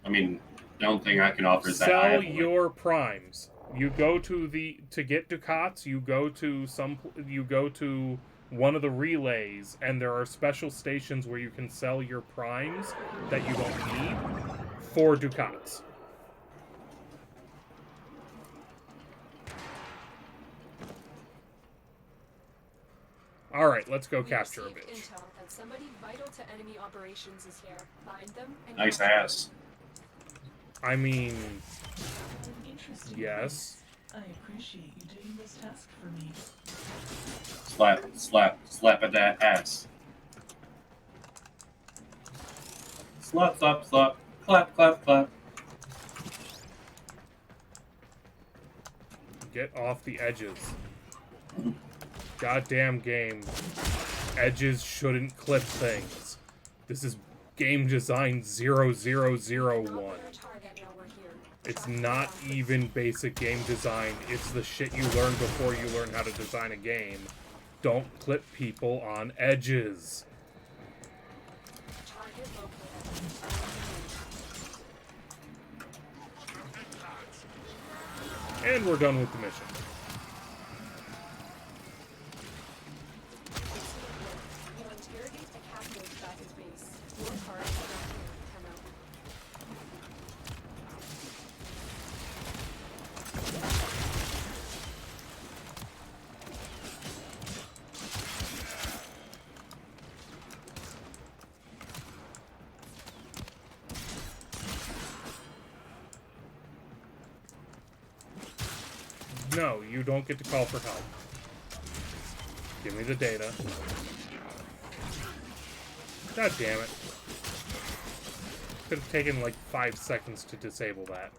I mean, the only thing I can offer is that sell your primes. You go to to get Ducats, you go to one of the relays, and there are special stations where you can sell your primes that you don't need for Ducats. Alright, let's go capture a bitch. Intel that somebody vital to enemy operations is here. Find them and nice ass. I mean, yes. I appreciate you doing this task for me. Slap, slap, slap at that ass. Slap, slap, slap. Clap, clap, clap. Get off the edges. Goddamn game. Edges shouldn't clip things. This is game design 0001. It's not even basic game design. It's the shit you learn before you learn how to design a game. Don't clip people on edges. And we're done with the mission. No, you don't get to call for help. Give me the data. God damn it. Could have taken like 5 seconds to disable that.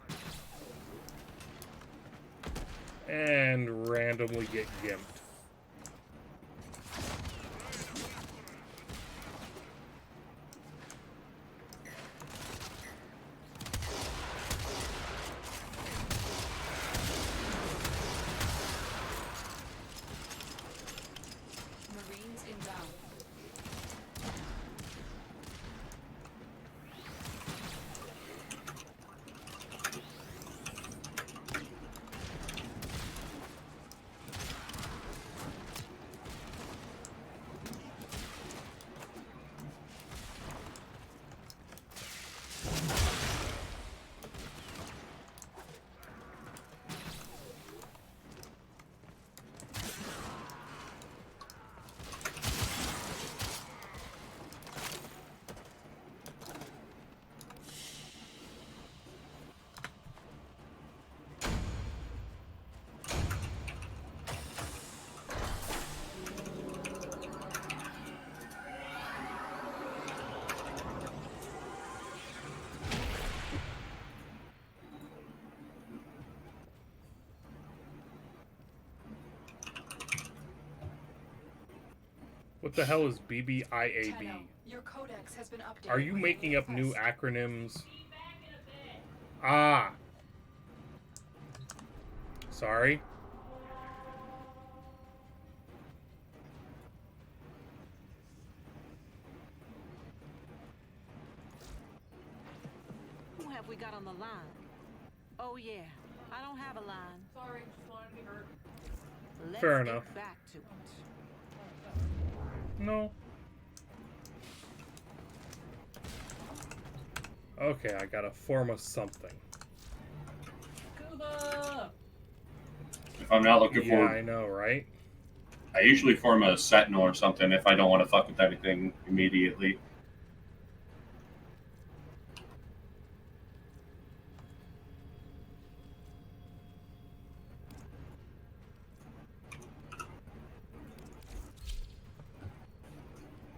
And randomly get gimped. Marines inbound. What the hell is BBIAB? Your codex has been updated. Are you making up new acronyms? Ah. Sorry. Who have we got on the line? Oh yeah, I don't have a line. Sorry, just wanted to be heard. Let's Fair get enough. back to it. No. Okay, I gotta form a something. Kuba! If I'm not looking Yeah, for... I know, right? I usually form a sentinel or something if I don't want to fuck with anything immediately.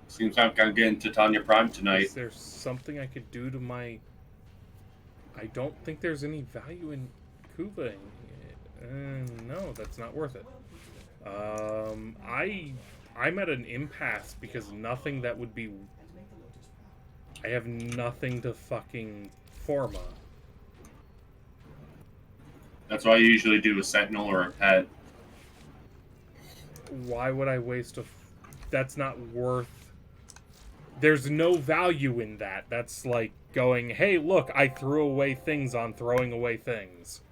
Seems like I'm getting Titania Prime tonight. Is there something I could do to my... I don't think there's any value in Kuba. No, that's not worth it. I'm at an impasse because nothing that would be... I have nothing to fucking forma. That's why I usually do a sentinel or a pet. Why would I waste a... That's not worth... There's no value in that. That's like going, hey, look, I threw away things on throwing away things.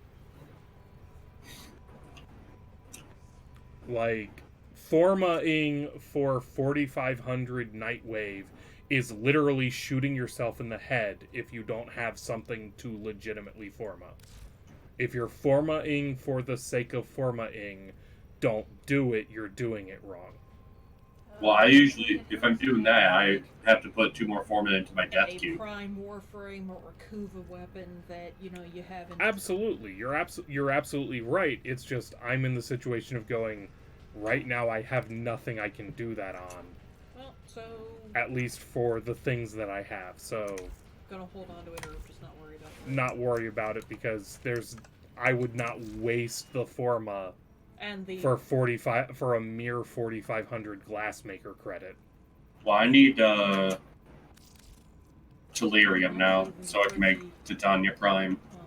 Like, forma-ing for 4500 Nightwave is literally shooting yourself in the head if you don't have something to legitimately forma. If you're forma-ing for the sake of forma-ing, don't do it, you're doing it wrong. Well, I usually, if I'm doing that, I have to put 2 more foremen into my death A cube. prime warframe or a Kuva weapon that, you know, you haven't... Absolutely. You're absolutely right. It's just I'm in the situation of going, right now I have nothing I can do that on. Well, so... At least for the things that I have, so... Gonna hold on to it or just not worry about it? Not worry about it because I would not waste the Forma and the... for a mere 4,500 glassmaker credit. Well, I need Tellurium now, so I can make Titania Prime. Well,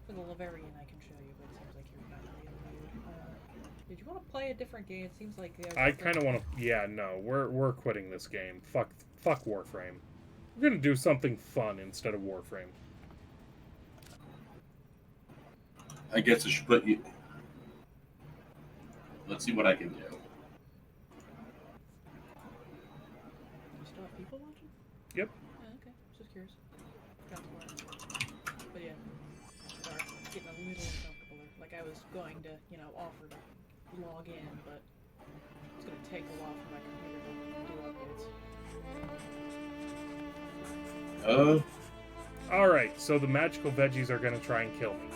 for the Laverian I can show you, but it seems like you're not really in the mood. Did you want to play a different game? It seems like... I kind of want to... Yeah, no, we're quitting this game. Fuck Warframe. We're gonna do something fun instead of Warframe. I guess I should put you... Let's see what I can do. Do you still have people watching? Yep. Oh, okay, just curious. But yeah, sorry, getting a little uncomfortable there. Like I was going to, you know, offer to log in, but it's gonna take a while for my computer to do updates. Alright, so the magical veggies are gonna try and kill me.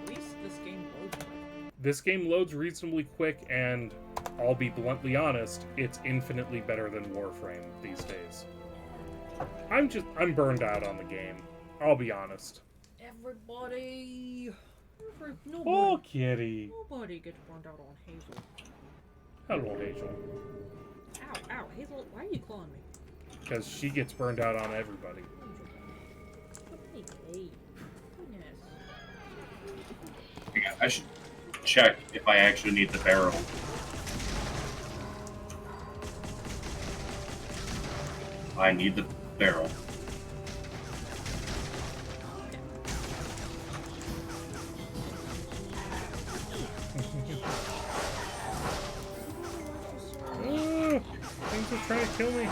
At least this game loads quick. This game loads reasonably quick, and I'll be bluntly honest, it's infinitely better than Warframe these days. I'm burned out on the game. I'll be honest. Nobody. Oh, kitty. Nobody gets burned out on Hazel. Hello, Hazel. Ow, Hazel, why are you clawing me? Because she gets burned out on everybody. Yeah, I should check if I actually need the barrel. I need the barrel. Things are trying to kill me.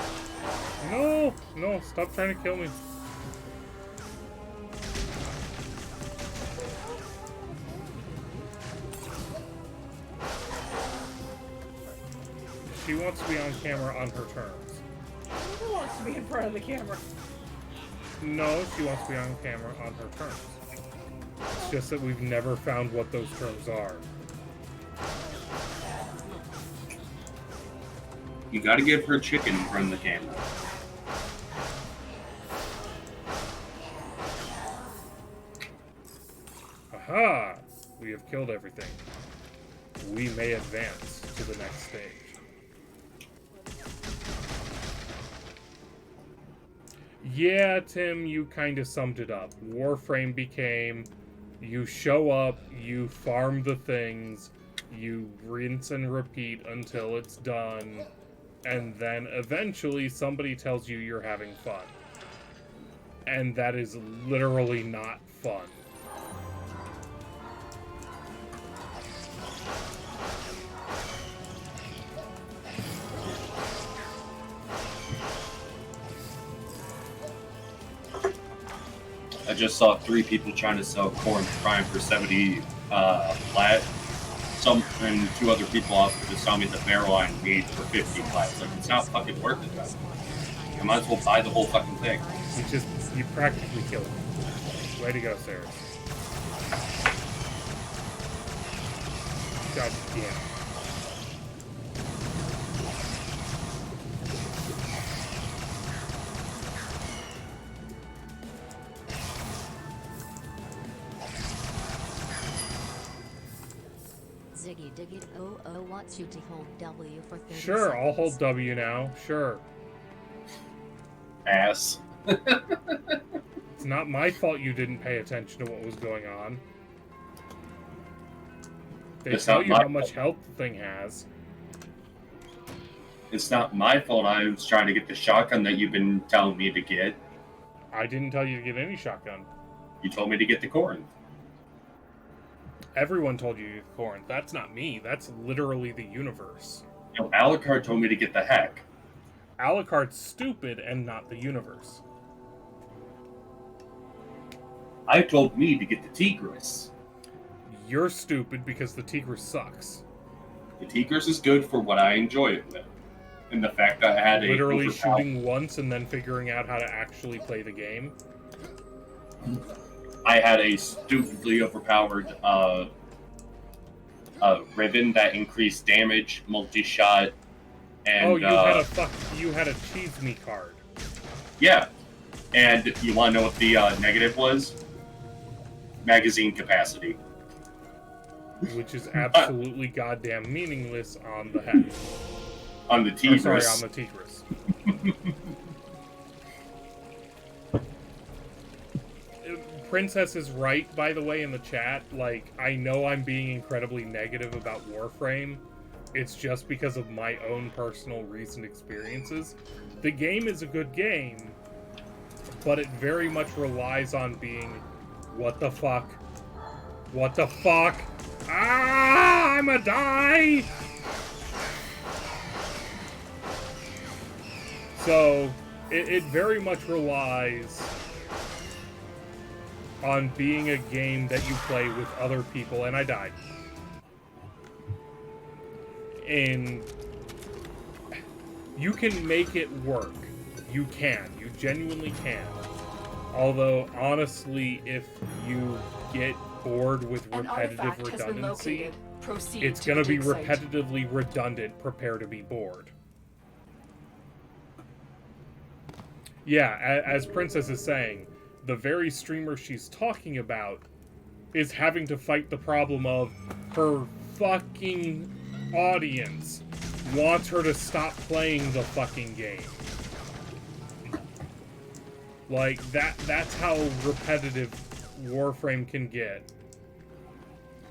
No, stop trying to kill me. She wants to be on camera on her terms. Who wants to be in front of the camera? No, she wants to be on camera on her terms. It's just that we've never found what those terms are. You gotta give her chicken in front of the camera. Aha! We have killed everything. We may advance to the next stage. Yeah, Tim, you kind of summed it up. Warframe became, you show up, you farm the things, you rinse and repeat until it's done, and then eventually somebody tells you you're having fun. And that is literally not fun. I just saw 3 people trying to sell corn prime for 70 flat. And 2 other people offered to sell me the barrel I need for 50 flat. Like, it's not fucking worth it, though. I might as well buy the whole fucking thing. You practically killed me. Way to go, Sarah. God damn. Ziggy Diggy 00 wants you to hold W for 30 Sure, seconds. I'll hold W now. Sure. Ass. It's not my fault you didn't pay attention to what was going on. They tell you how much health the thing has. It's not my fault I was trying to get the shotgun that you've been telling me to get. I didn't tell you to get any shotgun. You told me to get the corn. Everyone told you to get the corn. That's not me. That's literally the universe. No, Alucard told me to get the heck. Alucard's stupid and not the universe. I told me to get the Tigris. You're stupid because the Tigris sucks. The Tigris is good for what I enjoy it with. And the fact that I had a literally shooting once and then figuring out how to actually play the game. I had a stupidly overpowered ribbon that increased damage, multi-shot, and you had a cheese me card. Yeah, and you want to know what the negative was? Magazine capacity, which is absolutely goddamn meaningless on the head. On the Tigris. Sorry, on the Tigris. Princess is right, by the way, in the chat. Like, I know I'm being incredibly negative about Warframe. It's just because of my own personal recent experiences. The game is a good game, but it very much relies on being, what the fuck? What the fuck? Ah, I'm a die! So, it very much relies on being a game that you play with other people, and I died. And you can make it work. You can. You genuinely can. Although, honestly, if you get bored with repetitive redundancy, it's going to be repetitively redundant. Prepare to be bored. Yeah, as Princess is saying, the very streamer she's talking about is having to fight the problem of her fucking audience wants her to stop playing the fucking game. Like, that's how repetitive Warframe can get.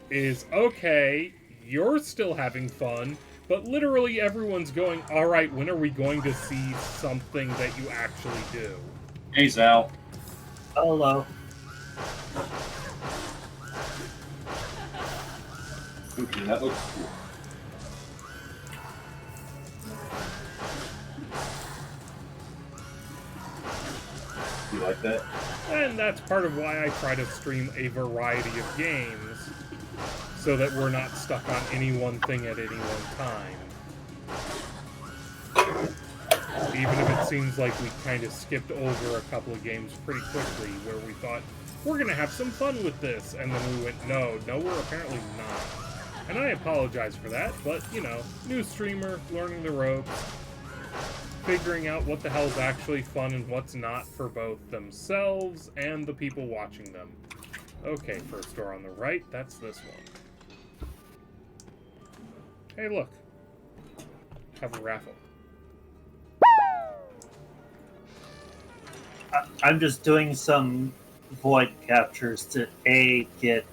Is, okay, you're still having fun, but literally everyone's going, alright, when are we going to see something that you actually do? Hey, Zal. Hello. Okay, that looks cool. You like that? And that's part of why I try to stream a variety of games, so that we're not stuck on any one thing at any one time. Even if it seems like we kind of skipped over a couple of games pretty quickly, where we thought, we're gonna have some fun with this, and then we went, no, we're apparently not. And I apologize for that, but, you know, new streamer, learning the ropes, figuring out what the hell's actually fun and what's not for both themselves and the people watching them. Okay, first door on the right, that's this one. Hey, look. Have a raffle. I'm just doing some void captures to get...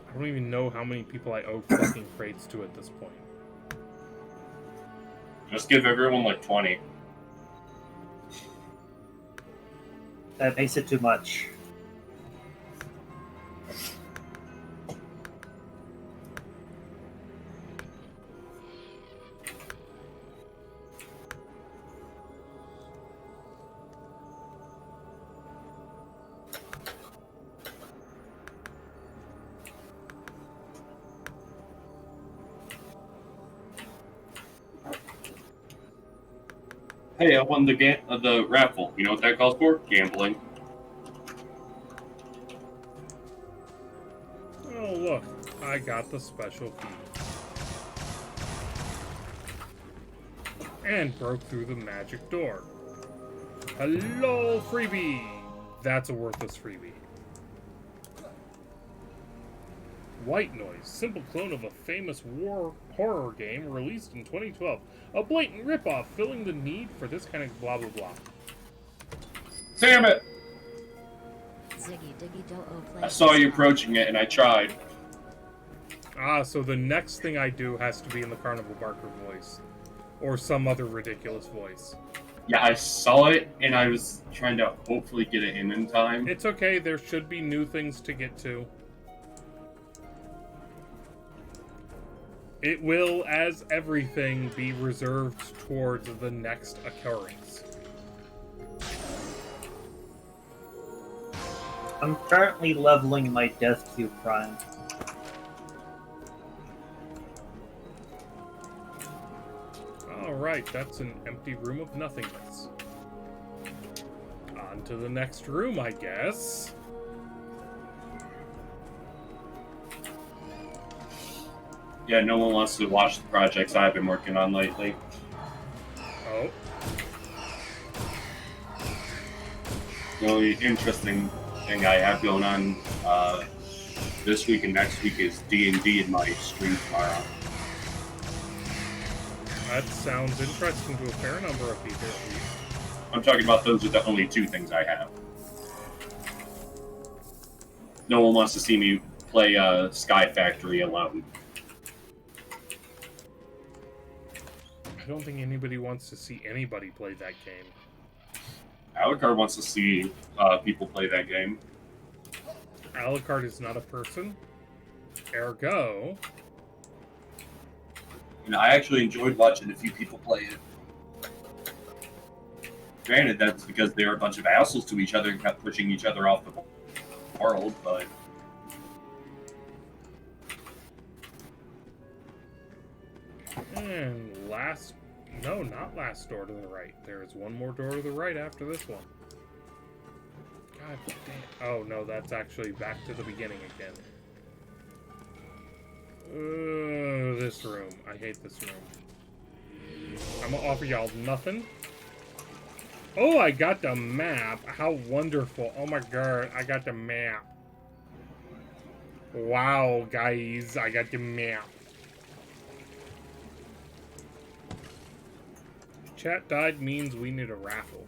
I don't even know how many people I owe fucking crates to at this point. Just give everyone like 20. That makes it too much. Hey, I won the raffle. You know what that calls for? Gambling. Oh, look. I got the special key. And broke through the magic door. Hello, freebie! That's a worthless freebie. White Noise, simple clone of a famous war horror game released in 2012. A blatant ripoff, filling the need for this kind of blah blah blah. Damn it! Ziggy Diggy I saw you approaching it and I tried. Ah, so the next thing I do has to be in the Carnival Barker voice. Or some other ridiculous voice. Yeah, I saw it and I was trying to hopefully get it in time. It's okay, there should be new things to get to. It will, as everything, be reserved towards the next occurrence. I'm currently leveling my Death Cube Prime. Alright, that's an empty room of nothingness. On to the next room, I guess. Yeah, no one wants to watch the projects I've been working on lately. Oh. The only interesting thing I have going on this week and next week is D&D in my stream tomorrow. That sounds interesting to a fair number of people, at least. I'm talking about those are the only two things I have. No one wants to see me play Sky Factory alone. I don't think anybody wants to see anybody play that game. Alucard wants to see people play that game. Alucard is not a person. Ergo... And I actually enjoyed watching a few people play it. Granted, that's because they were a bunch of assholes to each other and kept pushing each other off the world, but... And last... No, not last door to the right. There is one more door to the right after this one. God damn. Oh, no, that's actually back to the beginning again. This room. I hate this room. I'm gonna offer y'all nothing. Oh, I got the map. How wonderful. Oh my god, I got the map. Wow, guys, I got the map. Chat died means we need a raffle.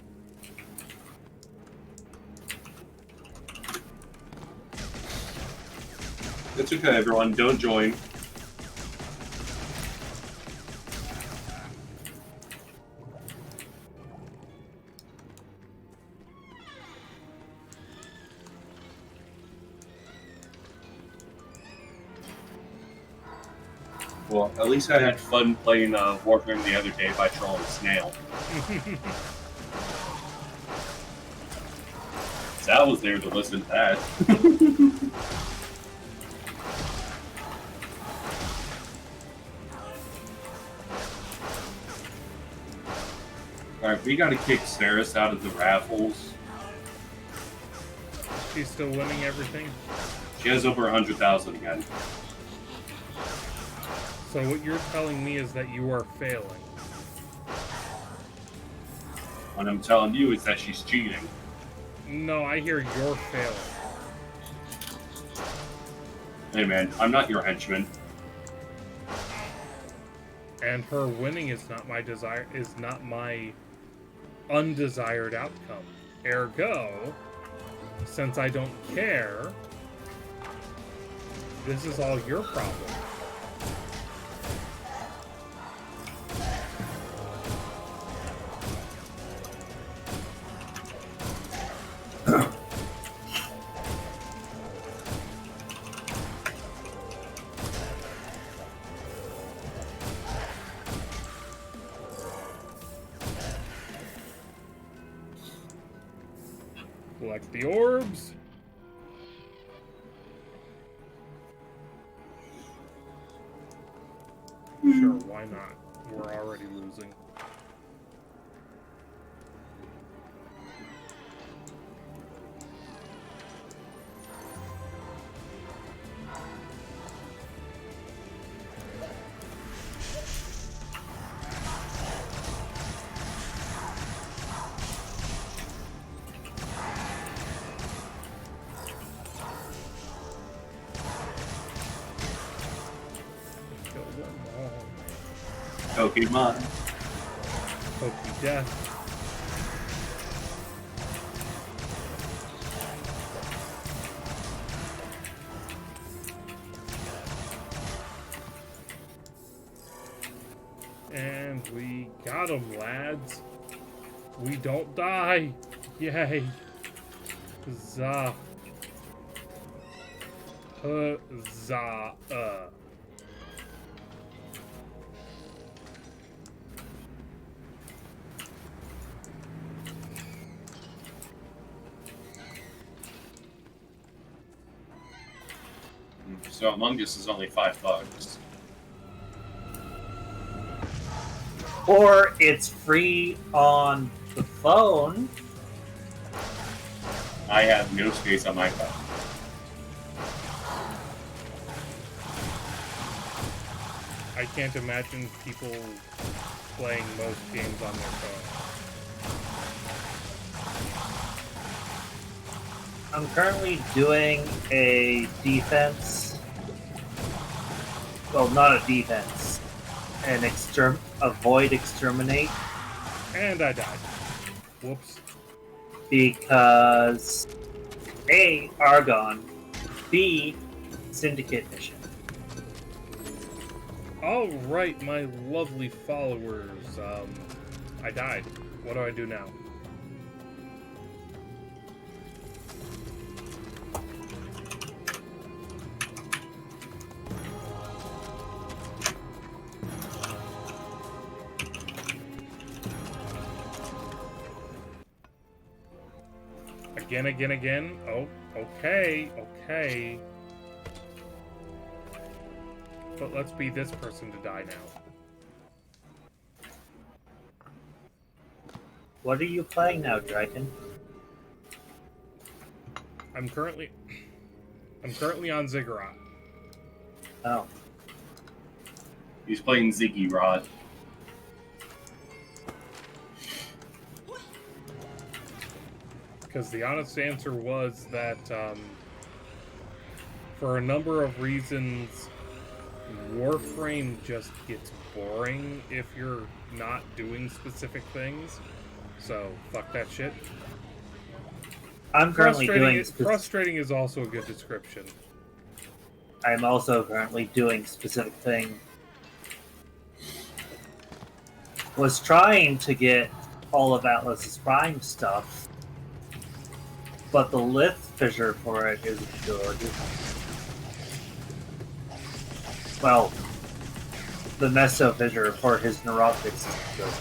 It's okay, everyone. Don't join. Well, at least I had fun playing Warframe the other day by trolling Snail. Sal was there to listen to that. Alright, we gotta kick Saris out of the raffles. She's still winning everything? She has over 100,000 again. So what you're telling me is that you are failing. What I'm telling you is that she's cheating. No, I hear you're failing. Hey man, I'm not your henchman. And her winning is not my desire, is not my undesired outcome. Ergo, since I don't care, this is all your problem. Collect the orbs. Sure, why not? We're already losing. Pokemon. Pokey death. And we got him, lads. We don't die. Yay. Huzzah. Huzzah. So Among Us is only $5. Or it's free on the phone. I have no space on my phone. I can't imagine people playing most games on their phone. I'm currently doing a defense. Well, not a defense. Avoid exterminate. And I died. Whoops. Because A, Argon, B, Syndicate mission. All right, my lovely followers. I died. What do I do now? Again. Oh, okay. But let's be this person to die now. What are you playing now, Draken? I'm currently on Ziggurat. Oh. He's playing Ziggy Rod. Because the honest answer was that, for a number of reasons, Warframe just gets boring if you're not doing specific things. So, fuck that shit. I'm currently doing... Frustrating is also a good description. I'm also currently doing specific thing. Was trying to get all of Atlas's Prime stuff, but the lith fissure for it isn't good. Well, the meso fissure for his neurotics is good.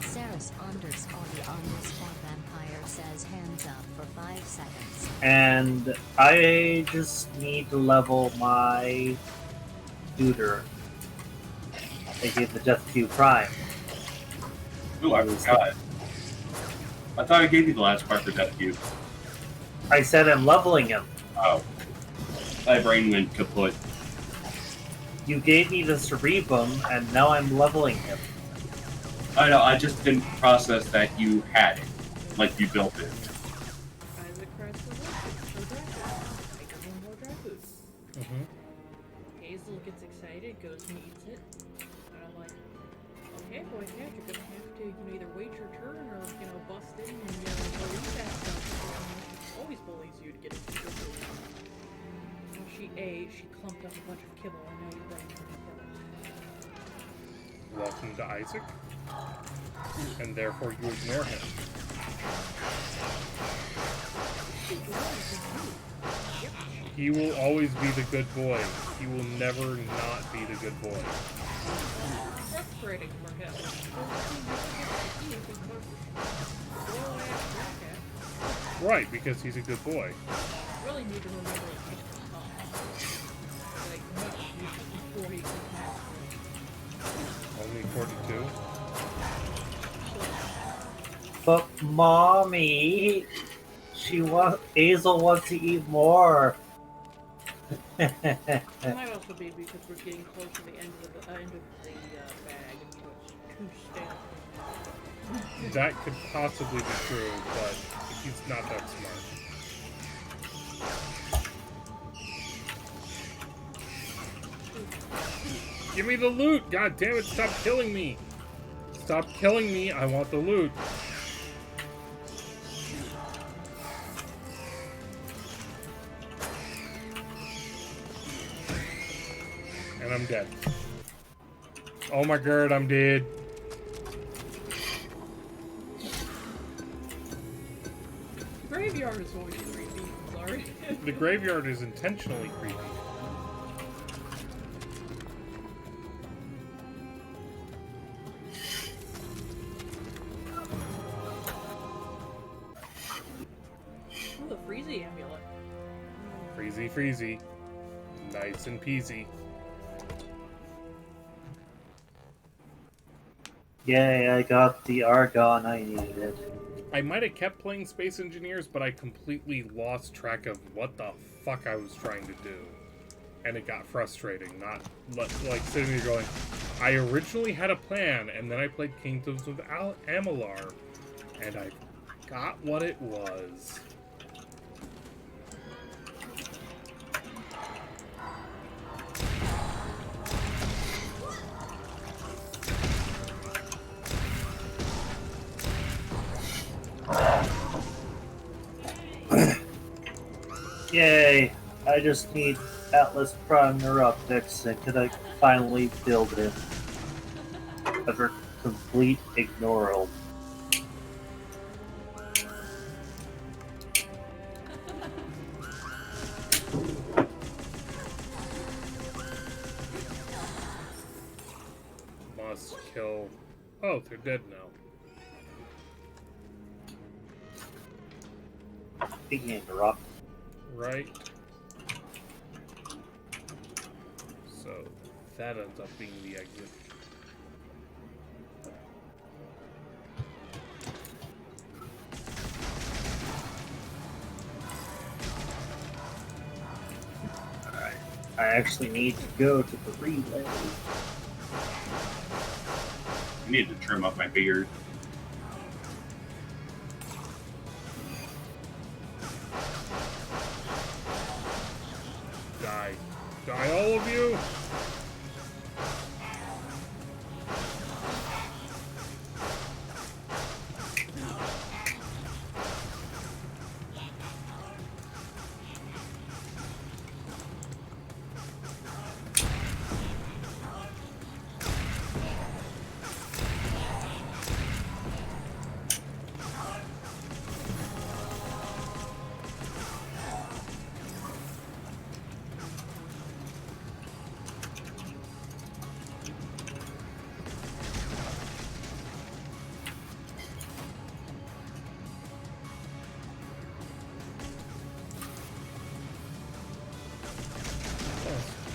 Saris _the_vampire says hands up for 5 seconds. And I just need to level my Duder. I gave the Death Cube Prime. Ooh, I forgot. I thought I gave you the last part for Death Cube. I said I'm leveling him. Oh. My brain went kaput. You gave me the Cerebrum, and now I'm leveling him. I know, I just didn't process that you had it. Like you built it. Hazel gets excited, goes and eats it. And I'm like, okay, boy, yeah, you're gonna have to, either wait your turn or, bust in and, go eat that stuff. She always bullies you to get into your food. She clumped up a bunch of kibble, and now you're running from her. Welcome to Isaac. And therefore you ignore him. He will always be the good boy. He will never not be the good boy. Frustrating for him. Right, because he's a good boy. Really need to remember it. Like, much before he can pass. Only 42? But mommy, Hazel wants to eat more. It might also be because we're getting close to the end of the bag, and so it's too stale. That could possibly be true, but he's not that smart. Give me the loot! God damn it, stop killing me! Stop killing me, I want the loot. And I'm dead. Oh my god, I'm dead. The graveyard is always creepy, sorry. The graveyard is intentionally creepy. Freezy, freezy. Nice and peasy. Yay, I got the Argon I needed. I might have kept playing Space Engineers, but I completely lost track of what the fuck I was trying to do. And it got frustrating, not like sitting there going, I originally had a plan, and then I played Kingdoms of Amalur, and I got what it was. Yay! I just need Atlas Prime Neuroptics, and can I finally build it? Ever complete ignoral. Must kill. Oh, they're dead now. Being interrupted. Right. So that ends up being the exit. Alright. I actually need to go to the relay. I need to trim up my beard. Die. Die, all of you!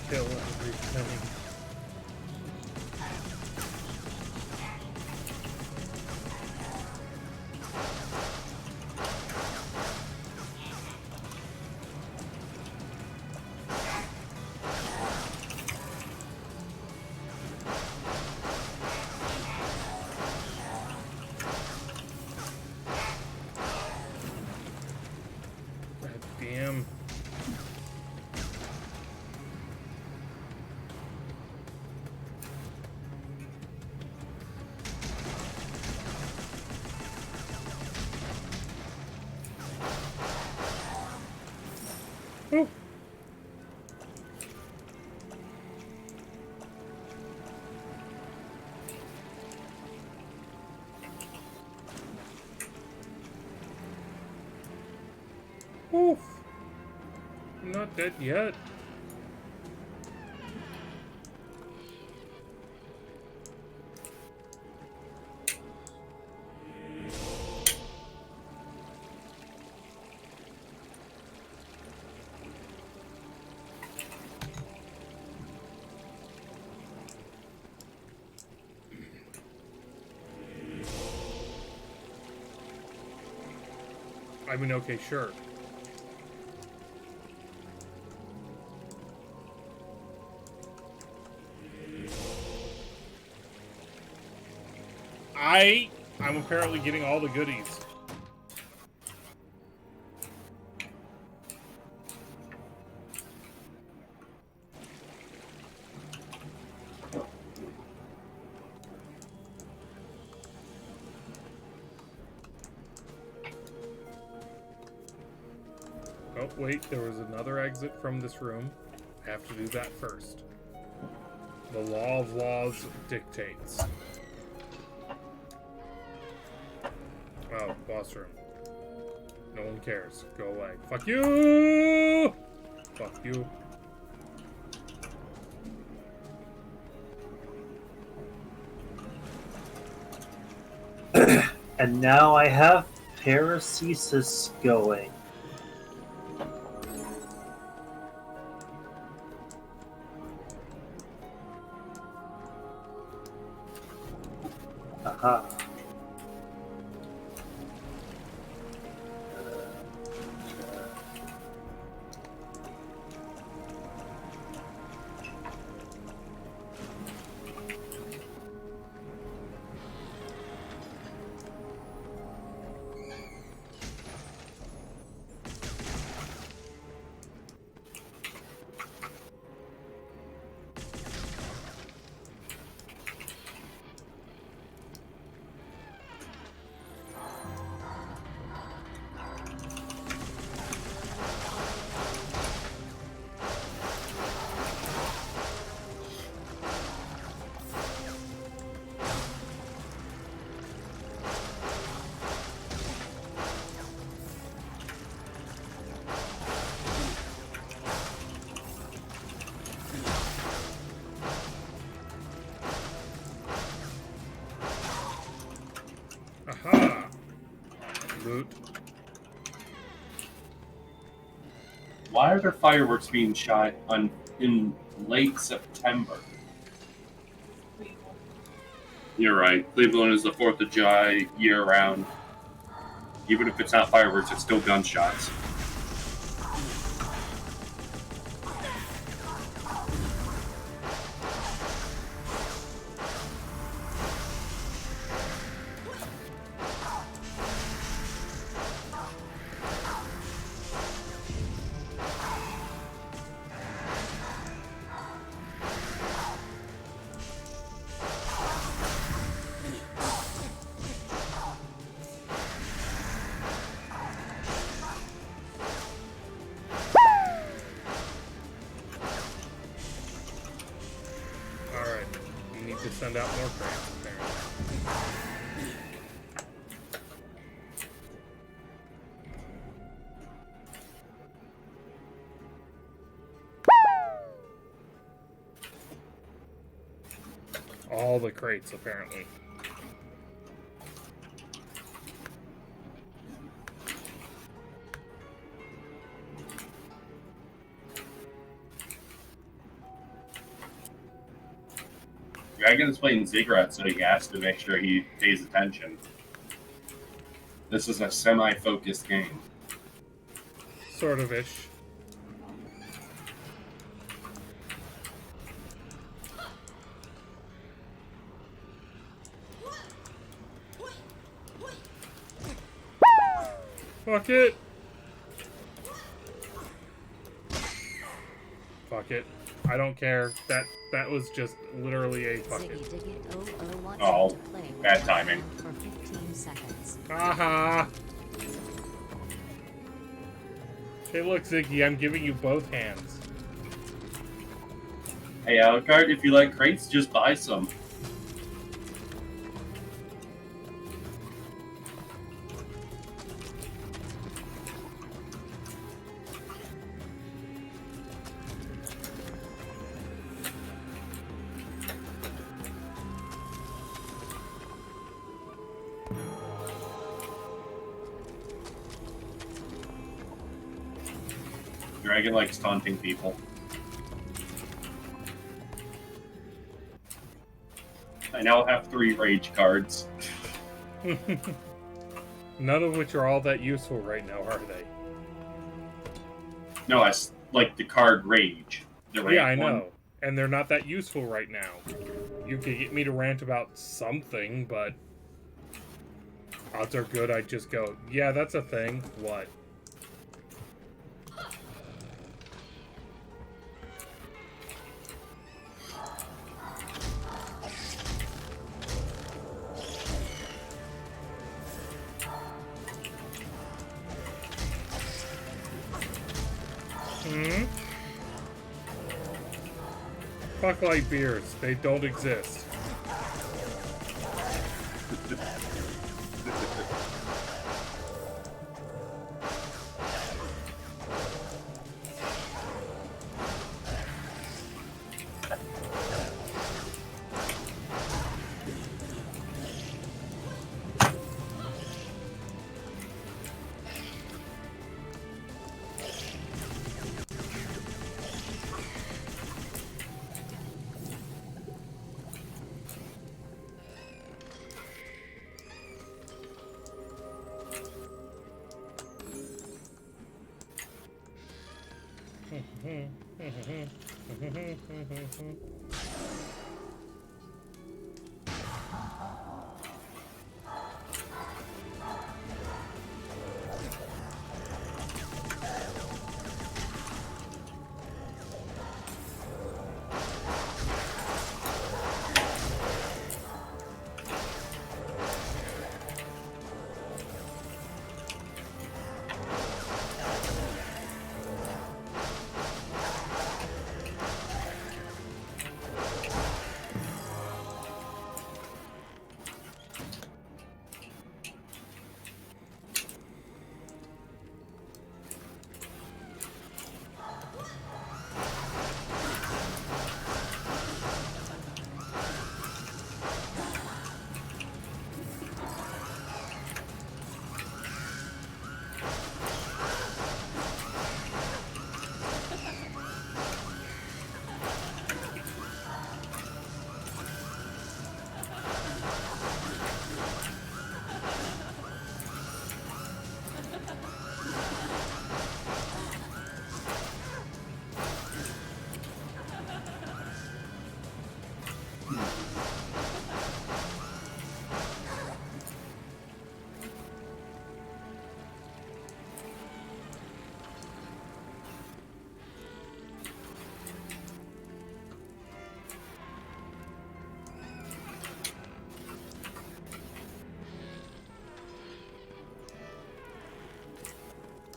Kill everything. God damn. Ooh. Oof. I'm not dead yet. I mean, okay, sure. I'm apparently getting all the goodies. Oh, wait, there was another exit from this room. I have to do that first. The law of laws dictates. Oh, boss room. No one cares. Go away. Fuck you! Fuck you. And now I have paracesis going. Aha! Loot. Why are there fireworks being shot in late September? You're right. Cleveland is the 4th of July year-round. Even if it's not fireworks, it's still gunshots. Alright. We need to send out more crates, apparently. All the crates, apparently. Dragon is playing Ziggurat, so he has to make sure he pays attention. This is a semi-focused game. Sort of-ish. Fuck it! Fuck it. I don't care. That was just literally a fuck it. Oh, bad timing. For 15 seconds. Aha! Hey look, Ziggy, I'm giving you both hands. Hey, Alucard, if you like crates, just buy some. Dragon likes taunting people. I now have 3 rage cards. None of which are all that useful right now, are they? No, I like the card rage. The rage Yeah, I one. know. And they're not that useful right now. You could get me to rant about something, but odds are good I'd just go, yeah, that's a thing. What? Hmm? Fuck light beers. They don't exist.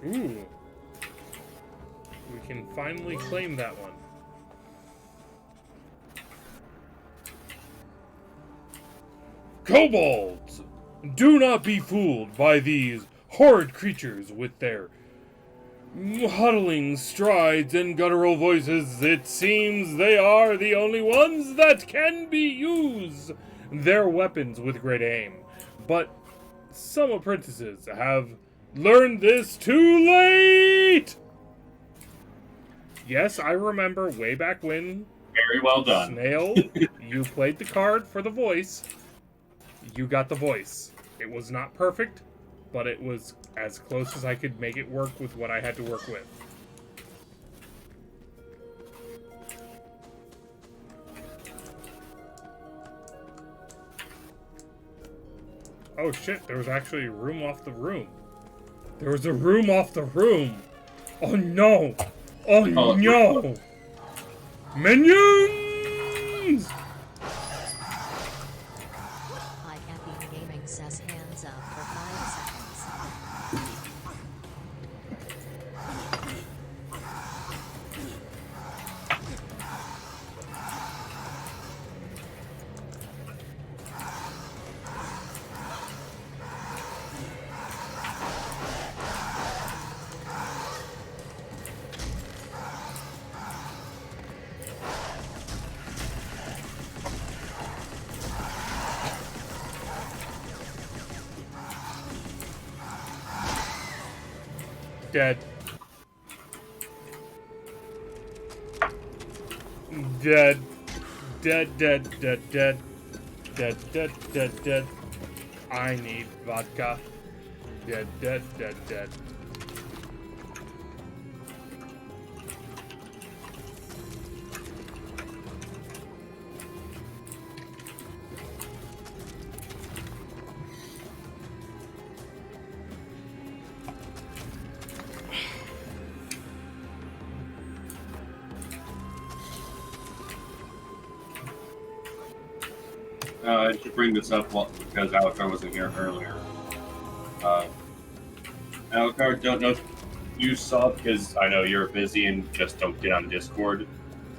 Ooh. We can finally claim that one. Kobolds! Do not be fooled by these horrid creatures with their huddling strides and guttural voices. It seems they are the only ones that can use their weapons with great aim. But some apprentices have learned this too late! Yes, I remember way back when... Very well done. Snail, you played the card for the voice. You got the voice. It was not perfect, but it was as close as I could make it work with what I had to work with. Oh shit, there was actually a room off the room. There was a room off the room! Oh no! Oh no! Minions! High Caffeine Gaming says hands up for 5 seconds. Dead. Dead. Dead, dead, dead, dead. Dead, dead, dead, dead. I need vodka. Dead, dead, dead, dead. I should bring this up because Alucard wasn't here earlier. Alucard, don't know if you saw, because I know you're busy and just don't get on Discord.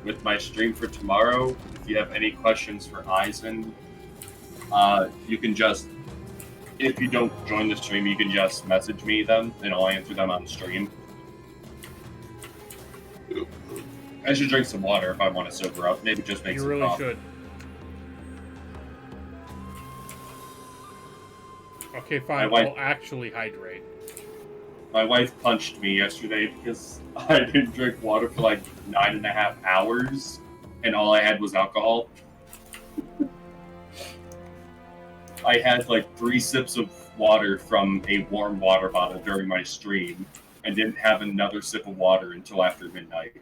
With my stream for tomorrow, if you have any questions for Eisen, you can just, if you don't join the stream, you can just message me them, and I'll answer them on stream. I should drink some water if I want to sober up. Maybe just make some coffee. You really should. Okay, fine. I'll actually hydrate. My wife punched me yesterday because I didn't drink water for like 9.5 hours, and all I had was alcohol. I had like 3 sips of water from a warm water bottle during my stream, and didn't have another sip of water until after midnight.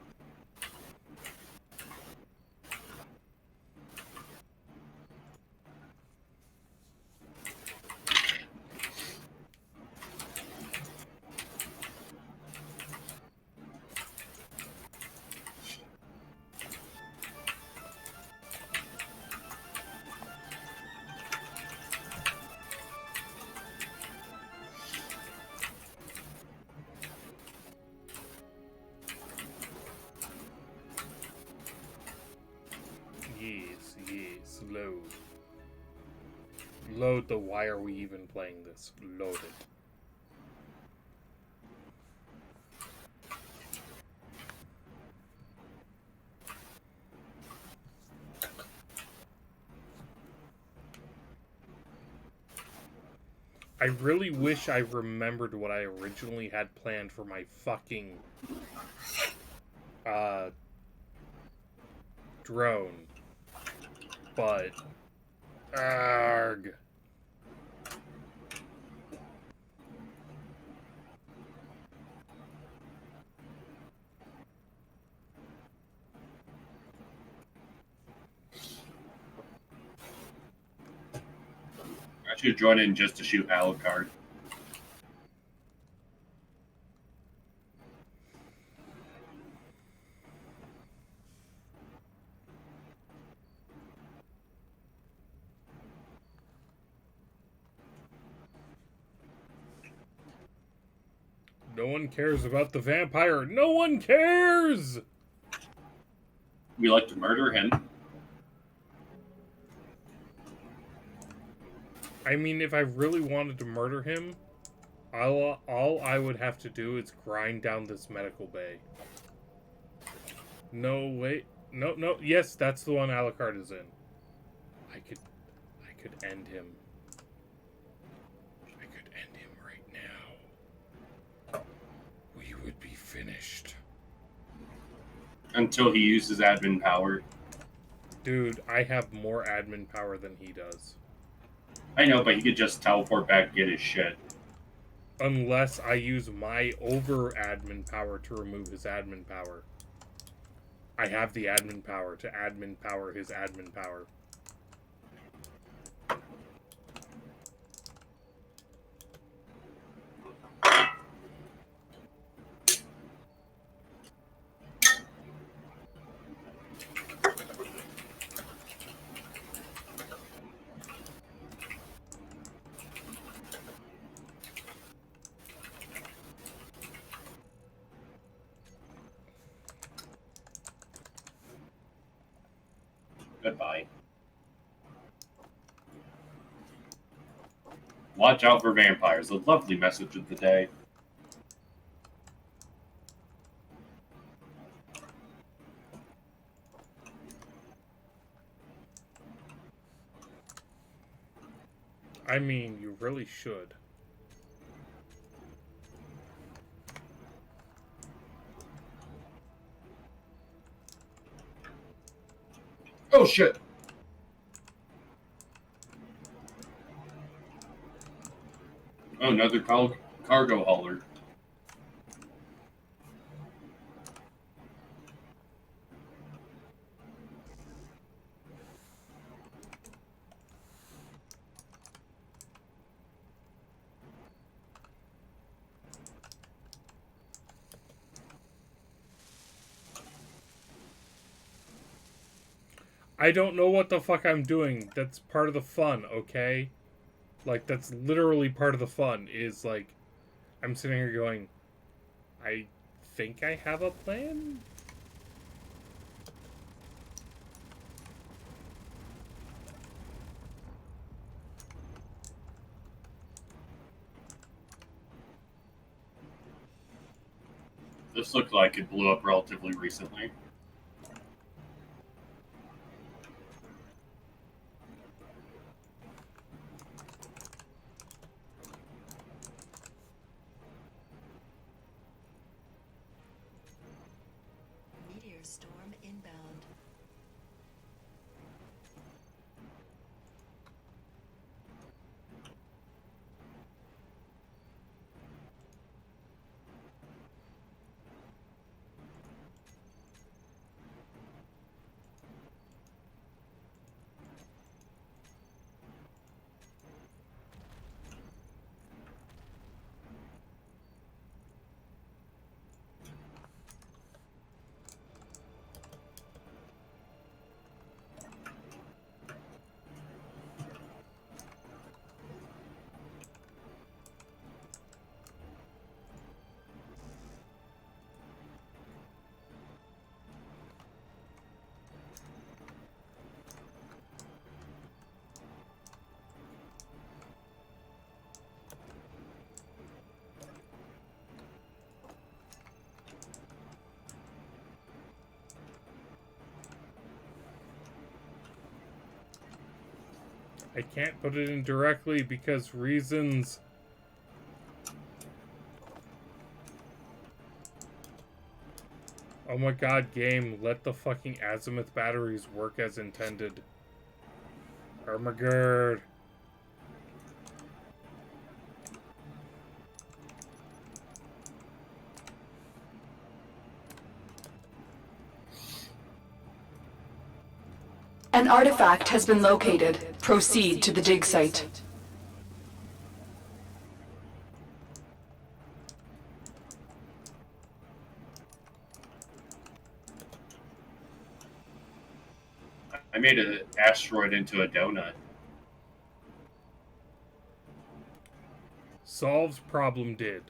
Yes, load. Load the why are we even playing this? Load it. I really wish I remembered what I originally had planned for my fucking drone. But arg. I should join in just to shoot Alucard. No one cares about the vampire. No one cares! We like to murder him. I mean, if I really wanted to murder him, all I would have to do is grind down this medical bay. No, wait. No. Yes, that's the one Alucard is in. I could end him. I could end him right now. We would be finished. Until he uses admin power. Dude, I have more admin power than he does. I know, but he could just teleport back and get his shit. Unless I use my over-admin power to remove his admin power. I have the admin power to admin power his admin power. Goodbye. Watch out for vampires. A lovely message of the day. I mean, you really should. Oh shit! Oh, another cargo hauler. I don't know what the fuck I'm doing. That's part of the fun, okay? Like, that's literally part of the fun, is, like, I'm sitting here going, I think I have a plan? This looked like it blew up relatively recently. Meteor storm inbound. I can't put it in directly because reasons. Oh my god, game, let the fucking azimuth batteries work as intended. Armagerd. An artifact has been located. Proceed to the dig site. I made an asteroid into a donut. Solves problem did.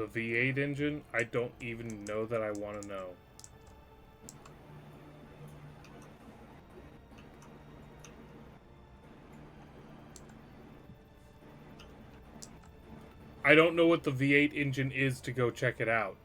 The V8 engine? I don't even know that I want to know. I don't know what the V8 engine is to go check it out.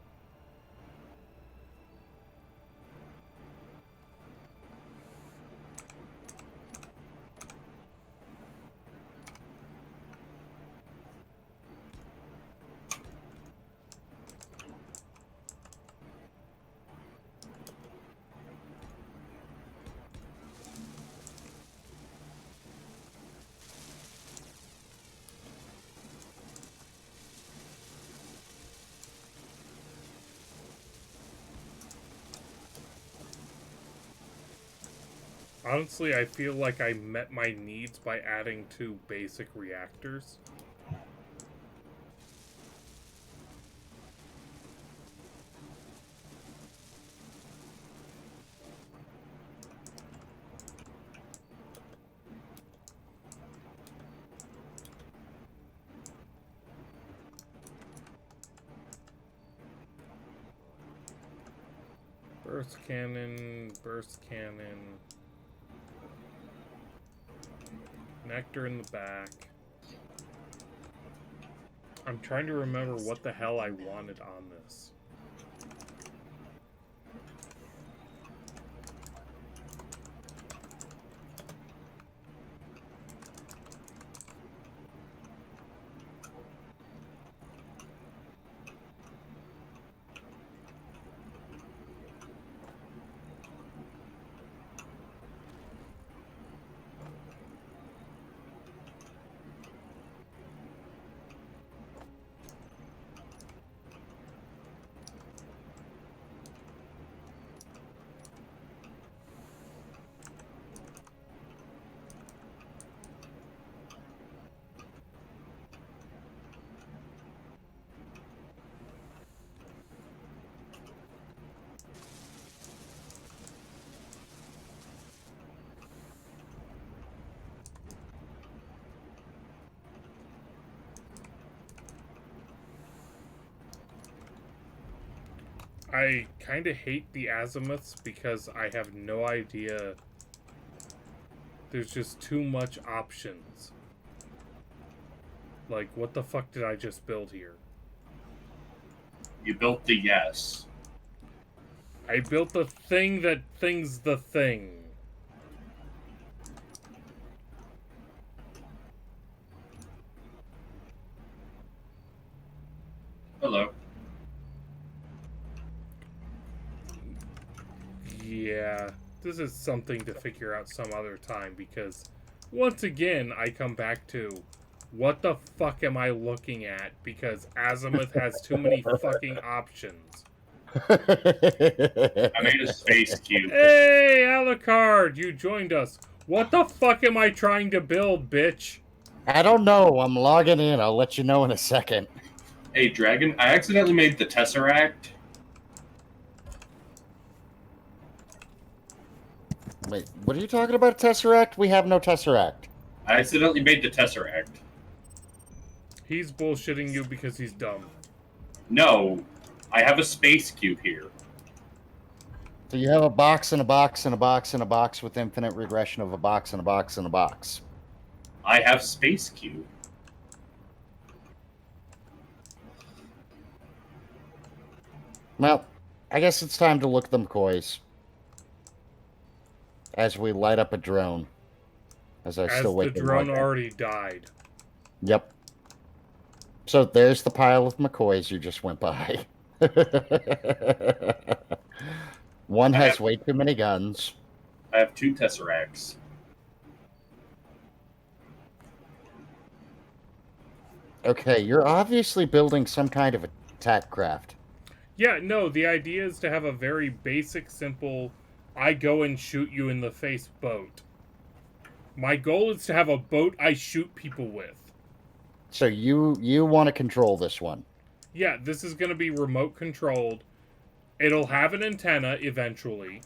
Honestly, I feel like I met my needs by adding 2 basic reactors. Burst cannon, burst cannon. Connector in the back. I'm trying to remember what the hell I wanted on this. I kind of hate the azimuths because I have no idea. There's just too much options. Like, what the fuck did I just build here? You built the yes. I built the thing that thing's the thing. Hello. Yeah, this is something to figure out some other time because, once again, I come back to, what the fuck am I looking at? Because Azimuth has too many fucking options. I made a space cube. Hey, Alucard, you joined us. What the fuck am I trying to build, bitch? I don't know. I'm logging in. I'll let you know in a second. Hey, Dragon, I accidentally made the Tesseract. Wait, what are you talking about, Tesseract? We have no Tesseract. I accidentally made the Tesseract. He's bullshitting you because he's dumb. No, I have a space cube here. So you have a box and a box and a box and a box with infinite regression of a box and a box and a box. I have space cube. Well, I guess it's time to look at them coys. As we light up a drone. As still wait. The drone already died. Yep. So there's the pile of McCoys you just went by. One has way too many guns. I have 2 Tesseracts. Okay, you're obviously building some kind of attack craft. Yeah, no, the idea is to have a very basic, simple, I go and shoot you in the face boat. My goal is to have a boat I shoot people with. So you want to control this one? Yeah, this is going to be remote controlled. It'll have an antenna eventually.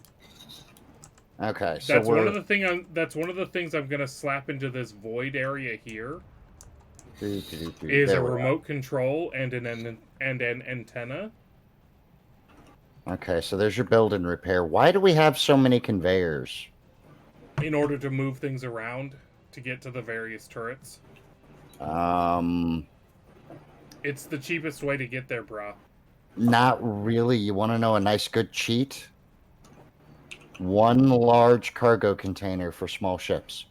Okay, so that's one of the things I'm going to slap into this void area here. Is There a we are. remote control and an antenna. Okay, so there's your build and repair. Why do we have so many conveyors? In order to move things around to get to the various turrets. It's the cheapest way to get there, brah. Not really. You want to know a nice good cheat? One large cargo container for small ships.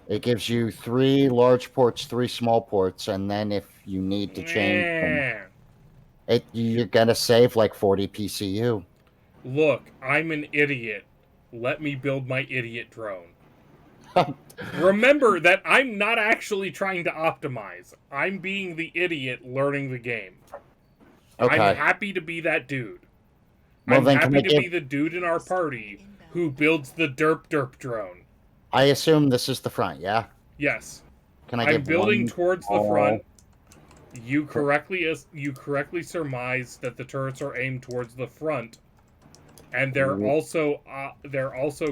It gives you 3 large ports, 3 small ports, and then if you need to change them, you're gonna save like 40 PCU. Look, I'm an idiot. Let me build my idiot drone. Remember that I'm not actually trying to optimize. I'm being the idiot learning the game. Okay. I'm happy to be that dude. Well, I'm then happy to be the dude in our party who builds the derp drone. I assume this is the front, yeah? Yes. Can I I'm get building one towards the small- front. You correctly surmised that the turrets are aimed towards the front, and they're also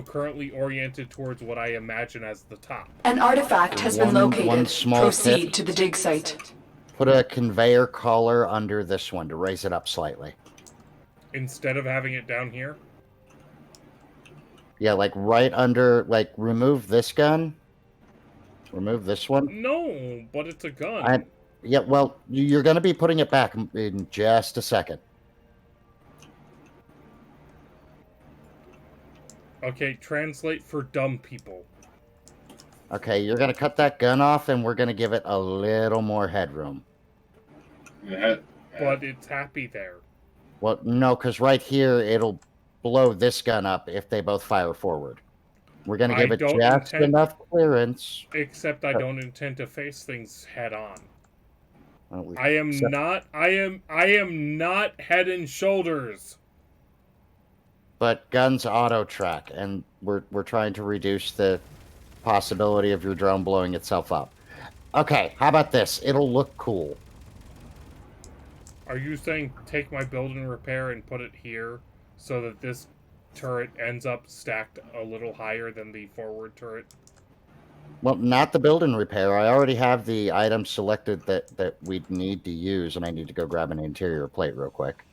currently oriented towards what I imagine as the top. An artifact has been located. One small Proceed tip. to the dig site. Put a conveyor collar under this one to raise it up slightly. Instead of having it down here? Yeah, like right under, like remove this gun. Remove this one. No, but it's a gun. Yeah, well, you're going to be putting it back in just a second. Okay, translate for dumb people. Okay, you're going to cut that gun off, and we're going to give it a little more headroom. But it's happy there. Well, no, because right here, it'll blow this gun up if they both fire forward. We're going to give it just enough clearance. Except I don't intend to face things head on. Well, I am not Head and Shoulders. But guns auto track, and we're trying to reduce the possibility of your drone blowing itself up. Okay, how about this? It'll look cool. Are you saying take my build and repair and put it here so that this turret ends up stacked a little higher than the forward turret? Well, not the build and repair. I already have the items selected that we'd need to use, and I need to go grab an interior plate real quick.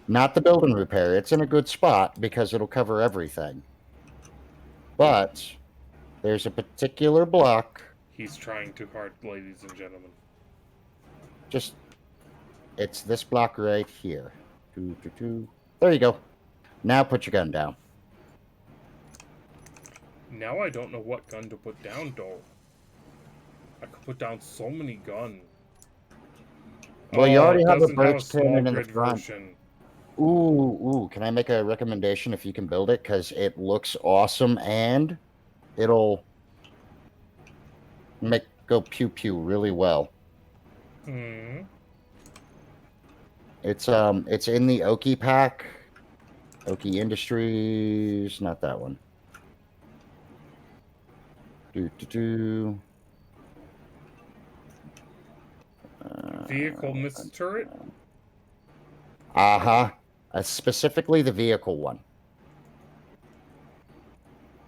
Not the build and repair. It's in a good spot because it'll cover everything. But there's a particular block. He's trying too hard, ladies and gentlemen. It's this block right here. There you go. Now put your gun down. Now I don't know what gun to put down, though. I could put down so many guns. Well, you already have a burst small cannon in the grid front. version. Ooh, can I make a recommendation if you can build it? Because it looks awesome and it'll go pew-pew really well. Hmm. It's in the Oki pack. Oki Industries, not that one. Vehicle missile turret? Uh-huh. Specifically the vehicle one.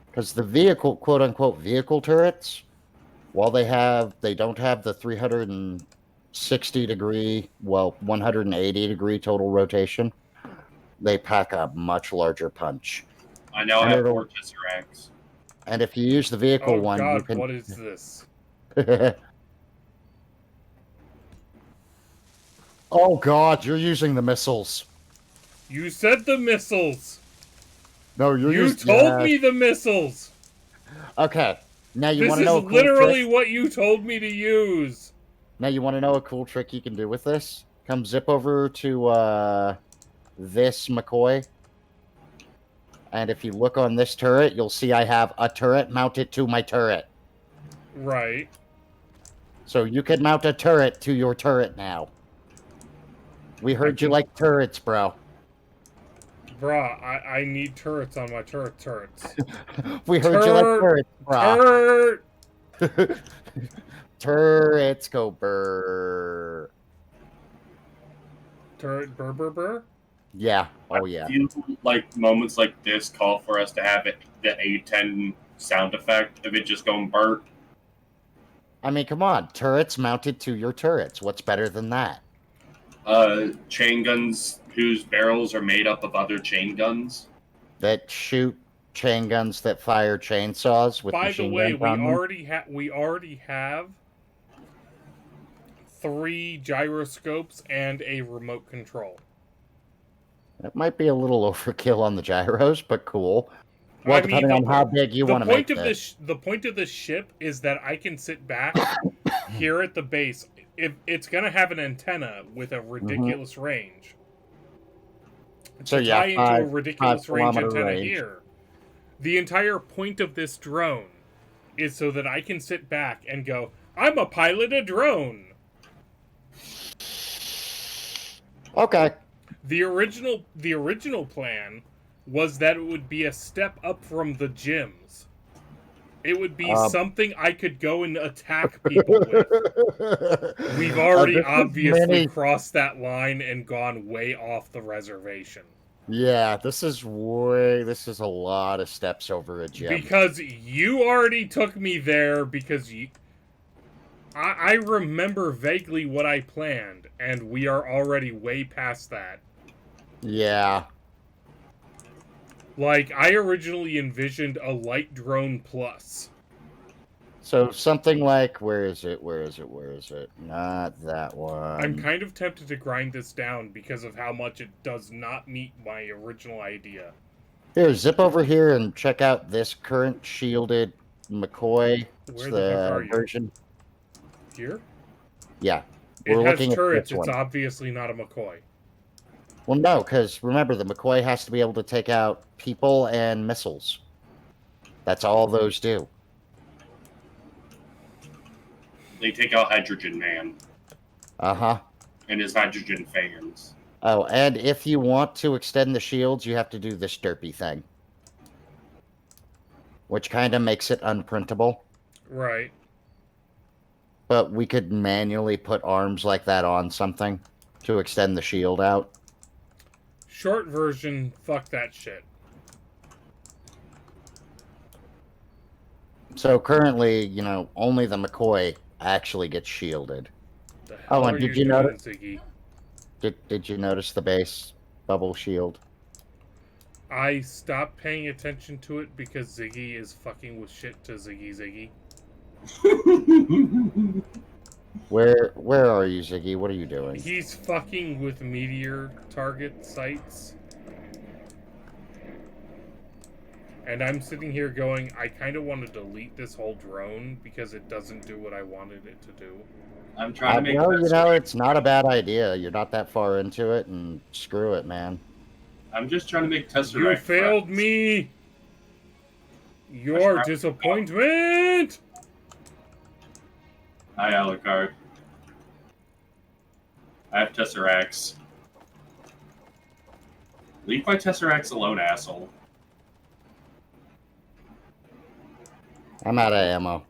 Because the vehicle, quote-unquote, vehicle turrets, while they don't have the 360-degree, well, 180-degree total rotation, they pack a much larger punch. I now have 4 Tesseracts. And if you use the vehicle one, God, you can... what is this? Oh, God, you're using the missiles. You said the missiles! No, You told me the missiles! Okay, now you want to This know is a cool literally trick? what you told me to use! Now you want to know a cool trick you can do with this? Come zip over to this McCoy. And if you look on this turret, you'll see I have a turret mounted to my turret. Right. So you can mount a turret to your turret now. We heard you like turrets, bro. Bruh, I need turrets on my turrets. We heard you like turrets, bro. Turret! Turrets go burr. Turret burr? Yeah. Oh, yeah. I feel like moments like this call for us to have the A10 sound effect of it just going burp. I mean, come on. Turrets mounted to your turrets. What's better than that? Chain guns whose barrels are made up of other chain guns. That shoot chain guns that fire chainsaws with By the machine way, guns on them? we already have 3 gyroscopes and a remote control. It might be a little overkill on the gyros, but cool. Well, depending on how big you want to make this. The point of this ship is that I can sit back here at the base. If it's going to have an antenna with a ridiculous range. So tie yeah, into a ridiculous range antenna range. here. The entire point of this drone is so that I can sit back and go, I'm a pilot a drone. Okay. The original plan was that it would be a step up from the gyms. It would be something I could go and attack people with. We've already obviously crossed that line and gone way off the reservation. Yeah, this is a lot of steps over a gym. Because you already took me there because I remember vaguely what I planned, and we are already way past that. Yeah. Like, I originally envisioned a light drone plus. So something like, where is it? Not that one. I'm kind of tempted to grind this down because of how much it does not meet my original idea. Here, zip over here and check out this current shielded McCoy. Where the fuck are you? Version. Here? Yeah. It We're has looking turrets, at this it's one. obviously not a McCoy. Well, no, because remember, the McCoy has to be able to take out people and missiles. That's all those do. They take out Hydrogen Man. Uh-huh. And his hydrogen fans. Oh, and if you want to extend the shields, you have to do this derpy thing. Which kind of makes it unprintable. Right. But we could manually put arms like that on something to extend the shield out. Short version, fuck that shit. So currently, you know, only the McCoy actually gets shielded. Oh, and did you notice? Ziggy? Did you notice the base bubble shield? I stopped paying attention to it because Ziggy is fucking with shit to Ziggy. Where are you, Ziggy? What are you doing? He's fucking with meteor target sites. And I'm sitting here going, I kind of want to delete this whole drone because it doesn't do what I wanted it to do. I'm trying to make you know, it's not a bad idea. You're not that far into it, and screw it, man. I'm just trying to make Tesseract. You failed me! Your disappointment! Hi, Alucard. I have Tesseracts. Leave my Tesseracts alone, asshole. I'm out of ammo.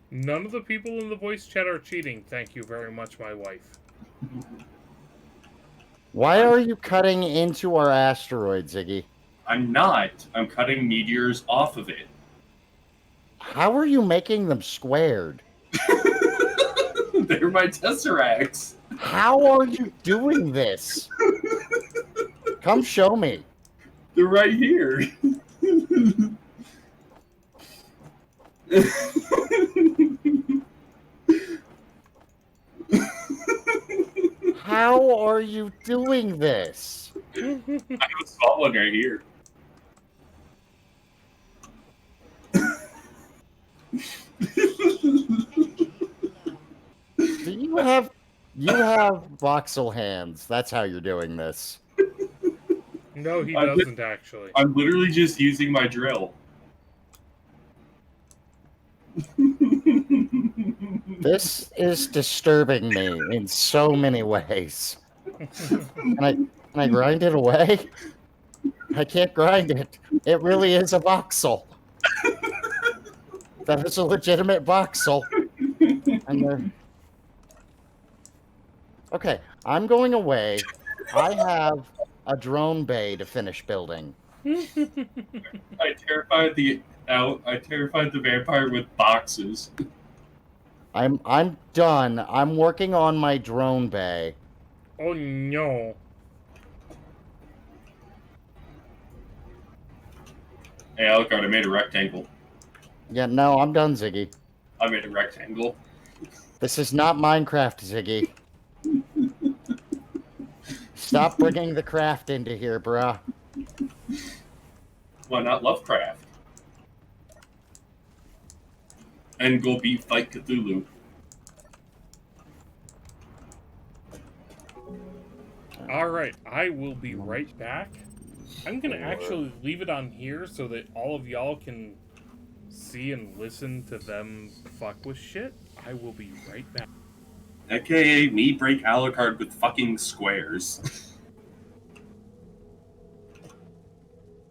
None of the people in the voice chat are cheating. Thank you very much, my wife. Why are you cutting into our asteroid, Ziggy? I'm not. I'm cutting meteors off of it. How are you making them squared? They're my Tesseracts. How are you doing this? Come show me. They're right here. How are you doing this? I have a small one right here. You have voxel hands. That's how you're doing this. No, he doesn't actually. I'm literally just using my drill. This is disturbing me in so many ways. Can I grind it away? I can't grind it. It really is a voxel. That is a legitimate voxel. Okay, I'm going away. I have a drone bay to finish building. I terrified the Out. I terrified the vampire with boxes. I'm done. I'm working on my drone bay. Oh no. Hey, Alucard, I made a rectangle. Yeah, no, I'm done, Ziggy. I made a rectangle. This is not Minecraft, Ziggy. Stop bringing the craft into here, bruh. Why not Lovecraft? And go beat Fight Cthulhu. Alright, I will be right back. I'm gonna actually leave it on here so that all of y'all can see and listen to them fuck with shit. I will be right back. AKA me break Alucard with fucking squares.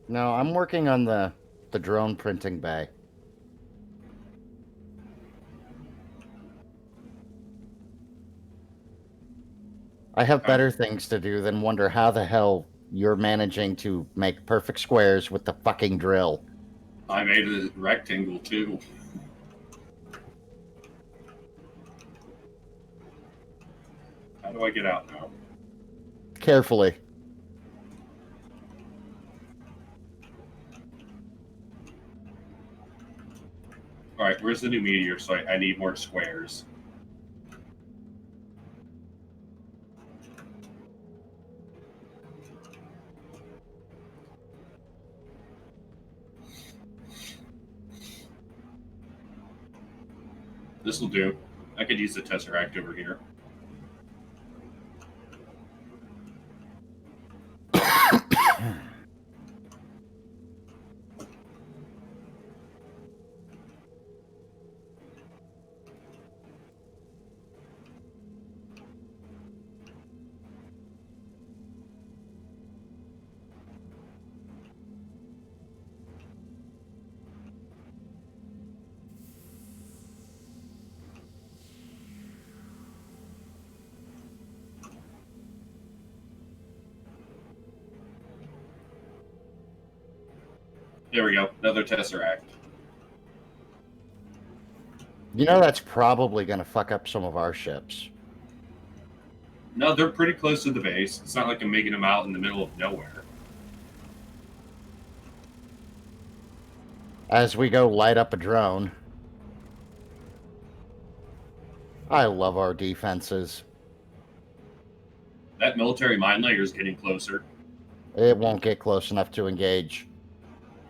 No, I'm working on the drone printing bay. I have better things to do than wonder how the hell you're managing to make perfect squares with the fucking drill. I made a rectangle too. How do I get out now? Carefully. Alright, where's the new meteor site? I need more squares. This'll do. I could use the Tesseract over here. There we go. Another Tesseract. You know that's probably going to fuck up some of our ships. No, they're pretty close to the base. It's not like I'm making them out in the middle of nowhere. As we go light up a drone. I love our defenses. That military mine layer is getting closer. It won't get close enough to engage.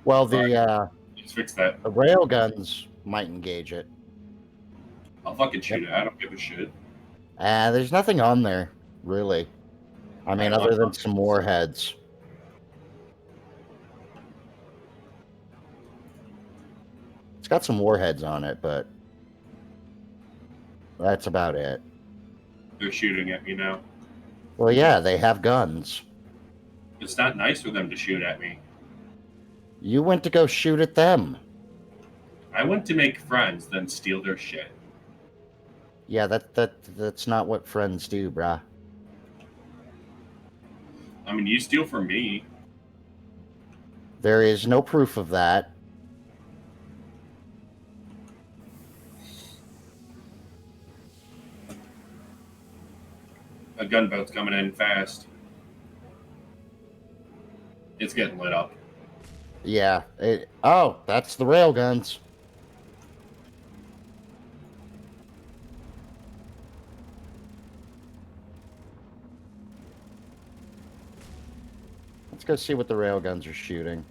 Well, let's fix that. The rail guns might engage it. I'll fucking shoot it. I don't give a shit. There's nothing on there, really. I mean, other than some warheads. It's got some warheads on it, but that's about it. They're shooting at me now. Well, yeah, they have guns. It's not nice for them to shoot at me. You went to go shoot at them. I went to make friends, then steal their shit. Yeah, that's not what friends do, brah. I mean, you steal from me. There is no proof of that. A gunboat's coming in fast. It's getting lit up. Yeah. Oh, that's the railguns. Let's go see what the railguns are shooting.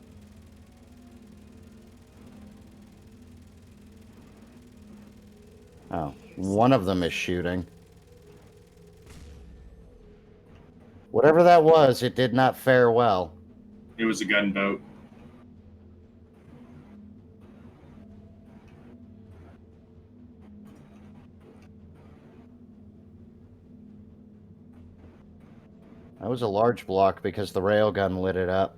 Oh, one of them is shooting. Whatever that was, it did not fare well. It was a gunboat. That was a large block because the railgun lit it up.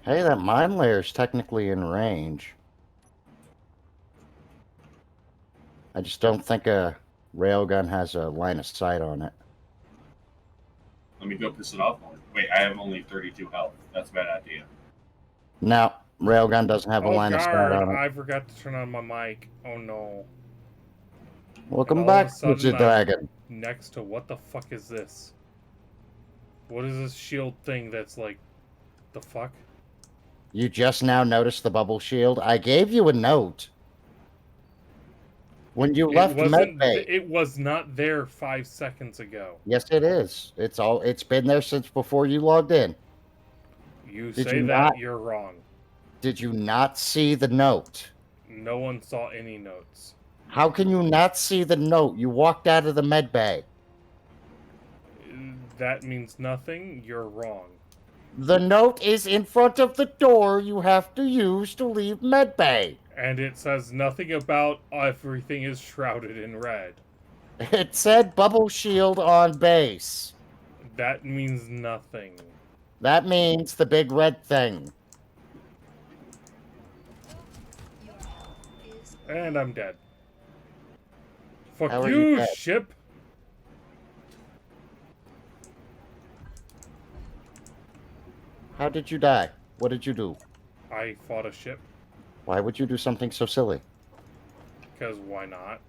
Hey, that mine layer is technically in range. I just don't think a railgun has a line of sight on it. Let me go piss it off. Wait, I have only 32 health. That's a bad idea. No, railgun doesn't have a line of sight on it. I forgot to turn on my mic. Oh no. Welcome And all of a back, sudden, Wizard Dragon. Next to what the fuck is this? What is this shield thing that's like, the fuck? You just now noticed the bubble shield? I gave you a note. When you left medbay. It was not there 5 seconds ago. Yes, it is. It's been there since before you logged in. You say that, you're wrong. Did you not see the note? No one saw any notes. How can you not see the note? You walked out of the medbay. That means nothing. You're wrong. The note is in front of the door you have to use to leave medbay. And it says nothing about everything is shrouded in red. It said bubble shield on base. That means nothing. That means the big red thing. And I'm dead. Fuck How are you, you dead? ship! How did you die? What did you do? I fought a ship. Why would you do something so silly? Because why not?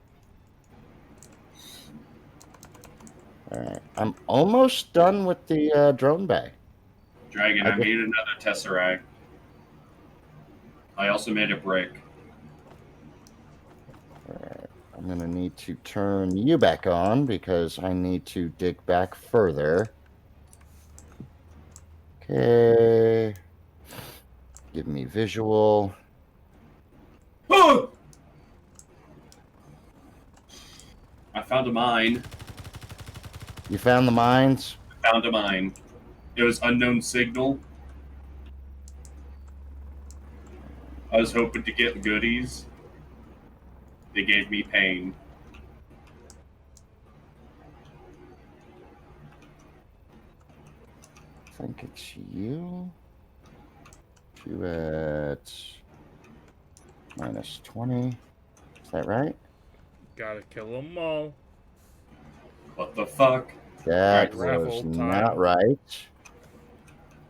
Alright, I'm almost done with the drone bay. Dragon, I made another Tesseract. I also made a brick. Alright, I'm going to need to turn you back on because I need to dig back further. Okay. Give me visual. Oh! I found a mine. You found the mines? I found a mine. It was unknown signal. I was hoping to get goodies. They gave me pain. I think it's you. You at minus 20. Is that right? Gotta kill them all. What the fuck? That Right, was raffle not time. right.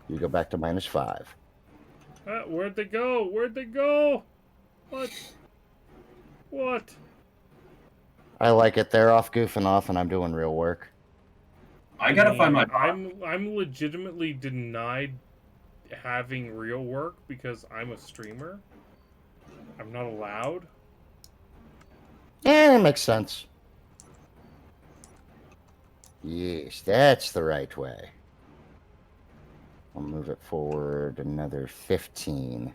You go back to minus 5. Where'd they go? Where'd they go? What? What? I like it. They're off goofing off and I'm doing real work. I gotta find my. I'm legitimately denied having real work because I'm a streamer. I'm not allowed. Yeah, that makes sense. Yes, that's the right way. I'll move it forward another 15.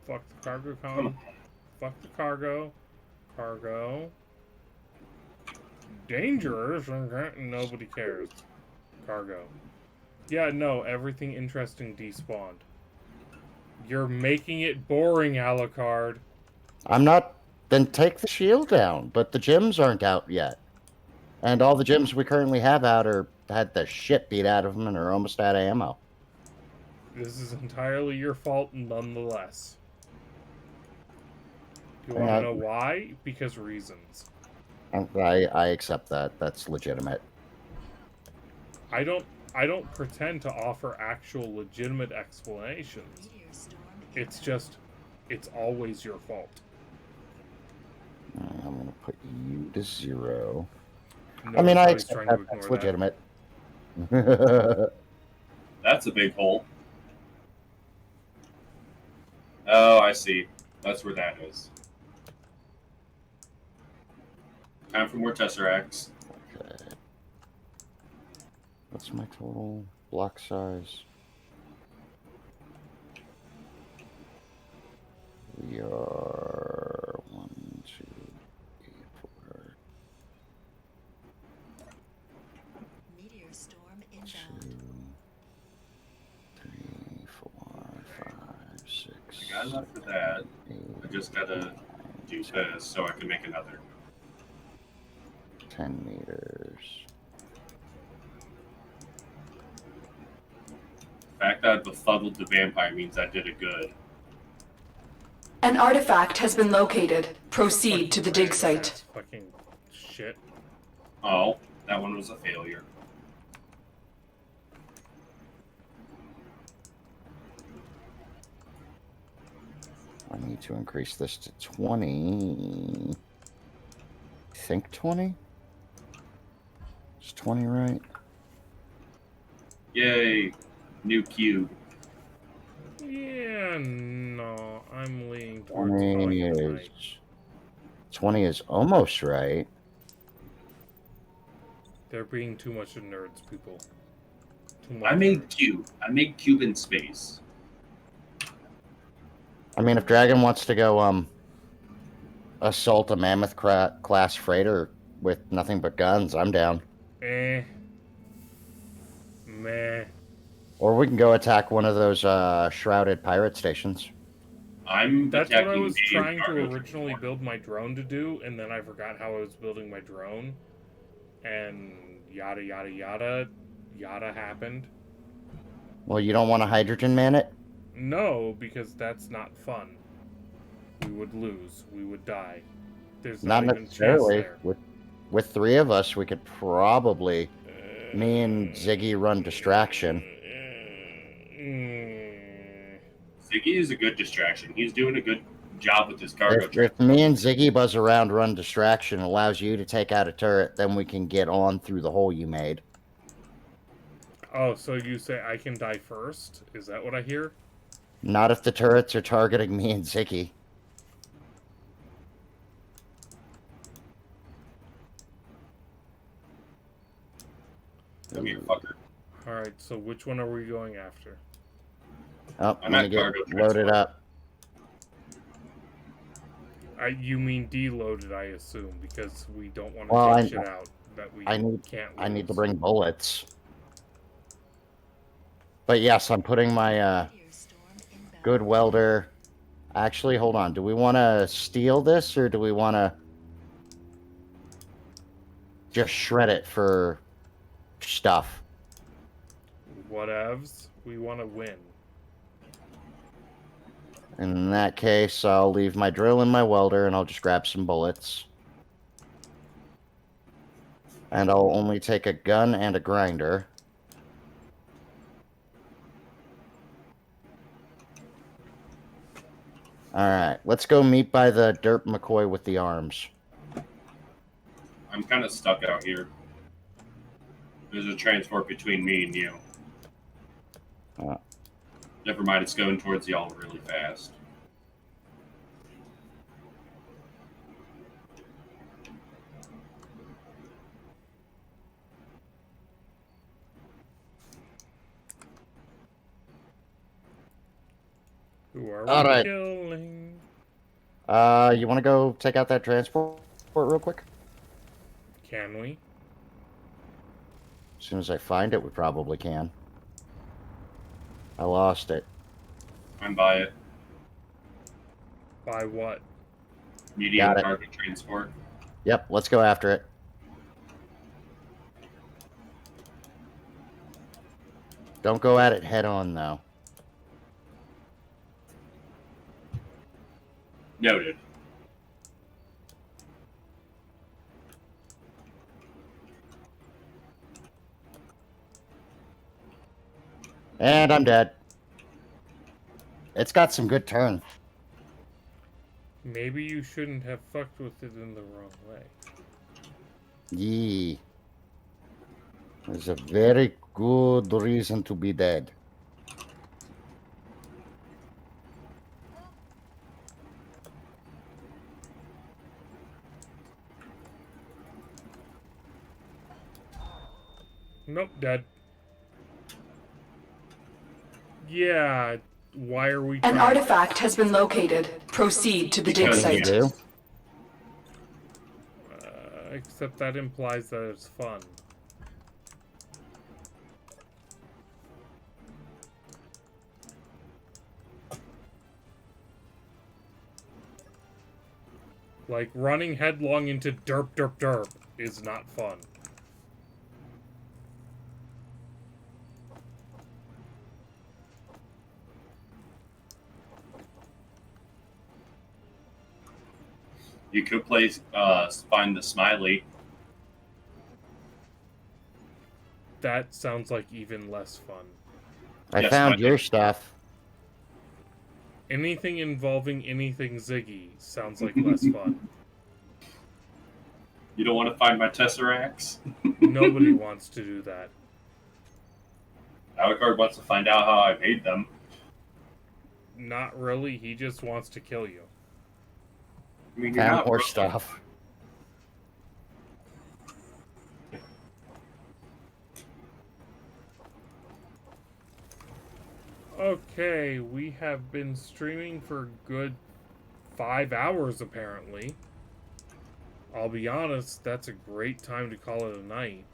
Fuck the cargo con. Fuck the cargo. Cargo. Dangerous. Nobody cares. Cargo. Yeah, no, everything interesting despawned. You're making it boring, Alucard. I'm not. Then take the shield down, but the gems aren't out yet. And all the gems we currently have out had the shit beat out of them and are almost out of ammo. This is entirely your fault, nonetheless. You want Yeah. to know why? Because reasons. I accept that. That's legitimate. I don't pretend to offer actual legitimate explanations. It's just, it's always your fault. I'm going to put you to 0. No, I mean, I nobody's accept trying that. to That's ignore legitimate. That's a big hole. Oh, I see. That's where that is. Time for more Tesseracts. Okay. What's my total block size? We are 1, 2, 3, 4. Meteor storm inbound. 2, 3, 4, 5, 6. I got enough for that. I just gotta do this so I can make another. 10 meters. The fact that I befuddled the vampire means I did it good. An artifact has been located. Proceed to the dig site. Fucking shit. Oh, that one was a failure. I need to increase this to 20. I think 20? Is 20 right? Yay, new cube. Yeah, no, I'm leaning towards 20 going is, right. 20 is almost right. They're being too much of nerds, people. Too much I made cube. I made cube in space. I mean, if Dragon wants to go assault a mammoth class freighter with nothing but guns, I'm down. Meh. Or we can go attack one of those shrouded pirate stations. That's what I was trying to originally build my drone to do, and then I forgot how I was building my drone. And yada yada yada yada happened. Well, you don't want to hydrogen man it? No, because that's not fun. We would lose. We would die. There's Not not even a chance necessarily. there. With 3 of us, we could probably... Me and Ziggy run distraction. Ziggy is a good distraction. He's doing a good job with his cargo. If me and Ziggy buzz around run distraction allows you to take out a turret, then we can get on through the hole you made. Oh, so you say I can die first? Is that what I hear? Not if the turrets are targeting me and Ziggy. Come here, fucker. Alright, so which one are we going after? Oh, I'm gonna get loaded up. You mean deloaded, I assume, because we don't want to Well, take shit out that we can't lose. I need to bring bullets. But yes, I'm putting my good welder. Actually, hold on. Do we want to steal this, or do we want to just shred it for stuff? Whatevs. We want to win. In that case, I'll leave my drill and my welder, and I'll just grab some bullets. And I'll only take a gun and a grinder. Alright, let's go meet by the Derp McCoy with the arms. I'm kind of stuck out here. There's a transport between me and you. Never mind, it's going towards y'all really fast. Who are All we right. killing? You want to go take out that transport real quick? Can we? As soon as I find it, we probably can. I lost it. I'm by it. By what? Medium Got it. target transport. Yep, let's go after it. Don't go at it head on, though. Noted. And I'm dead. It's got some good turn. Maybe you shouldn't have fucked with it in the wrong way. Yee. There's a very good reason to be dead. Nope, dead. Yeah, why are we... An artifact has been located. Proceed to the dig site. Except that implies that it's fun. Like, running headlong into derp derp derp is not fun. You could play Find the Smiley. That sounds like even less fun. I Yes, found my- your stuff. Anything involving anything Ziggy sounds like less fun. You don't want to find my Tesseracts? Nobody wants to do that. Alucard wants to find out how I made them. Not really, he just wants to kill you. I mean, you're Found not more really- stuff. Okay, we have been streaming for a good 5 hours apparently. I'll be honest, that's a great time to call it a night.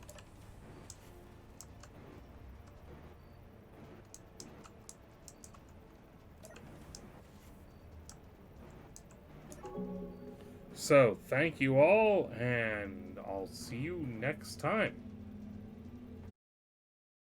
So, thank you all, and I'll see you next time.